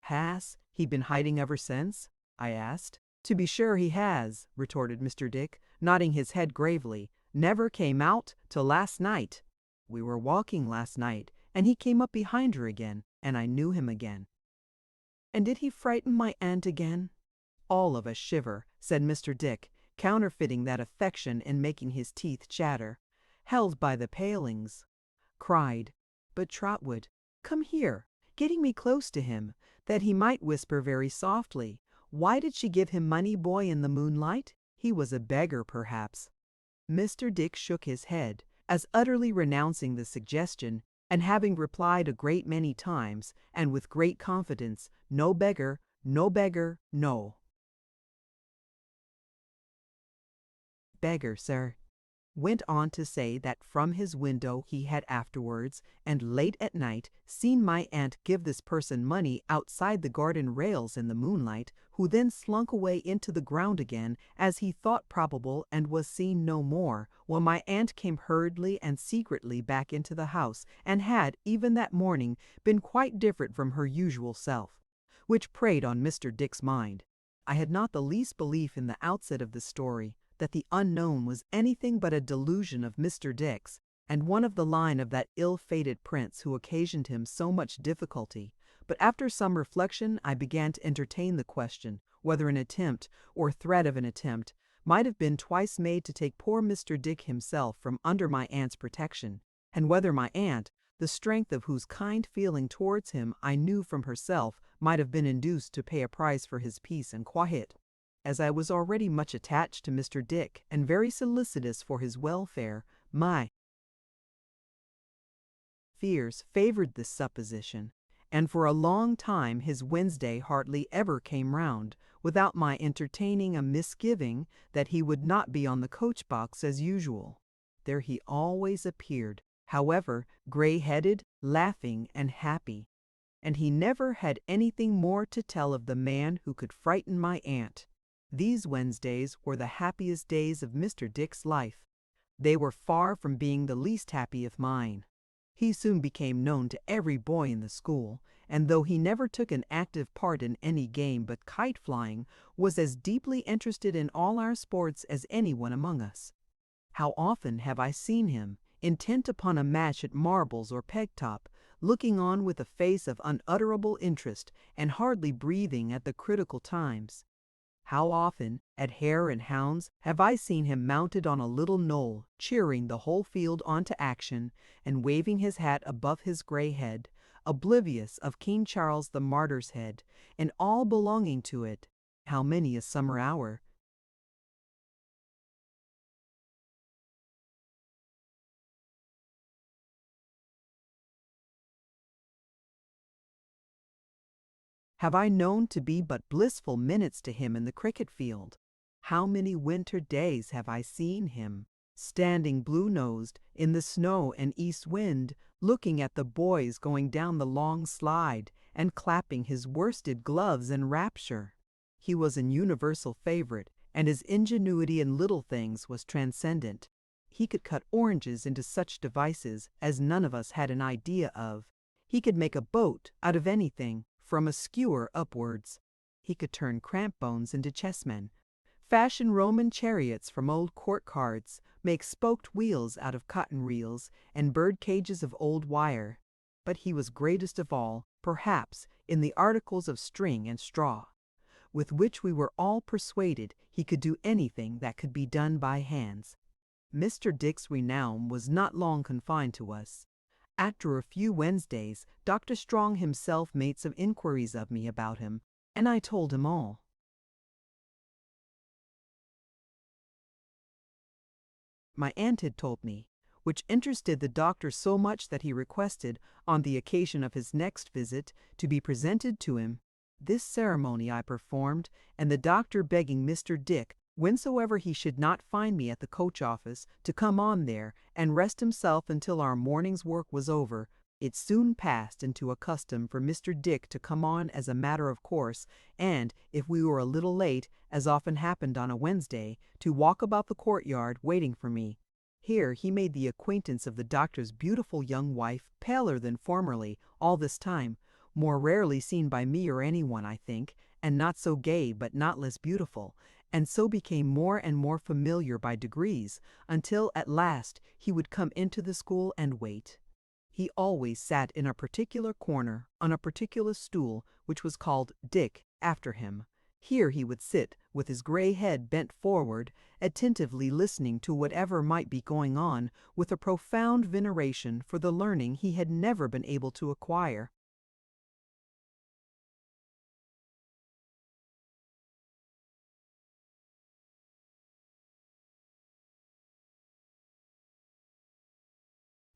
Has he been hiding ever since? I asked. To be sure he has, retorted Mr. Dick, nodding his head gravely. Never came out till last night. We were walking last night, and he came up behind her again, and I knew him again. And did he frighten my aunt again? All of a shiver, said Mr. Dick, counterfeiting that affection and making his teeth chatter. Held by the palings. Cried, but Trotwood, come here, getting me close to him, that he might whisper very softly, why did she give him money, boy, in the moonlight? He was a beggar, perhaps. Mr. Dick shook his head, as utterly renouncing the suggestion, and having replied a great many times, and with great confidence, no beggar, no beggar, no. Beggar, sir. Went on to say that from his window he had afterwards, and late at night, seen my aunt give this person money outside the garden rails in the moonlight, who then slunk away into the ground again, as he thought probable, and was seen no more, while my aunt came hurriedly and secretly back into the house, and had, even that morning, been quite different from her usual self, which preyed on Mr. Dick's mind. I had not the least belief in the outset of the story that the unknown was anything but a delusion of Mr. Dick's, and one of the line of that ill-fated prince who occasioned him so much difficulty, but after some reflection I began to entertain the question whether an attempt, or threat of an attempt, might have been twice made to take poor Mr. Dick himself from under my aunt's protection, and whether my aunt, the strength of whose kind feeling towards him I knew from herself, might have been induced to pay a price for his peace and quiet. As I was already much attached to Mr. Dick, and very solicitous for his welfare, my fears favored this supposition, and for a long time his Wednesday hardly ever came round, without my entertaining a misgiving that he would not be on the coach-box as usual. There he always appeared, however, grey-headed, laughing, and happy, and he never had anything more to tell of the man who could frighten my aunt. These Wednesdays were the happiest days of Mr. Dick's life. They were far from being the least happy of mine. He soon became known to every boy in the school, and though he never took an active part in any game but kite-flying, was as deeply interested in all our sports as anyone among us. How often have I seen him, intent upon a match at marbles or peg-top, looking on with a face of unutterable interest, and hardly breathing at the critical times. How often, at hare and hounds, have I seen him mounted on a little knoll, cheering the whole field on to action, and waving his hat above his grey head, oblivious of King Charles the Martyr's head, and all belonging to it. How many a summer hour, have I known to be but blissful minutes to him in the cricket field? How many winter days have I seen him, standing blue-nosed in the snow and east wind, looking at the boys going down the long slide, and clapping his worsted gloves in rapture. He was an universal favorite, and his ingenuity in little things was transcendent. He could cut oranges into such devices as none of us had an idea of. He could make a boat out of anything, from a skewer upwards. He could turn cramp bones into chessmen, fashion Roman chariots from old court cards, make spoked wheels out of cotton reels, and bird cages of old wire. But he was greatest of all, perhaps, in the articles of string and straw, with which we were all persuaded he could do anything that could be done by hands. Mr. Dick's renown was not long confined to us. After a few Wednesdays, Dr. Strong himself made some inquiries of me about him, and I told him all. My aunt had told me, which interested the doctor so much that he requested, on the occasion of his next visit, to be presented to him. This ceremony I performed, and the doctor begging Mr. Dick whensoever he should not find me at the coach office, to come on there and rest himself until our morning's work was over. It soon passed into a custom for Mr. Dick to come on as a matter of course, and, if we were a little late, as often happened on a Wednesday, to walk about the courtyard waiting for me. Here he made the acquaintance of the doctor's beautiful young wife, paler than formerly, all this time, more rarely seen by me or anyone, I think, and not so gay but not less beautiful, and so became more and more familiar by degrees, until at last he would come into the school and wait. He always sat in a particular corner, on a particular stool, which was called Dick, after him. Here he would sit, with his gray head bent forward, attentively listening to whatever might be going on, with a profound veneration for the learning he had never been able to acquire.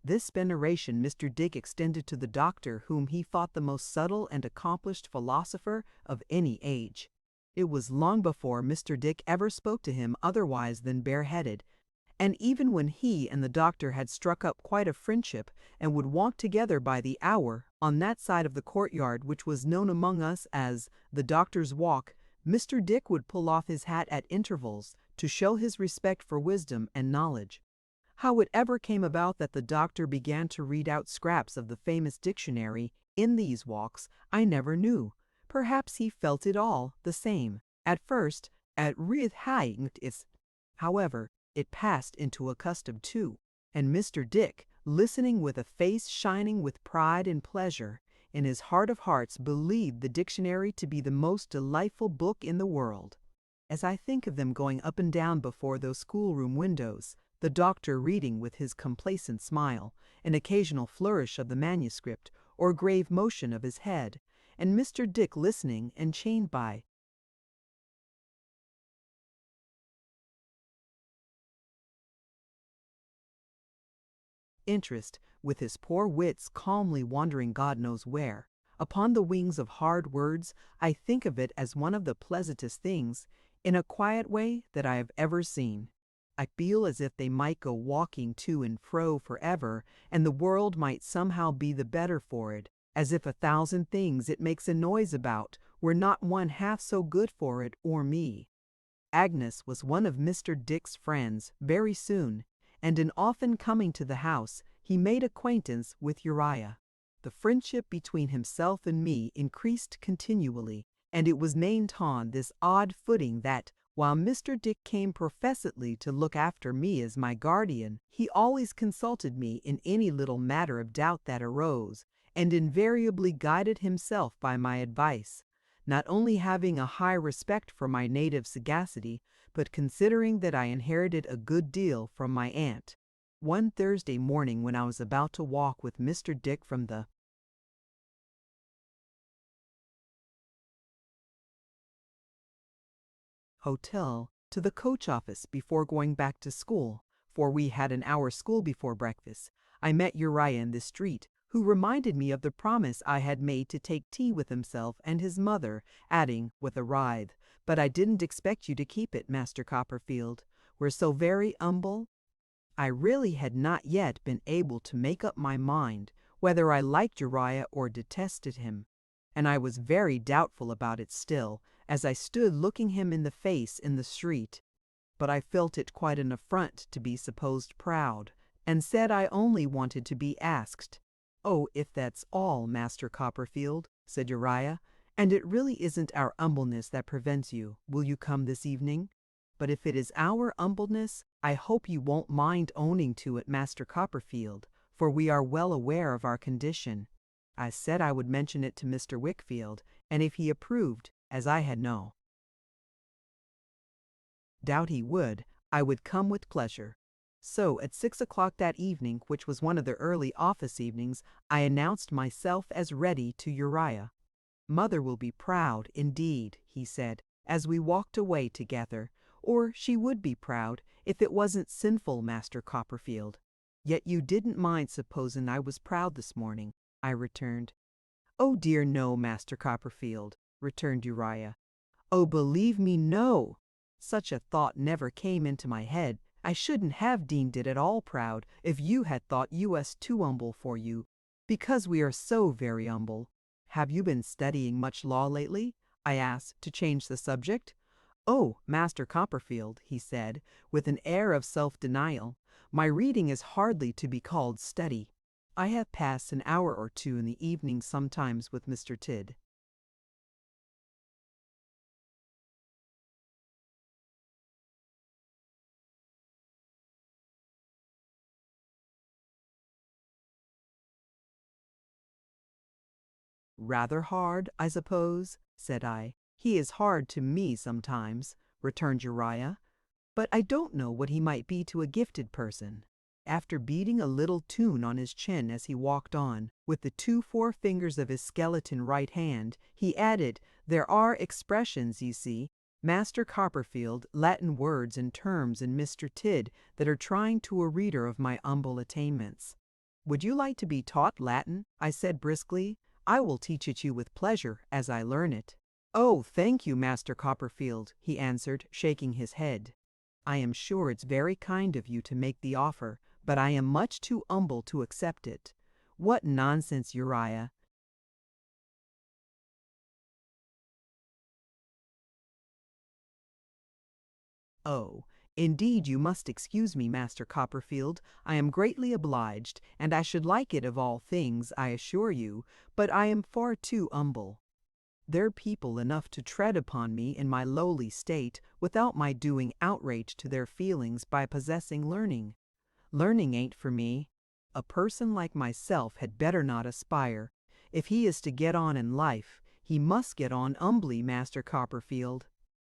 This veneration Mr. Dick extended to the doctor, whom he thought the most subtle and accomplished philosopher of any age. It was long before Mr. Dick ever spoke to him otherwise than bareheaded, and even when he and the doctor had struck up quite a friendship, and would walk together by the hour on that side of the courtyard which was known among us as the doctor's walk, Mr. Dick would pull off his hat at intervals to show his respect for wisdom and knowledge. How it ever came about that the doctor began to read out scraps of the famous dictionary in these walks, I never knew. Perhaps he felt it all the same. At first, at is. However, it passed into a custom too, and Mr. Dick, listening with a face shining with pride and pleasure, in his heart of hearts believed the dictionary to be the most delightful book in the world. As I think of them going up and down before those schoolroom windows, the doctor reading with his complacent smile, an occasional flourish of the manuscript, or grave motion of his head, and Mr. Dick listening and chained by interest, with his poor wits calmly wandering God knows where, upon the wings of hard words, I think of it as one of the pleasantest things, in a quiet way, that I have ever seen. I feel as if they might go walking to and fro forever, and the world might somehow be the better for it, as if 1,000 things it makes a noise about were not one half so good for it or me. Agnes was one of Mr. Dick's friends very soon, and in often coming to the house, he made acquaintance with Uriah. The friendship between himself and me increased continually, and it was named on this odd footing that, while Mr. Dick came professedly to look after me as my guardian, he always consulted me in any little matter of doubt that arose, and invariably guided himself by my advice, not only having a high respect for my native sagacity, but considering that I inherited a good deal from my aunt. One Thursday morning, when I was about to walk with Mr. Dick from the hotel to the coach office before going back to school, for we had an hour's school before breakfast, I met Uriah in the street, who reminded me of the promise I had made to take tea with himself and his mother, adding, with a writhe, "But I didn't expect you to keep it, Master Copperfield. We're so very humble." I really had not yet been able to make up my mind whether I liked Uriah or detested him, and I was very doubtful about it still, as I stood looking him in the face in the street. But I felt it quite an affront to be supposed proud, and said I only wanted to be asked. "Oh, if that's all, Master Copperfield," said Uriah, "and it really isn't our humbleness that prevents you, will you come this evening? But if it is our humbleness, I hope you won't mind owning to it, Master Copperfield, for we are well aware of our condition." I said I would mention it to Mr. Wickfield, and if he approved, as I had no doubt he would, I would come with pleasure. So at 6 o'clock that evening, which was one of the early office evenings, I announced myself as ready to Uriah. "Mother will be proud, indeed," he said, as we walked away together, "or she would be proud, if it wasn't sinful, Master Copperfield." "Yet you didn't mind supposing I was proud this morning," I returned. "Oh dear no, Master Copperfield," returned Uriah. "Oh, believe me, no," Such a thought never came into my head. I shouldn't have deemed it at all proud if you had thought us too humble for you, because we are so very humble. Have you been studying much law lately? I asked, to change the subject. Oh, Master Copperfield, he said, with an air of self-denial, my reading is hardly to be called study. I have passed an hour or two in the evening sometimes with Mr. Tidd. Rather hard, I suppose, said I. He is hard to me sometimes, returned Uriah, but I don't know what he might be to a gifted person. After beating a little tune on his chin as he walked on, with the 2 forefingers of his skeleton right hand, he added, "There are expressions, you see, Master Copperfield, Latin words and terms in Mr. Tidd that are trying to a reader of my humble attainments." "Would you like to be taught Latin?" I said briskly. "I will teach it you with pleasure as I learn it." "Oh, thank you, Master Copperfield," he answered, shaking his head. "I am sure it's very kind of you to make the offer, but I am much too humble to accept it." "What nonsense, Uriah!" "Oh, indeed you must excuse me, Master Copperfield. I am greatly obliged, and I should like it of all things, I assure you, but I am far too humble. They're people enough to tread upon me in my lowly state without my doing outrage to their feelings by possessing learning. Learning ain't for me. A person like myself had better not aspire. If he is to get on in life, he must get on humbly, Master Copperfield."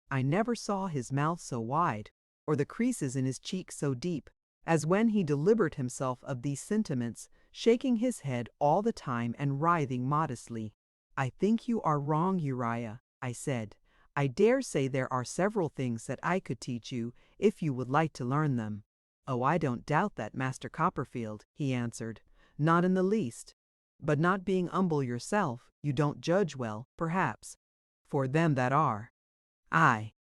I never saw his mouth so wide, or the creases in his cheeks so deep, as when he delivered himself of these sentiments, shaking his head all the time and writhing modestly. "I think you are wrong, Uriah," I said. "I dare say there are several things that I could teach you, if you would like to learn them." "Oh, I don't doubt that, Master Copperfield," he answered. "Not in the least. But not being humble yourself, you don't judge well, perhaps. For them that are. I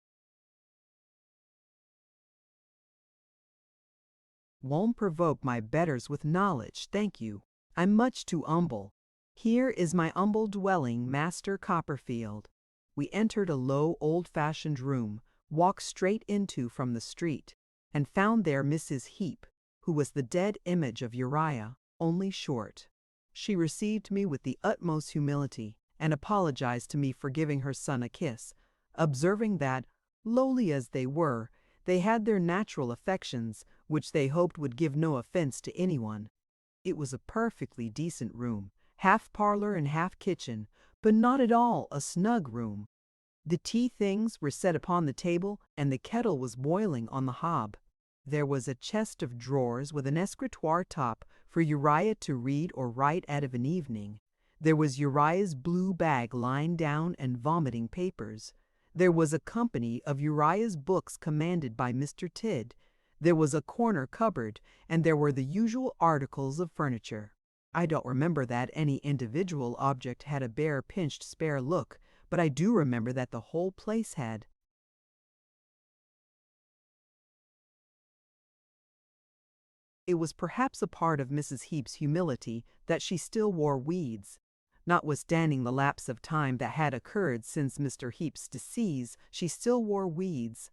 won't provoke my betters with knowledge, thank you. I'm much too humble. Here is my humble dwelling, Master Copperfield." We entered a low, old-fashioned room, walked straight into from the street, and found there Mrs. Heep, who was the dead image of Uriah, only short. She received me with the utmost humility, and apologized to me for giving her son a kiss, observing that, lowly as they were, they had their natural affections, which they hoped would give no offense to anyone. It was a perfectly decent room, half parlor and half kitchen, but not at all a snug room. The tea things were set upon the table, and the kettle was boiling on the hob. There was a chest of drawers with an escritoire top for Uriah to read or write out of an evening. There was Uriah's blue bag lying down and vomiting papers. There was a company of Uriah's books commanded by Mr. Tidd. There was a corner cupboard, and there were the usual articles of furniture. I don't remember that any individual object had a bare, pinched, spare look, but I do remember that the whole place had. It was perhaps a part of Mrs. Heep's humility that she still wore weeds. Notwithstanding the lapse of time that had occurred since Mr. Heep's decease, she still wore weeds.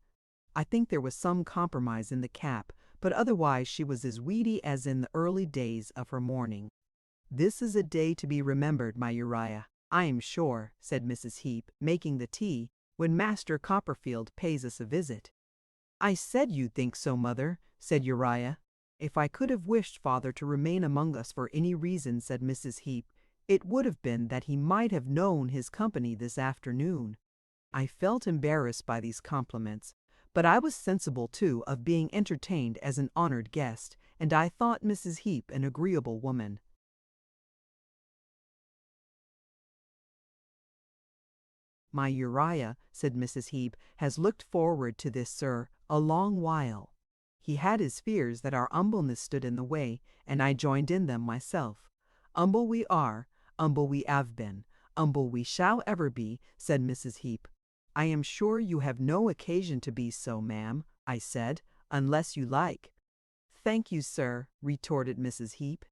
I think there was some compromise in the cap, but otherwise she was as weedy as in the early days of her mourning. "This is a day to be remembered, my Uriah, I am sure," said Mrs. Heep, making the tea, "when Master Copperfield pays us a visit." "I said you'd think so, mother," said Uriah. "If I could have wished father to remain among us for any reason," said Mrs. Heep, "it would have been that he might have known his company this afternoon." I felt embarrassed by these compliments, but I was sensible, too, of being entertained as an honored guest, and I thought Mrs. Heep an agreeable woman. "My Uriah," said Mrs. Heep, "has looked forward to this, sir, a long while. He had his fears that our humbleness stood in the way, and I joined in them myself. Humble we are, humble we have been, humble we shall ever be," said Mrs. Heep. I am sure you have no occasion to be so, ma'am, I said, unless you like. Thank you, sir, retorted Mrs. Heep.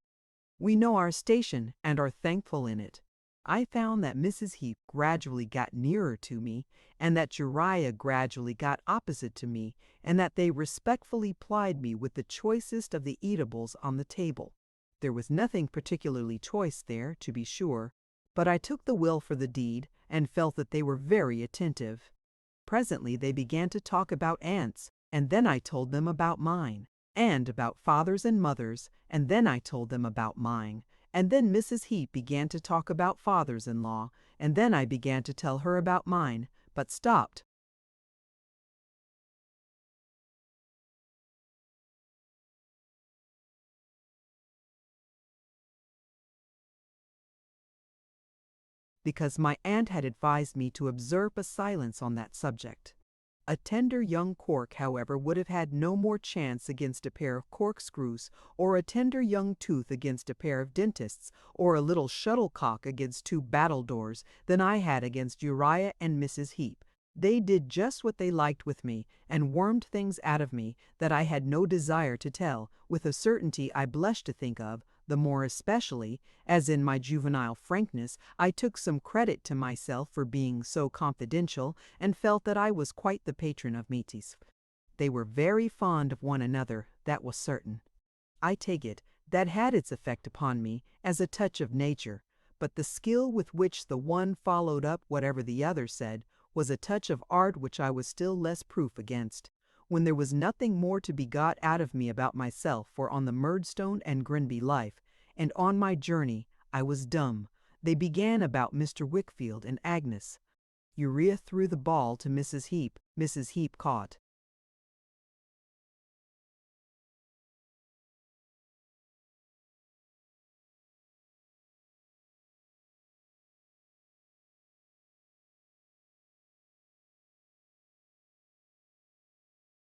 We know our station and are thankful in it. I found that Mrs. Heep gradually got nearer to me, and that Uriah gradually got opposite to me, and that they respectfully plied me with the choicest of the eatables on the table. There was nothing particularly choice there, to be sure, but I took the will for the deed, and felt that they were very attentive. Presently they began to talk about aunts, and then I told them about mine, and about fathers and mothers, and then I told them about mine, and then Mrs. Heep began to talk about fathers-in-law, and then I began to tell her about mine, but stopped. Because my aunt had advised me to observe a silence on that subject. A tender young cork, however, would have had no more chance against a pair of corkscrews, or a tender young tooth against a pair of dentists, or a little shuttlecock against two battledores, than I had against Uriah and Mrs. Heep. They did just what they liked with me, and wormed things out of me that I had no desire to tell, with a certainty I blush to think of, the more especially, as in my juvenile frankness I took some credit to myself for being so confidential, and felt that I was quite the patron of Métis. They were very fond of one another, that was certain. I take it, that had its effect upon me, as a touch of nature, but the skill with which the one followed up whatever the other said, was a touch of art which I was still less proof against. When there was nothing more to be got out of me about myself, for on the Murdstone and Grinby life, and on my journey, I was dumb. They began about Mr. Wickfield and Agnes. Uriah threw the ball to Mrs. Heep. Mrs. Heep caught.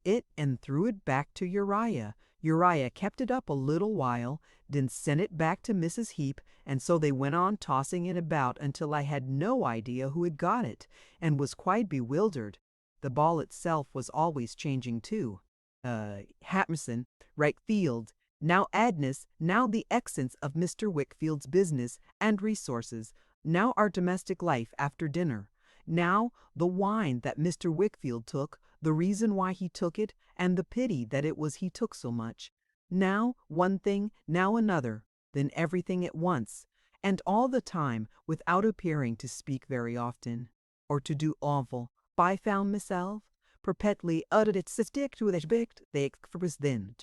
It and threw it back to Uriah. Uriah kept it up a little while, then sent it back to Mrs. Heep, and so they went on tossing it about until I had no idea who had got it, and was quite bewildered. The ball itself was always changing too. Hapmerson, right field, now Agnes, now the essence of Mr. Wickfield's business and resources, now our domestic life after dinner, now the wine that Mr. Wickfield took, the reason why he took it, and the pity that it was he took so much. Now one thing, now another, then everything at once, and all the time without appearing to speak very often, or to do awful. I found myself perpetually uttered it stick to the bict they was then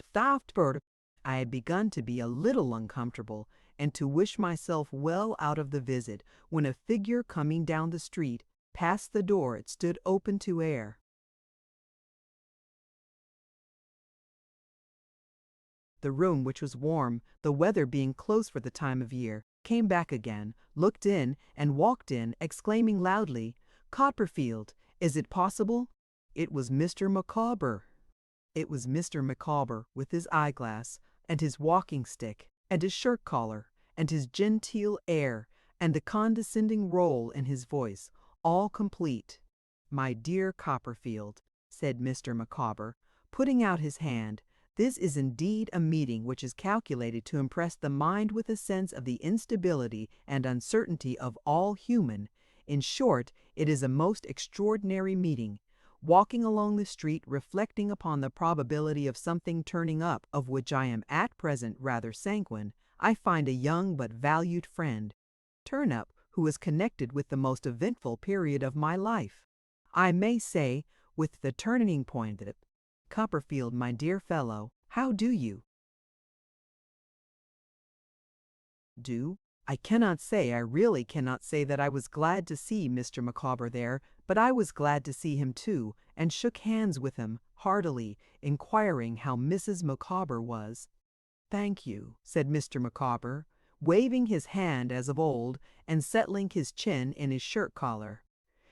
I had begun to be a little uncomfortable, and to wish myself well out of the visit, when a figure coming down the street, past the door it stood open to air. The room, which was warm, the weather being close for the time of year, came back again, looked in, and walked in, exclaiming loudly, "Copperfield, is it possible?" It was Mr. Micawber. It was Mr. Micawber, with his eyeglass, and his walking stick, and his shirt collar, and his genteel air, and the condescending roll in his voice, all complete. "My dear Copperfield," said Mr. Micawber, putting out his hand, "this is indeed a meeting which is calculated to impress the mind with a sense of the instability and uncertainty of all human. In short, it is a most extraordinary meeting. Walking along the street, reflecting upon the probability of something turning up, of which I am at present rather sanguine, I find a young but valued friend turn up, who is connected with the most eventful period of my life. I may say, with the turning point of it. Copperfield, my dear fellow, how do you? Do? I cannot say, I really cannot say that I was glad to see Mr. Micawber there, but I was glad to see him too, and shook hands with him, heartily, inquiring how Mrs. Micawber was. "Thank you," said Mr. Micawber, waving his hand as of old, and settling his chin in his shirt collar.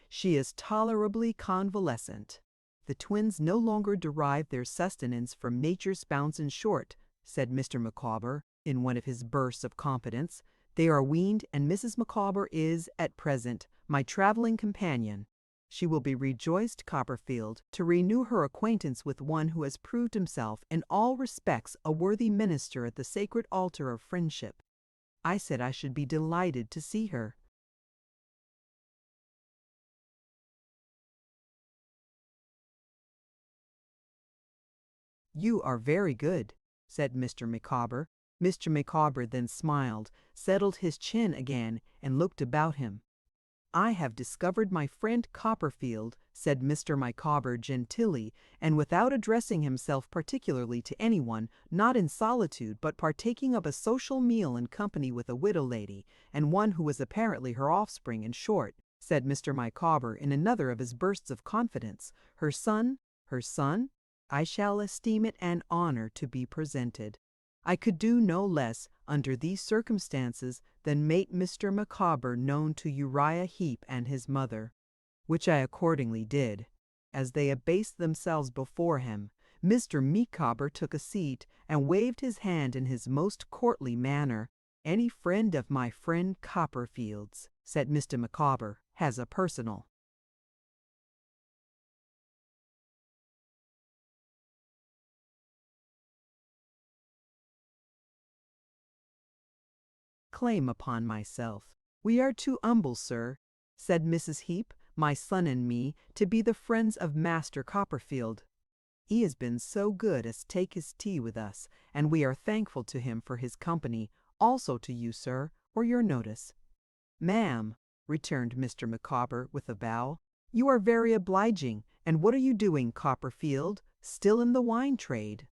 "She is tolerably convalescent. The twins no longer derive their sustenance from nature's fountain short," said Mr. Micawber, in one of his bursts of confidence. "They are weaned, and Mrs. Micawber is, at present, my travelling companion." She will be rejoiced, Copperfield, to renew her acquaintance with one who has proved himself in all respects a worthy minister at the sacred altar of friendship. I said I should be delighted to see her. You are very good, said Mr. Micawber. Mr. Micawber then smiled, settled his chin again, and looked about him. I have discovered my friend Copperfield, said Mr. Micawber gentilly, and without addressing himself particularly to anyone, not in solitude, but partaking of a social meal in company with a widow lady, and one who was apparently her offspring. In short, said Mr. Micawber in another of his bursts of confidence, her son? I shall esteem it an honor to be presented. I could do no less, under these circumstances, than make Mr. Micawber known to Uriah Heep and his mother, which I accordingly did. As they abased themselves before him, Mr. Micawber took a seat and waved his hand in his most courtly manner. Any friend of my friend Copperfield's, said Mr. Micawber, has a personal claim upon myself. We are too humble, sir, said Mrs. Heep, my son and me, to be the friends of Master Copperfield. He has been so good as take his tea with us, and we are thankful to him for his company, also to you, sir, for your notice. Ma'am, returned Mr. Micawber with a bow, you are very obliging. And what are you doing, Copperfield? Still in the wine trade?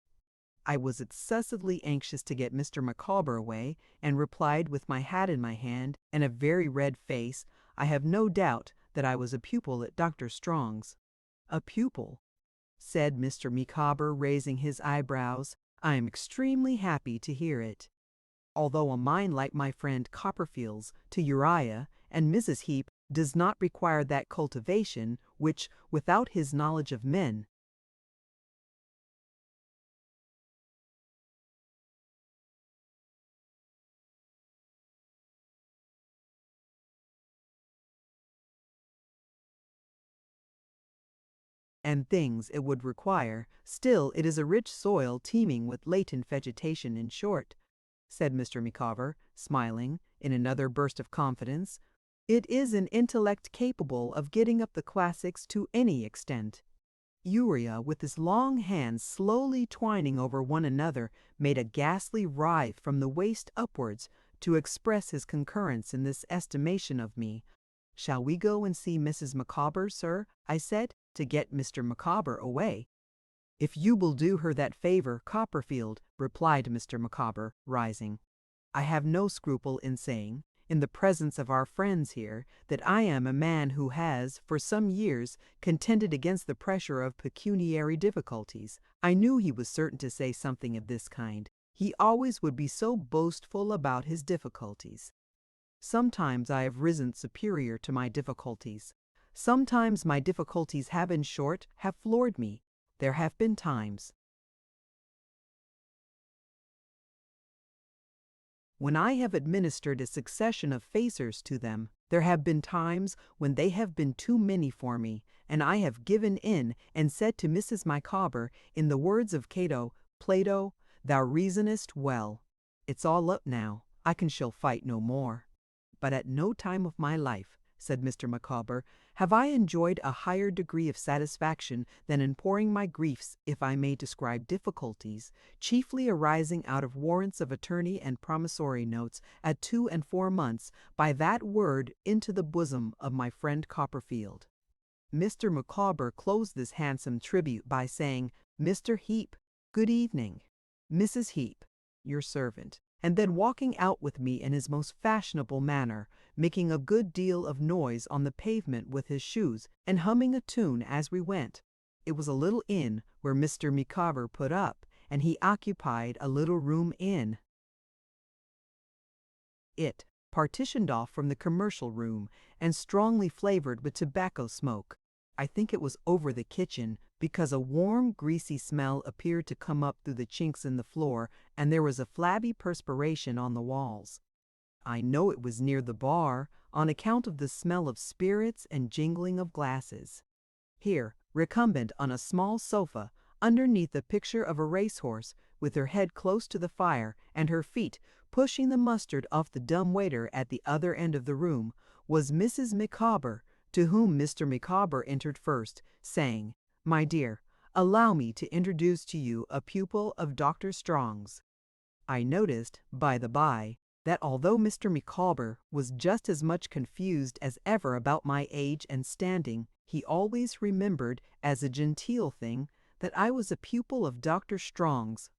I was excessively anxious to get Mr. Micawber away, and replied with my hat in my hand and a very red face, I have no doubt that I was a pupil at Dr. Strong's. A pupil, said Mr. Micawber, raising his eyebrows. I am extremely happy to hear it. Although a mind like my friend Copperfield's to Uriah and Mrs. Heep does not require that cultivation which, without his knowledge of men, and things it would require, still it is a rich soil teeming with latent vegetation. In short, said Mr. Micawber, smiling, in another burst of confidence, it is an intellect capable of getting up the classics to any extent. Uriah, with his long hands slowly twining over one another, made a ghastly writhe from the waist upwards to express his concurrence in this estimation of me. Shall we go and see Mrs. Micawber, sir? I said, to get Mr. Micawber away. If you will do her that favor, Copperfield, replied Mr. Micawber, rising. I have no scruple in saying, in the presence of our friends here, that I am a man who has, for some years, contended against the pressure of pecuniary difficulties. I knew he was certain to say something of this kind. He always would be so boastful about his difficulties. Sometimes I have risen superior to my difficulties. Sometimes my difficulties have, in short, have floored me. There have been times when I have administered a succession of facers to them. There have been times when they have been too many for me, and I have given in and said to Mrs. Micawber, in the words of Cato, Plato, thou reasonest well. It's all up now. I shall fight no more. But at no time of my life, said Mr. Micawber, have I enjoyed a higher degree of satisfaction than in pouring my griefs, if I may describe difficulties, chiefly arising out of warrants of attorney and promissory notes at 2 and 4 months, by that word into the bosom of my friend Copperfield. Mr. Micawber closed this handsome tribute by saying, Mr. Heep, good evening. Mrs. Heep, your servant, and then walking out with me in his most fashionable manner, making a good deal of noise on the pavement with his shoes, and humming a tune as we went. It was a little inn where Mr. Micawber put up, and he occupied a little room in it, partitioned off from the commercial room, and strongly flavored with tobacco smoke. I think it was over the kitchen, because a warm, greasy smell appeared to come up through the chinks in the floor, and there was a flabby perspiration on the walls. I know it was near the bar, on account of the smell of spirits and jingling of glasses. Here, recumbent on a small sofa, underneath a picture of a racehorse, with her head close to the fire and her feet pushing the mustard off the dumb waiter at the other end of the room, was Mrs. Micawber, to whom Mr. Micawber entered first, saying, "My dear, allow me to introduce to you a pupil of Dr. Strong's." I noticed, by the by, that although Mr. Micawber was just as much confused as ever about my age and standing, he always remembered, as a genteel thing, that I was a pupil of Dr. Strong's.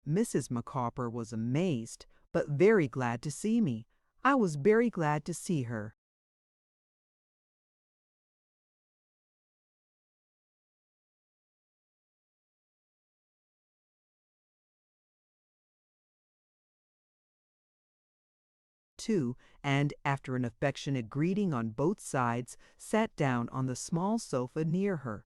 Mrs. Micawber was amazed, but very glad to see me. I was very glad to see her. Too, and, after an affectionate greeting on both sides, sat down on the small sofa near her.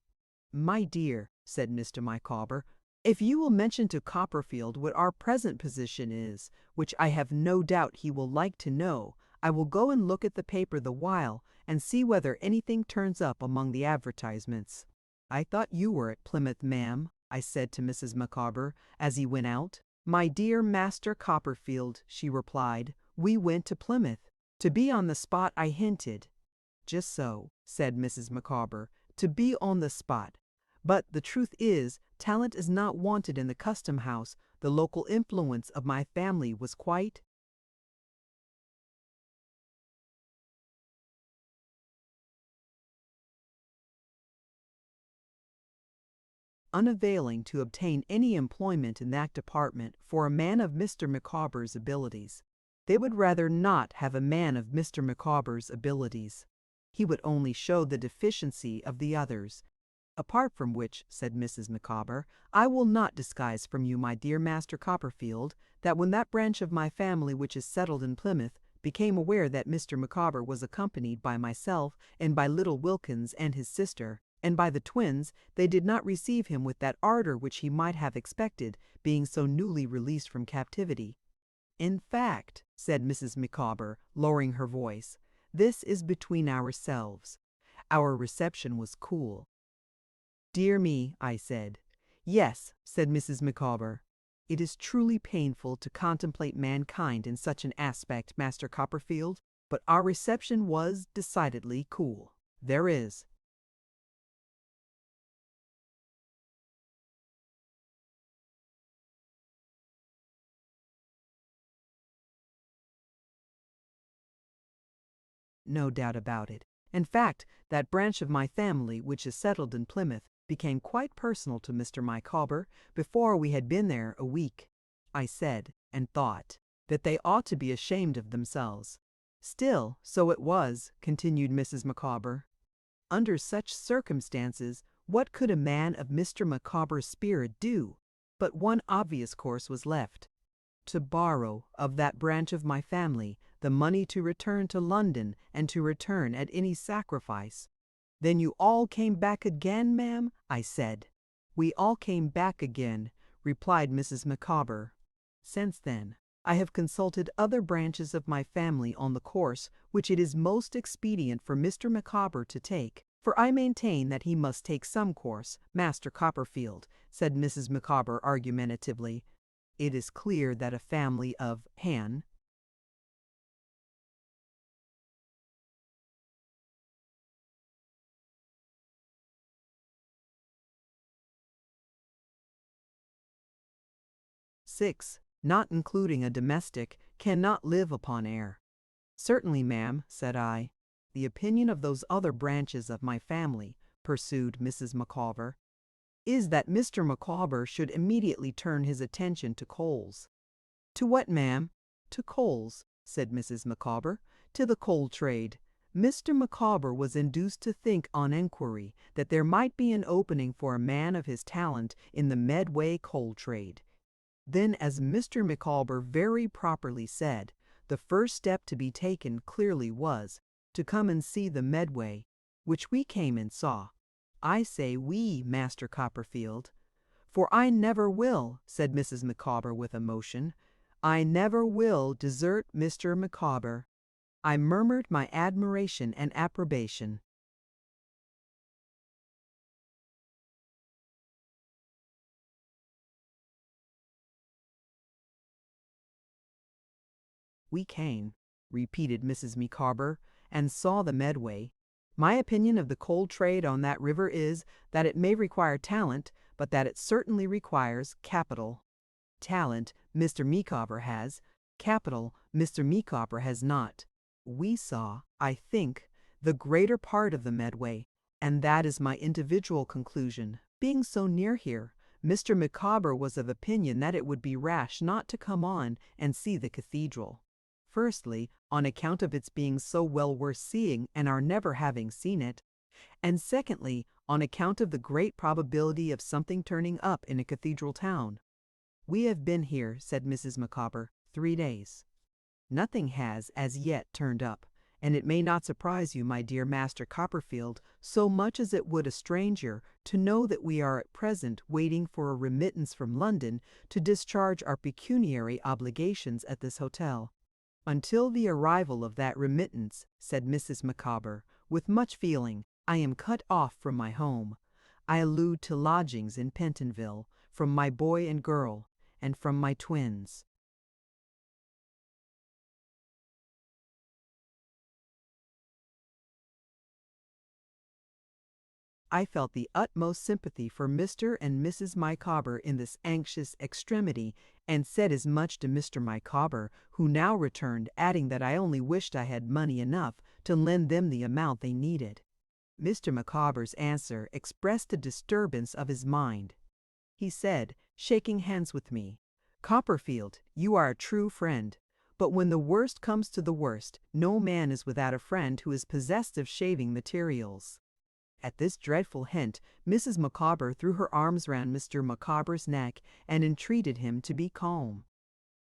"My dear," said Mr. Micawber, "if you will mention to Copperfield what our present position is, which I have no doubt he will like to know, I will go and look at the paper the while, and see whether anything turns up among the advertisements." "I thought you were at Plymouth, ma'am," I said to Mrs. Micawber, as he went out. "My dear Master Copperfield," she replied, "we went to Plymouth. To be on the spot, I hinted." "Just so," said Mrs. Micawber, "to be on the spot. But the truth is, talent is not wanted in the custom house. The local influence of my family was quite unavailing to obtain any employment in that department for a man of Mr. Micawber's abilities. They would rather not have a man of Mr. Micawber's abilities. He would only show the deficiency of the others. Apart from which," said Mrs. Micawber, "I will not disguise from you, my dear Master Copperfield, that when that branch of my family which is settled in Plymouth became aware that Mr. Micawber was accompanied by myself and by little Wilkins and his sister, and by the twins, they did not receive him with that ardor which he might have expected, being so newly released from captivity. In fact," said Mrs. Micawber, lowering her voice, "this is between ourselves. Our reception was cool." "Dear me," I said. "Yes," said Mrs. Micawber. "It is truly painful to contemplate mankind in such an aspect, Master Copperfield, but our reception was decidedly cool. There is." No doubt about it. In fact, that branch of my family which is settled in Plymouth became quite personal to Mr. Micawber before we had been there a week. I said, and thought, that they ought to be ashamed of themselves. "Still, so it was," continued Mrs. Micawber. "Under such circumstances, what could a man of Mr. Micawber's spirit do? But one obvious course was left: to borrow of that branch of my family the money to return to London, and to return at any sacrifice." "Then you all came back again, ma'am?" I said. "We all came back again," replied Mrs. Micawber. "Since then, I have consulted other branches of my family on the course which it is most expedient for Mr. Micawber to take, for I maintain that he must take some course, Master Copperfield," said Mrs. Micawber argumentatively. "It is clear that a family of Han six, not including a domestic, cannot live upon air." "Certainly, ma'am," said I. "The opinion of those other branches of my family," pursued Mrs. Micawber, "is that Mr. Micawber should immediately turn his attention to coals." "To what, ma'am?" "To coals," said Mrs. Micawber, "to the coal trade. Mr. Micawber was induced to think on enquiry that there might be an opening for a man of his talent in the Medway coal trade. Then, as Mr. Micawber very properly said, the first step to be taken clearly was, to come and see the Medway, which we came and saw. I say we, Master Copperfield, for I never will," said Mrs. Micawber with emotion. I never will desert Mr. Micawber. I murmured my admiration and approbation. We came, repeated Mrs. Micawber, and saw the Medway. My opinion of the coal trade on that river is that it may require talent, but that it certainly requires capital. Talent Mr. Micawber has, capital Mr. Micawber has not. We saw, I think, the greater part of the Medway, and that is my individual conclusion. Being so near here, Mr. Micawber was of opinion that it would be rash not to come on and see the cathedral. Firstly, on account of its being so well worth seeing and our never having seen it, and secondly, on account of the great probability of something turning up in a cathedral town. We have been here, said Mrs. Micawber, 3 days. Nothing has as yet turned up, and it may not surprise you, my dear Master Copperfield, so much as it would a stranger, to know that we are at present waiting for a remittance from London to discharge our pecuniary obligations at this hotel. Until the arrival of that remittance, said Mrs. Micawber, with much feeling, I am cut off from my home. I allude to lodgings in Pentonville, from my boy and girl, and from my twins. I felt the utmost sympathy for Mr. and Mrs. Micawber in this anxious extremity, and said as much to Mr. Micawber, who now returned, adding that I only wished I had money enough to lend them the amount they needed. Mr. Micawber's answer expressed the disturbance of his mind. He said, shaking hands with me, "Copperfield, you are a true friend. But when the worst comes to the worst, no man is without a friend who is possessed of shaving materials." At this dreadful hint, Mrs. Micawber threw her arms round Mr. Micawber's neck and entreated him to be calm.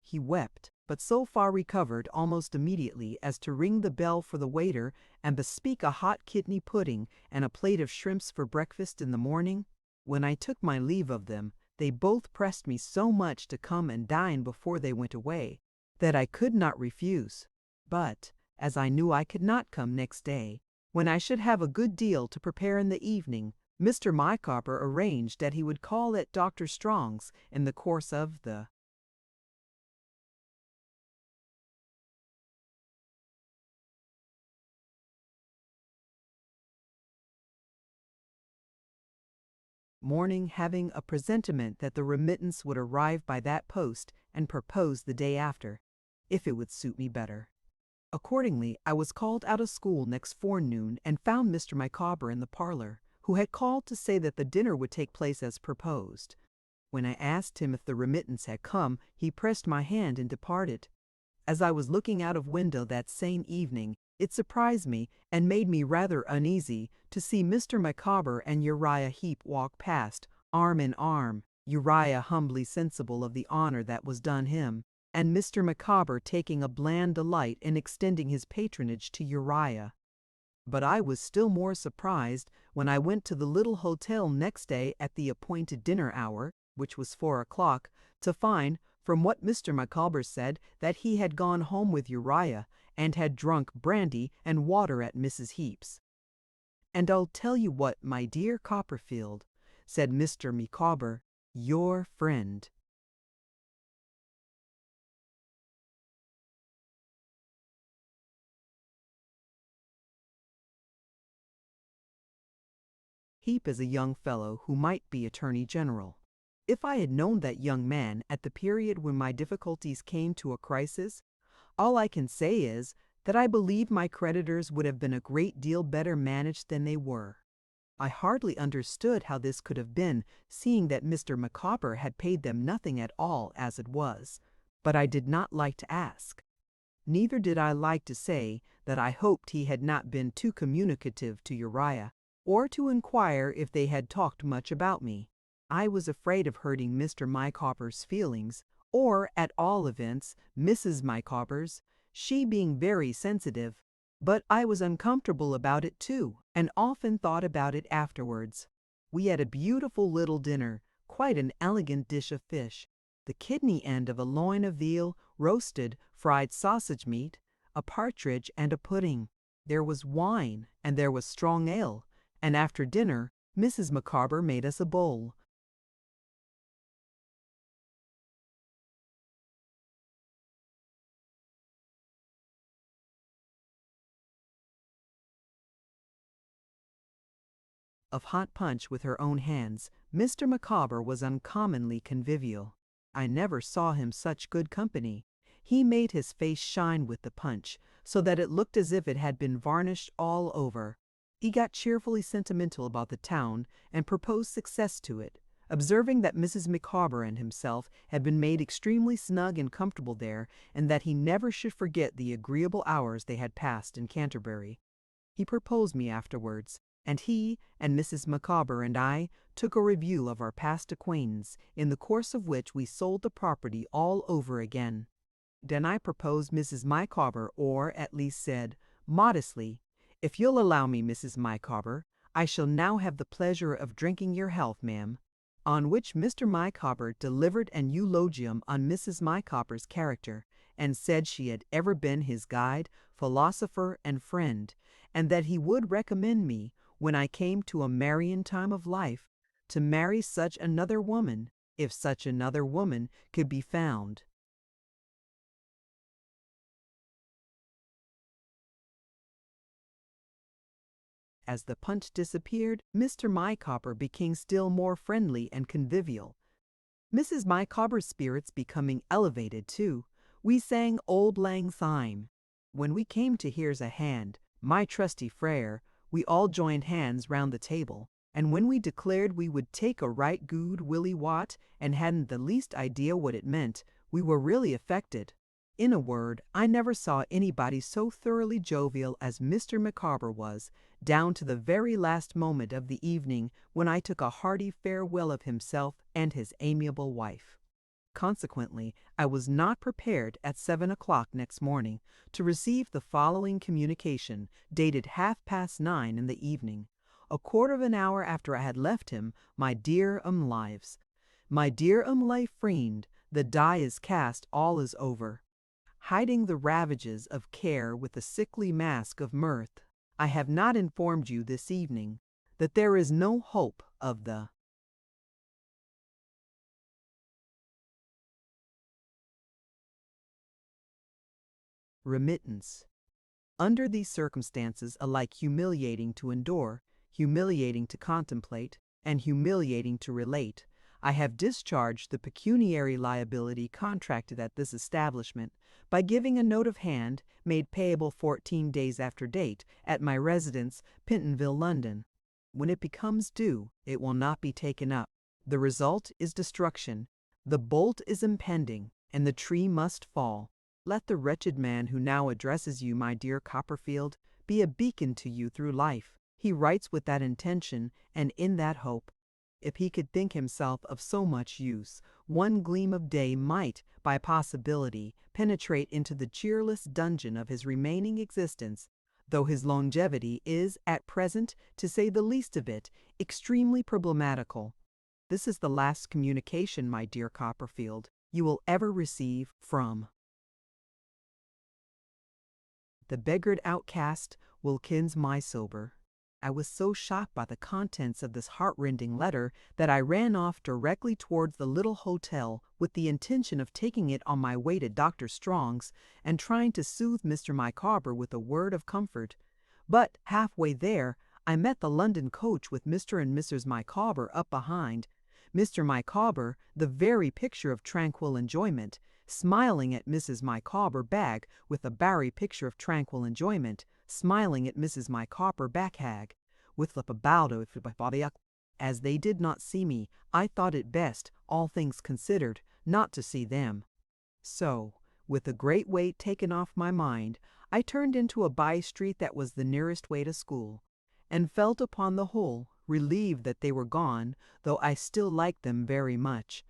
He wept, but so far recovered almost immediately as to ring the bell for the waiter and bespeak a hot kidney pudding and a plate of shrimps for breakfast in the morning. When I took my leave of them, they both pressed me so much to come and dine before they went away, that I could not refuse. But, as I knew I could not come next day, when I should have a good deal to prepare in the evening, Mr. Micawber arranged that he would call at Dr. Strong's in the course of the morning, having a presentiment that the remittance would arrive by that post, and propose the day after, if it would suit me better. Accordingly, I was called out of school next forenoon and found Mr. Micawber in the parlor, who had called to say that the dinner would take place as proposed. When I asked him if the remittance had come, he pressed my hand and departed. As I was looking out of window that same evening, it surprised me and made me rather uneasy to see Mr. Micawber and Uriah Heep walk past, arm in arm, Uriah humbly sensible of the honor that was done him, and Mr. Micawber taking a bland delight in extending his patronage to Uriah. But I was still more surprised when I went to the little hotel next day at the appointed dinner hour, which was 4 o'clock, to find, from what Mr. Micawber said, that he had gone home with Uriah, and had drunk brandy and water at Mrs. Heep's. "And I'll tell you what, my dear Copperfield," said Mr. Micawber, "your friend." Heep is a young fellow who might be Attorney General. If I had known that young man at the period when my difficulties came to a crisis, all I can say is that I believe my creditors would have been a great deal better managed than they were. I hardly understood how this could have been, seeing that Mr. Micawber had paid them nothing at all as it was, but I did not like to ask. Neither did I like to say that I hoped he had not been too communicative to Uriah, or to inquire if they had talked much about me. I was afraid of hurting Mr. Micawber's feelings, or, at all events, Mrs. Micawber's, she being very sensitive, but I was uncomfortable about it too, and often thought about it afterwards. We had a beautiful little dinner, quite an elegant dish of fish, the kidney end of a loin of veal, roasted, fried sausage meat, a partridge, and a pudding. There was wine, and there was strong ale, and after dinner Mrs. Micawber made us a bowl of hot punch with her own hands. Mr. Micawber was uncommonly convivial. I never saw him such good company. He made his face shine with the punch, so that it looked as if it had been varnished all over. He got cheerfully sentimental about the town, and proposed success to it, observing that Mrs. Micawber and himself had been made extremely snug and comfortable there, and that he never should forget the agreeable hours they had passed in Canterbury. He proposed me afterwards, and he and Mrs. Micawber and I took a review of our past acquaintance, in the course of which we sold the property all over again. Then I proposed Mrs. Micawber, or at least said, modestly, "If you'll allow me, Mrs. Micawber, I shall now have the pleasure of drinking your health, ma'am." On which Mr. Micawber delivered an eulogium on Mrs. Micawber's character, and said she had ever been his guide, philosopher, and friend, and that he would recommend me, when I came to a marrying time of life, to marry such another woman, if such another woman could be found. As the punch disappeared, Mr. Micawber became still more friendly and convivial. Mrs. Micawber's spirits becoming elevated too, we sang Auld Lang Syne. When we came to Here's a Hand, my trusty Frere, we all joined hands round the table, and when we declared we would take a right good Willie Watt, and hadn't the least idea what it meant, we were really affected. In a word, I never saw anybody so thoroughly jovial as Mr. Micawber was, down to the very last moment of the evening, when I took a hearty farewell of himself and his amiable wife. Consequently, I was not prepared at 7 o'clock next morning to receive the following communication, dated 9:30 in the evening, a quarter of an hour after I had left him. My dear lives, my dear life friend, the die is cast, all is over. Hiding the ravages of care with a sickly mask of mirth, I have not informed you this evening that there is no hope of the remittance. Under these circumstances, alike humiliating to endure, humiliating to contemplate, and humiliating to relate, I have discharged the pecuniary liability contracted at this establishment by giving a note of hand, made payable 14 days after date, at my residence, Pentonville, London. When it becomes due, it will not be taken up. The result is destruction. The bolt is impending, and the tree must fall. Let the wretched man who now addresses you, my dear Copperfield, be a beacon to you through life. He writes with that intention and in that hope. If he could think himself of so much use, one gleam of day might, by possibility, penetrate into the cheerless dungeon of his remaining existence, though his longevity is, at present, to say the least of it, extremely problematical. This is the last communication, my dear Copperfield, you will ever receive from the beggared outcast, Wilkins Micawber. I was so shocked by the contents of this heartrending letter that I ran off directly towards the little hotel, with the intention of taking it on my way to Dr. Strong's, and trying to soothe Mr. Micawber with a word of comfort. But halfway there, I met the London coach with Mr. and Mrs. Micawber up behind. Mr. Micawber, the very picture of tranquil enjoyment, smiling at Mrs. Micawber back with a bary picture of tranquil enjoyment, smiling at Mrs. Micawber backhag, with the pabaudo. As they did not see me, I thought it best, all things considered, not to see them. So, with a great weight taken off my mind, I turned into a by-street that was the nearest way to school, and felt upon the whole relieved that they were gone, though I still liked them very much.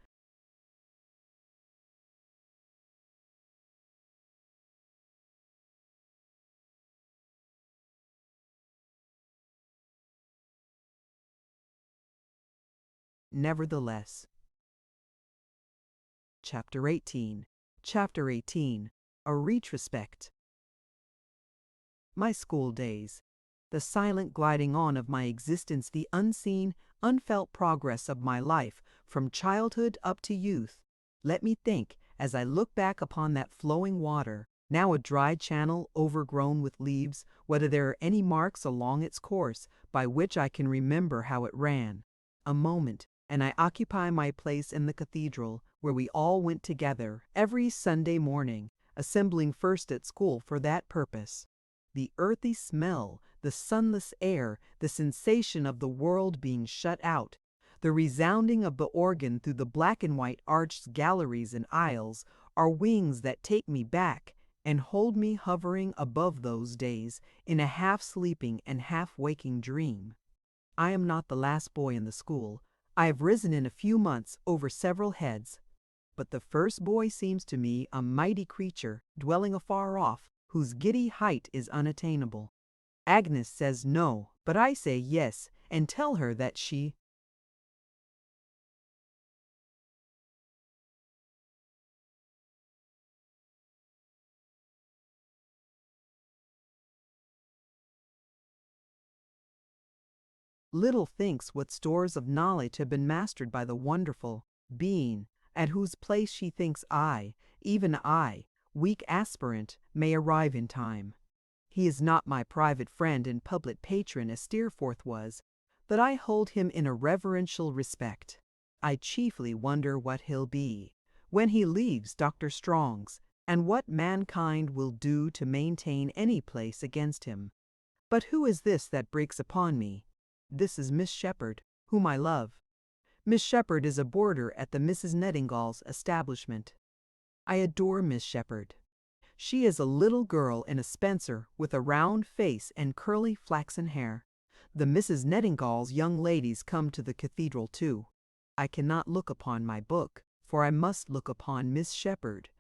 Nevertheless, Chapter 18. Chapter 18. A Retrospect. My school days. The silent gliding on of my existence, the unseen, unfelt progress of my life from childhood up to youth. Let me think, as I look back upon that flowing water, now a dry channel overgrown with leaves, whether there are any marks along its course by which I can remember how it ran. A moment, and I occupy my place in the cathedral, where we all went together every Sunday morning, assembling first at school for that purpose. The earthy smell, the sunless air, the sensation of the world being shut out, the resounding of the organ through the black and white arched galleries and aisles, are wings that take me back and hold me hovering above those days in a half-sleeping and half-waking dream. I am not the last boy in the school. I have risen in a few months over several heads, but the first boy seems to me a mighty creature dwelling afar off, whose giddy height is unattainable. Agnes says no, but I say yes, and tell her that she little thinks what stores of knowledge have been mastered by the wonderful being, at whose place she thinks I, even I, weak aspirant, may arrive in time. He is not my private friend and public patron as Steerforth was, but I hold him in a reverential respect. I chiefly wonder what he'll be when he leaves Dr. Strong's, and what mankind will do to maintain any place against him. But who is this that breaks upon me? This is Miss Shepherd, whom I love. Miss Shepherd is a boarder at the Mrs. Nettingall's establishment. I adore Miss Shepherd. She is a little girl in a spencer with a round face and curly flaxen hair. The Mrs. Nettingall's young ladies come to the cathedral too. I cannot look upon my book, for I must look upon Miss Shepherd.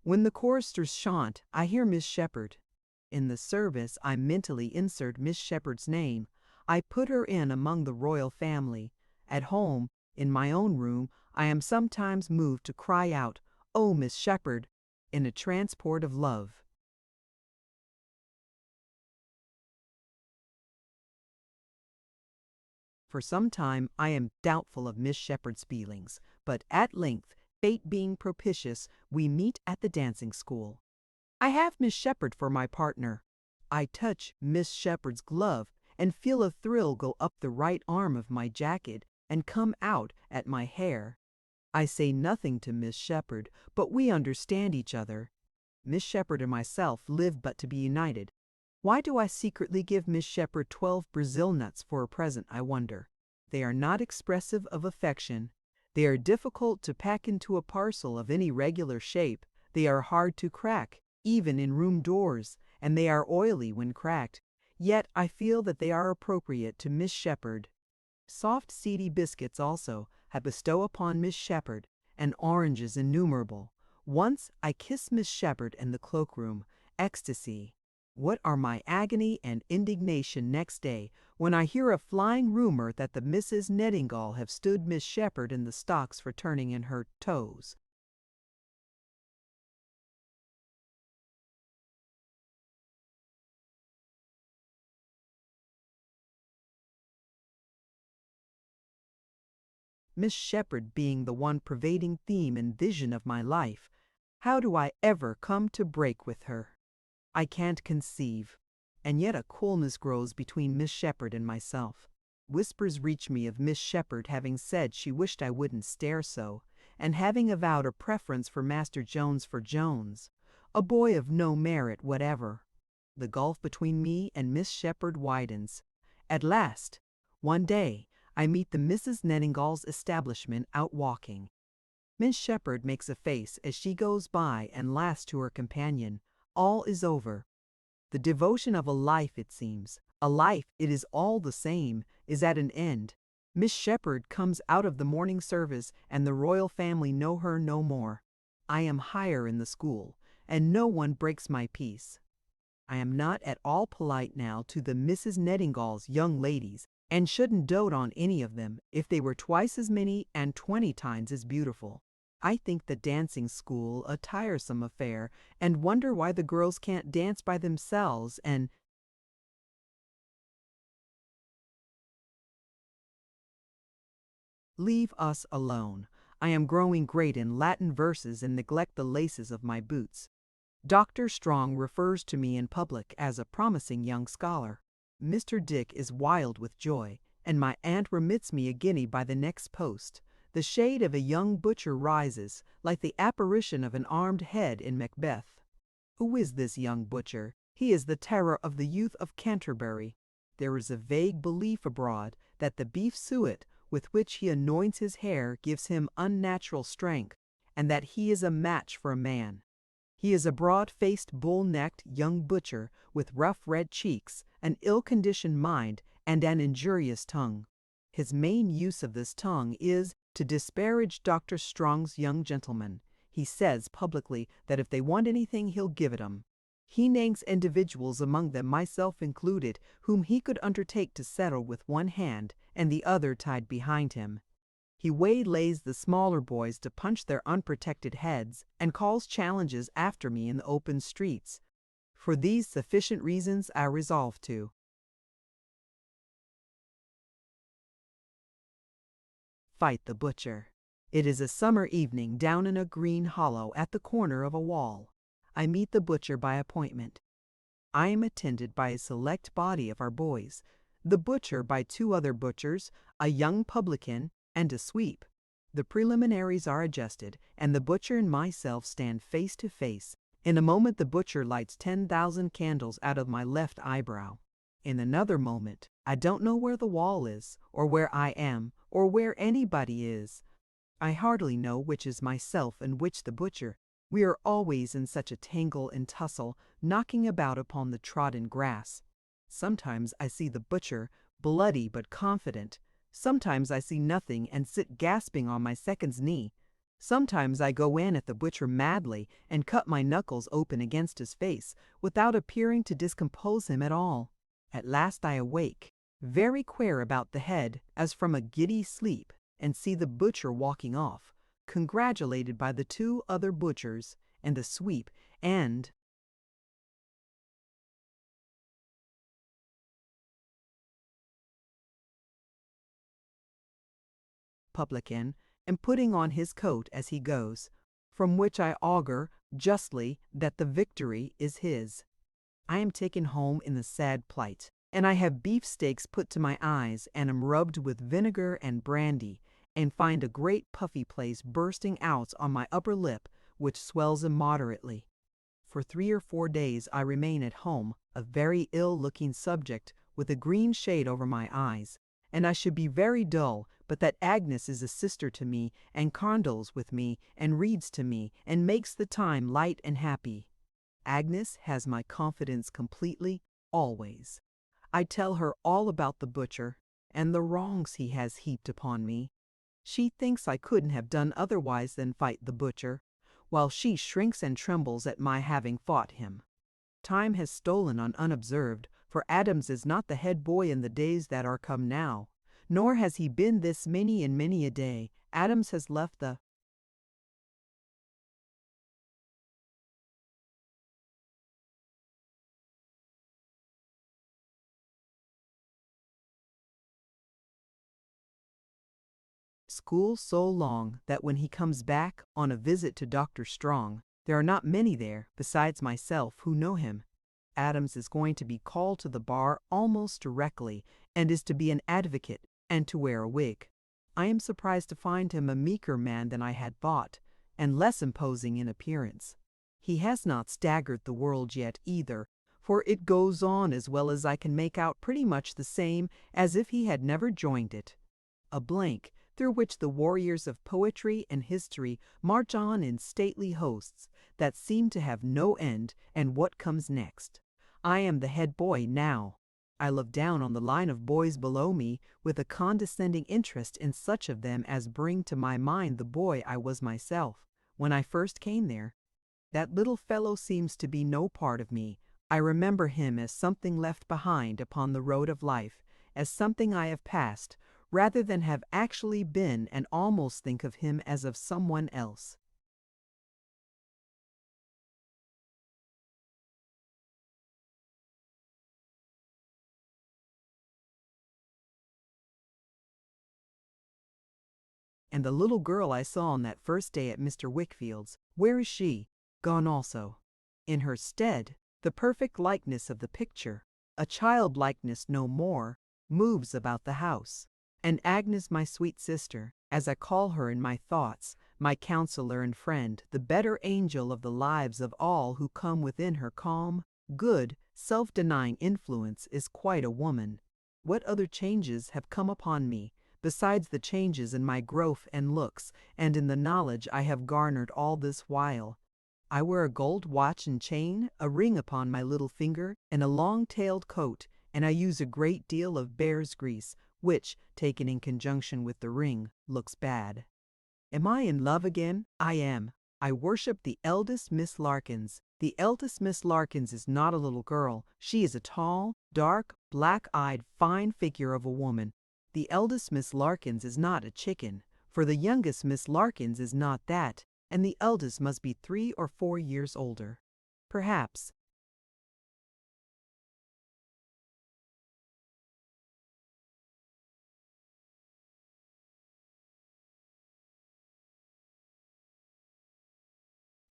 When the choristers chaunt, I hear Miss Shepherd. In the service, I mentally insert Miss Shepherd's name. I put her in among the royal family. At home, in my own room, I am sometimes moved to cry out, "Oh, Miss Shepherd," in a transport of love. For some time I am doubtful of Miss Shepherd's feelings, but at length, fate being propitious, we meet at the dancing school. I have Miss Shepherd for my partner. I touch Miss Shepherd's glove and feel a thrill go up the right arm of my jacket and come out at my hair. I say nothing to Miss Shepherd, but we understand each other. Miss Shepherd and myself live but to be united. Why do I secretly give Miss Shepherd 12 Brazil nuts for a present, I wonder? They are not expressive of affection. They are difficult to pack into a parcel of any regular shape. They are hard to crack, even in room doors, and they are oily when cracked. Yet I feel that they are appropriate to Miss Shepherd. Soft seedy biscuits also I bestow upon Miss Shepherd, and oranges innumerable. Once I kissed Miss Shepherd in the cloakroom. Ecstasy. What are my agony and indignation next day when I hear a flying rumor that the Misses Nettingall have stood Miss Shepherd in the stocks for turning in her toes. Miss Shepherd being the one pervading theme and vision of my life, how do I ever come to break with her? I can't conceive, and yet a coolness grows between Miss Shepherd and myself. Whispers reach me of Miss Shepherd having said she wished I wouldn't stare so, and having avowed a preference for Master Jones for Jones, a boy of no merit whatever. The gulf between me and Miss Shepherd widens. At last, one day, I meet the Mrs. Nettingall's establishment out walking. Miss Shepherd makes a face as she goes by and laughs to her companion. All is over. The devotion of a life, it seems, a life, it is all the same, is at an end. Miss Shepherd comes out of the morning service, and the royal family know her no more. I am higher in the school, and no one breaks my peace. I am not at all polite now to the Mrs. Nettingall's young ladies, and shouldn't dote on any of them if they were twice as many and 20 times as beautiful. I think the dancing school a tiresome affair, and wonder why the girls can't dance by themselves and leave us alone. I am growing great in Latin verses and neglect the laces of my boots. Dr. Strong refers to me in public as a promising young scholar. Mr. Dick is wild with joy, and my aunt remits me a guinea by the next post. The shade of a young butcher rises, like the apparition of an armed head in Macbeth. Who is this young butcher? He is the terror of the youth of Canterbury. There is a vague belief abroad that the beef suet with which he anoints his hair gives him unnatural strength, and that he is a match for a man. He is a broad-faced, bull-necked young butcher with rough red cheeks, an ill-conditioned mind, and an injurious tongue. His main use of this tongue is to disparage Dr. Strong's young gentlemen. He says publicly that if they want anything, he'll give it 'em. He names individuals, among them myself included, whom he could undertake to settle with one hand and the other tied behind him. He waylays the smaller boys to punch their unprotected heads and calls challenges after me in the open streets. For these sufficient reasons I resolve to fight the butcher. It is a summer evening down in a green hollow at the corner of a wall. I meet the butcher by appointment. I am attended by a select body of our boys, the butcher by two other butchers, a young publican, and a sweep. The preliminaries are adjusted, and the butcher and myself stand face to face. In a moment the butcher lights 10,000 candles out of my left eyebrow. In another moment, I don't know where the wall is, or where I am, or where anybody is. I hardly know which is myself and which the butcher. We are always in such a tangle and tussle, knocking about upon the trodden grass. Sometimes I see the butcher, bloody but confident. Sometimes I see nothing and sit gasping on my second's knee. Sometimes I go in at the butcher madly and cut my knuckles open against his face, without appearing to discompose him at all. At last I awake, very queer about the head, as from a giddy sleep, and see the butcher walking off, congratulated by the two other butchers, and the sweep, and publican, and putting on his coat as he goes, from which I augur, justly, that the victory is his. I am taken home in the sad plight, and I have beefsteaks put to my eyes, and am rubbed with vinegar and brandy, and find a great puffy place bursting out on my upper lip, which swells immoderately. For 3 or 4 days I remain at home, a very ill-looking subject, with a green shade over my eyes, and I should be very dull, but that Agnes is a sister to me, and condoles with me, and reads to me, and makes the time light and happy. Agnes has my confidence completely, always. I tell her all about the butcher, and the wrongs he has heaped upon me. She thinks I couldn't have done otherwise than fight the butcher, while she shrinks and trembles at my having fought him. Time has stolen on unobserved, for Adams is not the head boy in the days that are come now, nor has he been this many and many a day. Adams has left the school so long that when he comes back on a visit to Dr. Strong, there are not many there, besides myself, who know him. Adams is going to be called to the bar almost directly, and is to be an advocate, and to wear a wig. I am surprised to find him a meeker man than I had thought, and less imposing in appearance. He has not staggered the world yet either, for it goes on as well as I can make out pretty much the same as if he had never joined it. A blank, through which the warriors of poetry and history march on in stately hosts that seem to have no end, and what comes next. I am the head boy now. I look down on the line of boys below me with a condescending interest in such of them as bring to my mind the boy I was myself when I first came there. That little fellow seems to be no part of me. I remember him as something left behind upon the road of life, as something I have passed, rather than have actually been, and almost think of him as of someone else. And the little girl I saw on that first day at Mr. Wickfield's, where is she? Gone also. In her stead, the perfect likeness of the picture, a child-likeness no more, moves about the house. And Agnes, my sweet sister, as I call her in my thoughts, my counselor and friend, the better angel of the lives of all who come within her calm, good, self-denying influence, is quite a woman. What other changes have come upon me, besides the changes in my growth and looks, and in the knowledge I have garnered all this while? I wear a gold watch and chain, a ring upon my little finger, and a long-tailed coat, and I use a great deal of bear's grease, which, taken in conjunction with the ring, looks bad. Am I in love again? I am. I worship the eldest Miss Larkins. The eldest Miss Larkins is not a little girl. She is a tall, dark, black-eyed, fine figure of a woman. The eldest Miss Larkins is not a chicken, for the youngest Miss Larkins is not that, and the eldest must be 3 or 4 years older. Perhaps.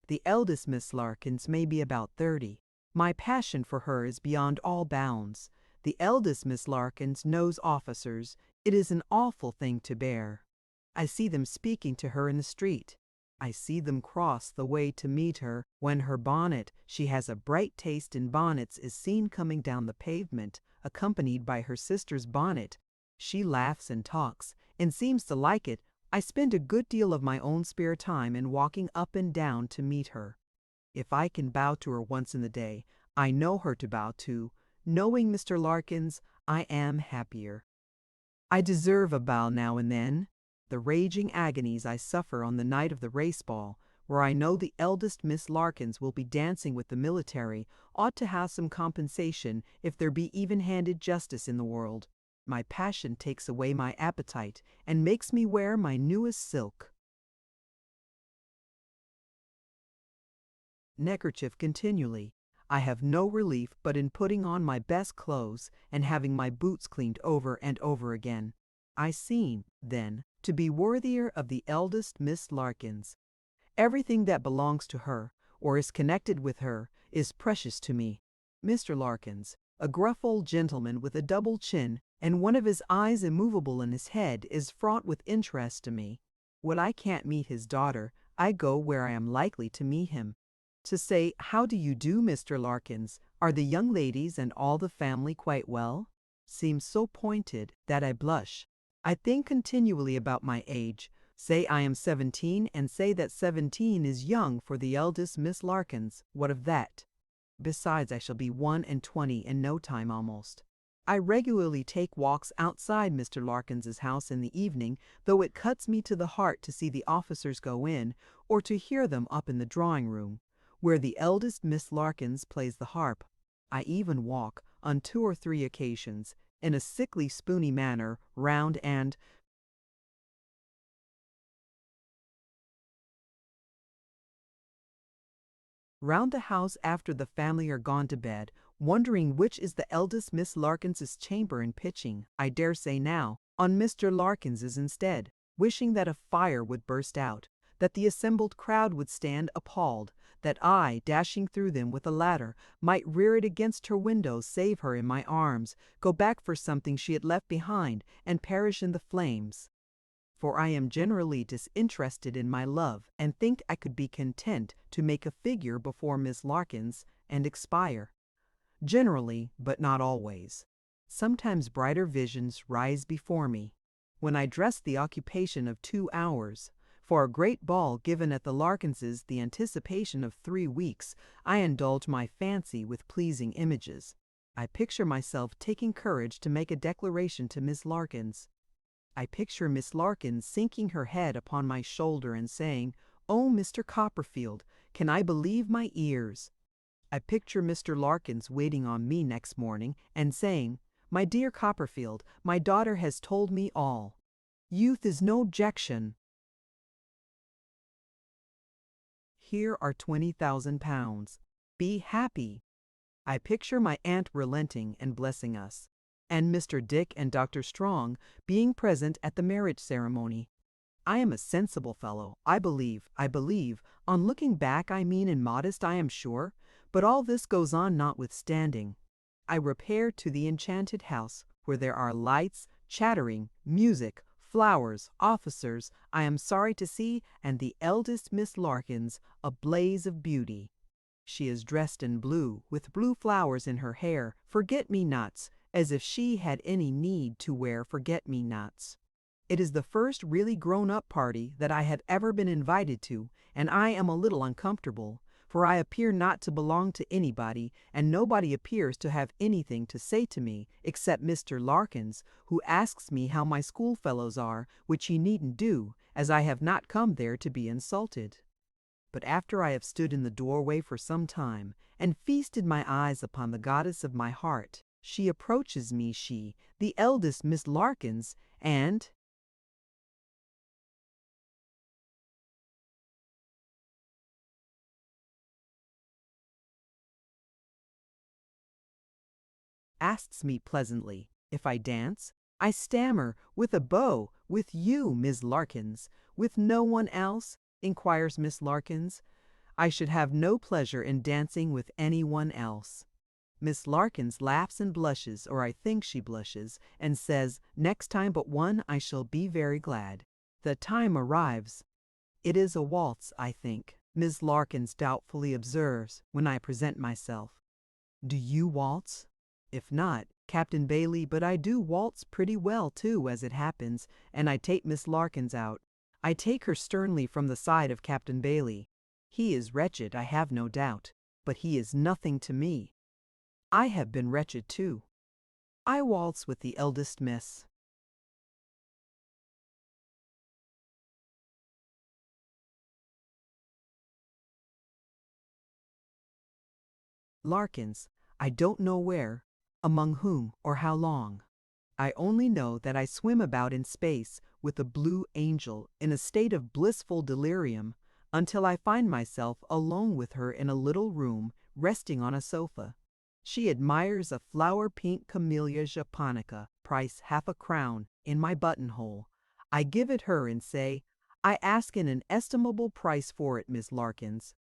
The eldest Miss Larkins may be about 30. My passion for her is beyond all bounds. The eldest Miss Larkins knows officers. It is an awful thing to bear. I see them speaking to her in the street. I see them cross the way to meet her when her bonnet, she has a bright taste in bonnets, is seen coming down the pavement, accompanied by her sister's bonnet. She laughs and talks, and seems to like it. I spend a good deal of my own spare time in walking up and down to meet her. If I can bow to her once in the day, I know her to bow to. Knowing Mr. Larkins, I am happier. I deserve a bow now and then. The raging agonies I suffer on the night of the race ball, where I know the eldest Miss Larkins will be dancing with the military, ought to have some compensation if there be even-handed justice in the world. My passion takes away my appetite and makes me wear my newest silk neckerchief continually. I have no relief but in putting on my best clothes and having my boots cleaned over and over again. I seem, then, to be worthier of the eldest Miss Larkins. Everything that belongs to her, or is connected with her, is precious to me. Mr. Larkins, a gruff old gentleman with a double chin, and one of his eyes immovable in his head, is fraught with interest to me. When I can't meet his daughter, I go where I am likely to meet him. To say, "How do you do, Mr. Larkins? Are the young ladies and all the family quite well?" seems so pointed that I blush. I think continually about my age. Say I am 17, and say that 17 is young for the eldest Miss Larkins. What of that? Besides, I shall be 21 in no time almost. I regularly take walks outside Mr. Larkins's house in the evening, though it cuts me to the heart to see the officers go in, or to hear them up in the drawing-room, where the eldest Miss Larkins plays the harp. I even walk, on 2 or 3 occasions, in a sickly spoony manner, round the house after the family are gone to bed, wondering which is the eldest Miss Larkins's chamber, and pitching, I dare say now, on Mr. Larkins's instead, wishing that a fire would burst out, that the assembled crowd would stand appalled, that I, dashing through them with a ladder, might rear it against her window, save her in my arms, go back for something she had left behind, and perish in the flames. For I am generally disinterested in my love, and think I could be content to make a figure before Miss Larkins, and expire. Generally, but not always. Sometimes brighter visions rise before me. When I dress the occupation of 2 hours, for a great ball given at the Larkinses the anticipation of 3 weeks, I indulge my fancy with pleasing images. I picture myself taking courage to make a declaration to Miss Larkins. I picture Miss Larkins sinking her head upon my shoulder and saying, "Oh, Mr. Copperfield, can I believe my ears?" I picture Mr. Larkins waiting on me next morning and saying, My dear Copperfield, my daughter has told me all. Youth is no objection. Here are 20,000 pounds. Be happy. I picture my aunt relenting and blessing us, and Mr. Dick and Dr. Strong being present at the marriage ceremony. I am a sensible fellow, I believe. On looking back, I mean, and modest, I am sure, but all this goes on notwithstanding. I repair to the enchanted house, where there are lights, chattering, music, flowers, officers, I am sorry to see, and the eldest Miss Larkins, a blaze of beauty. She is dressed in blue, with blue flowers in her hair, forget-me-nots, as if she had any need to wear forget-me-nots. It is the first really grown-up party that I have ever been invited to, and I am a little uncomfortable, for I appear not to belong to anybody, and nobody appears to have anything to say to me, except Mr. Larkins, who asks me how my schoolfellows are, which he needn't do, as I have not come there to be insulted. But after I have stood in the doorway for some time, and feasted my eyes upon the goddess of my heart, she approaches me, she, the eldest Miss Larkins, and asks me pleasantly if I dance. I stammer, with a beau, with you, Miss Larkins. With no one else? Inquires Miss Larkins. I should have no pleasure in dancing with any one else. Miss Larkins laughs and blushes, or I think she blushes, and says, next time but one I shall be very glad. The time arrives. It is a waltz, I think, Miss Larkins doubtfully observes when I present myself. Do you waltz? If not, Captain Bailey, but I do waltz pretty well too, as it happens, and I take Miss Larkins out. I take her sternly from the side of Captain Bailey. He is wretched, I have no doubt, but he is nothing to me. I have been wretched too. I waltz with the eldest Miss Larkins, I don't know where, among whom, or how long. I only know that I swim about in space with a blue angel in a state of blissful delirium until I find myself alone with her in a little room resting on a sofa. She admires a flower-pink camellia japonica, price half a crown, in my buttonhole. I give it her and say, I ask an inestimable price for it, Miss Larkins.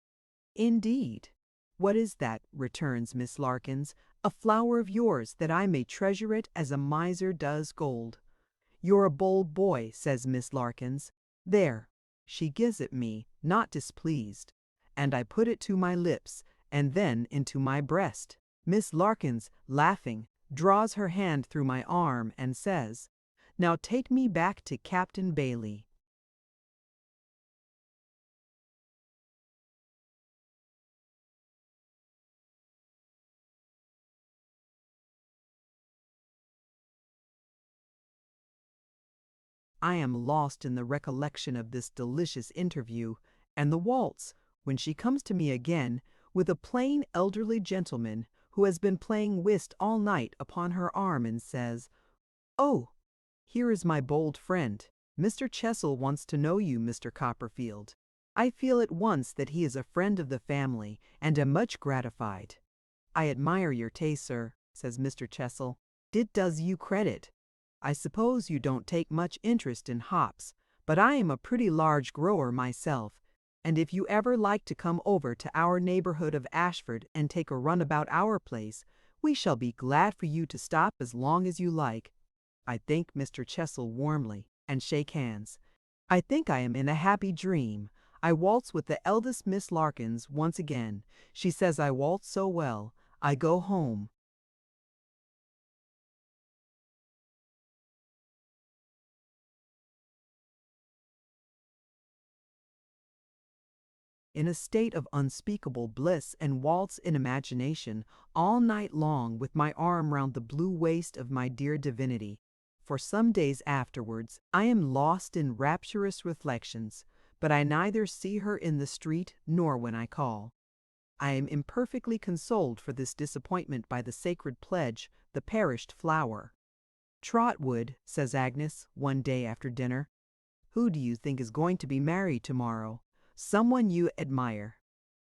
Indeed. What is that? Returns Miss Larkins. A flower of yours, that I may treasure it as a miser does gold. You're a bold boy, says Miss Larkins. There. She gives it me, not displeased, and I put it to my lips, and then into my breast. Miss Larkins, laughing, draws her hand through my arm and says, now take me back to Captain Bailey. I am lost in the recollection of this delicious interview, and the waltz, when she comes to me again, with a plain elderly gentleman who has been playing whist all night upon her arm, and says, oh, here is my bold friend. Mr. Chessel wants to know you, Mr. Copperfield. I feel at once that he is a friend of the family, and am much gratified. I admire your taste, sir, says Mr. Chessel. It does you credit. I suppose you don't take much interest in hops, but I am a pretty large grower myself, and if you ever like to come over to our neighborhood of Ashford and take a run about our place, we shall be glad for you to stop as long as you like. I thank Mr. Chessel warmly, and shake hands. I think I am in a happy dream. I waltz with the eldest Miss Larkins once again. She says I waltz so well. I go home. In a state of unspeakable bliss, and waltz in imagination all night long with my arm round the blue waist of my dear divinity. For some days afterwards I am lost in rapturous reflections, but I neither see her in the street nor when I call. I am imperfectly consoled for this disappointment by the sacred pledge, the perished flower. Trotwood, says Agnes, one day after dinner, who do you think is going to be married tomorrow? Someone you admire.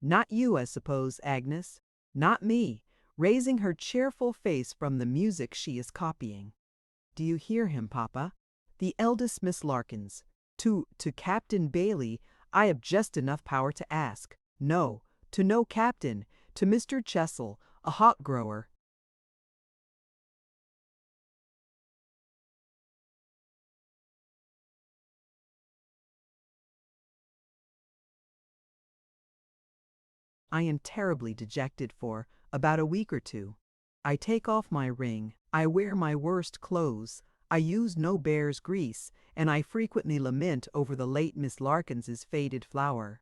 Not you, I suppose, Agnes. Not me, raising her cheerful face from the music she is copying. Do you hear him, Papa? The eldest Miss Larkins. To Captain Bailey, I have just enough power to ask. No, to no captain, to Mr. Chessel, a hop grower. I am terribly dejected for about a week or two. I take off my ring, I wear my worst clothes, I use no bear's grease, and I frequently lament over the late Miss Larkins's faded flower.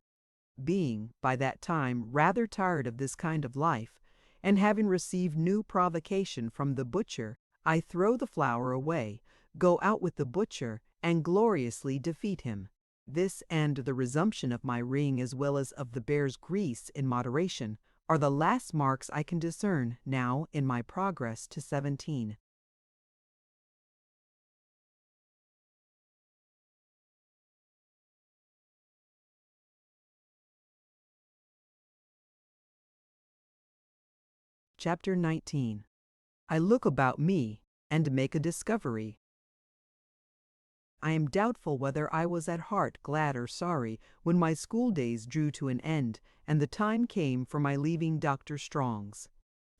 Being, by that time, rather tired of this kind of life, and having received new provocation from the butcher, I throw the flower away, go out with the butcher, and gloriously defeat him. This and the resumption of my ring as well as of the bear's grease in moderation are the last marks I can discern now in my progress to 17. Chapter 19. I look about me and make a discovery. I am doubtful whether I was at heart glad or sorry when my school days drew to an end and the time came for my leaving Dr. Strong's.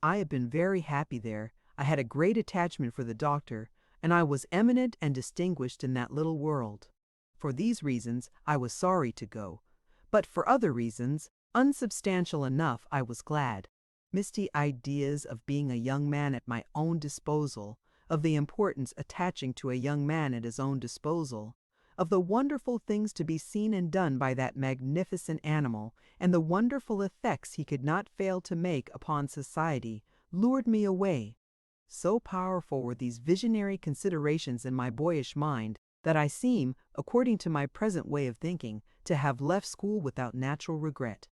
I had been very happy there. I had a great attachment for the doctor, and I was eminent and distinguished in that little world. For these reasons I was sorry to go, but for other reasons, unsubstantial enough, I was glad. Misty ideas of being a young man at my own disposal, of the importance attaching to a young man at his own disposal, of the wonderful things to be seen and done by that magnificent animal, and the wonderful effects he could not fail to make upon society, lured me away. So powerful were these visionary considerations in my boyish mind that I seem, according to my present way of thinking, to have left school without natural regret.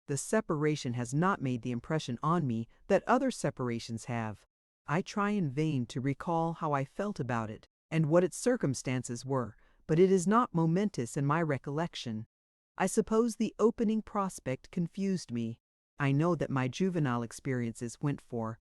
The separation has not made the impression on me that other separations have. I try in vain to recall how I felt about it, and what its circumstances were, but it is not momentous in my recollection. I suppose the opening prospect confused me. I know that my juvenile experiences went for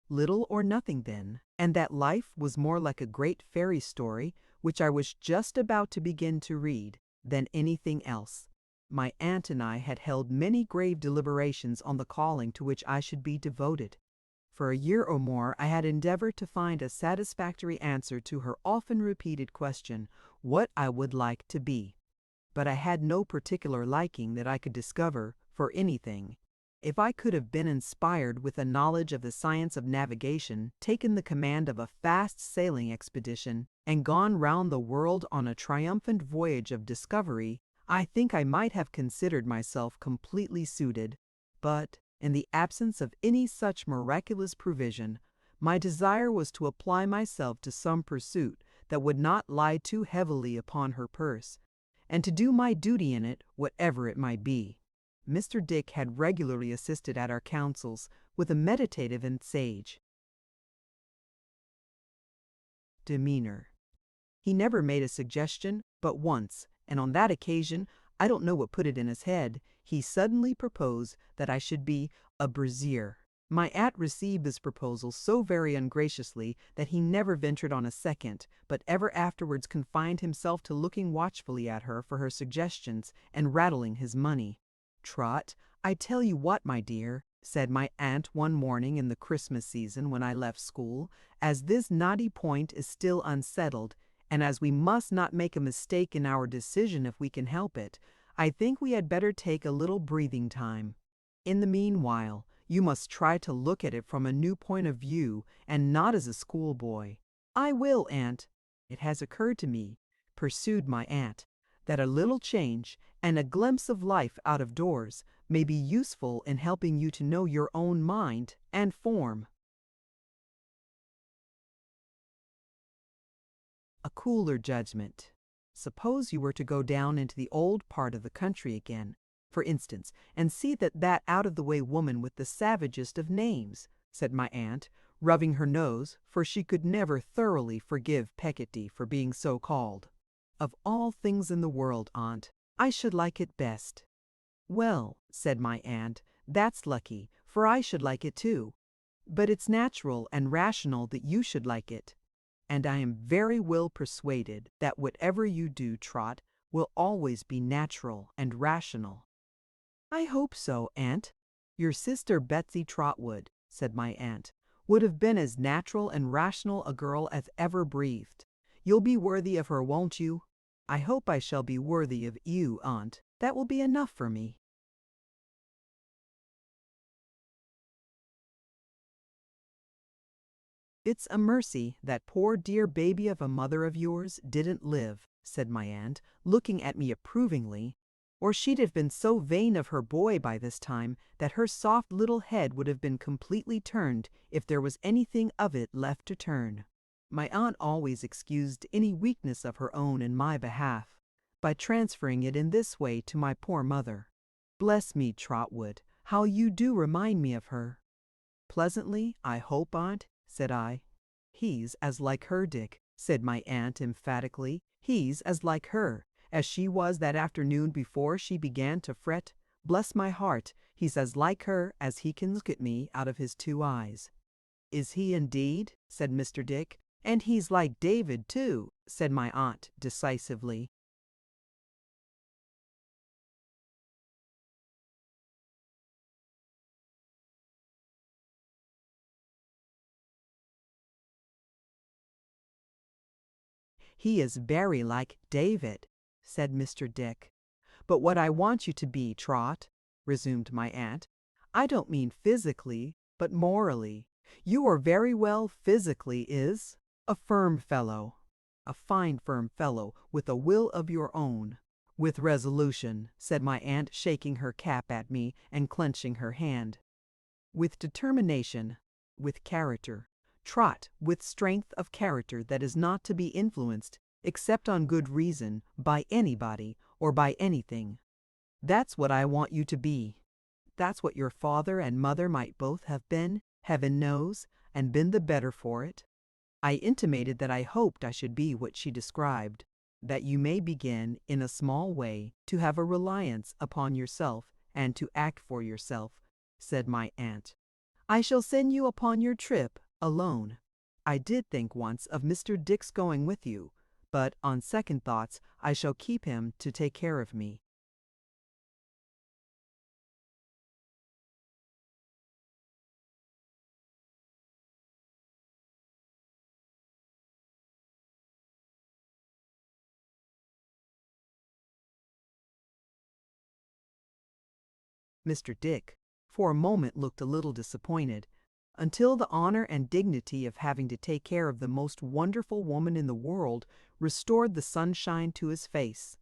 little or nothing then, and that life was more like a great fairy story, which I was just about to begin to read, than anything else. My aunt and I had held many grave deliberations on the calling to which I should be devoted. For a year or more I had endeavored to find a satisfactory answer to her often repeated question, what I would like to be. But I had no particular liking that I could discover for anything. If I could have been inspired with a knowledge of the science of navigation, taken the command of a fast sailing expedition, and gone round the world on a triumphant voyage of discovery, I think I might have considered myself completely suited. But, in the absence of any such miraculous provision, my desire was to apply myself to some pursuit that would not lie too heavily upon her purse, and to do my duty in it, whatever it might be. Mr. Dick had regularly assisted at our councils with a meditative and sage demeanor. He never made a suggestion but once, and on that occasion, I don't know what put it in his head, he suddenly proposed that I should be a brazier. My aunt received this proposal so very ungraciously that he never ventured on a second, but ever afterwards confined himself to looking watchfully at her for her suggestions and rattling his money. Trot, I tell you what, my dear, said my aunt one morning in the Christmas season when I left school, as this knotty point is still unsettled, and as we must not make a mistake in our decision if we can help it, I think we had better take a little breathing time. In the meanwhile, you must try to look at it from a new point of view, and not as a schoolboy. I will, aunt. It has occurred to me, pursued my aunt, that a little change and a glimpse of life out of doors may be useful in helping you to know your own mind and form. a cooler judgment. Suppose you were to go down into the old part of the country again, for instance, and see that out-of-the-way woman with the savagest of names," said my aunt, rubbing her nose, for she could never thoroughly forgive Peggotty for being so called. "Of all things in the world, aunt, I should like it best." "Well," said my aunt, "that's lucky, for I should like it too. But it's natural and rational that you should like it. And I am very well persuaded that whatever you do, Trot, will always be natural and rational." "I hope so, aunt. Your sister Betsy Trotwood," said my aunt, "would have been as natural and rational a girl as ever breathed. You'll be worthy of her, won't you?" "I hope I shall be worthy of you, aunt. That will be enough for me." "It's a mercy that poor dear baby of a mother of yours didn't live," said my aunt, looking at me approvingly, "or she'd have been so vain of her boy by this time that her soft little head would have been completely turned if there was anything of it left to turn." My aunt always excused any weakness of her own in my behalf by transferring it in this way to my poor mother. "Bless me, Trotwood, how you do remind me of her." "Pleasantly, I hope, aunt?" said I. "He's as like her, Dick," said my aunt emphatically. "He's as like her as she was that afternoon before she began to fret. Bless my heart, he's as like her as he can look at me out of his 2 eyes." "Is he indeed?" said Mr. Dick. "And he's like David, too," said my aunt decisively. "He is very like David," said Mr. Dick. "But what I want you to be, Trot," resumed my aunt, "I don't mean physically, but morally. You are very well physically is a firm fellow, a fine firm fellow with a will of your own." "With resolution," said my aunt, shaking her cap at me and clenching her hand. "With determination, with character. Trot, with strength of character that is not to be influenced, except on good reason, by anybody or by anything. That's what I want you to be. That's what your father and mother might both have been, heaven knows, and been the better for it." I intimated that I hoped I should be what she described, "that you may begin, in a small way, to have a reliance upon yourself and to act for yourself," said my aunt. "I shall send you upon your trip alone. I did think once of Mr. Dick's going with you, but on second thoughts I shall keep him to take care of me." Mr. Dick, for a moment, looked a little disappointed, until the honor and dignity of having to take care of the most wonderful woman in the world restored the sunshine to his face.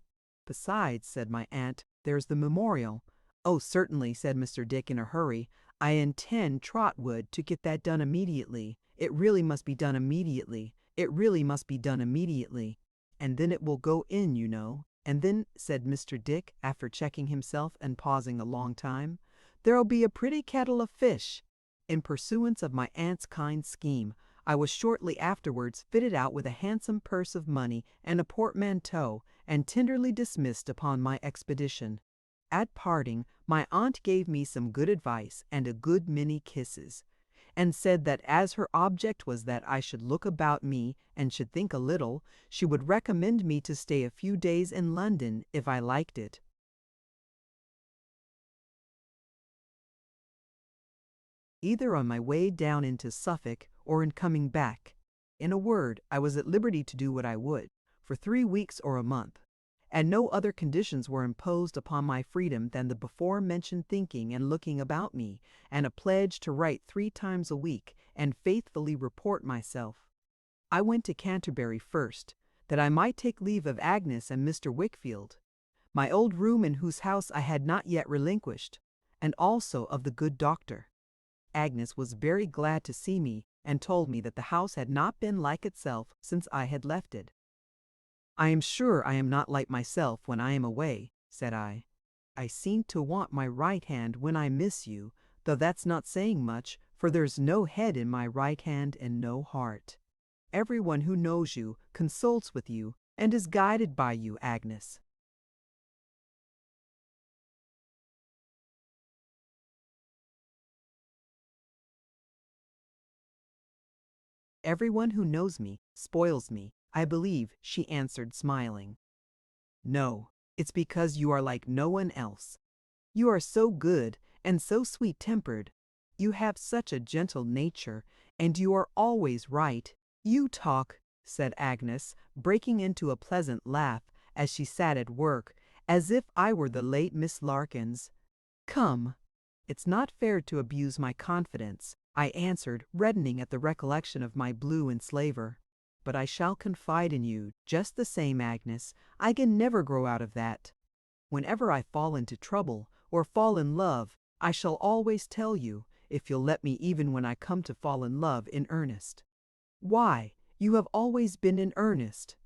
"Besides," said my aunt, "there's the memorial." "Oh, certainly," said Mr. Dick in a hurry. "I intend, Trotwood, to get that done immediately. It really must be done immediately. It really must be done immediately. And then it will go in, you know. And then," said Mr. Dick, after checking himself and pausing a long time, "there'll be a pretty kettle of fish." In pursuance of my aunt's kind scheme, I was shortly afterwards fitted out with a handsome purse of money and a portmanteau, and tenderly dismissed upon my expedition. At parting, my aunt gave me some good advice and a good many kisses, and said that as her object was that I should look about me and should think a little, she would recommend me to stay a few days in London if I liked it. Either on my way down into Suffolk or in coming back. In a word, I was at liberty to do what I would, for 3 weeks or a month, and no other conditions were imposed upon my freedom than the before-mentioned thinking and looking about me, and a pledge to write 3 times a week and faithfully report myself. I went to Canterbury first, that I might take leave of Agnes and Mr. Wickfield, my old room in whose house I had not yet relinquished, and also of the good doctor. Agnes was very glad to see me, and told me that the house had not been like itself since I had left it. I am sure I am not like myself when I am away, said I. I seem to want my right hand when I miss you, though that's not saying much, for there's no head in my right hand and no heart. Everyone who knows you consults with you and is guided by you, Agnes. Everyone who knows me spoils me, I believe, she answered, smiling. No, it's because you are like no one else. You are so good and so sweet-tempered. You have such a gentle nature, and you are always right. You talk, said Agnes, breaking into a pleasant laugh as she sat at work, as if I were the late Miss Larkins. Come, it's not fair to abuse my confidence, I answered, reddening at the recollection of my blue enslaver. But I shall confide in you, just the same, Agnes. I can never grow out of that. Whenever I fall into trouble, or fall in love, I shall always tell you, if you'll let me, even when I come to fall in love in earnest. Why, you have always been in earnest,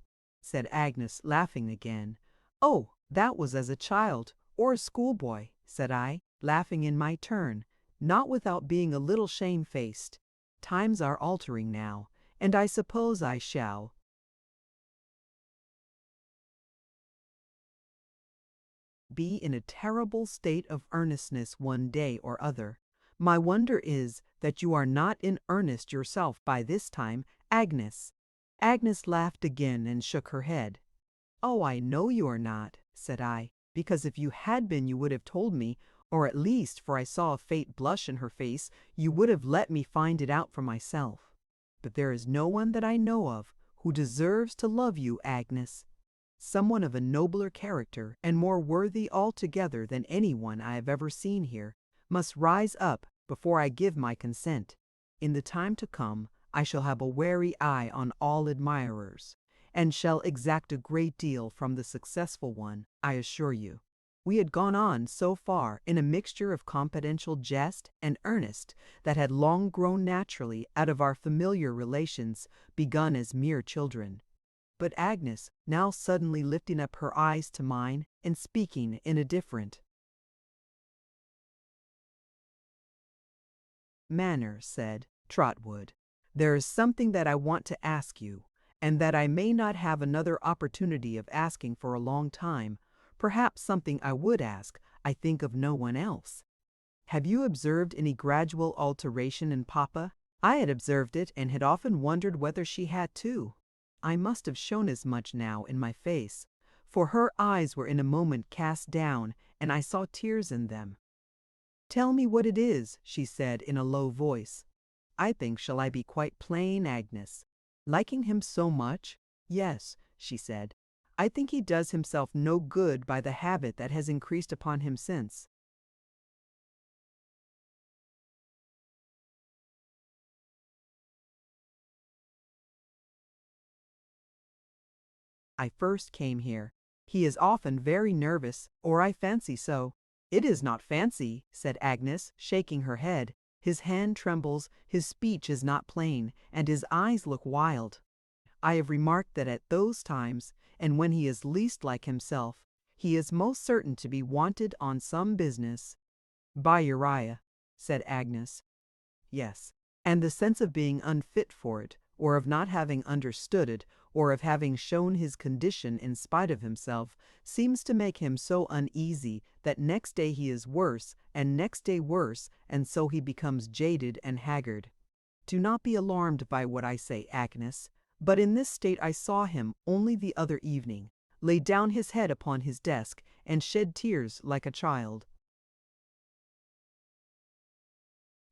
said Agnes, laughing again. Oh, that was as a child, or a schoolboy, said I, laughing in my turn, not without being a little shamefaced. Times are altering now, and I suppose I shall be in a terrible state of earnestness one day or other. My wonder is that you are not in earnest yourself by this time, Agnes. Agnes laughed again and shook her head. Oh, I know you are not, said I, because if you had been you would have told me, or at least, for I saw a faint blush in her face, you would have let me find it out for myself. But there is no one that I know of who deserves to love you, Agnes. Someone of a nobler character and more worthy altogether than anyone I have ever seen here must rise up before I give my consent. In the time to come, I shall have a wary eye on all admirers, and shall exact a great deal from the successful one, I assure you. We had gone on so far in a mixture of confidential jest and earnest that had long grown naturally out of our familiar relations, begun as mere children. But Agnes, now suddenly lifting up her eyes to mine and speaking in a different manner, said, Trotwood, there is something that I want to ask you, and that I may not have another opportunity of asking for a long time. Perhaps something I would ask, I think of no one else. Have you observed any gradual alteration in Papa? I had observed it, and had often wondered whether she had too. I must have shown as much now in my face, for her eyes were in a moment cast down, and I saw tears in them. Tell me what it is, she said in a low voice. I think shall I be quite plain, Agnes? Liking him so much? Yes, she said. I think he does himself no good by the habit that has increased upon him since. I first came here. He is often very nervous, or I fancy so. It is not fancy, said Agnes, shaking her head. His hand trembles, his speech is not plain, and his eyes look wild. I have remarked that at those times, and when he is least like himself, he is most certain to be wanted on some business. By Uriah, said Agnes. Yes, and the sense of being unfit for it, or of not having understood it, or of having shown his condition in spite of himself, seems to make him so uneasy that next day he is worse, and next day worse, and so he becomes jaded and haggard. Do not be alarmed by what I say, Agnes, but in this state I saw him only the other evening, lay down his head upon his desk, and shed tears like a child.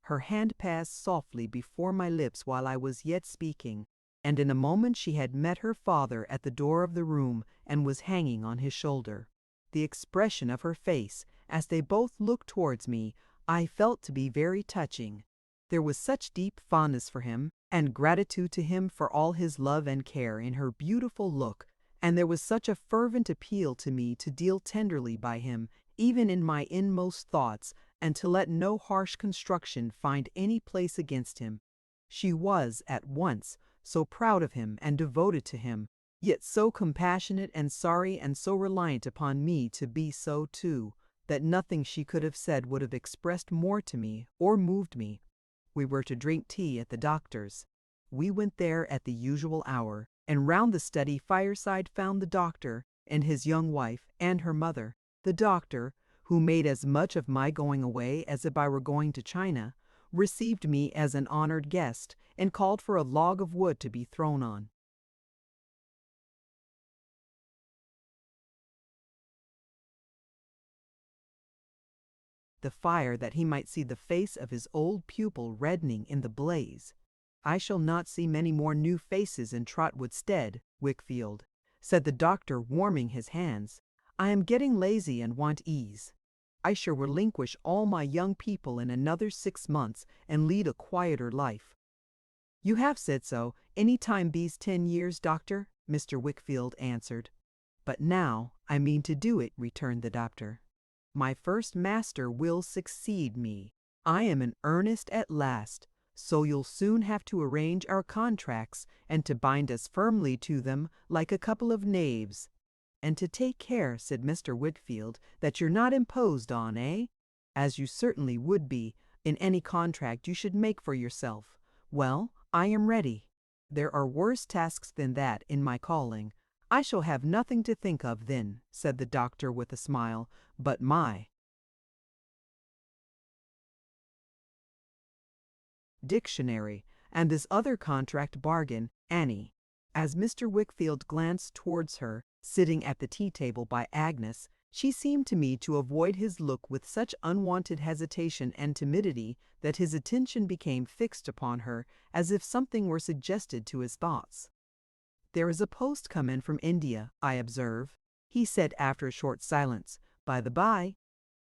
Her hand passed softly before my lips while I was yet speaking, and in a moment she had met her father at the door of the room and was hanging on his shoulder. The expression of her face, as they both looked towards me, I felt to be very touching. There was such deep fondness for him, and gratitude to him for all his love and care in her beautiful look, and there was such a fervent appeal to me to deal tenderly by him, even in my inmost thoughts, and to let no harsh construction find any place against him. She was, at once, so proud of him and devoted to him, yet so compassionate and sorry and so reliant upon me to be so too, that nothing she could have said would have expressed more to me or moved me. We were to drink tea at the doctor's. We went there at the usual hour, and round the study fireside found the doctor and his young wife and her mother. The doctor, who made as much of my going away as if I were going to China, received me as an honored guest and called for a log of wood to be thrown on. The fire, that he might see the face of his old pupil reddening in the blaze. "I shall not see many more new faces in Trotwood Stead, Wickfield," said the doctor, warming his hands. "I am getting lazy and want ease. I shall relinquish all my young people in another 6 months and lead a quieter life." "You have said so any time these 10 years, doctor," Mr. Wickfield answered. "But now I mean to do it," returned the doctor. "My first master will succeed me. I am in earnest at last, so you'll soon have to arrange our contracts and to bind us firmly to them like a couple of knaves. And to take care," said Mr. Wickfield, "that you're not imposed on, eh? As you certainly would be in any contract you should make for yourself. Well, I am ready. There are worse tasks than that in my calling. I shall have nothing to think of then," said the doctor with a smile, "but my dictionary, and this other contract bargain, Annie." As Mr. Wickfield glanced towards her, sitting at the tea-table by Agnes, she seemed to me to avoid his look with such unwonted hesitation and timidity that his attention became fixed upon her as if something were suggested to his thoughts. "There is a post come in from India, I observe," he said after a short silence. "By the by."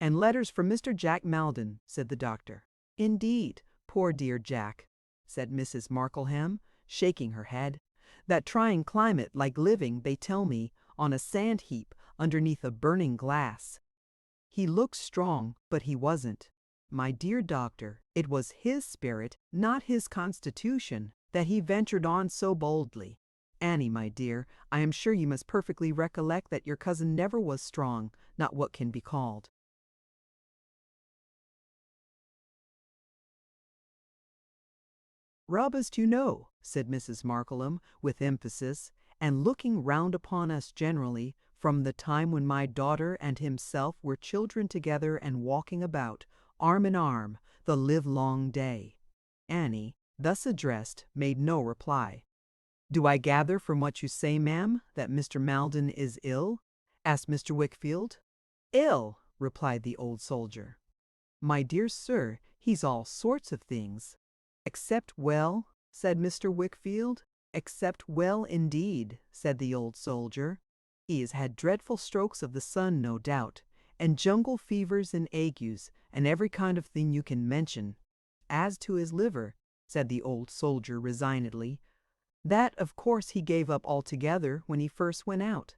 "And letters from Mr. Jack Maldon," said the doctor. "Indeed, poor dear Jack," said Mrs. Markleham, shaking her head. "That trying climate, like living, they tell me, on a sand heap underneath a burning glass. He looked strong, but he wasn't. My dear doctor, it was his spirit, not his constitution, that he ventured on so boldly. Annie, my dear, I am sure you must perfectly recollect that your cousin never was strong, not what can be called." "Robust, you know," said Mrs. Markleham, with emphasis, and looking round upon us generally, "from the time when my daughter and himself were children together and walking about, arm in arm, the livelong day." Annie, thus addressed, made no reply. "Do I gather from what you say, ma'am, that Mr. Maldon is ill?" asked Mr. Wickfield. "Ill," replied the old soldier. "My dear sir, he's all sorts of things." "Except well," said Mr. Wickfield. "Except well indeed," said the old soldier. "He has had dreadful strokes of the sun, no doubt, and jungle fevers and agues, and every kind of thing you can mention. As to his liver," said the old soldier resignedly, "that of course he gave up altogether when he first went out."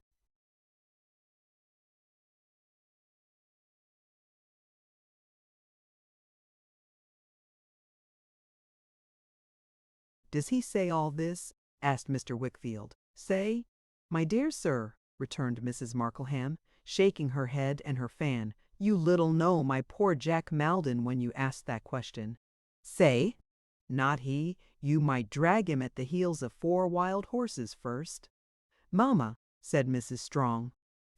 "Does he say all this?" asked Mr. Wickfield. "Say? My dear sir," returned Mrs. Markleham, shaking her head and her fan, "you little know my poor Jack Maldon when you ask that question. Say? Not he. You might drag him at the heels of 4 wild horses first." "Mamma," said Mrs. Strong.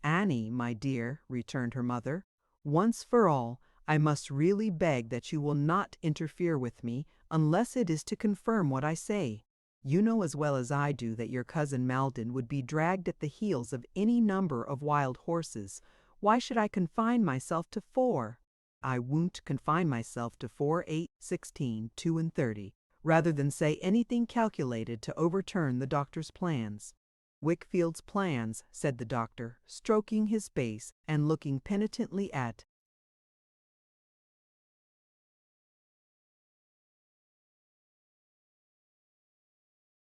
"Annie, my dear," returned her mother, "once for all, I must really beg that you will not interfere with me, unless it is to confirm what I say. You know as well as I do that your cousin Maldon would be dragged at the heels of any number of wild horses. Why should I confine myself to 4? I won't confine myself to 4, 8, 16, 2 and 30, rather than say anything calculated to overturn the doctor's plans." "Wickfield's plans," said the doctor, stroking his face and looking penitently at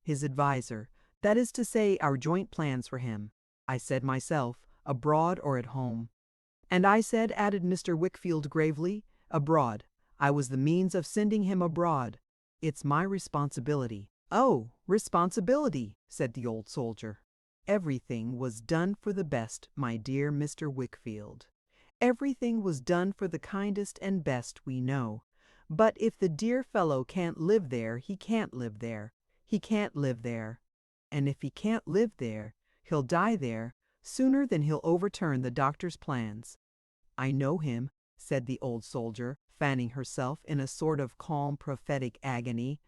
his adviser, "that is to say, our joint plans for him. I said myself, abroad or at home." "And I said," added Mr. Wickfield gravely, "abroad. I was the means of sending him abroad. It's my responsibility." "Oh, responsibility," said the old soldier. everything was done for the best, my dear Mr. Wickfield. Everything was done for the kindest and best we know. But if the dear fellow can't live there, he can't live there. He can't live there. And if he can't live there, he'll die there sooner than he'll overturn the doctor's plans. I know him, said the old soldier, fanning herself in a sort of calm prophetic agony,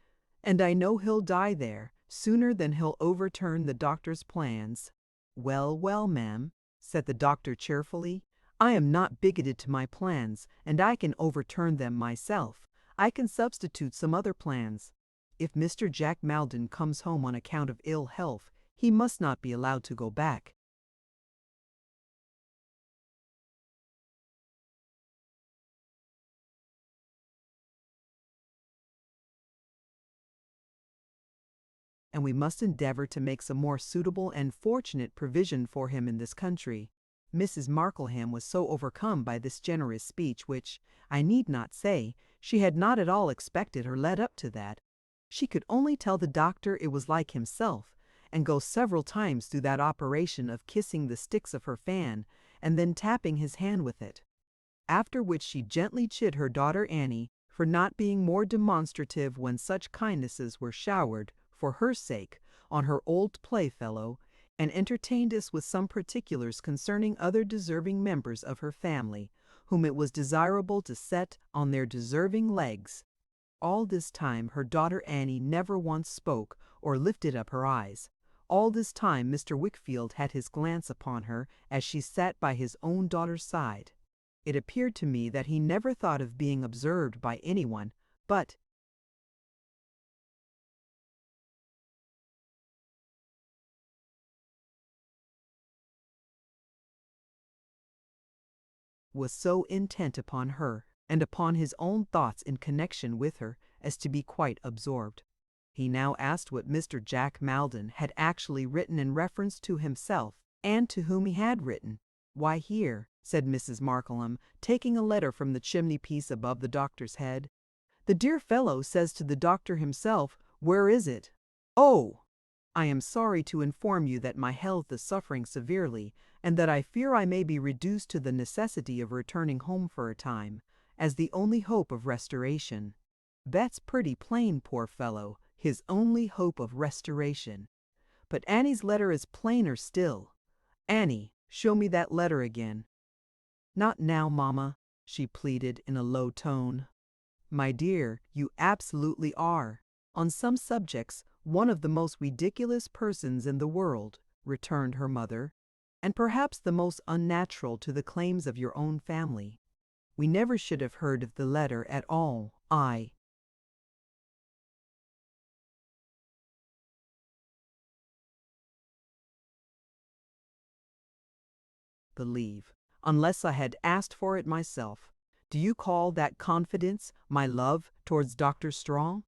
and I know he'll die there sooner than he'll overturn the doctor's plans. Well, well, ma'am, said the doctor cheerfully, I am not bigoted to my plans, and I can overturn them myself. I can substitute some other plans. If Mr. Jack Maldon comes home on account of ill health, he must not be allowed to go back. And we must endeavor to make some more suitable and fortunate provision for him in this country. Mrs. Markleham was so overcome by this generous speech, which, I need not say, she had not at all expected or led up to that. She could only tell the doctor it was like himself, and go several times through that operation of kissing the sticks of her fan, and then tapping his hand with it. After which she gently chid her daughter Annie for not being more demonstrative when such kindnesses were showered, for her sake, on her old playfellow, and entertained us with some particulars concerning other deserving members of her family, whom it was desirable to set on their deserving legs. All this time her daughter Annie never once spoke or lifted up her eyes. All this time Mr. Wickfield had his glance upon her as she sat by his own daughter's side. It appeared to me that he never thought of being observed by anyone, but was so intent upon her and upon his own thoughts in connection with her as to be quite absorbed. He now asked what Mr. Jack Maldon had actually written in reference to himself, and to whom he had written. Why, here, said Mrs. Markleham, taking a letter from the chimney-piece above the doctor's head. The dear fellow says to the doctor himself, where is it? Oh! I am sorry to inform you that my health is suffering severely, and that I fear I may be reduced to the necessity of returning home for a time, as the only hope of restoration. That's pretty plain, poor fellow, his only hope of restoration. But Annie's letter is plainer still. Annie, show me that letter again. Not now, mamma, she pleaded in a low tone. My dear, you absolutely are, on some subjects, one of the most ridiculous persons in the world, returned her mother, and perhaps the most unnatural to the claims of your own family. We never should have heard of the letter at all, I believe, unless I had asked for it myself. Do you call that confidence, my love, towards Dr. Strong?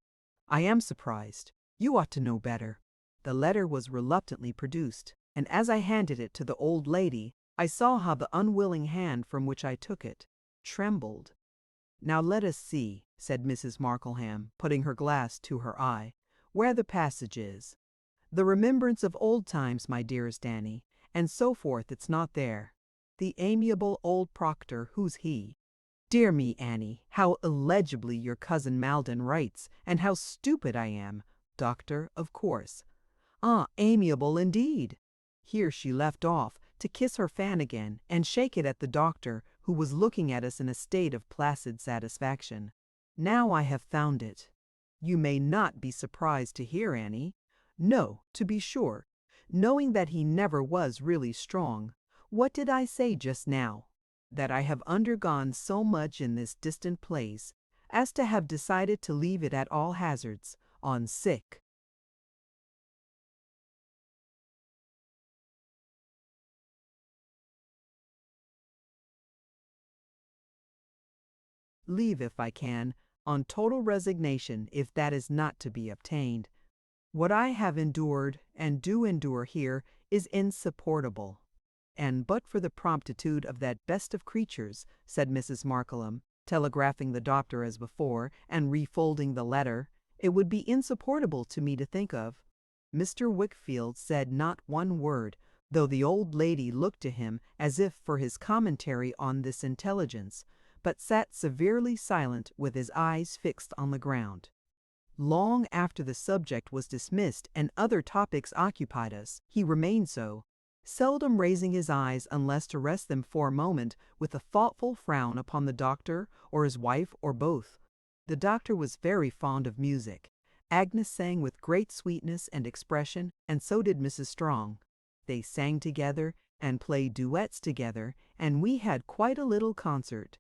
I am surprised. You ought to know better. The letter was reluctantly produced, and as I handed it to the old lady, I saw how the unwilling hand from which I took it trembled. Now let us see, said Mrs. Markleham, putting her glass to her eye, where the passage is. The remembrance of old times, my dearest Annie, and so forth, it's not there. The amiable old proctor, who's he? Dear me, Annie, how illegibly your cousin Maldon writes, and how stupid I am. Doctor, of course. Ah, amiable indeed. Here she left off, to kiss her fan again, and shake it at the doctor, who was looking at us in a state of placid satisfaction. Now I have found it. You may not be surprised to hear, Annie. No, to be sure, knowing that he never was really strong. What did I say just now? That I have undergone so much in this distant place, as to have decided to leave it at all hazards, on sick. Leave if I can, on total resignation if that is not to be obtained. What I have endured and do endure here is insupportable. And but for the promptitude of that best of creatures, said Mrs. Markleham, telegraphing the doctor as before, and refolding the letter, it would be insupportable to me to think of. Mr. Wickfield said not one word, though the old lady looked to him as if for his commentary on this intelligence, but sat severely silent with his eyes fixed on the ground. Long after the subject was dismissed and other topics occupied us, he remained so, seldom raising his eyes unless to rest them for a moment with a thoughtful frown upon the doctor or his wife or both. The doctor was very fond of music. Agnes sang with great sweetness and expression, and so did Mrs. Strong. They sang together and played duets together, and we had quite a little concert.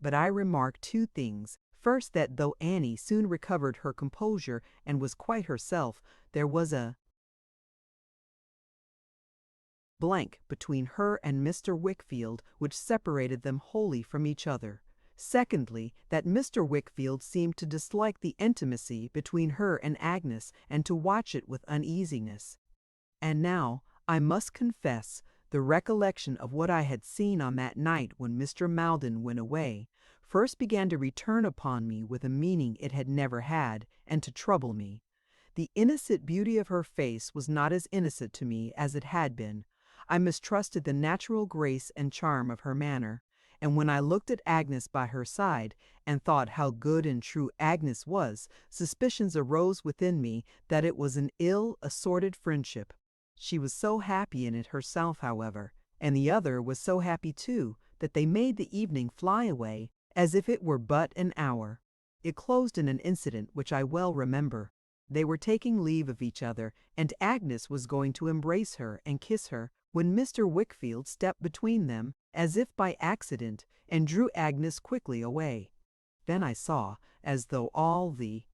But I remarked two things. First, that though Annie soon recovered her composure and was quite herself, there was a blank between her and Mr. Wickfield which separated them wholly from each other. Secondly, that Mr. Wickfield seemed to dislike the intimacy between her and Agnes and to watch it with uneasiness. And now, I must confess, the recollection of what I had seen on that night when Mr. Maldon went away first began to return upon me with a meaning it had never had, and to trouble me. The innocent beauty of her face was not as innocent to me as it had been. I mistrusted the natural grace and charm of her manner, and when I looked at Agnes by her side, and thought how good and true Agnes was, suspicions arose within me that it was an ill-assorted friendship. She was so happy in it herself, however, and the other was so happy too, that they made the evening fly away, as if it were but an hour. It closed in an incident which I well remember. They were taking leave of each other, and Agnes was going to embrace her and kiss her, when Mr. Wickfield stepped between them, as if by accident, and drew Agnes quickly away. Then I saw, as though all the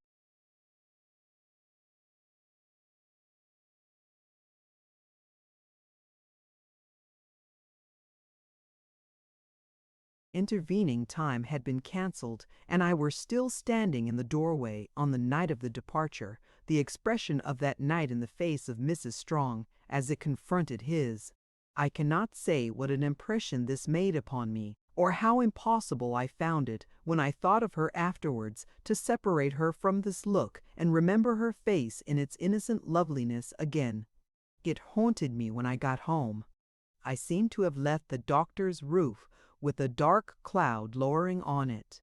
intervening time had been cancelled, and I were still standing in the doorway on the night of the departure, the expression of that night in the face of Mrs. Strong, as it confronted his. I cannot say what an impression this made upon me, or how impossible I found it, when I thought of her afterwards, to separate her from this look and remember her face in its innocent loveliness again. It haunted me when I got home. I seemed to have left the doctor's roof with a dark cloud lowering on it.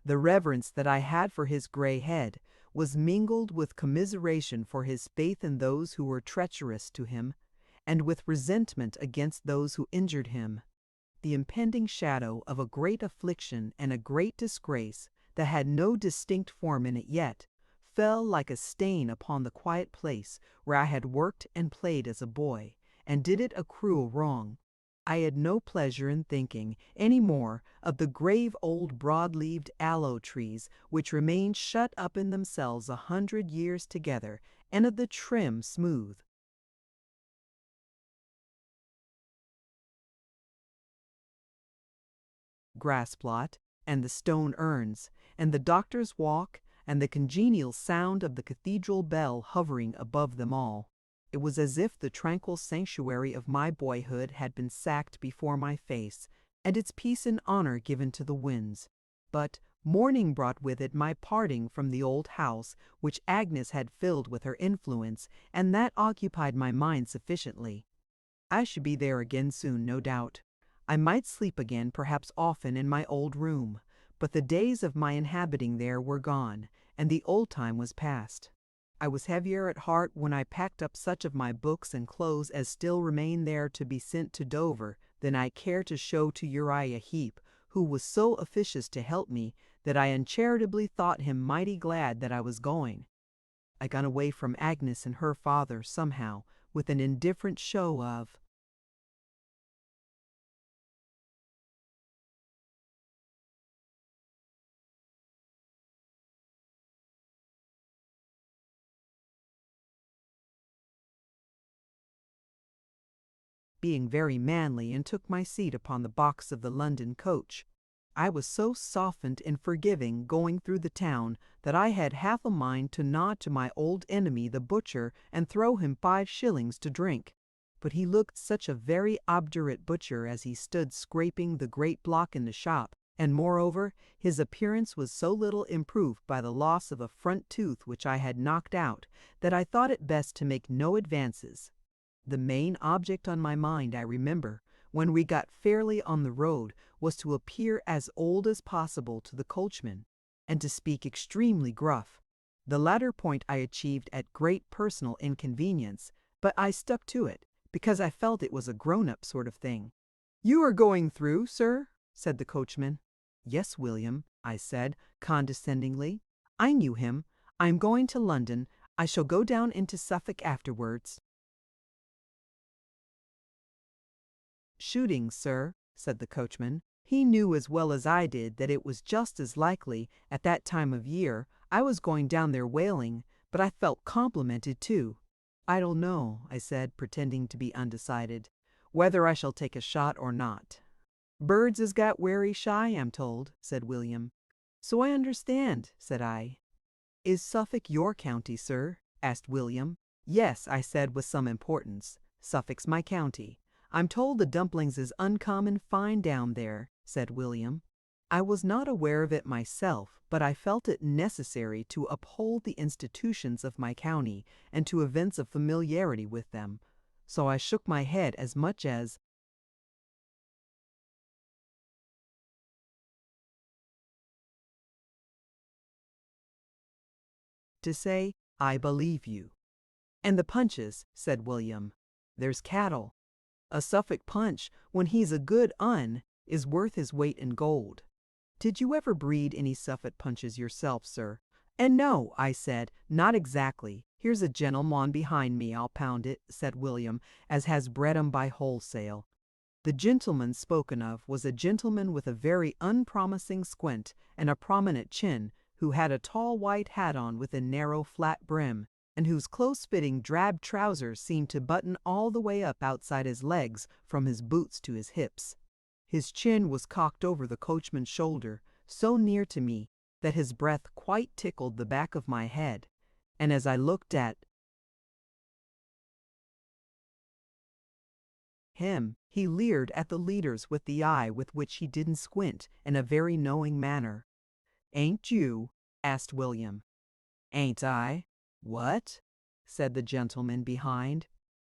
The reverence that I had for his gray head was mingled with commiseration for his faith in those who were treacherous to him, and with resentment against those who injured him. The impending shadow of a great affliction and a great disgrace, that had no distinct form in it yet, fell like a stain upon the quiet place where I had worked and played as a boy, and did it a cruel wrong. I had no pleasure in thinking any more of the grave old broad-leaved aloe trees which remained shut up in themselves 100 years together, and of the trim, smooth grass plot, and the stone urns, and the doctor's walk, and the congenial sound of the cathedral bell hovering above them all. It was as if the tranquil sanctuary of my boyhood had been sacked before my face, and its peace and honor given to the winds. But morning brought with it my parting from the old house, which Agnes had filled with her influence, and that occupied my mind sufficiently. I should be there again soon, no doubt. I might sleep again, perhaps often, in my old room, but the days of my inhabiting there were gone, and the old time was past. I was heavier at heart when I packed up such of my books and clothes as still remained there to be sent to Dover than I cared to show to Uriah Heep, who was so officious to help me that I uncharitably thought him mighty glad that I was going. I got away from Agnes and her father somehow, with an indifferent show of being very manly, and took my seat upon the box of the London coach. I was so softened and forgiving going through the town that I had half a mind to nod to my old enemy the butcher and throw him 5 shillings to drink. But he looked such a very obdurate butcher as he stood scraping the great block in the shop, and moreover his appearance was so little improved by the loss of a front tooth which I had knocked out, that I thought it best to make no advances. The main object on my mind, I remember, when we got fairly on the road, was to appear as old as possible to the coachman, and to speak extremely gruff. The latter point I achieved at great personal inconvenience, but I stuck to it, because I felt it was a grown-up sort of thing. "You are going through, sir?" said the coachman. "Yes, William," I said, condescendingly. I knew him. "I'm going to London. I shall go down into Suffolk afterwards." "Shooting, sir," said the coachman. He knew as well as I did that it was just as likely, at that time of year, I was going down there whaling, but I felt complimented too. "I don't know," I said, pretending to be undecided, "whether I shall take a shot or not." "Birds is got werry shy, I'm told," said William. "So I understand," said I. "Is Suffolk your county, sir?" asked William. "Yes," I said with some importance. "Suffolk's my county. I'm told the dumplings is uncommon fine down there," said William. I was not aware of it myself, but I felt it necessary to uphold the institutions of my county and to evince a familiarity with them. So I shook my head as much as to say, "I believe you." "And the punches," said William. "There's cattle. A Suffolk punch, when he's a good un, is worth his weight in gold." "Did you ever breed any Suffolk punches yourself, sir?" "And no," I said, "not exactly. Here's a gentleman behind me, I'll pound it," said William, "as has bred 'em by wholesale." The gentleman spoken of was a gentleman with a very unpromising squint and a prominent chin, who had a tall white hat on with a narrow flat brim, and whose close-fitting drab trousers seemed to button all the way up outside his legs from his boots to his hips. His chin was cocked over the coachman's shoulder, so near to me that his breath quite tickled the back of my head, and as I looked at him, he leered at the leaders with the eye with which he didn't squint, in a very knowing manner. "Ain't you?" asked William. "Ain't I? What?" said the gentleman behind.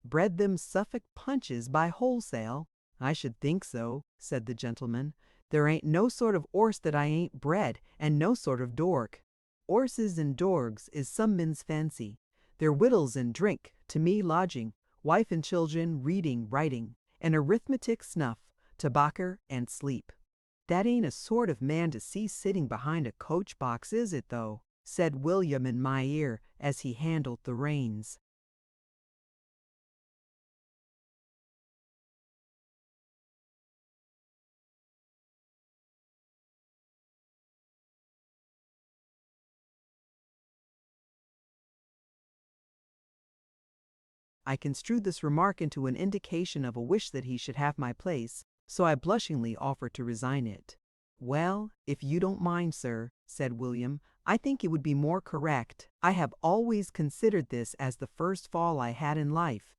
"Bred them Suffolk punches by wholesale? I should think so," said the gentleman. "There ain't no sort of 'orse that I ain't bred, and no sort of dorg. 'Orses and dorgs is some men's fancy. They're wittles and drink, to me lodging, wife and children reading, writing, and arithmetic snuff, tobaccer and sleep." "That ain't a sort of man to see sitting behind a coach box, is it, though?" said William in my ear as he handled the reins. I construed this remark into an indication of a wish that he should have my place, so I blushingly offered to resign it. "Well, if you don't mind, sir," said William, "I think it would be more correct. I have always considered this as the first fall I had in life.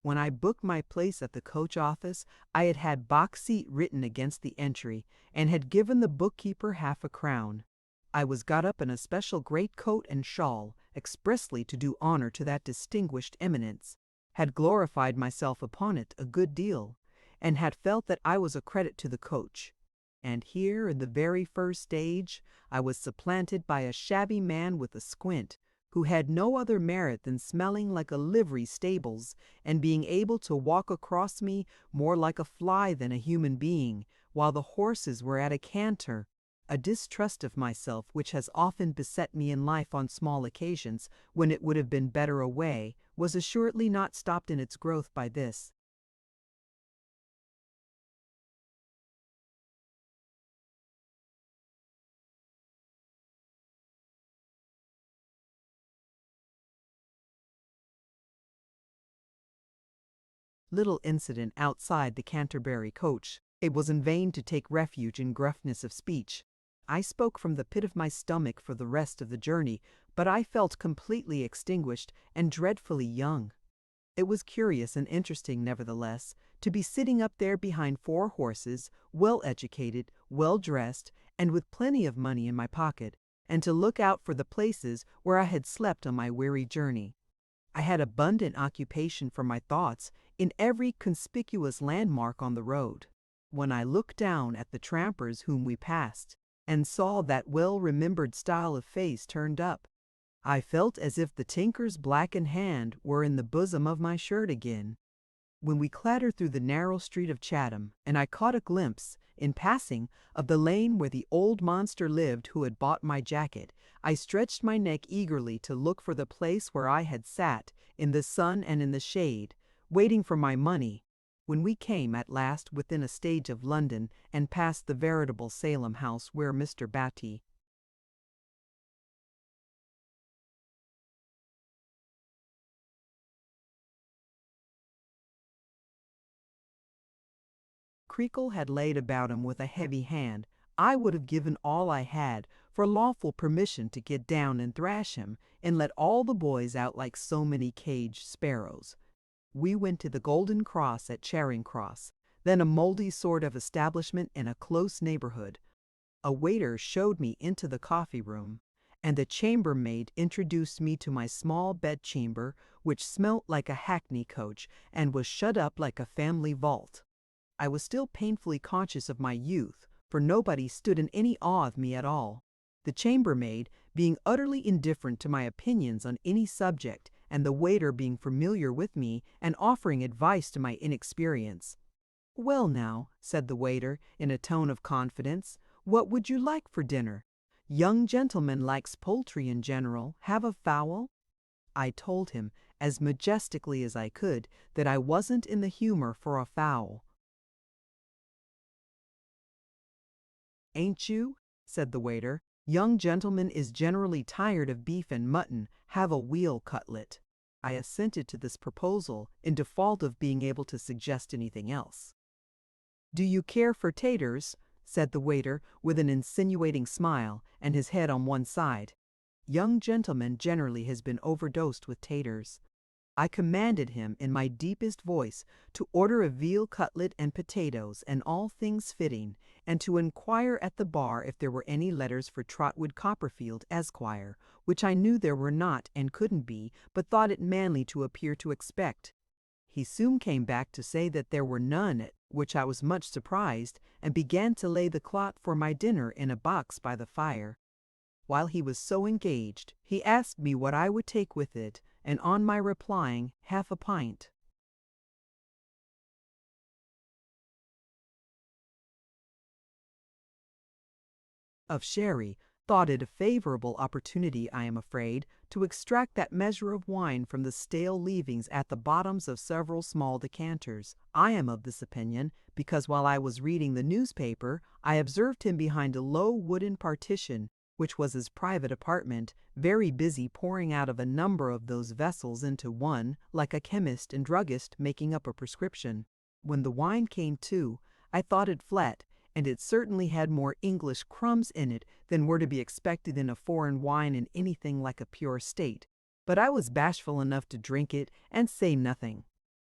When I booked my place at the coach office, I had had box seat written against the entry, and had given the bookkeeper half a crown. I was got up in a special greatcoat and shawl, expressly to do honor to that distinguished eminence, had glorified myself upon it a good deal, and had felt that I was a credit to the coach. And here, in the very first stage, I was supplanted by a shabby man with a squint, who had no other merit than smelling like a livery stables, and being able to walk across me more like a fly than a human being, while the horses were at a canter. A distrust of myself which has often beset me in life on small occasions, when it would have been better away, was assuredly not stopped in its growth by this. Little incident outside the Canterbury coach. It was in vain to take refuge in gruffness of speech. I spoke from the pit of my stomach for the rest of the journey, but I felt completely extinguished and dreadfully young. It was curious and interesting, nevertheless, to be sitting up there behind 4 horses, well educated, well dressed, and with plenty of money in my pocket, and to look out for the places where I had slept on my weary journey. I had abundant occupation for my thoughts in every conspicuous landmark on the road. When I looked down at the trampers whom we passed, and saw that well-remembered style of face turned up, I felt as if the tinker's blackened hand were in the bosom of my shirt again. When we clattered through the narrow street of Chatham, and I caught a glimpse, in passing, of the lane where the old monster lived who had bought my jacket, I stretched my neck eagerly to look for the place where I had sat, in the sun and in the shade, waiting for my money. When we came at last within a stage of London, and passed the veritable Salem house where Mr. Batty Creakle had laid about him with a heavy hand, I would have given all I had for lawful permission to get down and thrash him, and let all the boys out like so many caged sparrows. We went to the Golden Cross at Charing Cross, then a mouldy sort of establishment in a close neighborhood. A waiter showed me into the coffee room, and the chambermaid introduced me to my small bedchamber, which smelt like a hackney coach and was shut up like a family vault. I was still painfully conscious of my youth, for nobody stood in any awe of me at all. The chambermaid being utterly indifferent to my opinions on any subject, and the waiter being familiar with me and offering advice to my inexperience. "Well now," said the waiter, in a tone of confidence, "what would you like for dinner? Young gentleman likes poultry in general. Have a fowl?" I told him, as majestically as I could, that I wasn't in the humor for a fowl. "Ain't you?" said the waiter. "Young gentleman is generally tired of beef and mutton. Have a weal cutlet." I assented to this proposal, in default of being able to suggest anything else. "Do you care for taters?" said the waiter, with an insinuating smile, and his head on one side. Young gentleman generally has been overdosed with taters. I commanded him, in my deepest voice, to order a veal cutlet and potatoes, and all things fitting, and to inquire at the bar if there were any letters for Trotwood Copperfield, Esquire, which I knew there were not and couldn't be, but thought it manly to appear to expect. He soon came back to say that there were none, at which I was much surprised, and began to lay the cloth for my dinner in a box by the fire. While he was so engaged, he asked me what I would take with it, and on my replying, half a pint of sherry, thought it a favorable opportunity, I am afraid, to extract that measure of wine from the stale leavings at the bottoms of several small decanters. I am of this opinion, because while I was reading the newspaper, I observed him behind a low wooden partition, which was his private apartment, very busy pouring out of a number of those vessels into one, like a chemist and druggist making up a prescription. When the wine came to, I thought it flat, and it certainly had more English crumbs in it than were to be expected in a foreign wine in anything like a pure state. But I was bashful enough to drink it and say nothing.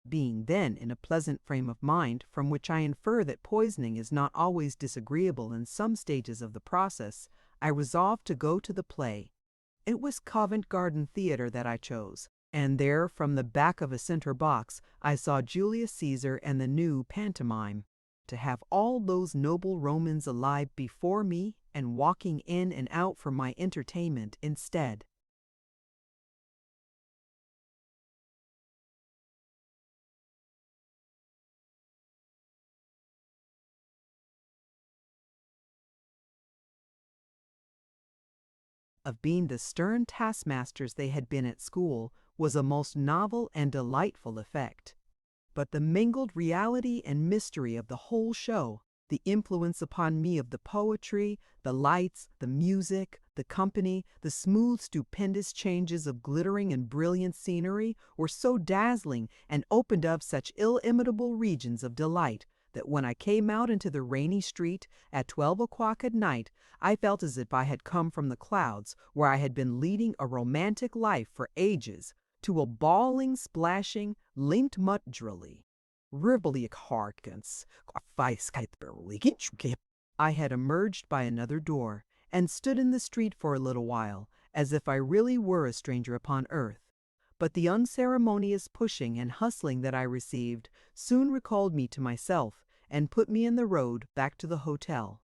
Being then in a pleasant frame of mind, from which I infer that poisoning is not always disagreeable in some stages of the process, I resolved to go to the play. It was Covent Garden Theatre that I chose, and there, from the back of a center box, I saw Julius Caesar and the new pantomime. To have all those noble Romans alive before me and walking in and out for my entertainment instead. Of being the stern taskmasters they had been at school was a most novel and delightful effect. But the mingled reality and mystery of the whole show, the influence upon me of the poetry, the lights, the music, the company, the smooth, stupendous changes of glittering and brilliant scenery were so dazzling and opened up such illimitable regions of delight that when I came out into the rainy street at 12 o'clock at night, I felt as if I had come from the clouds, where I had been leading a romantic life for ages, to a bawling, splashing, linked mudrily. I had emerged by another door, and stood in the street for a little while, as if I really were a stranger upon earth. but the unceremonious pushing and hustling that I received soon recalled me to myself and put me in the road back to the hotel,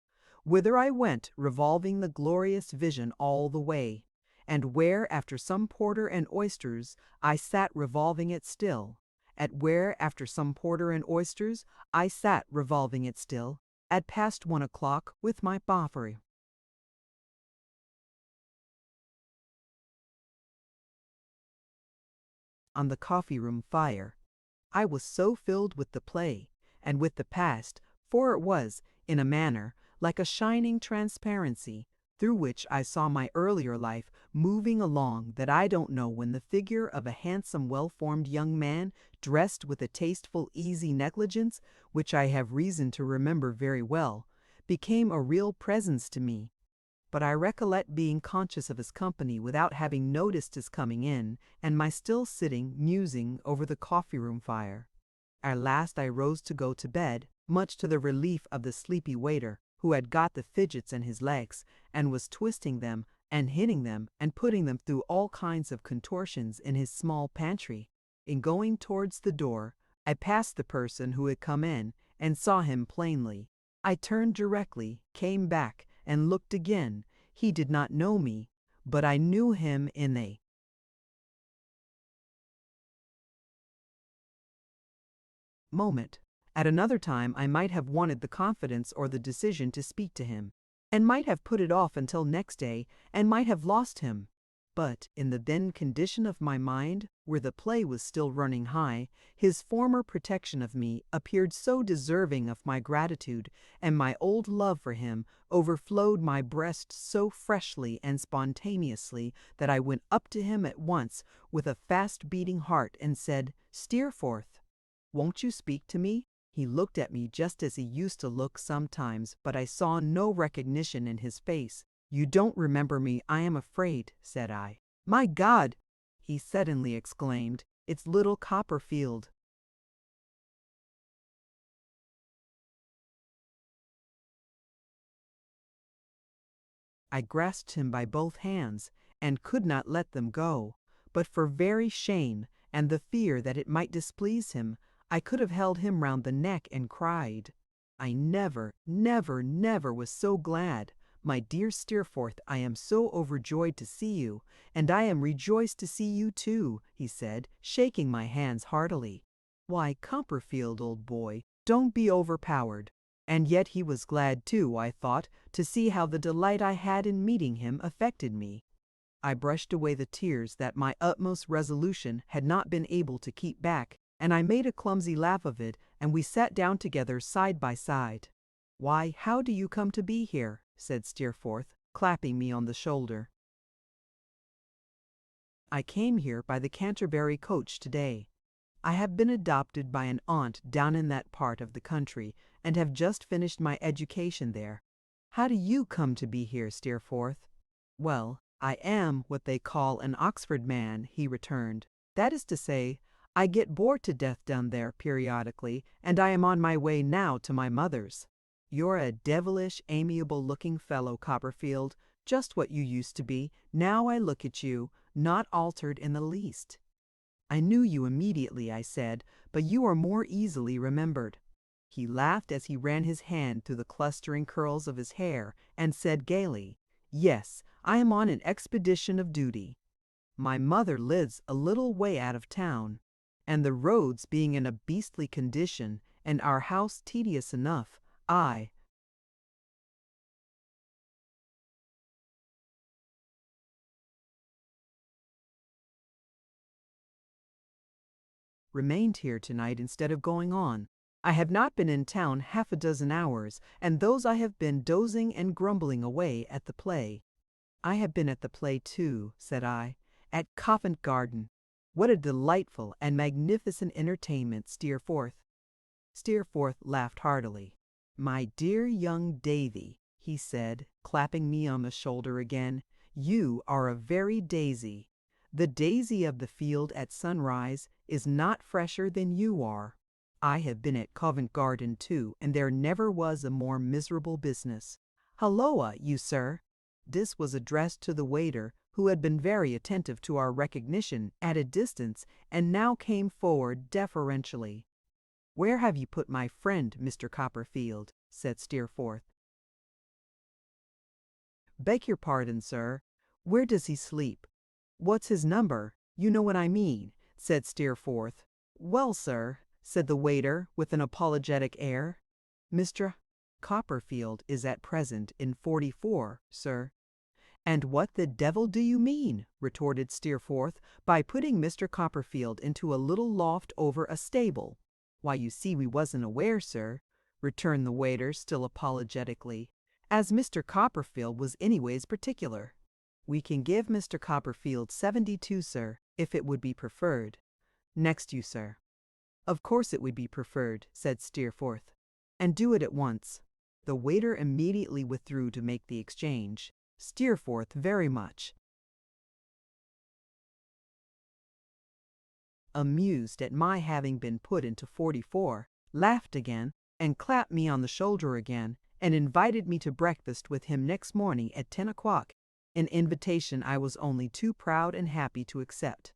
whither I went revolving the glorious vision all the way, and where after some porter and oysters I sat revolving it still, after some porter and oysters I sat revolving it still, at past 1 o'clock with my Boffery. On the coffee-room fire. I was so filled with the play, and with the past, for it was, in a manner, like a shining transparency, through which I saw my earlier life moving along, that I don't know when the figure of a handsome well-formed young man, dressed with a tasteful easy negligence, which I have reason to remember very well, became a real presence to me. But I recollect being conscious of his company without having noticed his coming in, and my still sitting musing over the coffee-room fire. At last I rose to go to bed, much to the relief of the sleepy waiter, who had got the fidgets in his legs, and was twisting them, and hitting them, and putting them through all kinds of contortions in his small pantry. In going towards the door, I passed the person who had come in, and saw him plainly. I turned directly, came back, and looked again. He did not know me, but I knew him in a moment. At another time I might have wanted the confidence or the decision to speak to him, and might have put it off until next day, and might have lost him. But in the then condition of my mind, where the play was still running high, his former protection of me appeared so deserving of my gratitude, and my old love for him overflowed my breast so freshly and spontaneously, that I went up to him at once with a fast-beating heart and said, "Steerforth, won't you speak to me?" He looked at me just as he used to look sometimes, but I saw no recognition in his face. "You don't remember me, I am afraid," said I. "My God!" he suddenly exclaimed, "it's little Copperfield." I grasped him by both hands, and could not let them go, but for very shame, and the fear that it might displease him, I could have held him round the neck and cried. "I never, never, never was so glad. My dear Steerforth, I am so overjoyed to see you, and I am rejoiced to see you too," he said, shaking my hands heartily. "Why, Copperfield, old boy, don't be overpowered." And yet he was glad too, I thought, to see how the delight I had in meeting him affected me. I brushed away the tears that my utmost resolution had not been able to keep back, and I made a clumsy laugh of it, and we sat down together side by side. "Why, how do you come to be here?" said Steerforth, clapping me on the shoulder. "I came here by the Canterbury coach today. I have been adopted by an aunt down in that part of the country, and have just finished my education there. How do you come to be here, Steerforth?" "Well, I am what they call an Oxford man," he returned. "That is to say, I get bored to death down there periodically, and I am on my way now to my mother's." "You're a devilish, amiable-looking fellow, Copperfield, just what you used to be, now I look at you, not altered in the least." "I knew you immediately," I said, "but you are more easily remembered." He laughed as he ran his hand through the clustering curls of his hair, and said gaily, "Yes, I am on an expedition of duty. My mother lives a little way out of town, and the roads being in a beastly condition, and our house tedious enough, I remained here tonight instead of going on. I have not been in town half a dozen hours, and those I have been dozing and grumbling away at the play." "I have been at the play too," said I, "at Covent Garden. What a delightful and magnificent entertainment, Steerforth." Steerforth laughed heartily. "My dear young Davy," he said, clapping me on the shoulder again, "you are a very daisy. The daisy of the field at sunrise is not fresher than you are. I have been at Covent Garden too, and there never was a more miserable business. Halloa, you sir!" This was addressed to the waiter, who had been very attentive to our recognition at a distance and now came forward deferentially. "Where have you put my friend, Mr. Copperfield?" said Steerforth. "Beg your pardon, sir. Where does he sleep? What's his number? You know what I mean," said Steerforth. "Well, sir," said the waiter with an apologetic air, "Mr. Copperfield is at present in 44, sir." "And what the devil do you mean," retorted Steerforth, "by putting Mr. Copperfield into a little loft over a stable?" "Why, you see we wasn't aware, sir," returned the waiter still apologetically, "as Mr. Copperfield was anyways particular. We can give Mr. Copperfield 72, sir, if it would be preferred. Next you, sir." "Of course it would be preferred," said Steerforth, "and do it at once." The waiter immediately withdrew to make the exchange. Steerforth, very much amused at my having been put into 44, laughed again, and clapped me on the shoulder again, and invited me to breakfast with him next morning at 10 o'clock, an invitation I was only too proud and happy to accept.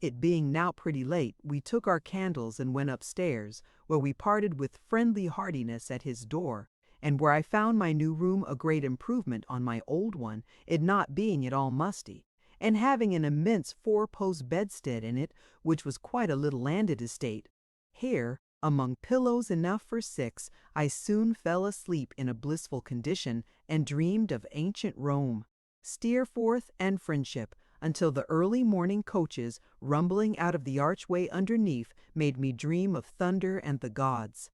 It being now pretty late, we took our candles and went upstairs, where we parted with friendly heartiness at his door, and where I found my new room a great improvement on my old one, it not being at all musty, and having an immense 4-post bedstead in it, which was quite a little landed estate. Here, among pillows enough for 6, I soon fell asleep in a blissful condition, and dreamed of ancient Rome, Steerforth, and friendship, until the early morning coaches, rumbling out of the archway underneath, made me dream of thunder and the gods.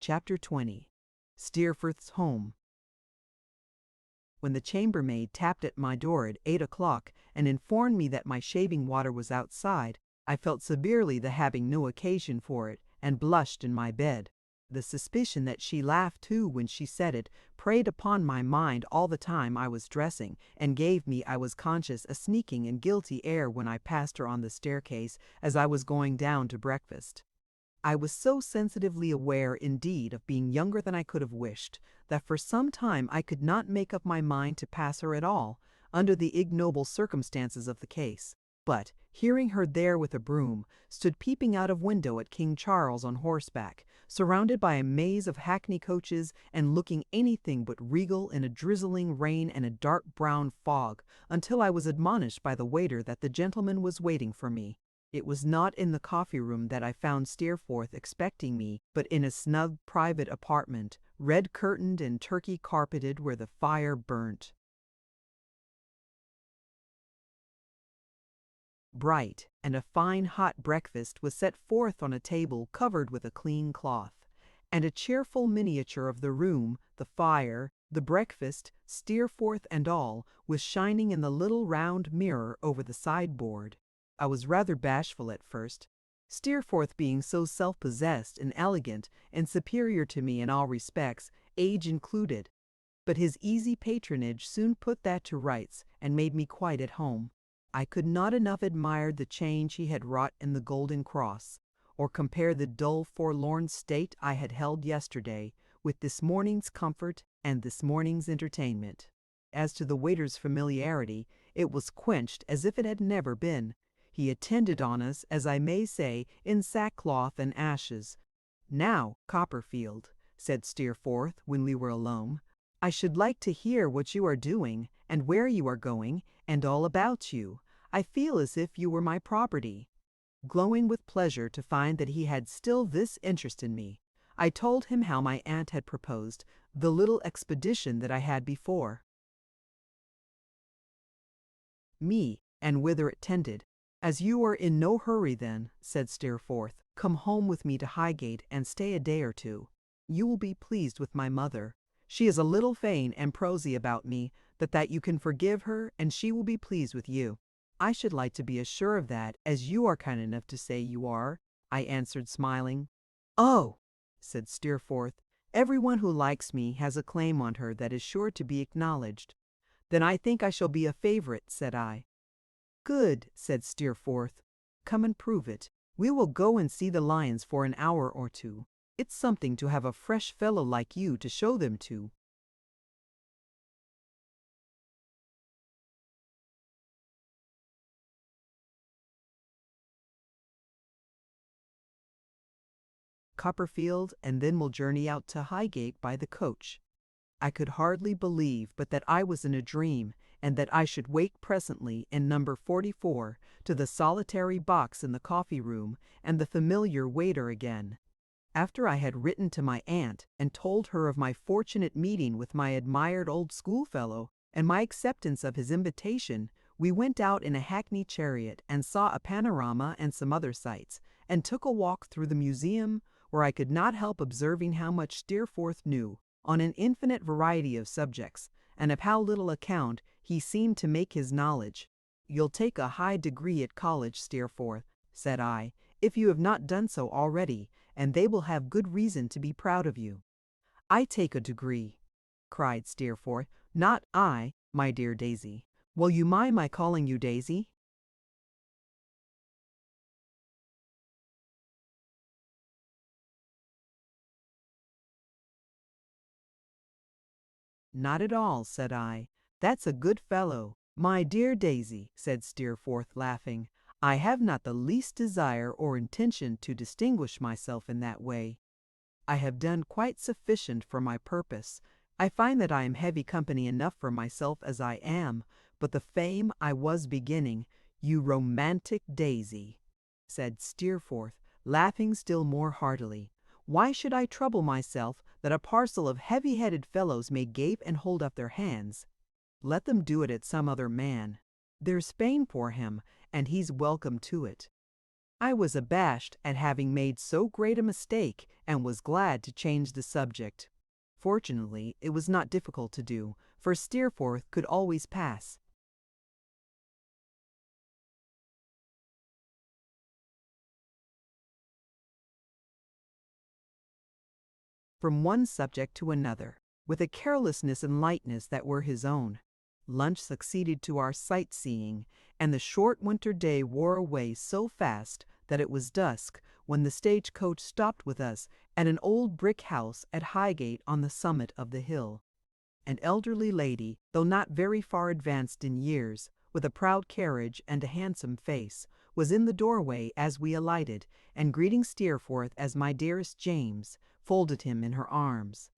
Chapter 20. Steerforth's Home. When the chambermaid tapped at my door at 8 o'clock and informed me that my shaving water was outside, I felt severely the having no occasion for it, and blushed in my bed. The suspicion that she laughed too when she said it preyed upon my mind all the time I was dressing, and gave me, I was conscious, a sneaking and guilty air when I passed her on the staircase as I was going down to breakfast. I was so sensitively aware, indeed, of being younger than I could have wished, that for some time I could not make up my mind to pass her at all, under the ignoble circumstances of the case. But, hearing her there with a broom, stood peeping out of window at King Charles on horseback, surrounded by a maze of hackney coaches, and looking anything but regal in a drizzling rain and a dark brown fog, until I was admonished by the waiter that the gentleman was waiting for me. It was not in the coffee-room that I found Steerforth expecting me, but in a snug private apartment, red-curtained and turkey-carpeted, where the fire burnt bright, and a fine hot breakfast was set forth on a table covered with a clean cloth, and a cheerful miniature of the room, the fire, the breakfast, Steerforth and all, was shining in the little round mirror over the sideboard. I was rather bashful at first, Steerforth being so self-possessed and elegant and superior to me in all respects, age included. But his easy patronage soon put that to rights, and made me quite at home. I could not enough admire the change he had wrought in the Golden Cross, or compare the dull forlorn state I had held yesterday with this morning's comfort and this morning's entertainment. As to the waiter's familiarity, it was quenched as if it had never been. He attended on us, as I may say, in sackcloth and ashes. "Now, Copperfield," said Steerforth, when we were alone, "I should like to hear what you are doing, and where you are going, and all about you. I feel as if you were my property." Glowing with pleasure to find that he had still this interest in me, I told him how my aunt had proposed the little expedition that I had before me, and whither it tended. "As you are in no hurry then," said Steerforth, "come home with me to Highgate and stay a day or two. You will be pleased with my mother. She is a little vain and prosy about me, but that you can forgive her, and she will be pleased with you." "I should like to be as sure of that as you are kind enough to say you are," I answered, smiling. "Oh!" said Steerforth, "everyone who likes me has a claim on her that is sure to be acknowledged." "Then I think I shall be a favorite," said I. Good, said Steerforth. Come and prove it. We will go and see the lions for an hour or two. It's something to have a fresh fellow like you to show them to. Copperfield, and then we'll journey out to Highgate by the coach. I could hardly believe but that I was in a dream, and that I should wake presently in number 44 to the solitary box in the coffee-room and the familiar waiter again. After I had written to my aunt and told her of my fortunate meeting with my admired old schoolfellow and my acceptance of his invitation, we went out in a hackney chariot and saw a panorama and some other sights, and took a walk through the museum, where I could not help observing how much Steerforth knew on an infinite variety of subjects, and of how little account he seemed to make his knowledge. "You'll take a high degree at college, Steerforth," said I, "if you have not done so already, and they will have good reason to be proud of you." "I take a degree," cried Steerforth. "Not I, my dear Daisy. Will you mind my calling you Daisy?" "Not at all," said I. "That's a good fellow." "My dear Daisy," said Steerforth, laughing, "I have not the least desire or intention to distinguish myself in that way. I have done quite sufficient for my purpose. I find that I am heavy company enough for myself as I am, but the fame I was beginning—" "You romantic Daisy," said Steerforth, laughing still more heartily. "Why should I trouble myself that a parcel of heavy-headed fellows may gape and hold up their hands? Let them do it at some other man. There's Spain for him, and he's welcome to it." I was abashed at having made so great a mistake, and was glad to change the subject. Fortunately, it was not difficult to do, for Steerforth could always pass. From one subject to another, with a carelessness and lightness that were his own. Lunch succeeded to our sightseeing, and the short winter day wore away so fast that it was dusk when the stage-coach stopped with us at an old brick house at Highgate on the summit of the hill. An elderly lady, though not very far advanced in years, with a proud carriage and a handsome face, was in the doorway as we alighted, and greeting Steerforth as "my dearest James," folded him in her arms.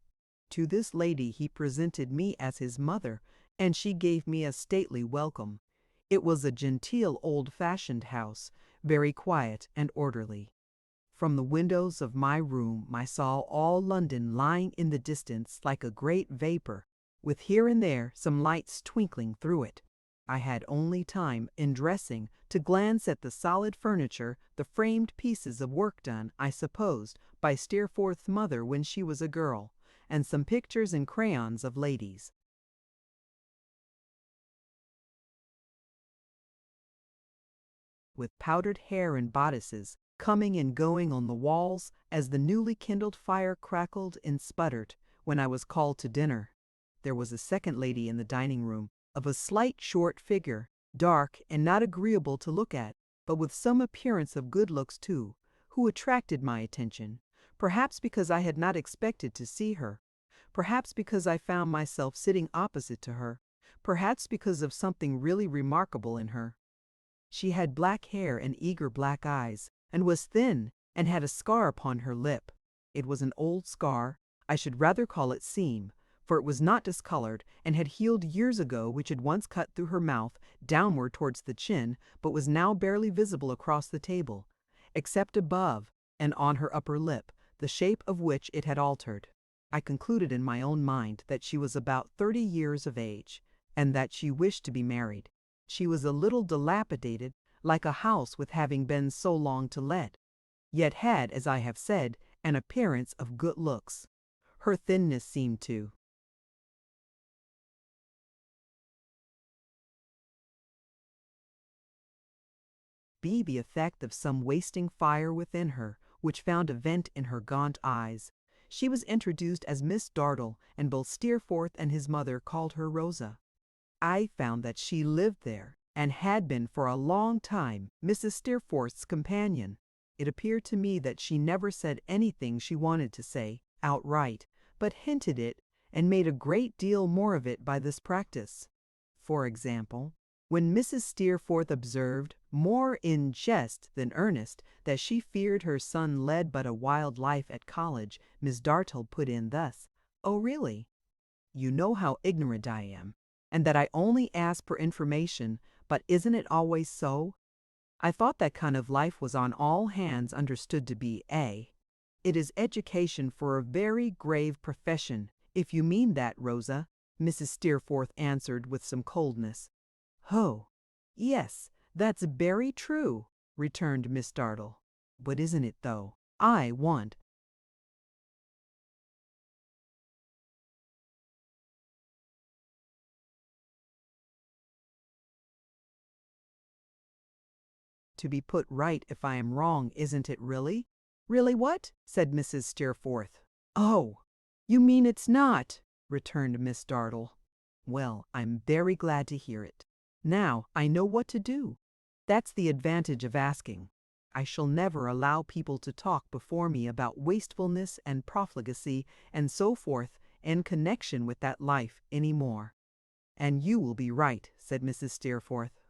To this lady he presented me as his mother, and she gave me a stately welcome. It was a genteel old-fashioned house, very quiet and orderly. From the windows of my room I saw all London lying in the distance like a great vapor, with here and there some lights twinkling through it. I had only time, in dressing, to glance at the solid furniture, the framed pieces of work done, I supposed, by Steerforth's mother when she was a girl, and some pictures and crayons of ladies. With powdered hair and bodices, coming and going on the walls as the newly kindled fire crackled and sputtered when I was called to dinner. There was a second lady in the dining-room, of a slight short figure, dark and not agreeable to look at, but with some appearance of good looks too, who attracted my attention, perhaps because I had not expected to see her, perhaps because I found myself sitting opposite to her, perhaps because of something really remarkable in her. She had black hair and eager black eyes, and was thin, and had a scar upon her lip. It was an old scar, I should rather call it seam, for it was not discolored, and had healed years ago, which had once cut through her mouth downward towards the chin, but was now barely visible across the table, except above and on her upper lip, the shape of which it had altered. I concluded in my own mind that she was about 30 years of age, and that she wished to be married. She was a little dilapidated, like a house with having been so long to let, yet had, as I have said, an appearance of good looks. Her thinness seemed to be the effect of some wasting fire within her, which found a vent in her gaunt eyes. She was introduced as Miss Dartle, and both Steerforth and his mother called her Rosa. I found that she lived there, and had been for a long time Mrs. Steerforth's companion. It appeared to me that she never said anything she wanted to say outright, but hinted it and made a great deal more of it by this practice. For example, when Mrs. Steerforth observed, more in jest than earnest, that she feared her son led but a wild life at college, Miss Dartle put in thus: "Oh, really? You know how ignorant I am, and that I only ask for information, but isn't it always so? I thought that kind of life was on all hands understood to be it is education for a very grave profession, if you mean that, Rosa," Mrs. Steerforth answered with some coldness. "Oh, yes, that's very true," returned Miss Dartle. "But isn't it, though? I want to be put right if I am wrong, isn't it really?" "Really what?" said Mrs. Steerforth. "Oh, you mean it's not," returned Miss Dartle. "Well, I'm very glad to hear it. Now I know what to do. That's the advantage of asking. I shall never allow people to talk before me about wastefulness and profligacy and so forth in connection with that life any more." "And you will be right," said Mrs. Steerforth.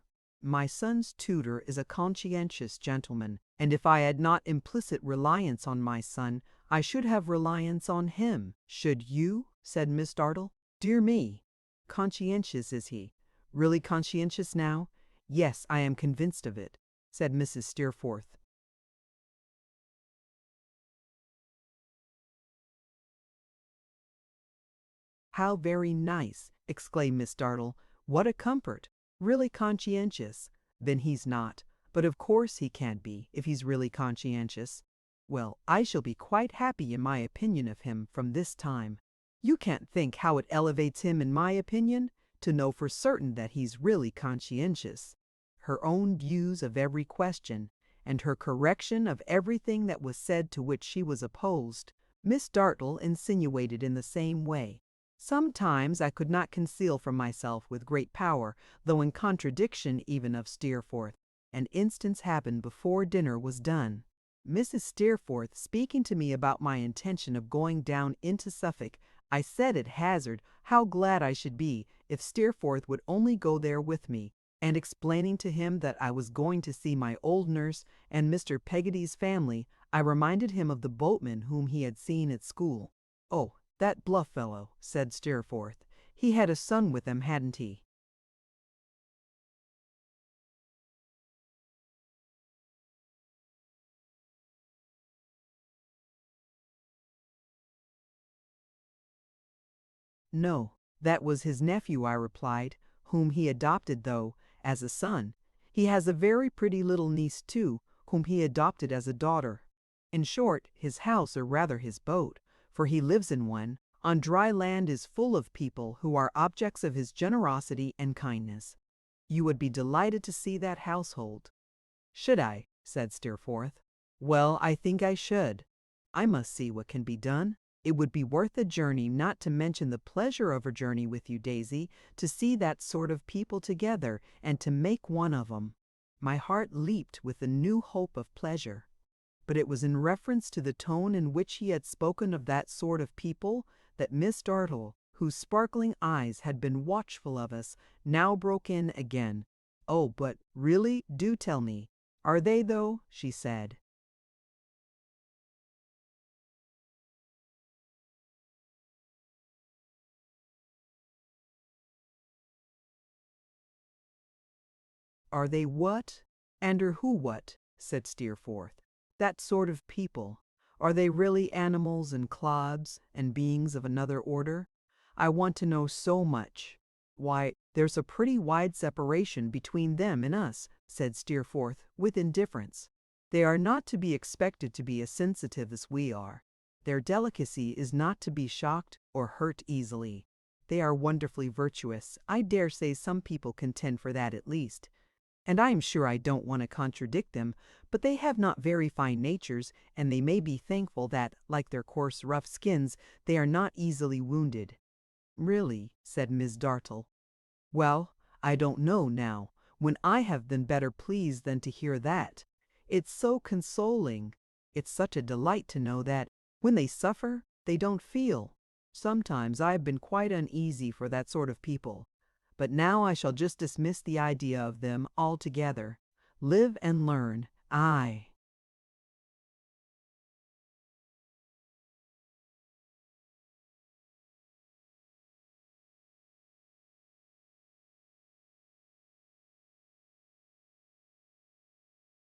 "My son's tutor is a conscientious gentleman, and if I had not implicit reliance on my son, I should have reliance on him. Should you?" said Miss Dartle. "Dear me! Conscientious, is he? Really conscientious now?" "Yes, I am convinced of it," said Mrs. Steerforth. "How very nice!" exclaimed Miss Dartle. "What a comfort! Really conscientious. Then he's not. But of course he can't be, if he's really conscientious. Well, I shall be quite happy in my opinion of him from this time. You can't think how it elevates him in my opinion, to know for certain that he's really conscientious. Her own views of every question, and her correction of everything that was said to which she was opposed, Miss Dartle insinuated in the same way. Sometimes I could not conceal from myself with great power, though in contradiction even of Steerforth. An instance happened before dinner was done. Mrs. Steerforth speaking to me about my intention of going down into Suffolk, I said at hazard how glad I should be if Steerforth would only go there with me, and explaining to him that I was going to see my old nurse and Mr. Peggotty's family, I reminded him of the boatman whom he had seen at school. "Oh, that bluff fellow," said Steerforth. "He had a son with him, hadn't he?" "No, that was his nephew," I replied, "whom he adopted, though, as a son. He has a very pretty little niece, too, whom he adopted as a daughter. In short, his house, or rather his boat, for he lives in one, on dry land is full of people who are objects of his generosity and kindness. You would be delighted to see that household." "Should I?" said Steerforth. "Well, I think I should. I must see what can be done. It would be worth a journey, not to mention the pleasure of a journey with you, Daisy, to see that sort of people together, and to make one of 'em." My heart leaped with a new hope of pleasure. But it was in reference to the tone in which he had spoken of that sort of people that Miss Dartle, whose sparkling eyes had been watchful of us, now broke in again. "Oh, but really, do tell me. Are they, though?" she said. "Are they what? And are who what?" said Steerforth. "That sort of people. Are they really animals and clods, and beings of another order? I want to know so much." "Why, there's a pretty wide separation between them and us," said Steerforth, with indifference. "They are not to be expected to be as sensitive as we are. Their delicacy is not to be shocked or hurt easily. They are wonderfully virtuous. I dare say some people contend for that at least. And I am sure I don't want to contradict them, but they have not very fine natures, and they may be thankful that, like their coarse rough skins, they are not easily wounded." "Really," said Miss Dartle. "Well, I don't know now. when I have been better pleased than to hear that. It's so consoling. It's such a delight to know that, when they suffer, they don't feel. Sometimes I have been quite uneasy for that sort of people, but now I shall just dismiss the idea of them altogether. Live and learn, aye.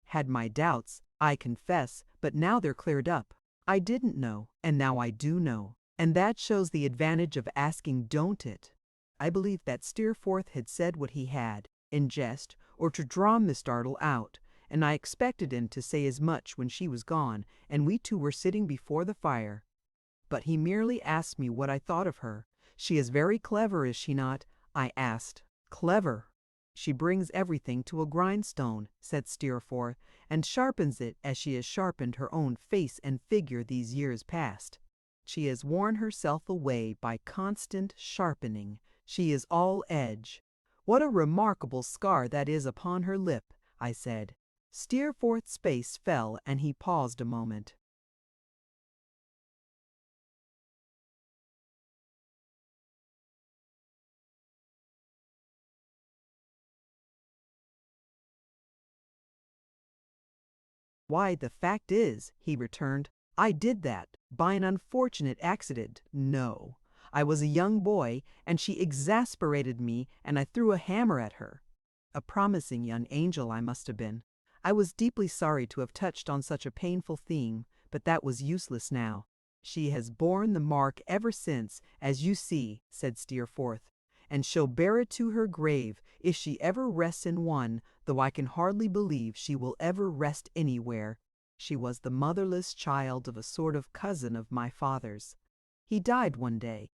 Had my doubts, I confess, but now they're cleared up. I didn't know, and now I do know. And that shows the advantage of asking, don't it? I believed that Steerforth had said what he had, in jest, or to draw Miss Dartle out, and I expected him to say as much when she was gone, and we two were sitting before the fire. But he merely asked me what I thought of her. She is very clever, is she not? I asked. Clever. She brings everything to a grindstone, said Steerforth, and sharpens it as she has sharpened her own face and figure these years past. She has worn herself away by constant sharpening. She is all edge. What a remarkable scar that is upon her lip, I said. Steerforth's face fell, and he paused a moment. Why, the fact is, he returned, I did that, by an unfortunate accident. No. I was a young boy, and she exasperated me, and I threw a hammer at her. A promising young angel I must have been. I was deeply sorry to have touched on such a painful theme, but that was useless now. She has borne the mark ever since, as you see, said Steerforth, and she'll bear it to her grave, if she ever rests in one, though I can hardly believe she will ever rest anywhere. She was the motherless child of a sort of cousin of my father's. He died one day.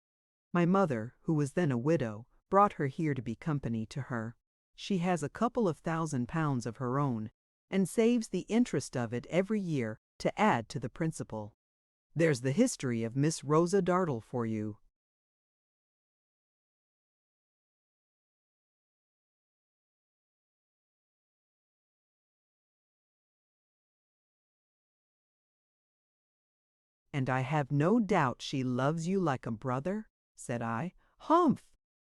My mother, who was then a widow, brought her here to be company to her. She has a couple of £1,000 of her own, and saves the interest of it every year to add to the principal. There's the history of Miss Rosa Dartle for you. And I have no doubt she loves you like a brother, said I. Humph!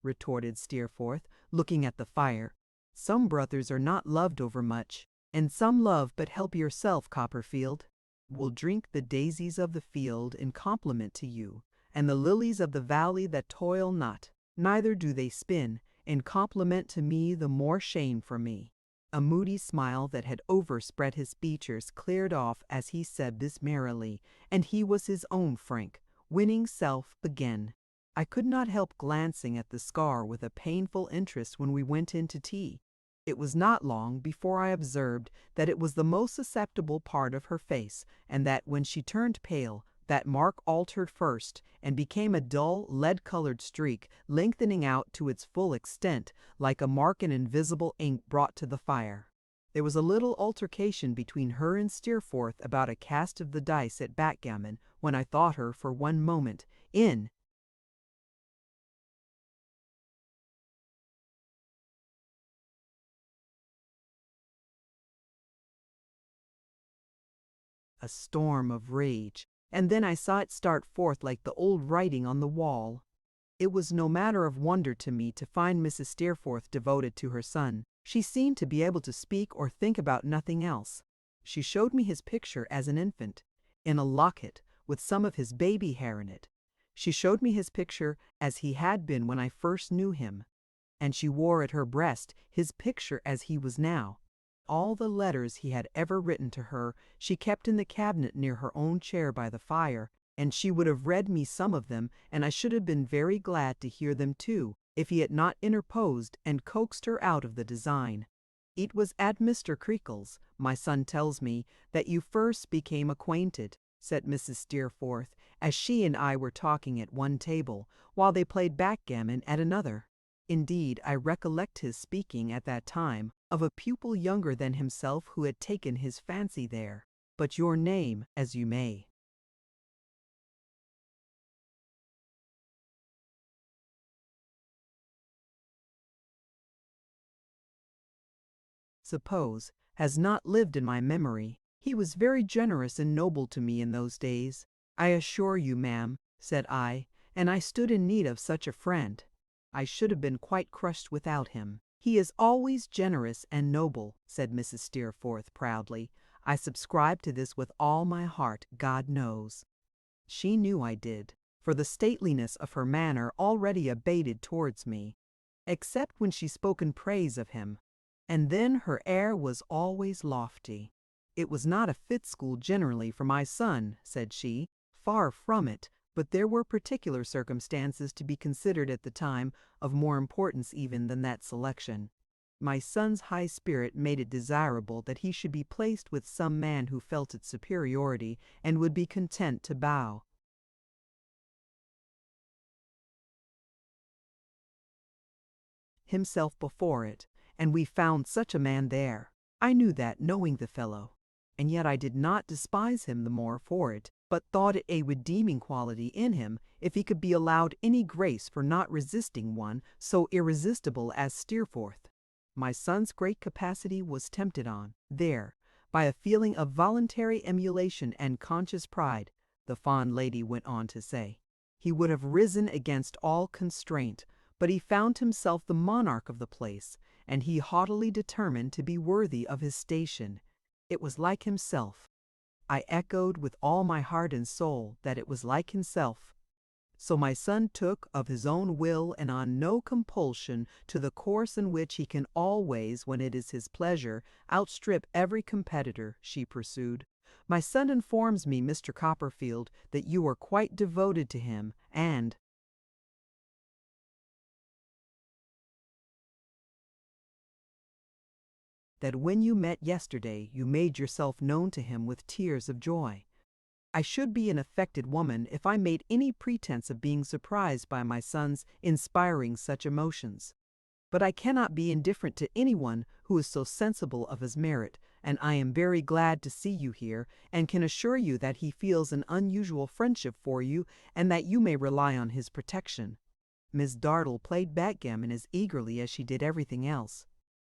retorted Steerforth, looking at the fire. Some brothers are not loved overmuch, and some love but help yourself, Copperfield. Will drink the daisies of the field in compliment to you, and the lilies of the valley that toil not, neither do they spin, in compliment to me the more shame for me. A moody smile that had overspread his features cleared off as he said this merrily, and he was his own frank, winning self again. I could not help glancing at the scar with a painful interest when we went in to tea. It was not long before I observed that it was the most susceptible part of her face, and that when she turned pale, that mark altered first, and became a dull, lead-colored streak, lengthening out to its full extent, like a mark in invisible ink brought to the fire. There was a little altercation between her and Steerforth about a cast of the dice at backgammon, when I thought her, for one moment, in. A storm of rage, and then I saw it start forth like the old writing on the wall. It was no matter of wonder to me to find Mrs. Steerforth devoted to her son. She seemed to be able to speak or think about nothing else. She showed me his picture as an infant, in a locket, with some of his baby hair in it. She showed me his picture as he had been when I first knew him, and she wore at her breast his picture as he was now. All the letters he had ever written to her she kept in the cabinet near her own chair by the fire, and she would have read me some of them, and I should have been very glad to hear them too, if he had not interposed and coaxed her out of the design. It was at Mr. Creakle's, my son tells me, that you first became acquainted, said Mrs. Steerforth, as she and I were talking at one table, while they played backgammon at another. Indeed, I recollect his speaking at that time of a pupil younger than himself who had taken his fancy there. But your name, as you may. suppose, has not lived in my memory. He was very generous and noble to me in those days. I assure you, ma'am, said I, and I stood in need of such a friend. I should have been quite crushed without him. He is always generous and noble, said Mrs. Steerforth proudly. I subscribe to this with all my heart, God knows. She knew I did, for the stateliness of her manner already abated towards me, except when she spoke in praise of him, and then her air was always lofty. It was not a fit school generally for my son, said she, far from it, but there were particular circumstances to be considered at the time of more importance even than that selection. My son's high spirit made it desirable that he should be placed with some man who felt its superiority and would be content to bow himself before it, and we found such a man there. I knew that, knowing the fellow, and yet I did not despise him the more for it, but thought it a redeeming quality in him if he could be allowed any grace for not resisting one so irresistible as Steerforth. My son's great capacity was tempted on, there, by a feeling of voluntary emulation and conscious pride, the fond lady went on to say. He would have risen against all constraint, but he found himself the monarch of the place, and he haughtily determined to be worthy of his station. It was like himself. I echoed with all my heart and soul that it was like himself. So my son took of his own will and on no compulsion to the course in which he can always, when it is his pleasure, outstrip every competitor, she pursued. My son informs me, Mr. Copperfield, that you are quite devoted to him, and that when you met yesterday you made yourself known to him with tears of joy. I should be an affected woman if I made any pretense of being surprised by my son's inspiring such emotions. But I cannot be indifferent to anyone who is so sensible of his merit, and I am very glad to see you here, and can assure you that he feels an unusual friendship for you, and that you may rely on his protection. Miss Dartle played backgammon as eagerly as she did everything else.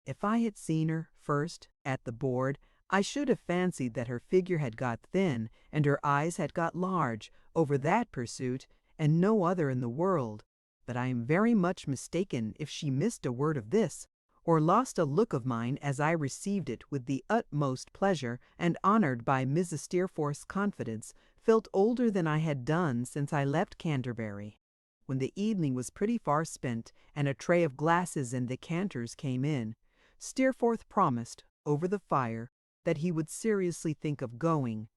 If I had seen her, first, at the board, I should have fancied that her figure had got thin, and her eyes had got large, over that pursuit, and no other in the world. But I am very much mistaken if she missed a word of this, or lost a look of mine as I received it with the utmost pleasure, and honoured by Mrs. Steerforth's confidence, felt older than I had done since I left Canterbury. When the evening was pretty far spent, and a tray of glasses and decanters came in, Steerforth promised, over the fire, that he would seriously think of going.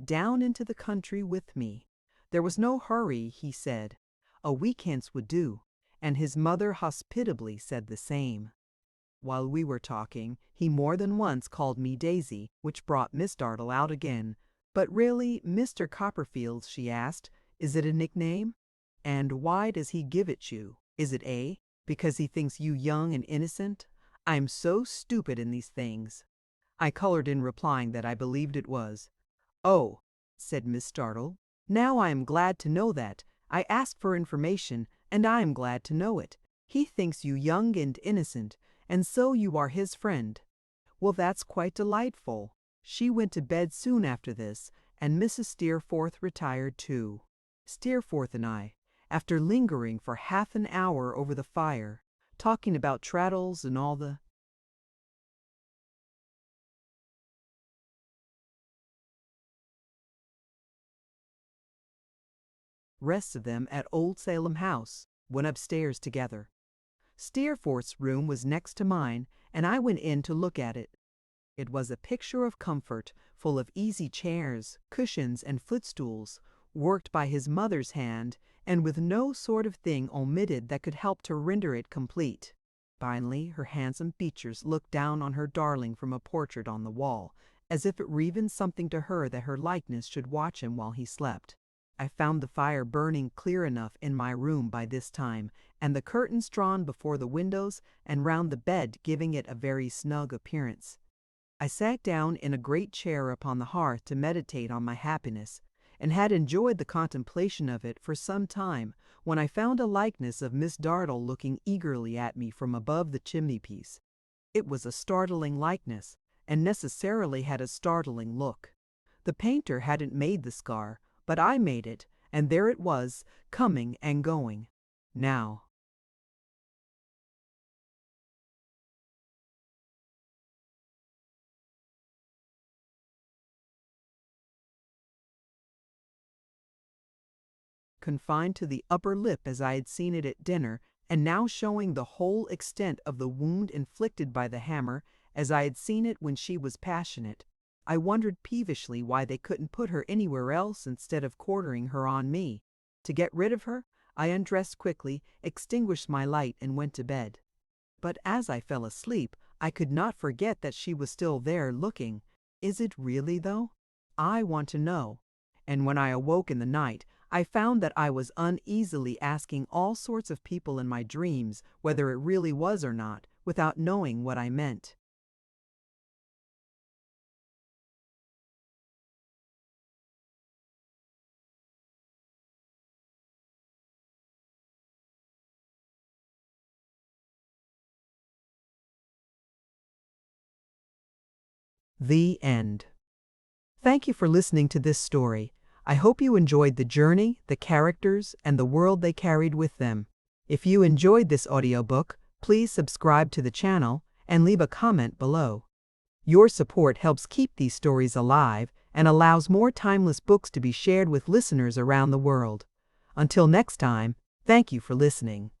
Down into the country with me. There was no hurry, he said. A week hence would do, and his mother hospitably said the same. While we were talking, he more than once called me Daisy, which brought Miss Dartle out again. But really, Mr. Copperfield, she asked, is it a nickname? And why does he give it you? Is it because he thinks you young and innocent? I'm so stupid in these things. I colored in replying that I believed it was. Oh, said Miss Dartle, now I am glad to know that. I asked for information, and I am glad to know it. He thinks you young and innocent, and so you are his friend. Well, that's quite delightful. She went to bed soon after this, and Mrs. Steerforth retired too. Steerforth and I, after lingering for half an hour over the fire, talking about Traddles and all the rest of them at Old Salem House, went upstairs together. Steerforth's room was next to mine, and I went in to look at it. It was a picture of comfort, full of easy chairs, cushions, and footstools, worked by his mother's hand, and with no sort of thing omitted that could help to render it complete. Finally, her handsome features looked down on her darling from a portrait on the wall, as if it were even something to her that her likeness should watch him while he slept. I found the fire burning clear enough in my room by this time, and the curtains drawn before the windows and round the bed giving it a very snug appearance. I sat down in a great chair upon the hearth to meditate on my happiness, and had enjoyed the contemplation of it for some time, when I found a likeness of Miss Dartle looking eagerly at me from above the chimney-piece. It was a startling likeness, and necessarily had a startling look. The painter hadn't made the scar, but I made it, and there it was, coming and going. Now, confined to the upper lip as I had seen it at dinner, and now showing the whole extent of the wound inflicted by the hammer as I had seen it when she was passionate. I wondered peevishly why they couldn't put her anywhere else instead of quartering her on me. To get rid of her, I undressed quickly, extinguished my light, and went to bed. But as I fell asleep, I could not forget that she was still there looking. Is it really, though? I want to know. And when I awoke in the night, I found that I was uneasily asking all sorts of people in my dreams whether it really was or not, without knowing what I meant. The end. Thank you for listening to this story. I hope you enjoyed the journey, the characters, and the world they carried with them. If you enjoyed this audiobook, please subscribe to the channel and leave a comment below. Your support helps keep these stories alive and allows more timeless books to be shared with listeners around the world. Until next time, thank you for listening.